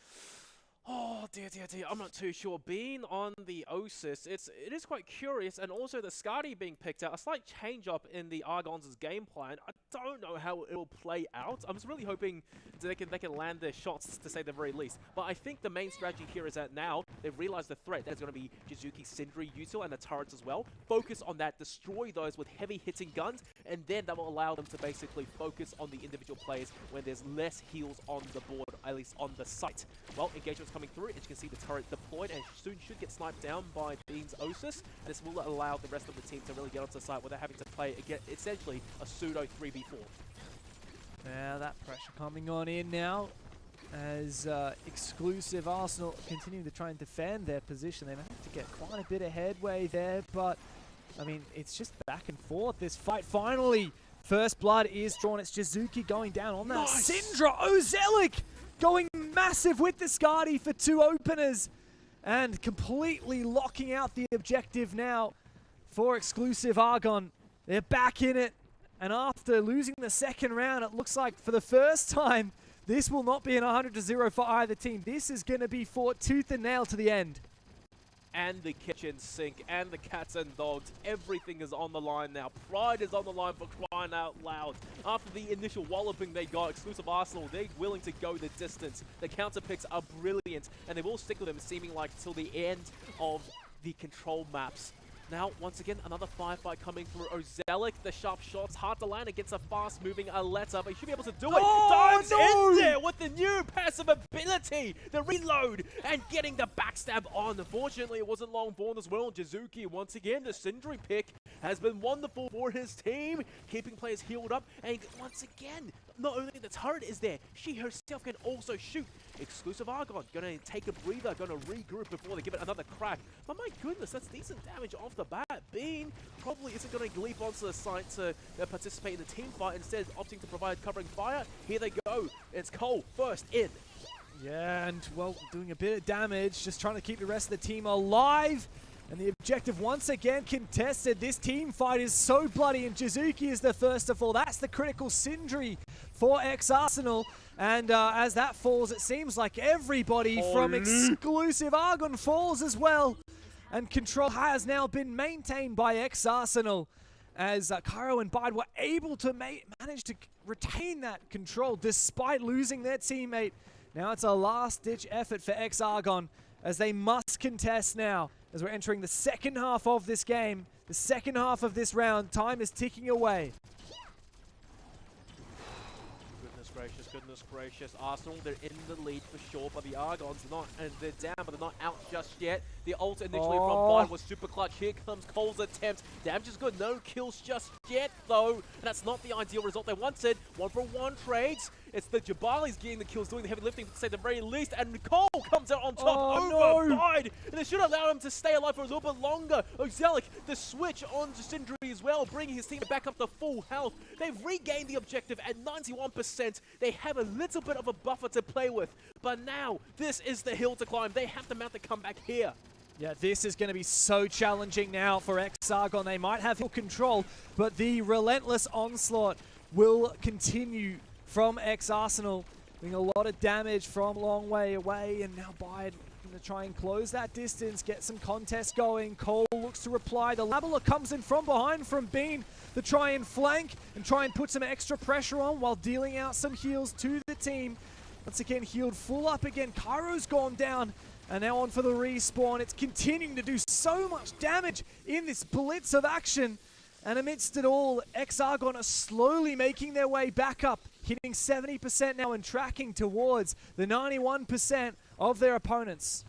Oh dear, dear, dear. I'm not too sure. Being on the Osis, it is quite curious, and also the Skadi being picked out. A slight change up in the Argons' game plan. I don't know how it will play out. I'm just really hoping they can land their shots, to say the very least. But I think the main strategy here is that now they've realized the threat. There's going to be Jizuki, Sindri, Util, and the turrets as well. Focus on that, destroy those with heavy hitting guns, and then that will allow them to basically focus on the individual players when there's less heals on the board. at least on the site. Well, engagement's coming through. As you can see, the turret deployed and soon should get sniped down by Bean's Osis. And this will allow the rest of the team to really get onto the site without having to play, again, essentially a pseudo 3v4. Now that pressure coming on in now as Exclusive Arsenal continuing to try and defend their position. They managed to get quite a bit of headway there, but I mean, it's just back and forth. This fight finally, first blood is drawn. It's Jizuki going down on that. Nice. Syndra Ozelic going massive with the Skadi for 2 openers and completely locking out the objective now for Exclusive Argon. They're back in it. And after losing the second round, it looks like for the first time, this will not be an 100-0 for either team. This is going to be fought tooth and nail to the end. And the kitchen sink and the cats and dogs, everything is on the line now. Pride is on the line for crying out loud. After the initial walloping they got, Exclusive Arsenal, they're willing to go the distance. The counter picks are brilliant, and they will stick with them seeming like till the end of the control maps. Now, once again, another firefight coming through. Ozelic, the sharp shots, hard to land against a fast-moving Aletta, but he should be able to do it. Dives in there with the new passive ability, the reload, and getting the backstab on. Unfortunately, it wasn't long born as well. Jizuki, once again, the Sindri pick has been wonderful for his team, keeping players healed up, and once again, not only the turret is there, she herself can also shoot. Exclusive Argon gonna take a breather, gonna regroup before they give it another crack. But my goodness, that's decent damage off the bat. Bean probably isn't gonna leap onto the site to participate in the team fight, instead opting to provide covering fire. Here they go. It's Cole first in. Yeah, and well, doing a bit of damage, just trying to keep the rest of the team alive. And the objective once again contested. This team fight is so bloody, and Jizuki is the first to fall. That's the critical Sindri for X-Arsenal. And as that falls, it seems like everybody from Exclusive Argon falls as well. And control has now been maintained by X-Arsenal, as Cairo and Bide were able to manage to retain that control despite losing their teammate. Now it's a last-ditch effort for X-Argon, as they must contest now. As we're entering the second half of this game, the second half of this round, time is ticking away. Goodness gracious. Arsenal, they're in the lead for sure, but the Argons are not, and they're down, but they're not out just yet. The ult initially from Bide was super clutch. Here comes Cole's attempt. Damage is good, no kills just yet, though. And that's not the ideal result they wanted. 1-for-1 trades. It's the Jabali's getting the kills, doing the heavy lifting, to say the very least, and Cole comes out on top over Bide, and they should allow him to stay alive for a little bit longer. Ozelic, the switch on to Sindri as well, bringing his team back up to full health. They've regained the objective at 91%. They have a little bit of a buffer to play with, but now this is the hill to climb. They have to mount the comeback here. Yeah, this is going to be so challenging now for X-Argon. They might have full control, but the relentless onslaught will continue from X-Arsenal, doing a lot of damage from a long way away, and now Bide going to try and close that distance, get some contest going. Cole looks to reply. The Labella comes in from behind from Bean to try and flank and try and put some extra pressure on while dealing out some heals to the team. Once again, healed full up again. Cairo's gone down, and now on for the respawn. It's continuing to do so much damage in this blitz of action. And amidst it all, X-Argon are slowly making their way back up, hitting 70% now and tracking towards the 91% of their opponents.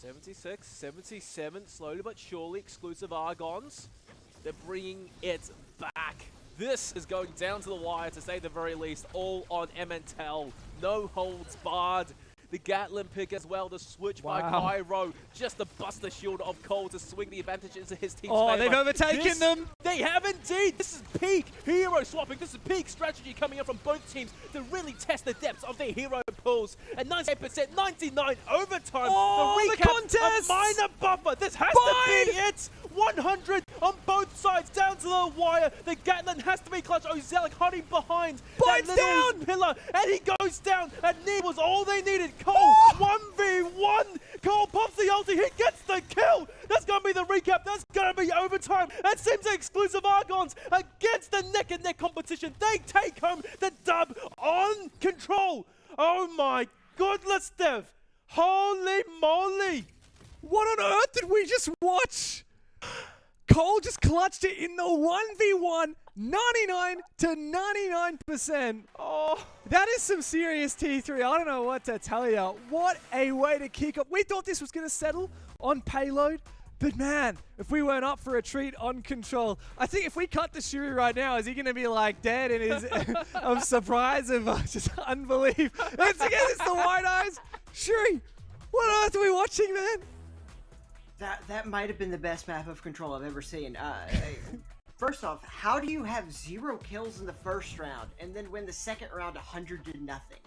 76, 77, slowly but surely, Exclusive Argons. They're bringing it back. This is going down to the wire, to say the very least, all on Emmental. No holds barred. The Gatlin pick as well, the switch by Cairo, just to bust the shield of Cole to swing the advantage into his team's favor. They've overtaken them! They have indeed! This is peak hero swapping, this is peak strategy coming in from both teams to really test the depths of their hero pools. At 98%, 99 overtime, the contest! A minor buffer, this has to be it! 100 on both sides, down to the wire. The Gatlin has to be clutch. Ozelic hiding behind that little pillar, and he goes down. And knee was all they needed. Cole, 1v1. Cole pops the ulti. He gets the kill. That's going to be the recap. That's going to be overtime. It seems Exclusive Argons against the neck-and-neck competition. They take home the dub on control. Oh my goodness, Dev. Holy moly. What on earth did we just watch? Cole just clutched it in the 1v1 99 to 99%. Oh, That is some serious T3. I don't know what to tell you. What a way to kick off. We thought this was going to settle on payload. But man, if we weren't up for a treat on control, I think if we cut the Shuri right now, is he going to be like dead in his of surprise of just unbelief? Once again, it's the White Eyes. Shuri, what on earth are we watching, man? That might have been the best map of control I've ever seen. First off, how do you have 0 kills in the first round and then win the second round 100 to nothing?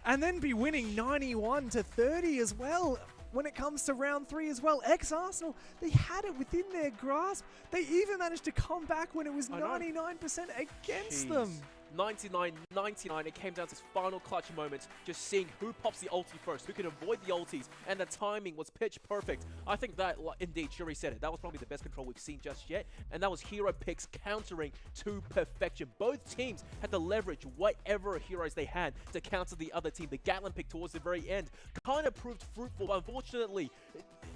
And then be winning 91 to 30 as well. When it comes to round 3 as well, ex-Arsenal, they had it within their grasp. They even managed to come back when it was 99% against them. 99-99, it came down to this final clutch moment, just seeing who pops the ulti first, who can avoid the ultis, and the timing was pitch perfect. I think that, indeed, Shuri said it, that was probably the best control we've seen just yet, and that was hero picks countering to perfection. Both teams had to leverage whatever heroes they had to counter the other team. The Gatling pick towards the very end kind of proved fruitful, but unfortunately,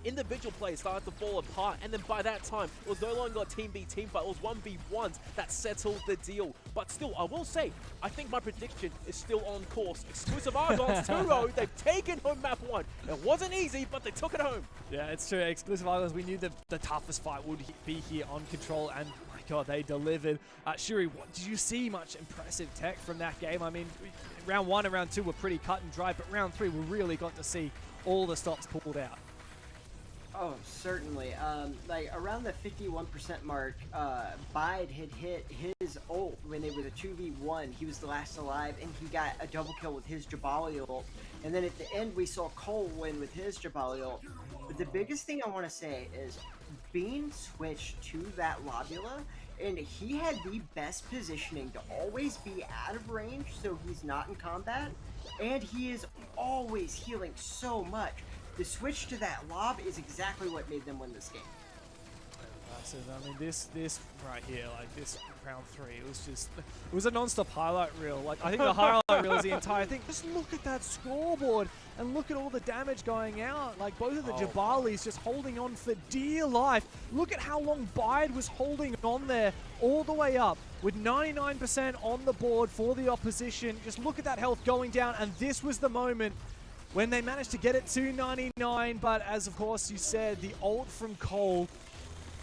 individual players started to fall apart, and then by that time, it was no longer a team v team fight, it was 1v1s that settled the deal. But still, I will say, I think my prediction is still on course. Exclusive Argons 2-0, they've taken home map 1. It wasn't easy, but they took it home. Yeah, it's true. Exclusive Argons, we knew the toughest fight would be here on control, and my god, they delivered. Shuri, did you see much impressive tech from that game? I mean, round 1 and round 2 were pretty cut and dry, but round 3 we really got to see all the stops pulled out. Oh, certainly. Like around the 51% mark, Bide had hit his ult when it was a 2v1. He was the last alive, and he got a double kill with his Jabali ult. And then at the end, we saw Cole win with his Jabali ult. But the biggest thing I want to say is being switched to that Lobula, and he had the best positioning to always be out of range, so he's not in combat, and he is always healing so much. The switch to that lob is exactly what made them win this game. I mean, this right here, like this round 3, it was a non-stop highlight reel. Like, I think the highlight reel is the entire thing. Just look at that scoreboard and look at all the damage going out. Like, both of the Jabalis just holding on for dear life. Look at how long Bide was holding on there all the way up with 99% on the board for the opposition. Just look at that health going down, and this was the moment when they managed to get it to 99, but as of course you said, the ult from Cole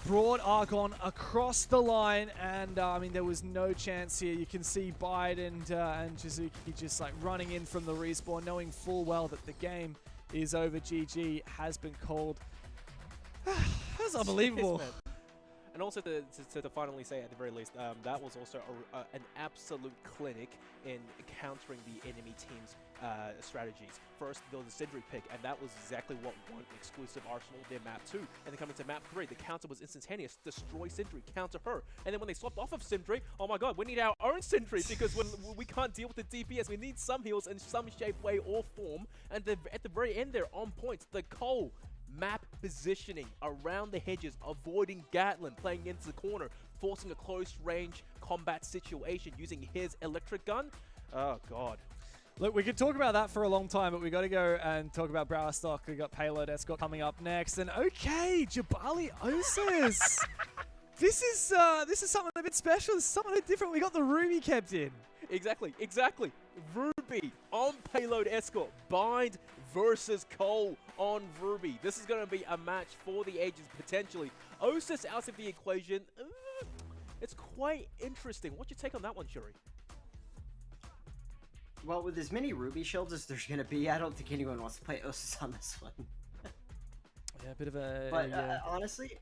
brought Argon across the line, and I mean, there was no chance here. You can see Bide and Jizuki just like running in from the respawn, knowing full well that the game is over. GG has been called. That's unbelievable. And also to finally say, at the very least, that was also an absolute clinic in countering the enemy team's strategies. First, there was a Sindri pick, and that was exactly what won exclusive Arsenal their map 2. And then coming to map 3, the counter was instantaneous. Destroy Sindri, counter her. And then when they swapped off of Sindri, oh my god, we need our own Sindri, because when we can't deal with the DPS, we need some heals in some shape, way, or form. And at the very end there, on points, the Cole map positioning around the hedges, avoiding Gatling, playing into the corner, forcing a close range combat situation using his electric gun. Oh god. Look, we could talk about that for a long time, but we got to go and talk about Browerstock. We got Payload Escort coming up next, and okay, Jabali Osis. This is something a bit special. This is something a bit different. We got the Ruby kept in. Exactly. Ruby on Payload Escort. Bind versus Cole on Ruby. This is going to be a match for the ages, potentially. Osis out of the equation. It's quite interesting. What's your take on that one, Shuri? Well, with as many Ruby shields as there's going to be, I don't think anyone wants to play Osis on this one. Yeah, a bit of a... But honestly,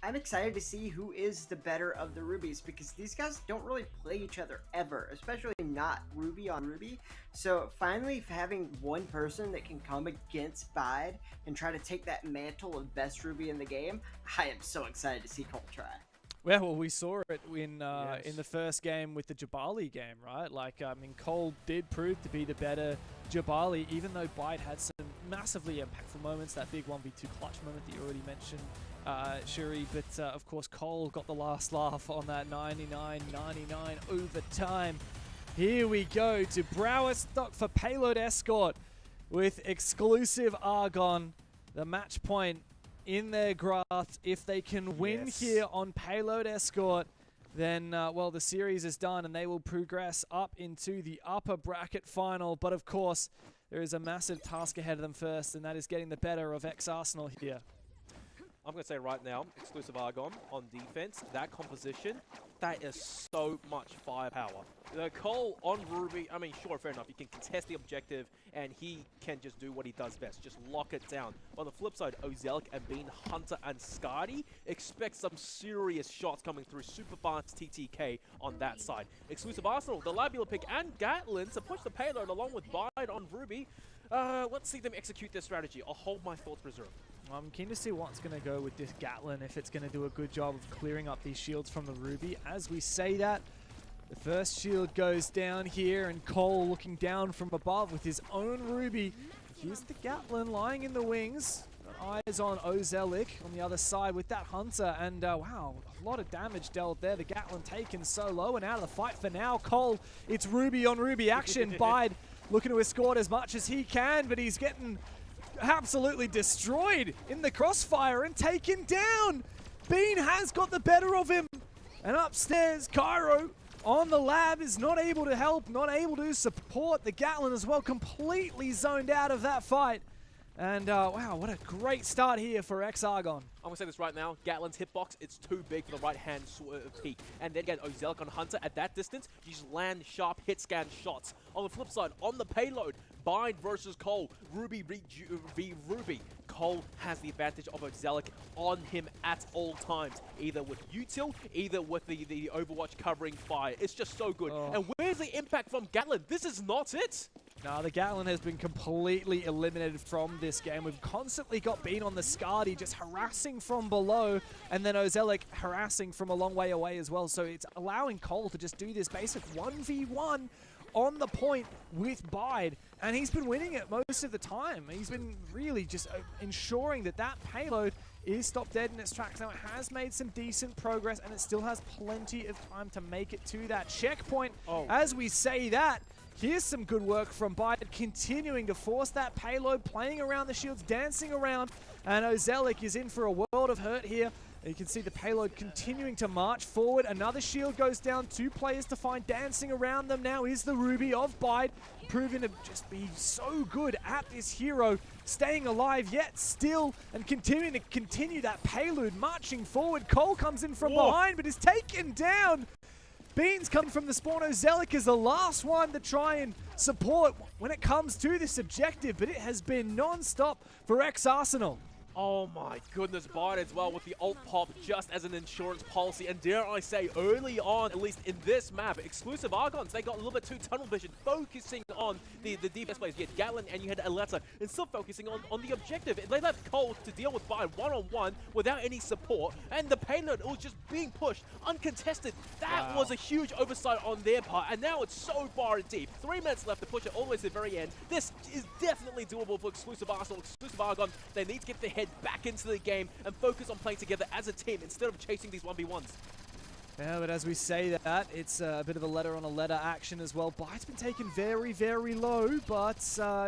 I'm excited to see who is the better of the Rubies, because these guys don't really play each other ever, especially not Ruby on Ruby. So finally having one person that can come against Bide and try to take that mantle of best Ruby in the game, I am so excited to see Cole try. Yeah, well, we saw it in the first game with the Jabali game, right? Like, I mean, Cole did prove to be the better Jabali, even though Bide had some massively impactful moments, that big 1v2 clutch moment that you already mentioned, Shuri. But, of course, Cole got the last laugh on that 99-99 overtime. Here we go to Browerstock for Payload Escort with exclusive Argon. The match point in their grasp. If they can win here on Payload Escort, then, well, the series is done and they will progress up into the upper bracket final. But of course, there is a massive task ahead of them first, and that is getting the better of X-Arsenal here. I'm going to say right now, Exclusive Argon on defense, that composition, that is so much firepower. Cole on Ruby, I mean, sure, fair enough. You can contest the objective, and he can just do what he does best, just lock it down. On the flip side, Ozelic and Bean, Hunter, and Skadi expect some serious shots coming through. Super fast TTK on that side. Exclusive Arsenal, the Labula pick, and Gatlin to push the payload along with Bide on Ruby. Let's see them execute their strategy. I'll hold my thoughts reserved. I'm keen to see what's going to go with this Gatlin, if it's going to do a good job of clearing up these shields from the Ruby. As we say that, the first shield goes down here, and Cole looking down from above with his own Ruby. Here's the Gatlin lying in the wings. Got eyes on Ozelic on the other side with that Hunter, and wow, a lot of damage dealt there. The Gatlin taken so low and out of the fight for now. Cole, it's Ruby on Ruby action. Bide looking to escort as much as he can, but he's getting absolutely destroyed in the crossfire and taken down. Bean has got the better of him. And upstairs, Cairo on the lab is not able to help, not able to support the Gatlin as well, completely zoned out of that fight. And wow, what a great start here for X-Argon. I'm going to say this right now, Gatlin's hitbox, it's too big for the right-hand peak. And then again, Ozelic on Hunter, at that distance, you just land sharp hit scan shots. On the flip side, on the payload, Bind versus Cole, Ruby v Ruby. Cole has the advantage of Ozelic on him at all times, either with util, either with the Overwatch covering fire. It's just so good. And where's the impact from Gatlin? This is not it. No, the Gatlin has been completely eliminated from this game. We've constantly got Bean on the Skadi just harassing from below, and then Ozelic harassing from a long way away as well. So it's allowing Cole to just do this basic 1v1 on the point with Bide, and he's been winning it most of the time. He's been really just ensuring that that payload is stopped dead in its tracks. Now, it has made some decent progress, and it still has plenty of time to make it to that checkpoint. As we say that, here's some good work from Bide, continuing to force that payload, playing around the shields, dancing around, and Ozelic is in for a world of hurt here. You can see the payload continuing to march forward. Another shield goes down. 2 players to find. Dancing around them now is the Ruby of Bide, proving to just be so good at this hero, staying alive yet still, and continuing to continue that payload, marching forward. Cole comes in from behind, but is taken down. Beans coming from the spawn. Ozelic is the last one to try and support when it comes to this objective, but it has been non-stop for X-Arsenal. Oh my goodness, Bide as well with the ult pop just as an insurance policy. And dare I say, early on, at least in this map, Exclusive Argons, they got a little bit too tunnel vision, focusing on the defense players. You had Gatlin and you had Aletta, and still focusing on the objective. They left Cole to deal with Bide one-on-one without any support, and the payload was just being pushed uncontested. That was a huge oversight on their part, and now it's so far deep. 3 minutes left to push it all the way to the very end. This is definitely doable for Exclusive Arsenal. Exclusive Argon, they need to get their head back into the game and focus on playing together as a team instead of chasing these 1v1s. Yeah, but as we say that, it's a bit of a letter on a letter action as well. Bide's been taken very, very low, but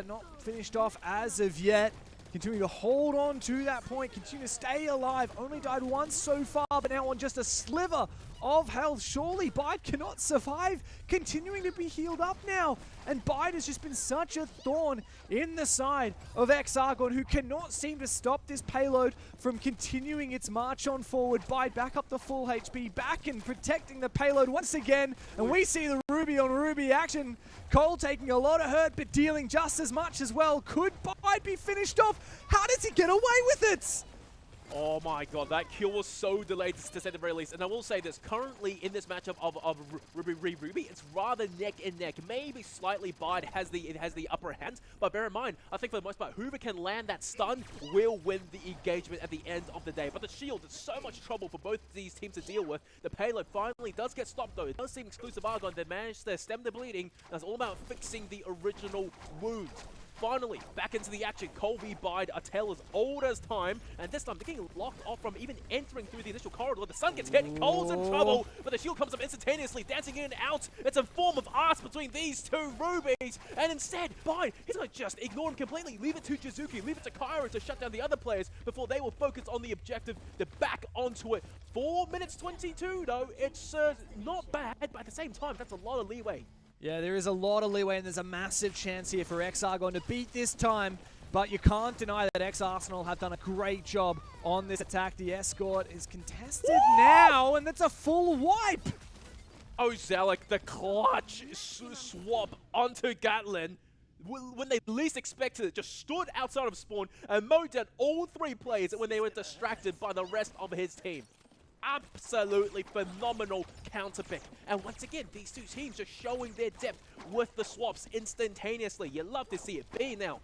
not finished off as of yet. Continuing to hold on to that point, continue to stay alive. Only died once so far, but now on just a sliver of health. Surely Bide cannot survive. Continuing to be healed up now. And Bide has just been such a thorn in the side of X-Argon, who cannot seem to stop this payload from continuing its march on forward. Bide back up to full HP, back and protecting the payload once again. And we see the Ruby on Ruby action. Cole taking a lot of hurt, but dealing just as much as well. Could Bide be finished off? How does he get away with it? Oh my god, that kill was so delayed to say the very least. And I will say this, currently in this matchup of Ruby, it's rather neck and neck. Maybe slightly Bide has the upper hand, but bear in mind, I think for the most part, whoever can land that stun will win the engagement at the end of the day. But the shield is so much trouble for both these teams to deal with. The payload finally does get stopped though. It does seem Exclusive Argon, they managed to stem the bleeding. That's all about fixing the original wound. finally back into the action. Colby Bide, a tale as old as time, and this time they're getting locked off from even entering through the initial corridor. The sun gets hit, Cole's in trouble, but the shield comes up instantaneously, dancing in and out. It's a form of art between these two rubies, and instead, Bide, he's going to just ignore him completely, leave it to Jizuki, leave it to Kyra to shut down the other players before they will focus on the objective. They're back onto it. 4 minutes 22 though, it's not bad, but at the same time, that's a lot of leeway. Yeah, there is a lot of leeway, and there's a massive chance here for X-Argon to beat this time. But you can't deny that X-Arsenal have done a great job on this attack. The escort is contested now, and that's a full wipe. Ozelic, the clutch swap onto Gatlin. When they least expected it, just stood outside of spawn and mowed down all 3 players when they were distracted by the rest of his team. Absolutely phenomenal counter pick. And once again, these two teams just showing their depth with the swaps instantaneously. You love to see it. B now,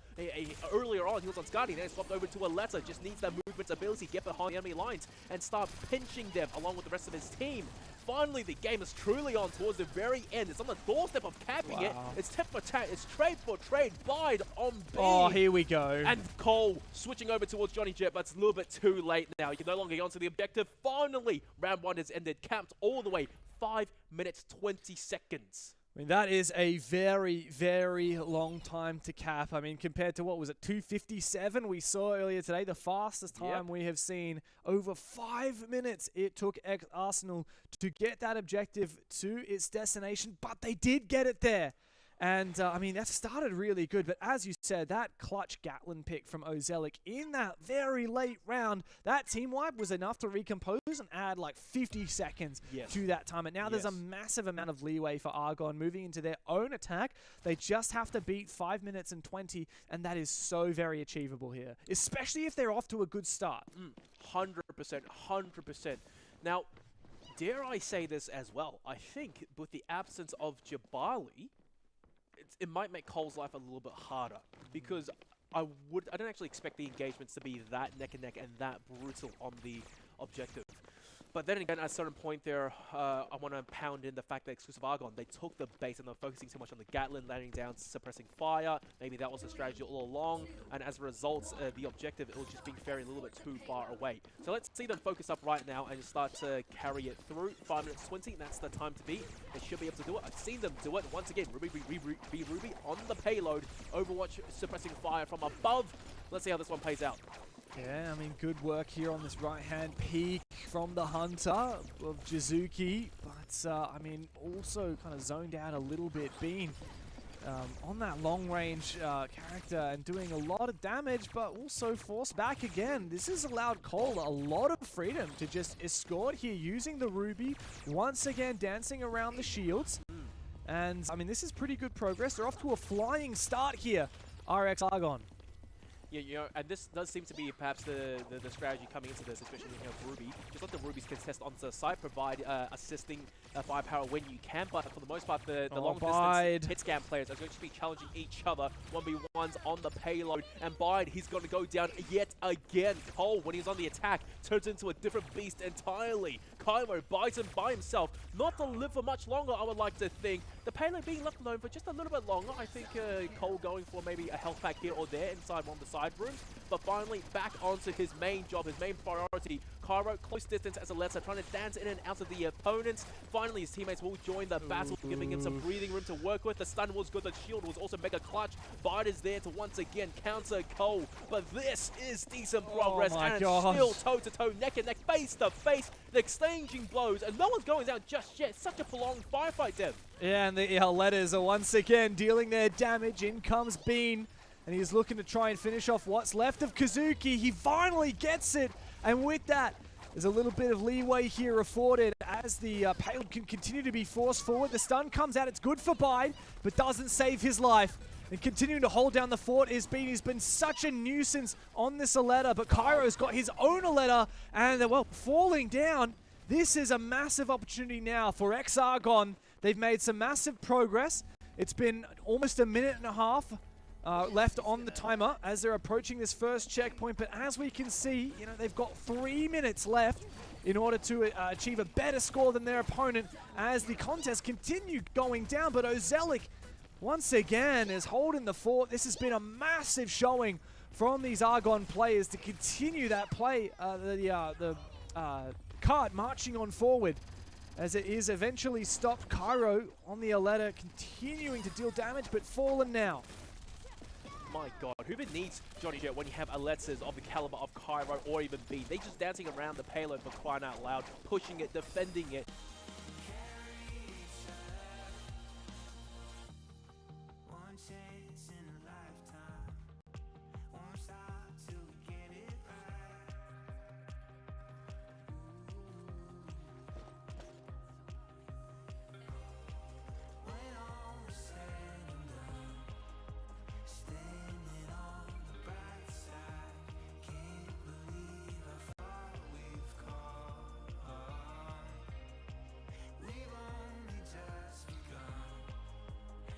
earlier on, he was on Skadi, now he swapped over to Aletta. Just needs that movement ability, get behind the enemy lines and start pinching them along with the rest of his team. Finally, the game is truly on towards the very end. It's on the doorstep of capping it. It's tit for tat. It's trade for trade. Bide on B. Oh, here we go. And Cole switching over towards Johnny Jet, but it's a little bit too late now. You can no longer get onto the objective. Finally, round 1 has ended. Capped all the way. 5 minutes, 20 seconds. I mean, that is a very, very long time to cap. I mean, compared to what was it, 2:57 we saw earlier today, the fastest time we have seen. Over 5 minutes it took Arsenal to get that objective to its destination, but they did get it there. And, I mean, that started really good. But as you said, that clutch Gatlin pick from Ozelic in that very late round, that team wipe was enough to recompose and add like 50 seconds to that time. And now there's a massive amount of leeway for Argon moving into their own attack. They just have to beat 5 minutes and 20, and that is so very achievable here, especially if they're off to a good start. 100%, 100%. Now, dare I say this as well, I think with the absence of Jabali, it might make Cole's life a little bit harder, because I don't actually expect the engagements to be that neck and neck and that brutal on the objective. But then again, at a certain point there, I want to pound in the fact that Exclusive Argon, they took the bait and they're focusing too much on the Gatlin, landing down, suppressing fire. Maybe that was the strategy all along, and as a result, the objective, it was just being ferried a little bit too far away. So let's see them focus up right now and start to carry it through. 5 minutes 20, that's the time to beat. They should be able to do it. I've seen them do it. Once again, Ruby on the payload. Overwatch suppressing fire from above. Let's see how this one plays out. Yeah, I mean, good work here on this right-hand peek from the Hunter of Jizuki, but, I mean, also kind of zoned out a little bit, being on that long-range character and doing a lot of damage, but also forced back again. This has allowed Cole a lot of freedom to just escort here, using the Ruby, once again dancing around the shields. And, I mean, this is pretty good progress. They're off to a flying start here, RX Argon. Yeah, you know, and this does seem to be perhaps the strategy coming into this, especially when you have Ruby. Just let the Rubies contest onto the side, provide assisting firepower when you can, but for the most part, the long distance hit scan players are going to be challenging each other. 1v1s on the payload, and Bide, he's going to go down yet again. Cole, when he's on the attack, turns into a different beast entirely. Kylo bites him by himself, not to live for much longer, I would like to think. The payload being left alone for just a little bit longer. I think Cole going for maybe a health pack here or there inside one of the side rooms, but finally back onto his main job, his main priority. Kyro, close distance as Alessa, trying to dance in and out of the opponents. Finally, his teammates will join the battle, giving him some breathing room to work with. The stun was good, the shield was also mega clutch. Bide is there to once again counter Cole, but this is decent progress, and it's still toe-to-toe, neck-and-neck, face-to-face, exchanging blows, and no one's going down just yet. Such a prolonged firefight, Dev. Yeah, and the Letters are once again dealing their damage. In comes Bean, and he's looking to try and finish off what's left of Kazuki. He finally gets it, and with that, there's a little bit of leeway here afforded as the payload can continue to be forced forward. The stun comes out, it's good for Bide, but doesn't save his life. And continuing to hold down the fort is Bean. He's been such a nuisance on this Aletta, but Kairo's got his own Aletta, and they're, well, falling down. This is a massive opportunity now for X-Argon. They've made some massive progress. It's been almost a minute and a half left on the timer as they're approaching this first checkpoint, but as we can see, you know, they've got 3 minutes left in order to achieve a better score than their opponent as the contest continued going down. But Ozelic once again is holding the fort. This has been a massive showing from these Argon players to continue that play, the cart marching on forward as it is eventually stopped. Cairo on the Aletta continuing to deal damage, but fallen now. My God, who even needs Johnny Jet when you have Alexas of the caliber of Cairo or even B? They just dancing around the payload for crying out loud, pushing it, defending it. One chance in a lifetime. Won't stop till we get it right. When all is said and done, standing on the bright side, can't believe how far we've come. We've only just begun.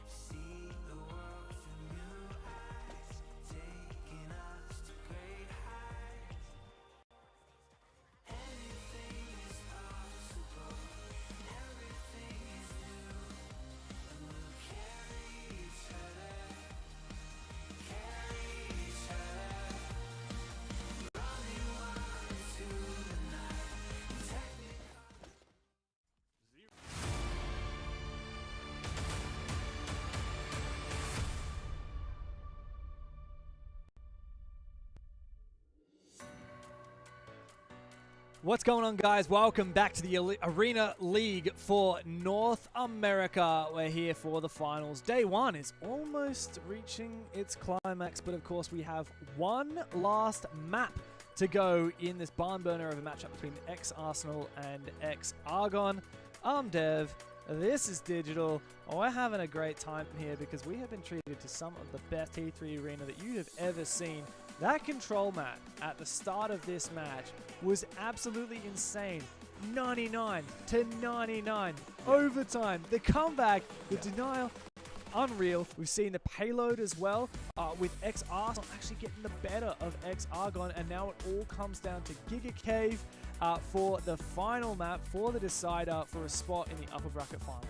See the world through new eyes, taking us to great heights. Anything is possible, everything is new, and we'll carry each other, running wild into the night, and take me. What's going on, guys? Welcome back to the Arena League for North America. We're here for the finals. Day one is almost reaching its climax, but of course we have one last map to go in this barn burner of a matchup between ex-Arsenal and ex-Argon. I'm Dev. This is Digital. We're having a great time here because we have been treated to some of the best T3 Arena that you have ever seen. That control map at the start of this match was absolutely insane. 99 to 99. Overtime. The comeback, the denial, unreal. We've seen the payload as well, with ex-Arsenal actually getting the better of ex-Argon, and now it all comes down to Giga Cave for the final map, for the decider, for a spot in the upper bracket final.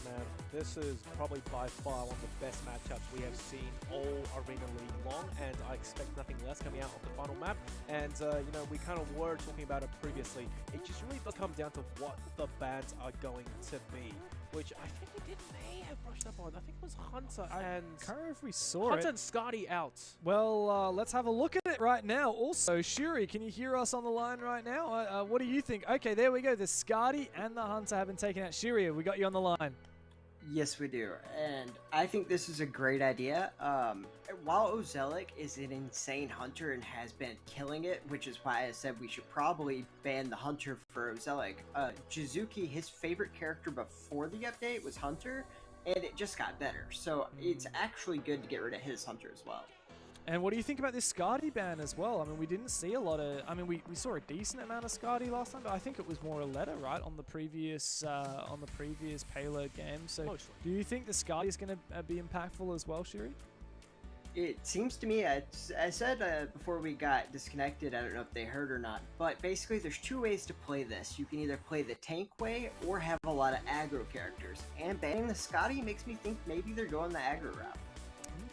Man, this is probably by far one of the best matchups we have seen all Arena League long, and I expect nothing less coming out of the final map. And, you know, we kind of were talking about it previously. It just really does come down to what the bans are going to be, which I think we may have brushed up on. I think it was Hunter and... I can't remember if we saw Hunter it. and Scotty out. Well, let's have a look at it right now. Also, Shuri, can you hear us on the line right now? What do you think? Okay, there we go. The Scotty and the Hunter have been taken out. Shuri, we got you on the line. Yes, we do, and I think this is a great idea. While Ozelic is an insane hunter and has been killing it, which is why I said we should probably ban the hunter for Ozelic, Jizuki, his favorite character before the update was Hunter, and it just got better, so it's actually good to get rid of his hunter as well. And what do you think about this Scotty ban as well? I mean, we didn't see a lot of... I mean, we saw a decent amount of Scotty last time, but I think it was more a letter, right, on the previous payload game. So Mostly. do you think the Scotty is going to be impactful as well, Shuri? It seems to me, I said before we got disconnected, I don't know if they heard or not, but basically there's two ways to play this. You can either play the tank way or have a lot of aggro characters. And banning the Scotty makes me think maybe they're going the aggro route.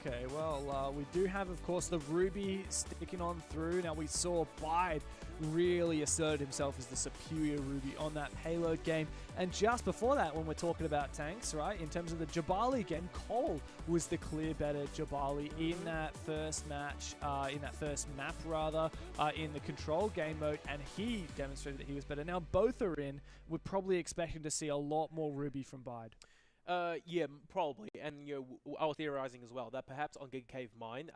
Okay, well, we do have, of course, the Ruby sticking on through. Now, we saw Bide really asserted himself as the superior Ruby on that payload game. And just before that, when we're talking about tanks, right, in terms of the Jabali game, Cole was the clear better Jabali in that first match, in that first map, rather, in the control game mode, and he demonstrated that he was better. Now, both are in. We're probably expecting to see a lot more Ruby from Bide. Yeah, probably, and you know, I was theorizing as well that perhaps on Giga Cave Mine,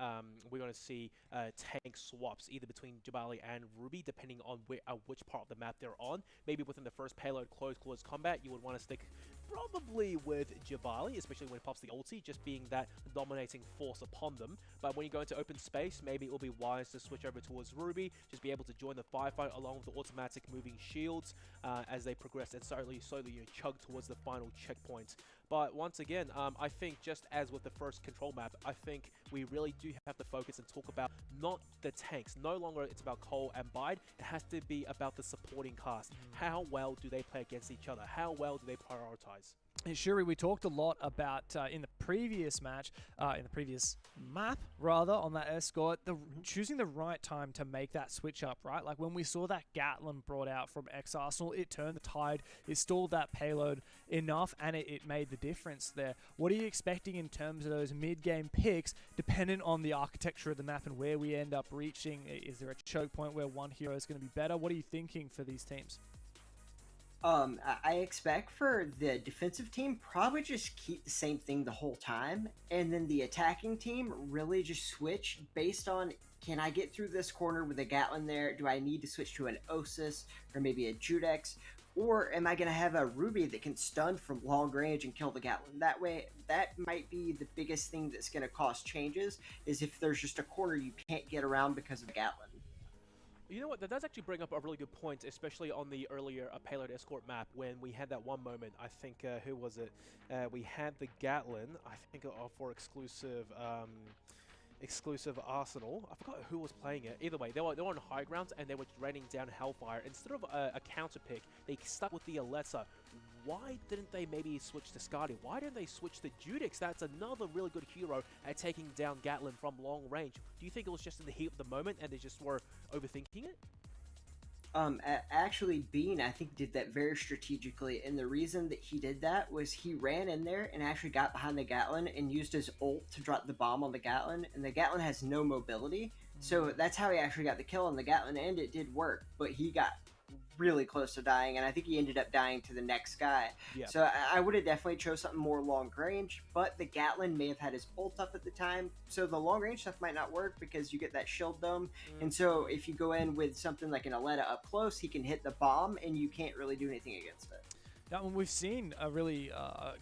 we're going to see tank swaps either between Jabali and Ruby, depending on which part of the map they're on. Maybe within the first payload close combat, you would want to stick probably with Jabali, especially when it pops the ulti, just being that dominating force upon them. But when you go into open space, maybe it will be wise to switch over towards Ruby, just be able to join the firefight along with the automatic moving shields as they progress and slowly you know, chug towards the final checkpoint. But once again, I think just as with the first control map, I think we really do have to focus and talk about not the tanks. No longer it's about Cole and Bide. It has to be about the supporting cast. How well do they play against each other? How well do they prioritize? And Shuri, we talked a lot about in the previous match, in the previous map, rather, on that escort, choosing the right time to make that switch up, right? Like when we saw that Gatlin brought out from X-Arsenal, it turned the tide, it stalled that payload enough, and it made the difference there. What are you expecting in terms of those mid-game picks, dependent on the architecture of the map and where we end up reaching? Is there a choke point where one hero is going to be better? What are you thinking for these teams? I expect for the defensive team probably just keep the same thing the whole time, and then the attacking team really just switch based on, can I get through this corner with a Gatlin there? Do I need to switch to an Osis or maybe a Judex? Or am I going to have a Ruby that can stun from long range and kill the Gatlin? That way, that might be the biggest thing that's going to cause changes, is if there's just a corner you can't get around because of Gatlin. You know what, that does actually bring up a really good point, especially on the earlier payload escort map when we had that one moment. I think, who was it? We had the Gatlin, I think, for exclusive Arsenal. I forgot who was playing it. Either way, they were on high grounds and they were raining down Hellfire. Instead of a counter pick, they stuck with the Alessa. Why didn't they maybe switch to Skadi? Why didn't they switch to Judix? That's another really good hero at taking down Gatlin from long range. Do you think it was just in the heat of the moment and they just were overthinking it? Actually, Bean, I think, did that very strategically, and the reason that he did that was he ran in there and actually got behind the Gatlin and used his ult to drop the bomb on the Gatlin, and the Gatlin has no mobility, so that's how he actually got the kill on the Gatlin, and it did work, but he got really close to dying, and I think he ended up dying to the next guy. Yeah. So I would have definitely chose something more long range, but the Gatlin may have had his ult up at the time, so the long range stuff might not work because you get that shield dome, and so if you go in with something like an Aletta up close, he can hit the bomb, and you can't really do anything against it. Now, we've seen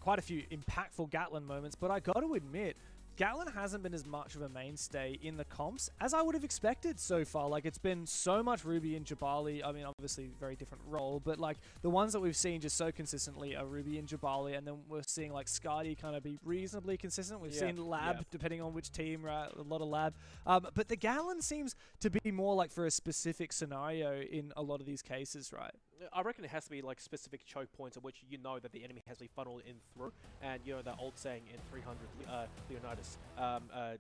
quite a few impactful Gatlin moments, but I got to admit, Gatlin hasn't been as much of a mainstay in the comps as I would have expected so far. Like, it's been so much Ruby and Jabali. I mean, obviously, very different role, but like the ones that we've seen just so consistently are Ruby and Jabali, and then we're seeing like Skadi kind of be reasonably consistent. We've seen Lab, depending on which team, right? A lot of Lab. But the Gatlin seems to be more like for a specific scenario in a lot of these cases, right? I reckon it has to be like specific choke points in which you know that the enemy has to be funneled in through, and you know that old saying in 300 Leonidas,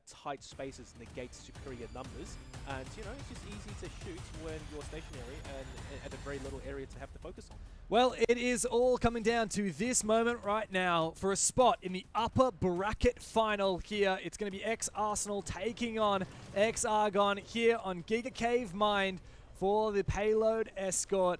tight spaces negate superior numbers, and you know it's just easy to shoot when you're stationary and at a very little area to have to focus on. Well, it is all coming down to this moment right now for a spot in the upper bracket final here. It's going to be X-Arsenal taking on X-Argon here on Giga Cave Mind for the payload escort.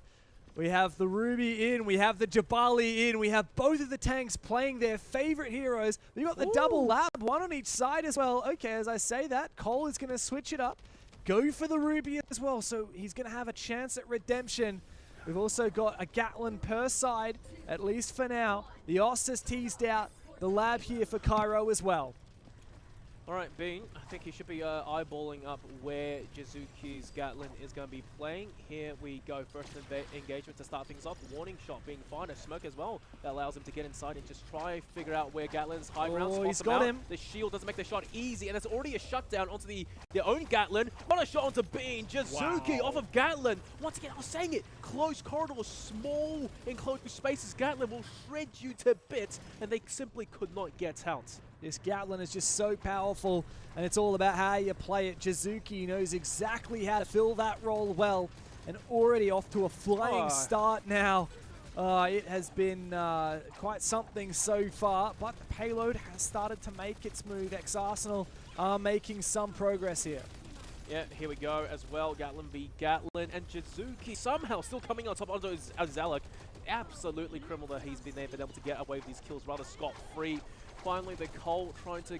We have the Ruby in, we have the Jabali in, we have both of the tanks playing their favorite heroes. We've got the double Lab, one on each side as well. Okay, as I say that, Cole is going to switch it up, go for the Ruby as well, so he's going to have a chance at redemption. We've also got a Gatlin per side, at least for now. The Oss is teased out, the Lab here for Cairo as well. Alright, Bean, I think he should be eyeballing up where Jizuki's Gatlin is going to be playing. Here we go, first engagement to start things off. Warning shot being fired, a smoke as well. That allows him to get inside and just try figure out where Gatlin's high ground spots he's got him. The shield doesn't make the shot easy, and it's already a shutdown onto their own Gatlin. What a shot onto Bean. Jizuki off of Gatlin. Once again, I was saying it. Close corridors, small enclosed spaces. Gatlin will shred you to bits, and they simply could not get out. This Gatlin is just so powerful, and it's all about how you play it. Jizuki knows exactly how to fill that role well, and already off to a flying start now. It has been quite something so far, but the payload has started to make its move. X-Arsenal are making some progress here. Yeah, here we go as well. Gatlin v Gatlin, and Jizuki somehow still coming on top onto Zalak. Absolutely criminal that he's been able to get away with these kills rather scot-free. Finally, the Cole trying to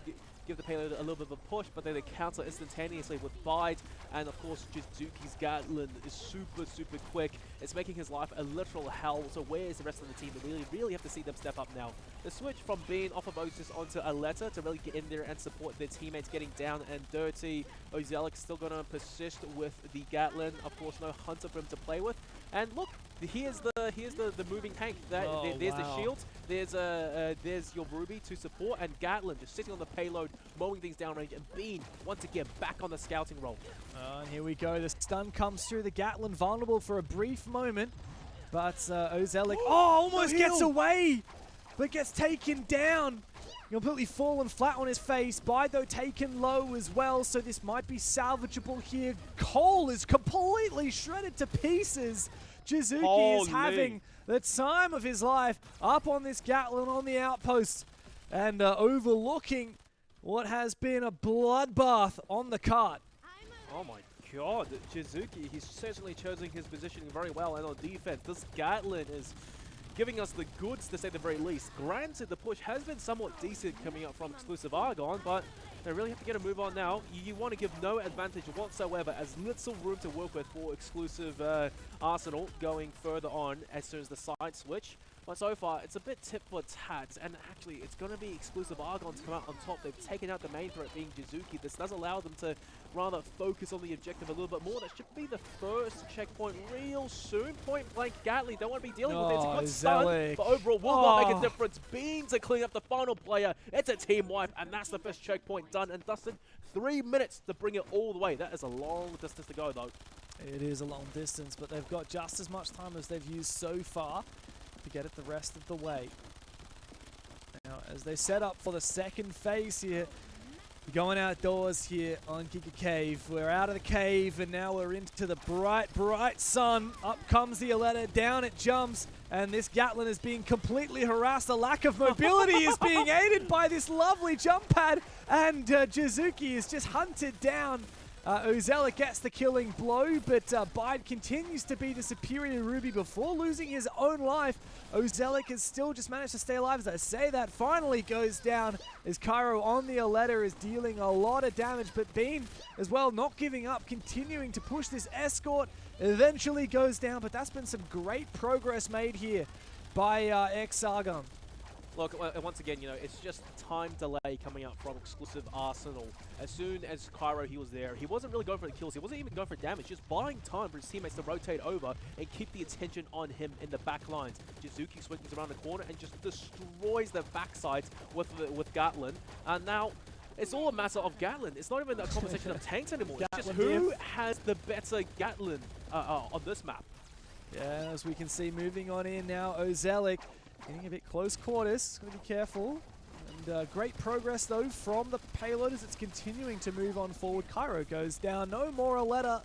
give the payload a little bit of a push, but then they counter instantaneously with Bide. And of course, Jizuki's Gatlin is super, super quick. It's making his life a literal hell. So where is the rest of the team? We really have to see them step up now. The switch from being off of Osis onto Aletta to really get in there and support their teammates getting down and dirty. Ozelik still going to persist with the Gatlin. Of course, no Hunter for him to play with. And look, here's the moving tank. There's the shield. There's your Ruby to support, and Gatlin just sitting on the payload, mowing things down range, and Bean once again back on the scouting role. And here we go. The stun comes through. The Gatlin vulnerable for a brief moment, but Ozelik almost gets away. but gets taken down. Completely fallen flat on his face. Bide, though, taken low as well, so this might be salvageable here. Cole is completely shredded to pieces. Jizuki is having the time of his life up on this Gatlin on the outpost and overlooking what has been a bloodbath on the cart. Oh my god, Jizuki, he's certainly choosing his positioning very well, and on defense, this Gatlin is giving us the goods, to say the very least. Granted, the push has been somewhat decent coming up from exclusive Argon, but they really have to get a move on now. You want to give no advantage whatsoever, as little room to work with for exclusive Arsenal going further on as soon as the side switch. But so far, it's a bit tit for tat, and actually, it's going to be exclusive Argon to come out on top. They've taken out the main threat being Jizuki. This does allow them to rather focus on the objective a little bit more. That should be the first checkpoint real soon. Point blank Gatling, don't want to be dealing with it. It's a good stun, but overall will not make a difference. Beans are cleaning up the final player. It's a team wipe, and that's the first checkpoint done. And Dustin, 3 minutes to bring it all the way. That is a long distance to go, though. It is a long distance, but they've got just as much time as they've used so far to get it the rest of the way. Now, as they set up for the second phase here, going outdoors here on Giga Cave. We're out of the cave, and now we're into the bright, bright sun. Up comes the Aletta, down it jumps, and this Gatlin is being completely harassed. The lack of mobility is being aided by this lovely jump pad, and Jizuki is just hunted down. Ozelic gets the killing blow, but Bide continues to be the superior Ruby before losing his own life. Ozelic has still just managed to stay alive. As I say, that finally goes down as Cairo on the Aletta is dealing a lot of damage, but Bean as well not giving up, continuing to push this escort. Eventually goes down, but that's been some great progress made here by X-Argon. Look, once again, you know, it's just time delay coming out from exclusive Arsenal. As soon as Cairo, he was there, he wasn't really going for the kills. He wasn't even going for damage, just buying time for his teammates to rotate over and keep the attention on him in the back lines. Jizuki swings around the corner and just destroys the backsides with Gatlin. And now, it's all a matter of Gatlin. It's not even a conversation of tanks anymore. It's just who has the better Gatlin on this map. Yeah, as we can see, moving on in now, Ozelic getting a bit close quarters. Got to be careful. And great progress, though, from the payload as it's continuing to move on forward. Cairo goes down. No more Aletta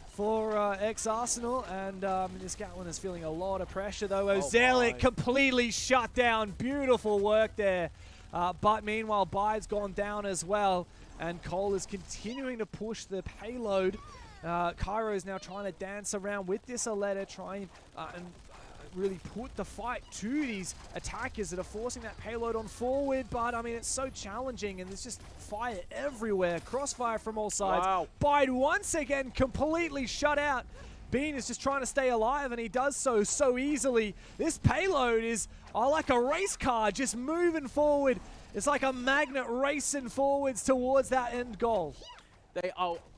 for X-Arsenal. And this Gatlin is feeling a lot of pressure, though. Ozelic completely shut down. Beautiful work there. But meanwhile, Bide's gone down as well. And Cole is continuing to push the payload. Cairo is now trying to dance around with this Aletta, trying and really put the fight to these attackers that are forcing that payload on forward. But I mean, it's so challenging, and there's just fire everywhere. Crossfire from all sides. Wow. Bide once again completely shut out. Bean is just trying to stay alive, and he does so easily. This payload is like a race car, just moving forward. It's like a magnet racing forwards towards that end goal.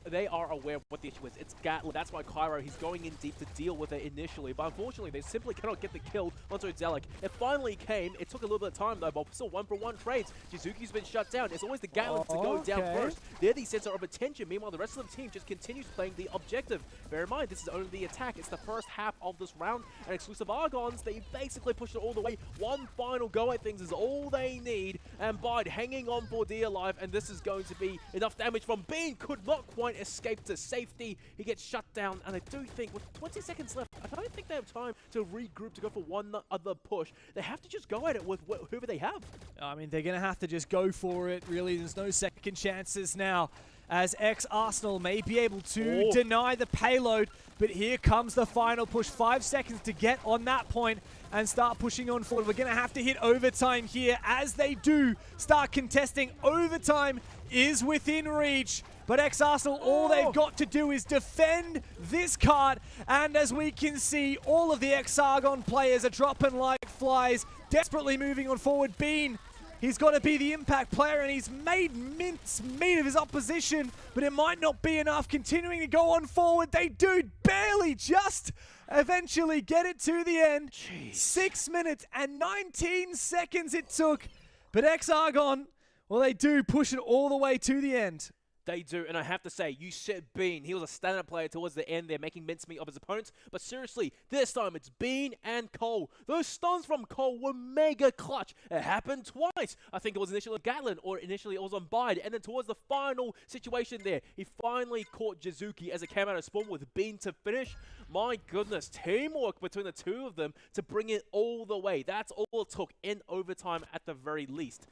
They are aware of what the issue is. It's Gatlin. That's why Cairo, he's going in deep to deal with it initially. But unfortunately, they simply cannot get the kill onto Ozelic. It finally came. It took a little bit of time, though, but still 1-for-1 trades. Jizuki's been shut down. It's always the Gatlin to go down first. They're the center of attention. Meanwhile, the rest of the team just continues playing the objective. Bear in mind, this is only the attack. It's the first half of this round. And exclusive Argons, they basically pushed it all the way. One final go at things is all they need. And Bide hanging on for dear life. And this is going to be enough damage from Bean. Could not quite escape to safety. He gets shut down, and I do think with 20 seconds left, I don't think they have time to regroup to go for one other push. They have to just go at it with whoever they have. I mean, they're going to have to just go for it, really. There's no second chances now, as X-Arsenal may be able to deny the payload, but here comes the final push. 5 seconds to get on that point and start pushing on forward. We're going to have to hit overtime here. As they do start contesting, overtime is within reach. But X-Arsenal, all they've got to do is defend this cart. And as we can see, all of the X-Argon players are dropping like flies, desperately moving on forward. Bean, he's got to be the impact player, and he's made mincemeat of his opposition, but it might not be enough. Continuing to go on forward, they do barely just eventually get it to the end. Jeez. 6 minutes and 19 seconds it took, but X-Argon, well, they do push it all the way to the end. They do, and I have to say, you said Bean. He was a standout player towards the end there, making mincemeat of his opponents. But seriously, this time it's Bean and Cole. Those stuns from Cole were mega clutch. It happened twice. I think it was initially on Gatlin, or initially it was on Bide. And then towards the final situation there, he finally caught Jizuki as it came out of spawn with Bean to finish. My goodness, teamwork between the two of them to bring it all the way. That's all it took in overtime at the very least.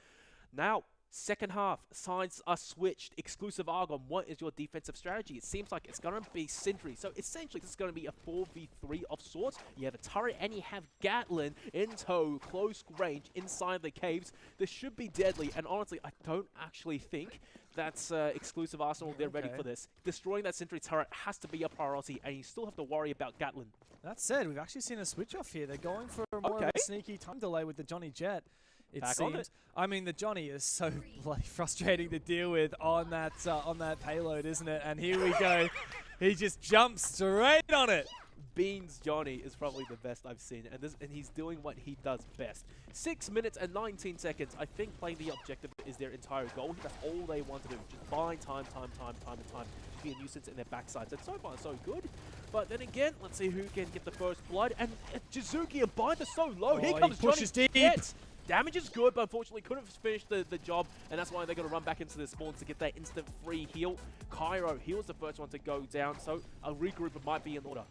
Now, second half, sides are switched. Exclusive Argon, what is your defensive strategy? It seems like it's going to be Sentry. So essentially, this is going to be a 4v3 of sorts. You have a turret and you have Gatlin in tow, close range, inside the caves. This should be deadly. And honestly, I don't actually think that's Exclusive Arsenal. They're ready for this. Destroying that Sentry turret has to be a priority, and you still have to worry about Gatlin. That said, we've actually seen a switch off here. They're going for more of a sneaky time delay with the Johnny Jet. It seems. I mean, the Johnny is so bloody frustrating to deal with on that payload, isn't it? And here we go. He just jumps straight on it. Bean's Johnny is probably the best I've seen, and he's doing what he does best. 6 minutes and 19 seconds. I think playing the objective is their entire goal. That's all they want to do. Just buy time. To be a nuisance in their backsides. And so far, so good. But then again, let's see who can get the first blood. And Jizuki and Bide are so low. Here comes Johnny. Pushes deep. Yes. Damage is good, but unfortunately couldn't finish the job, and that's why they're going to run back into the spawns to get that instant free heal. Cairo, he was the first one to go down, so a regroup might be in order.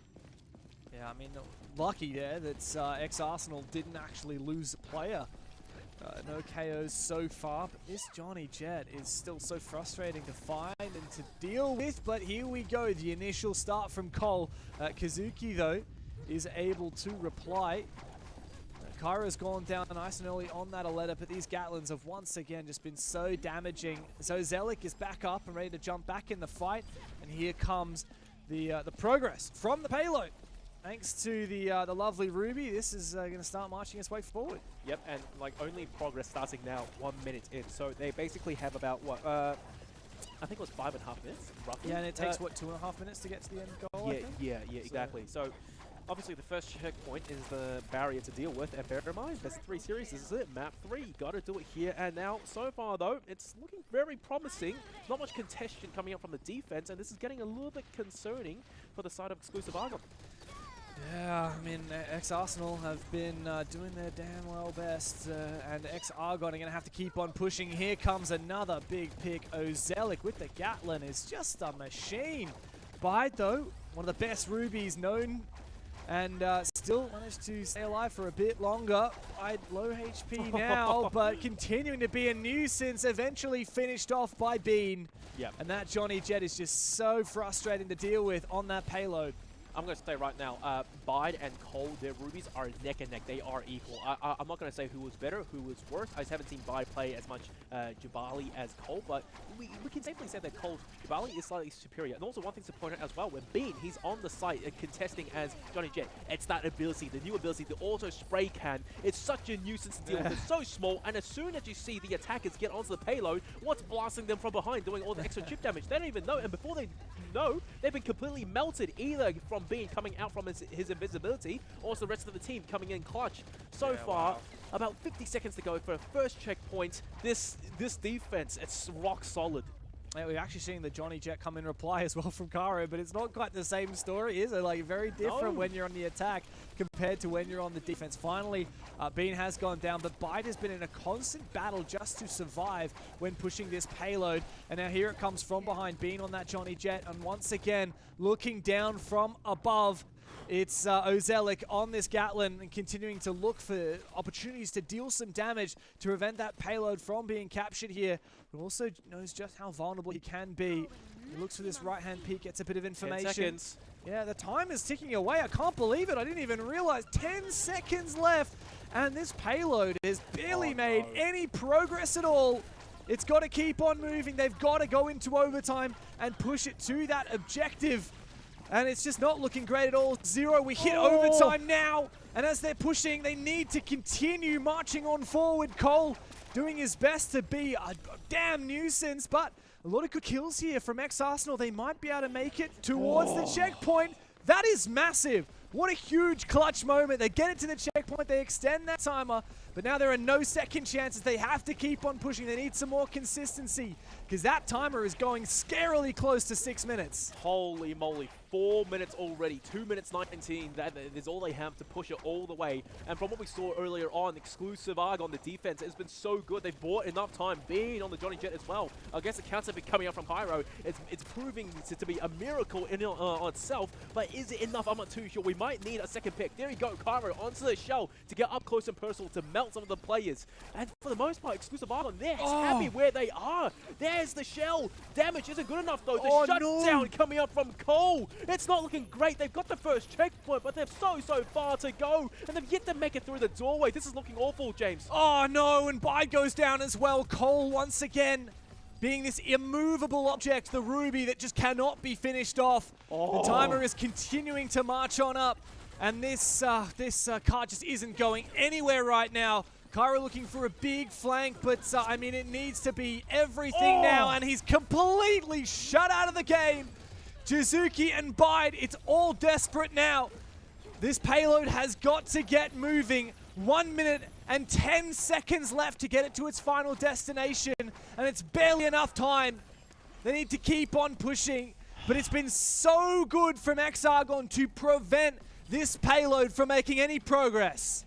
Yeah, I mean, lucky there that ex-Arsenal didn't actually lose a player. No KOs so far, but this Johnny Jet is still so frustrating to find and to deal with. But here we go, the initial start from Cole. Kazuki, though, is able to reply. Kyra's gone down nice and early on that Aletta, but these Gatlins have once again just been so damaging. So Zelik is back up and ready to jump back in the fight, and here comes the progress from the payload. Thanks to the lovely Ruby, this is going to start marching its way forward. Yep, and like only progress starting now 1 minute in, so they basically have about what I think it was 5.5 minutes roughly. Yeah, and it takes what 2.5 minutes to get to the end goal. Yeah, exactly. So obviously the first checkpoint is the barrier to deal with, and bear in mind, best of 3 series, this is it, map 3, got to do it here and now. So far though, it's looking very promising, not much contention coming up from the defense, and this is getting a little bit concerning for the side of Exclusive Argon. Yeah, I mean, ex-Arsenal have been doing their damn well best, and ex-Argon are going to have to keep on pushing. Here comes another big pick. Ozelik with the Gatlin is just a machine. Bide, though, one of the best Rubies known, and still managed to stay alive for a bit longer. Bide low HP now, but continuing to be a nuisance, eventually finished off by Bean. Yep. And that Johnny Jet is just so frustrating to deal with on that payload. I'm going to say right now, Bide and Cole, their Rubies are neck and neck. They are equal. I'm not going to say who was better, who was worse. I just haven't seen Bide play as much Jabali as Cole, but we can safely say that Cole's Jabali is slightly superior. And also one thing to point out as well, when Bean, he's on the site contesting as Johnny Jet, it's that ability, the new ability, the auto spray can. It's such a nuisance to deal with. It's so small, and as soon as you see the attackers get onto the payload, what's blasting them from behind, doing all the extra chip damage? They don't even know, and before they know, they've been completely melted, either from Bean coming out from his invisibility, or it's the rest of the team coming in clutch. So far, about 50 seconds to go for a first checkpoint. This defense, it's rock solid. Yeah, we're actually seeing the Johnny Jet come in reply as well from Caro, but it's not quite the same story, is it? Like, very different when you're on the attack compared to when you're on the defense. Finally, Bean has gone down, but Bide has been in a constant battle just to survive when pushing this payload. And now here it comes from behind, Bean on that Johnny Jet, and once again, looking down from above. It's Ozelik on this Gatlin and continuing to look for opportunities to deal some damage to prevent that payload from being captured here. But also knows just how vulnerable he can be. He looks for this right-hand peek, gets a bit of information. 10 seconds. Yeah, the time is ticking away. I can't believe it. I didn't even realize 10 seconds left. And this payload has barely made any progress at all. It's got to keep on moving. They've got to go into overtime and push it to that objective. And it's just not looking great at all. 0, we hit overtime now. And as they're pushing, they need to continue marching on forward. Cole doing his best to be a damn nuisance, but a lot of good kills here from ex-Arsenal. They might be able to make it towards the checkpoint. That is massive. What a huge clutch moment. They get it to the checkpoint. They extend that timer. But now there are no second chances. They have to keep on pushing. They need some more consistency because that timer is going scarily close to 6 minutes. Holy moly, 4 minutes already, 2 minutes 19. That is all they have to push it all the way. And from what we saw earlier on, Exclusive Argon, the defense has been so good. They've bought enough time being on the Johnny Jet as well. I guess the counter coming out from Pyro, it's proving to be a miracle in on itself. But is it enough? I'm not too sure. We might need a second pick. There you go, Pyro onto the shell to get up close and personal to melt some of the players. And for the most part, Exclusive Argon, they're happy where they are. There's the shell. Damage isn't good enough though. The shutdown coming up from Cole. It's not looking great. They've got the first checkpoint, but they've so far to go. And they've yet to make it through the doorway. This is looking awful, James. Oh no, and Bide goes down as well. Cole once again being this immovable object, the Ruby that just cannot be finished off. The timer is continuing to march on up. And this card just isn't going anywhere right now. Kyra looking for a big flank, but I mean, it needs to be everything now, and he's completely shut out of the game. Jizuki and Bide, it's all desperate now. This payload has got to get moving. 1 minute and 10 seconds left to get it to its final destination, and it's barely enough time. They need to keep on pushing, but it's been so good from X-Argon to prevent this payload from making any progress.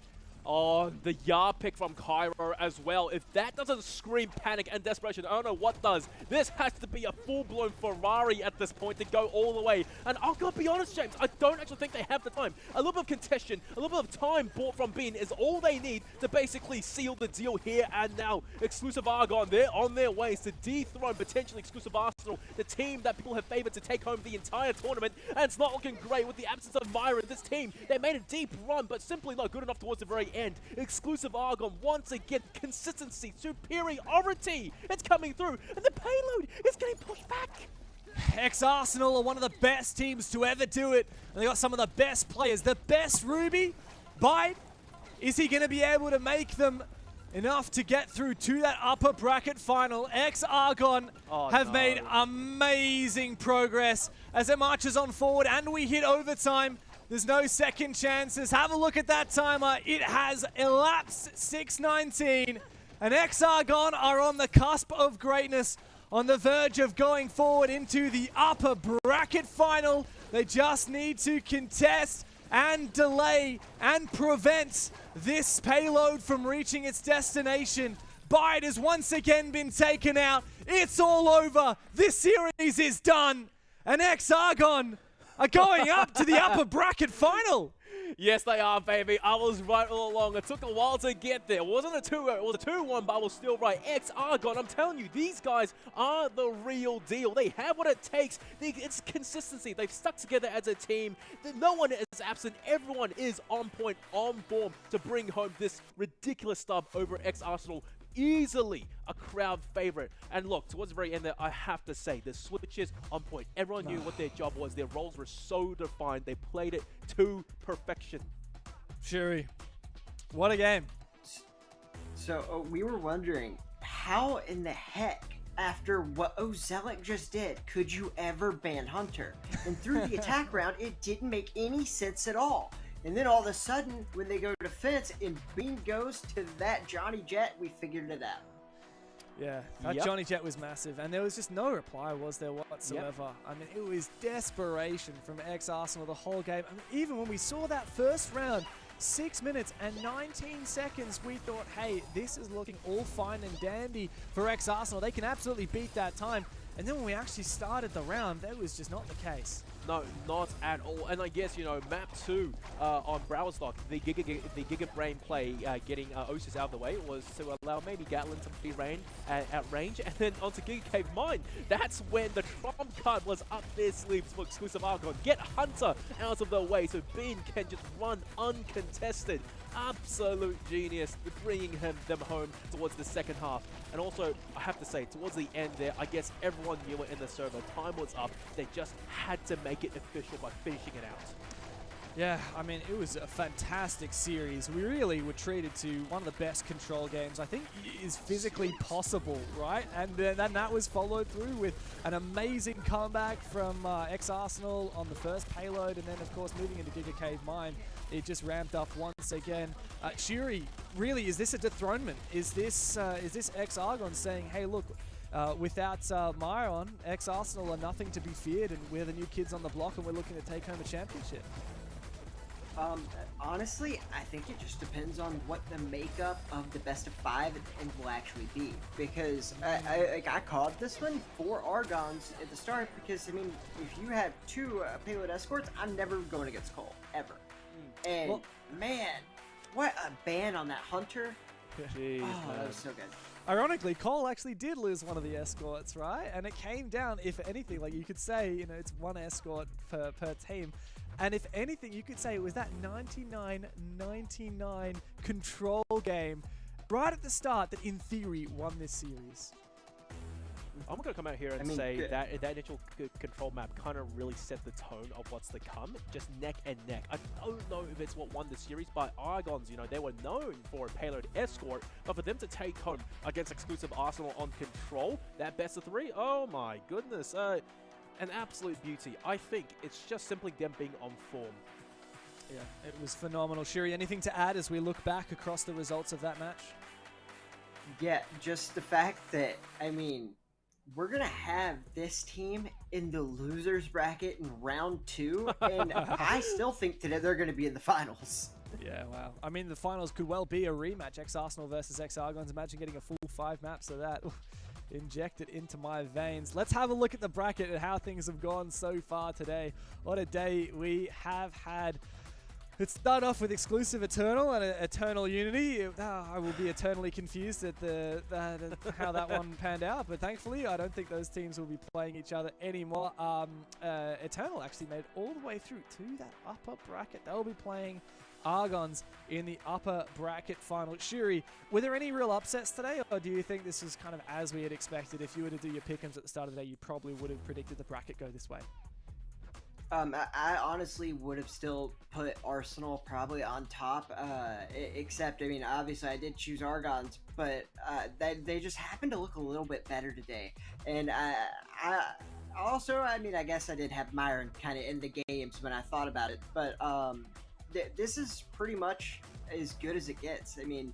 Oh, the Yar pick from Cairo as well. If that doesn't scream panic and desperation, I don't know what does. This has to be a full-blown Ferrari at this point to go all the way. And I'll gotta be honest, James, I don't actually think they have the time. A little bit of contention, a little bit of time bought from Bean is all they need to basically seal the deal here and now. Exclusive Argon, they're on their ways to dethrone potentially Exclusive Arsenal, the team that people have favored to take home the entire tournament. And it's not looking great with the absence of Myron. This team, they made a deep run, but simply not good enough towards the very end. Exclusive Argon once again, consistency, superiority, it's coming through, and the payload is getting pushed back. X-Arsenal are one of the best teams to ever do it, and they got some of the best players. The best Ruby, Bide, is he going to be able to make them enough to get through to that upper bracket final? X-Argon have made amazing progress as it marches on forward, and we hit overtime. There's no second chances. Have a look at that timer. It has elapsed 6:19. And X-Argon are on the cusp of greatness, on the verge of going forward into the upper bracket final. They just need to contest and delay and prevent this payload from reaching its destination. Bide has once again been taken out. It's all over. This series is done. And X-Argon are going up to the upper bracket final. Yes, they are, baby. I was right all along. It took a while to get there. It wasn't a 2-0, it was a 2-1, but I was still right. X-Argon, I'm telling you, these guys are the real deal. They have what it takes. It's consistency. They've stuck together as a team. No one is absent. Everyone is on point, on form to bring home this ridiculous stub over X-Arsenal. Easily a crowd favorite. And look, towards the very end there, I have to say, the switches on point. Everyone knew what their job was. Their roles were so defined. They played it to perfection. Shuri, what a game. So we were wondering, how in the heck, after what Ozelic just did, could you ever ban Hunter? And through the attack round, it didn't make any sense at all. And then all of a sudden, when they go to defense and Bean goes to that Johnny Jet, we figured it out. Yeah, that Johnny Jet was massive, and there was just no reply, was there, whatsoever? I mean, it was desperation from X-Arsenal the whole game. I mean, even when we saw that first round, 6 minutes and 19 seconds, we thought, hey, this is looking all fine and dandy for X-Arsenal. They can absolutely beat that time. And then when we actually started the round, that was just not the case. No, not at all. And I guess, you know, map 2 on Browerstock, the Giga Brain play getting Osis out of the way was to allow maybe Gatlin to be at range. And then onto Giga Cave Mine, that's when the trump card was up their sleeves for Exclusive Argon. Get Hunter out of the way so Bean can just run uncontested. Absolute genius, bringing them home towards the second half. And also, I have to say, towards the end there, I guess everyone knew it in the server. Time was up. They just had to make it official by finishing it out. Yeah, I mean, it was a fantastic series. We really were treated to one of the best control games I think is physically possible, right? And then that was followed through with an amazing comeback from X-Arsenal on the first payload, and then, of course, moving into Giga Cave Mine, it just ramped up once again. Shuri, really, is this a dethronement? Is this X-Argon saying, hey, look, without Myron, X-Arsenal are nothing to be feared, and we're the new kids on the block, and we're looking to take home a championship? Honestly, I think it just depends on what the makeup of the best of 5 and will actually be. Because I called this one for Argons at the start because, I mean, if you have 2 payload escorts, I'm never going against Cole, ever. And, Well, man, what a ban on that Hunter. Jeez, Oh, man. that was so good. Ironically, Cole actually did lose one of the escorts, right? And it came down, if anything, like you could say, you know, it's 1 escort per team. And if anything, you could say it was that 99-99 control game right at the start that, in theory, won this series. I'm going to come out here and say that initial control map kind of really set the tone of what's to come, just neck and neck. I don't know if it's what won the series, but Argons, you know, they were known for a payload escort, but for them to take home against exclusive Arsenal on control, that best of 3, oh my goodness, an absolute beauty. I think it's just simply them being on form. Yeah, it was phenomenal. Shuri, anything to add as we look back across the results of that match? Yeah, just the fact that, I mean, we're going to have this team in the losers bracket in round 2, and I still think today they're going to be in the finals. Yeah, wow. I mean, the finals could well be a rematch, X-Arsenal versus X-Argons. Imagine getting a full 5 maps of that. Inject it into my veins. Let's have a look at the bracket and how things have gone so far today. What a day we have had. It started off with exclusive Eternal and Eternal Unity. I will be eternally confused at how that one panned out, but thankfully I don't think those teams will be playing each other anymore. Eternal actually made it all the way through to that upper bracket. They'll be playing Argons in the upper bracket final. Shuri, were there any real upsets today, or do you think this was kind of as we had expected? If you were to do your pick'ems at the start of the day, you probably would have predicted the bracket go this way. I honestly would have still put Arsenal probably on top, except, I mean, obviously I did choose Argons, but they just happened to look a little bit better today. And I also, I mean, I guess I did have Myron kind of in the games when I thought about it, but this is pretty much as good as it gets. I mean,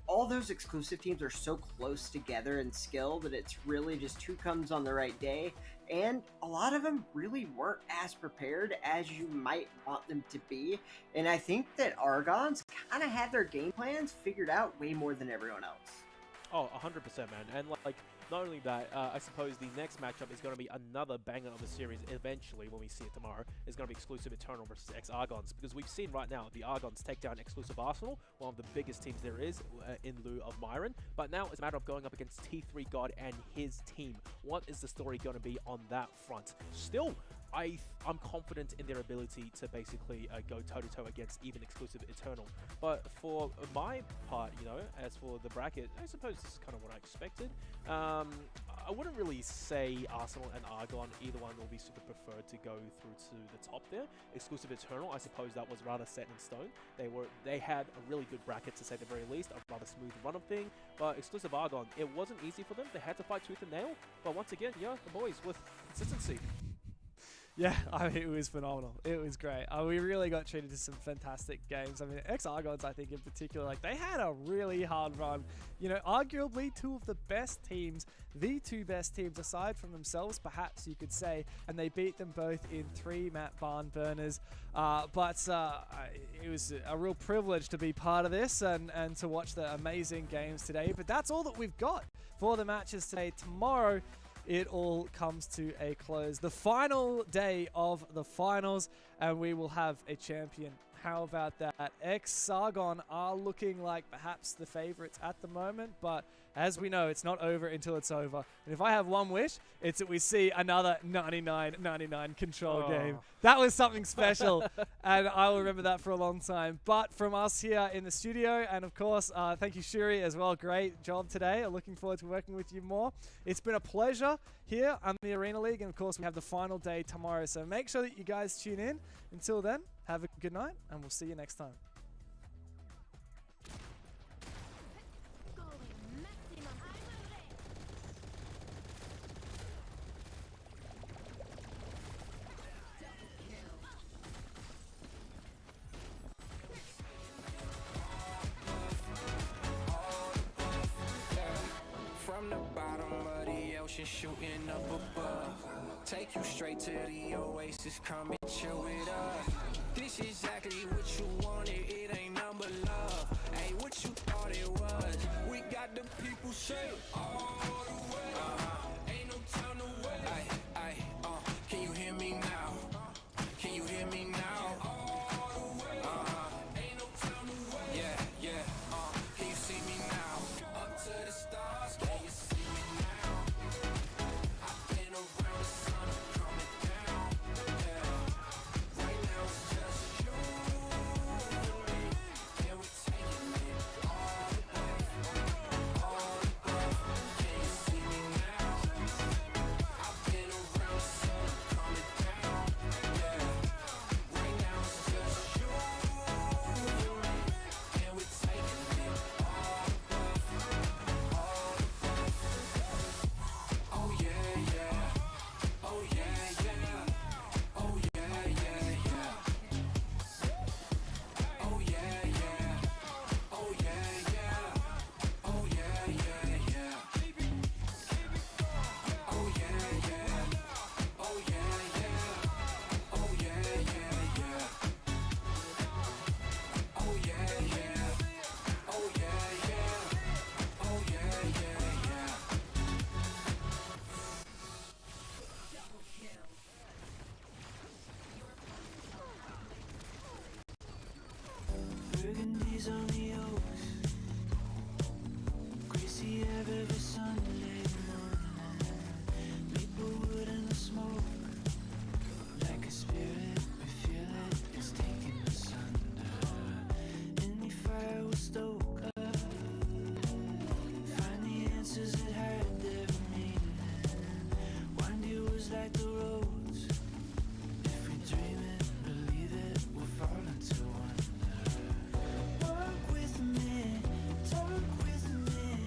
all those exclusive teams are so close together in skill that it's really just who comes on the right day, and a lot of them really weren't as prepared as you might want them to be, and I think that Argons kind of had their game plans figured out way more than everyone else. Oh, 100%, man. And like, not only that, I suppose the next matchup is going to be another banger of a series eventually when we see it tomorrow. It's going to be exclusive Eternal versus X-Argons, because we've seen right now the Argons take down exclusive Arsenal, one of the biggest teams there is in lieu of Myron. But now it's a matter of going up against T3 God and his team. What is the story going to be on that front? Still, I'm confident in their ability to basically go toe-to-toe against even exclusive Eternal. But for my part, you know, as for the bracket, I suppose this is kind of what I expected. I wouldn't really say Arsenal and Argon, either one will be super preferred to go through to the top there. Exclusive Eternal, I suppose that was rather set in stone. They had a really good bracket, to say the very least, a rather smooth run of thing. But exclusive Argon, it wasn't easy for them. They had to fight tooth and nail. But once again, yeah, the boys with consistency. Yeah, I mean, it was phenomenal. It was great. We really got treated to some fantastic games. I mean, X-Argons, I think in particular, like, they had a really hard run. You know, arguably 2 of the best teams, the 2 best teams aside from themselves, perhaps you could say, and they beat them both in 3 map barn burners. But it was a real privilege to be part of this and to watch the amazing games today. But that's all that we've got for the matches today. Tomorrow, it all comes to a close. The final day of the finals, and we will have a champion. How about that? X-Argon are looking like perhaps the favorites at the moment, but as we know, it's not over until it's over. And if I have one wish, it's that we see another 99-99 control game. That was something special, and I will remember that for a long time. But from us here in the studio, and of course, thank you, Shuri, as well. Great job today. I'm looking forward to working with you more. It's been a pleasure here on the Arena League, and of course, we have the final day tomorrow. So make sure that you guys tune in. Until then, have a good night, and we'll see you next time. From the bottom of the ocean, shooting up above. Take you straight to the oasis, come and chill with us. This is exactly what you wanted, it ain't number love. Hey, what you thought it was? We got the people say all the way. Ain't no time to wait. Can you hear me now? Can you hear me now? All the way. Ain't no time to wait. Yeah. Can you see me now? Up to the stars, can you see me now? I've been around the sun, I'm coming down. Yeah. Right now it's just you and me, and we're taking it all the way. Can you see me now? I've been around the sun, I'm coming down. Yeah. Right now it's just you and me, and we're taking it all the way. Oh yeah, yeah. Oh yeah, yeah. Oh yeah, yeah, yeah. Oh yeah, yeah. Oh yeah, yeah. Oh yeah, yeah, yeah. Oh yeah, yeah. Oh yeah, yeah. Oh yeah, yeah, yeah. Oh yeah, yeah. Oh yeah, yeah. Oh yeah, yeah, yeah. Burgundy's on the oaks, greasy air every Sunday morning, Maplewood in the smoke, like a spirit, we feel it, it's taking us under. Any fire will stoke up, find the answers that had their meaning. Windy was like the roads, if we dream it, believe it, we'll fall into wonder. Walk with me, talk with me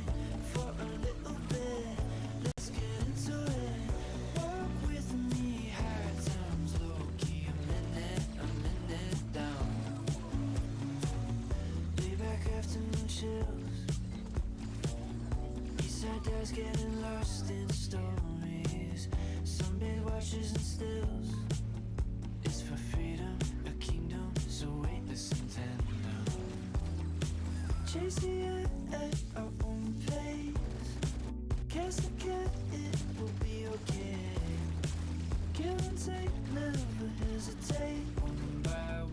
for a little bit. Let's get into it. Walk with me, high times, low key, a minute down. Lay back afternoon chills. Eastside guys getting lost in stories. Sunbathe watches and stills. It's for freedom, a kingdom, so wait, listen tender. Chase the eye at our own pace. Cast the cat, it will be okay. Give and take, never hesitate. One by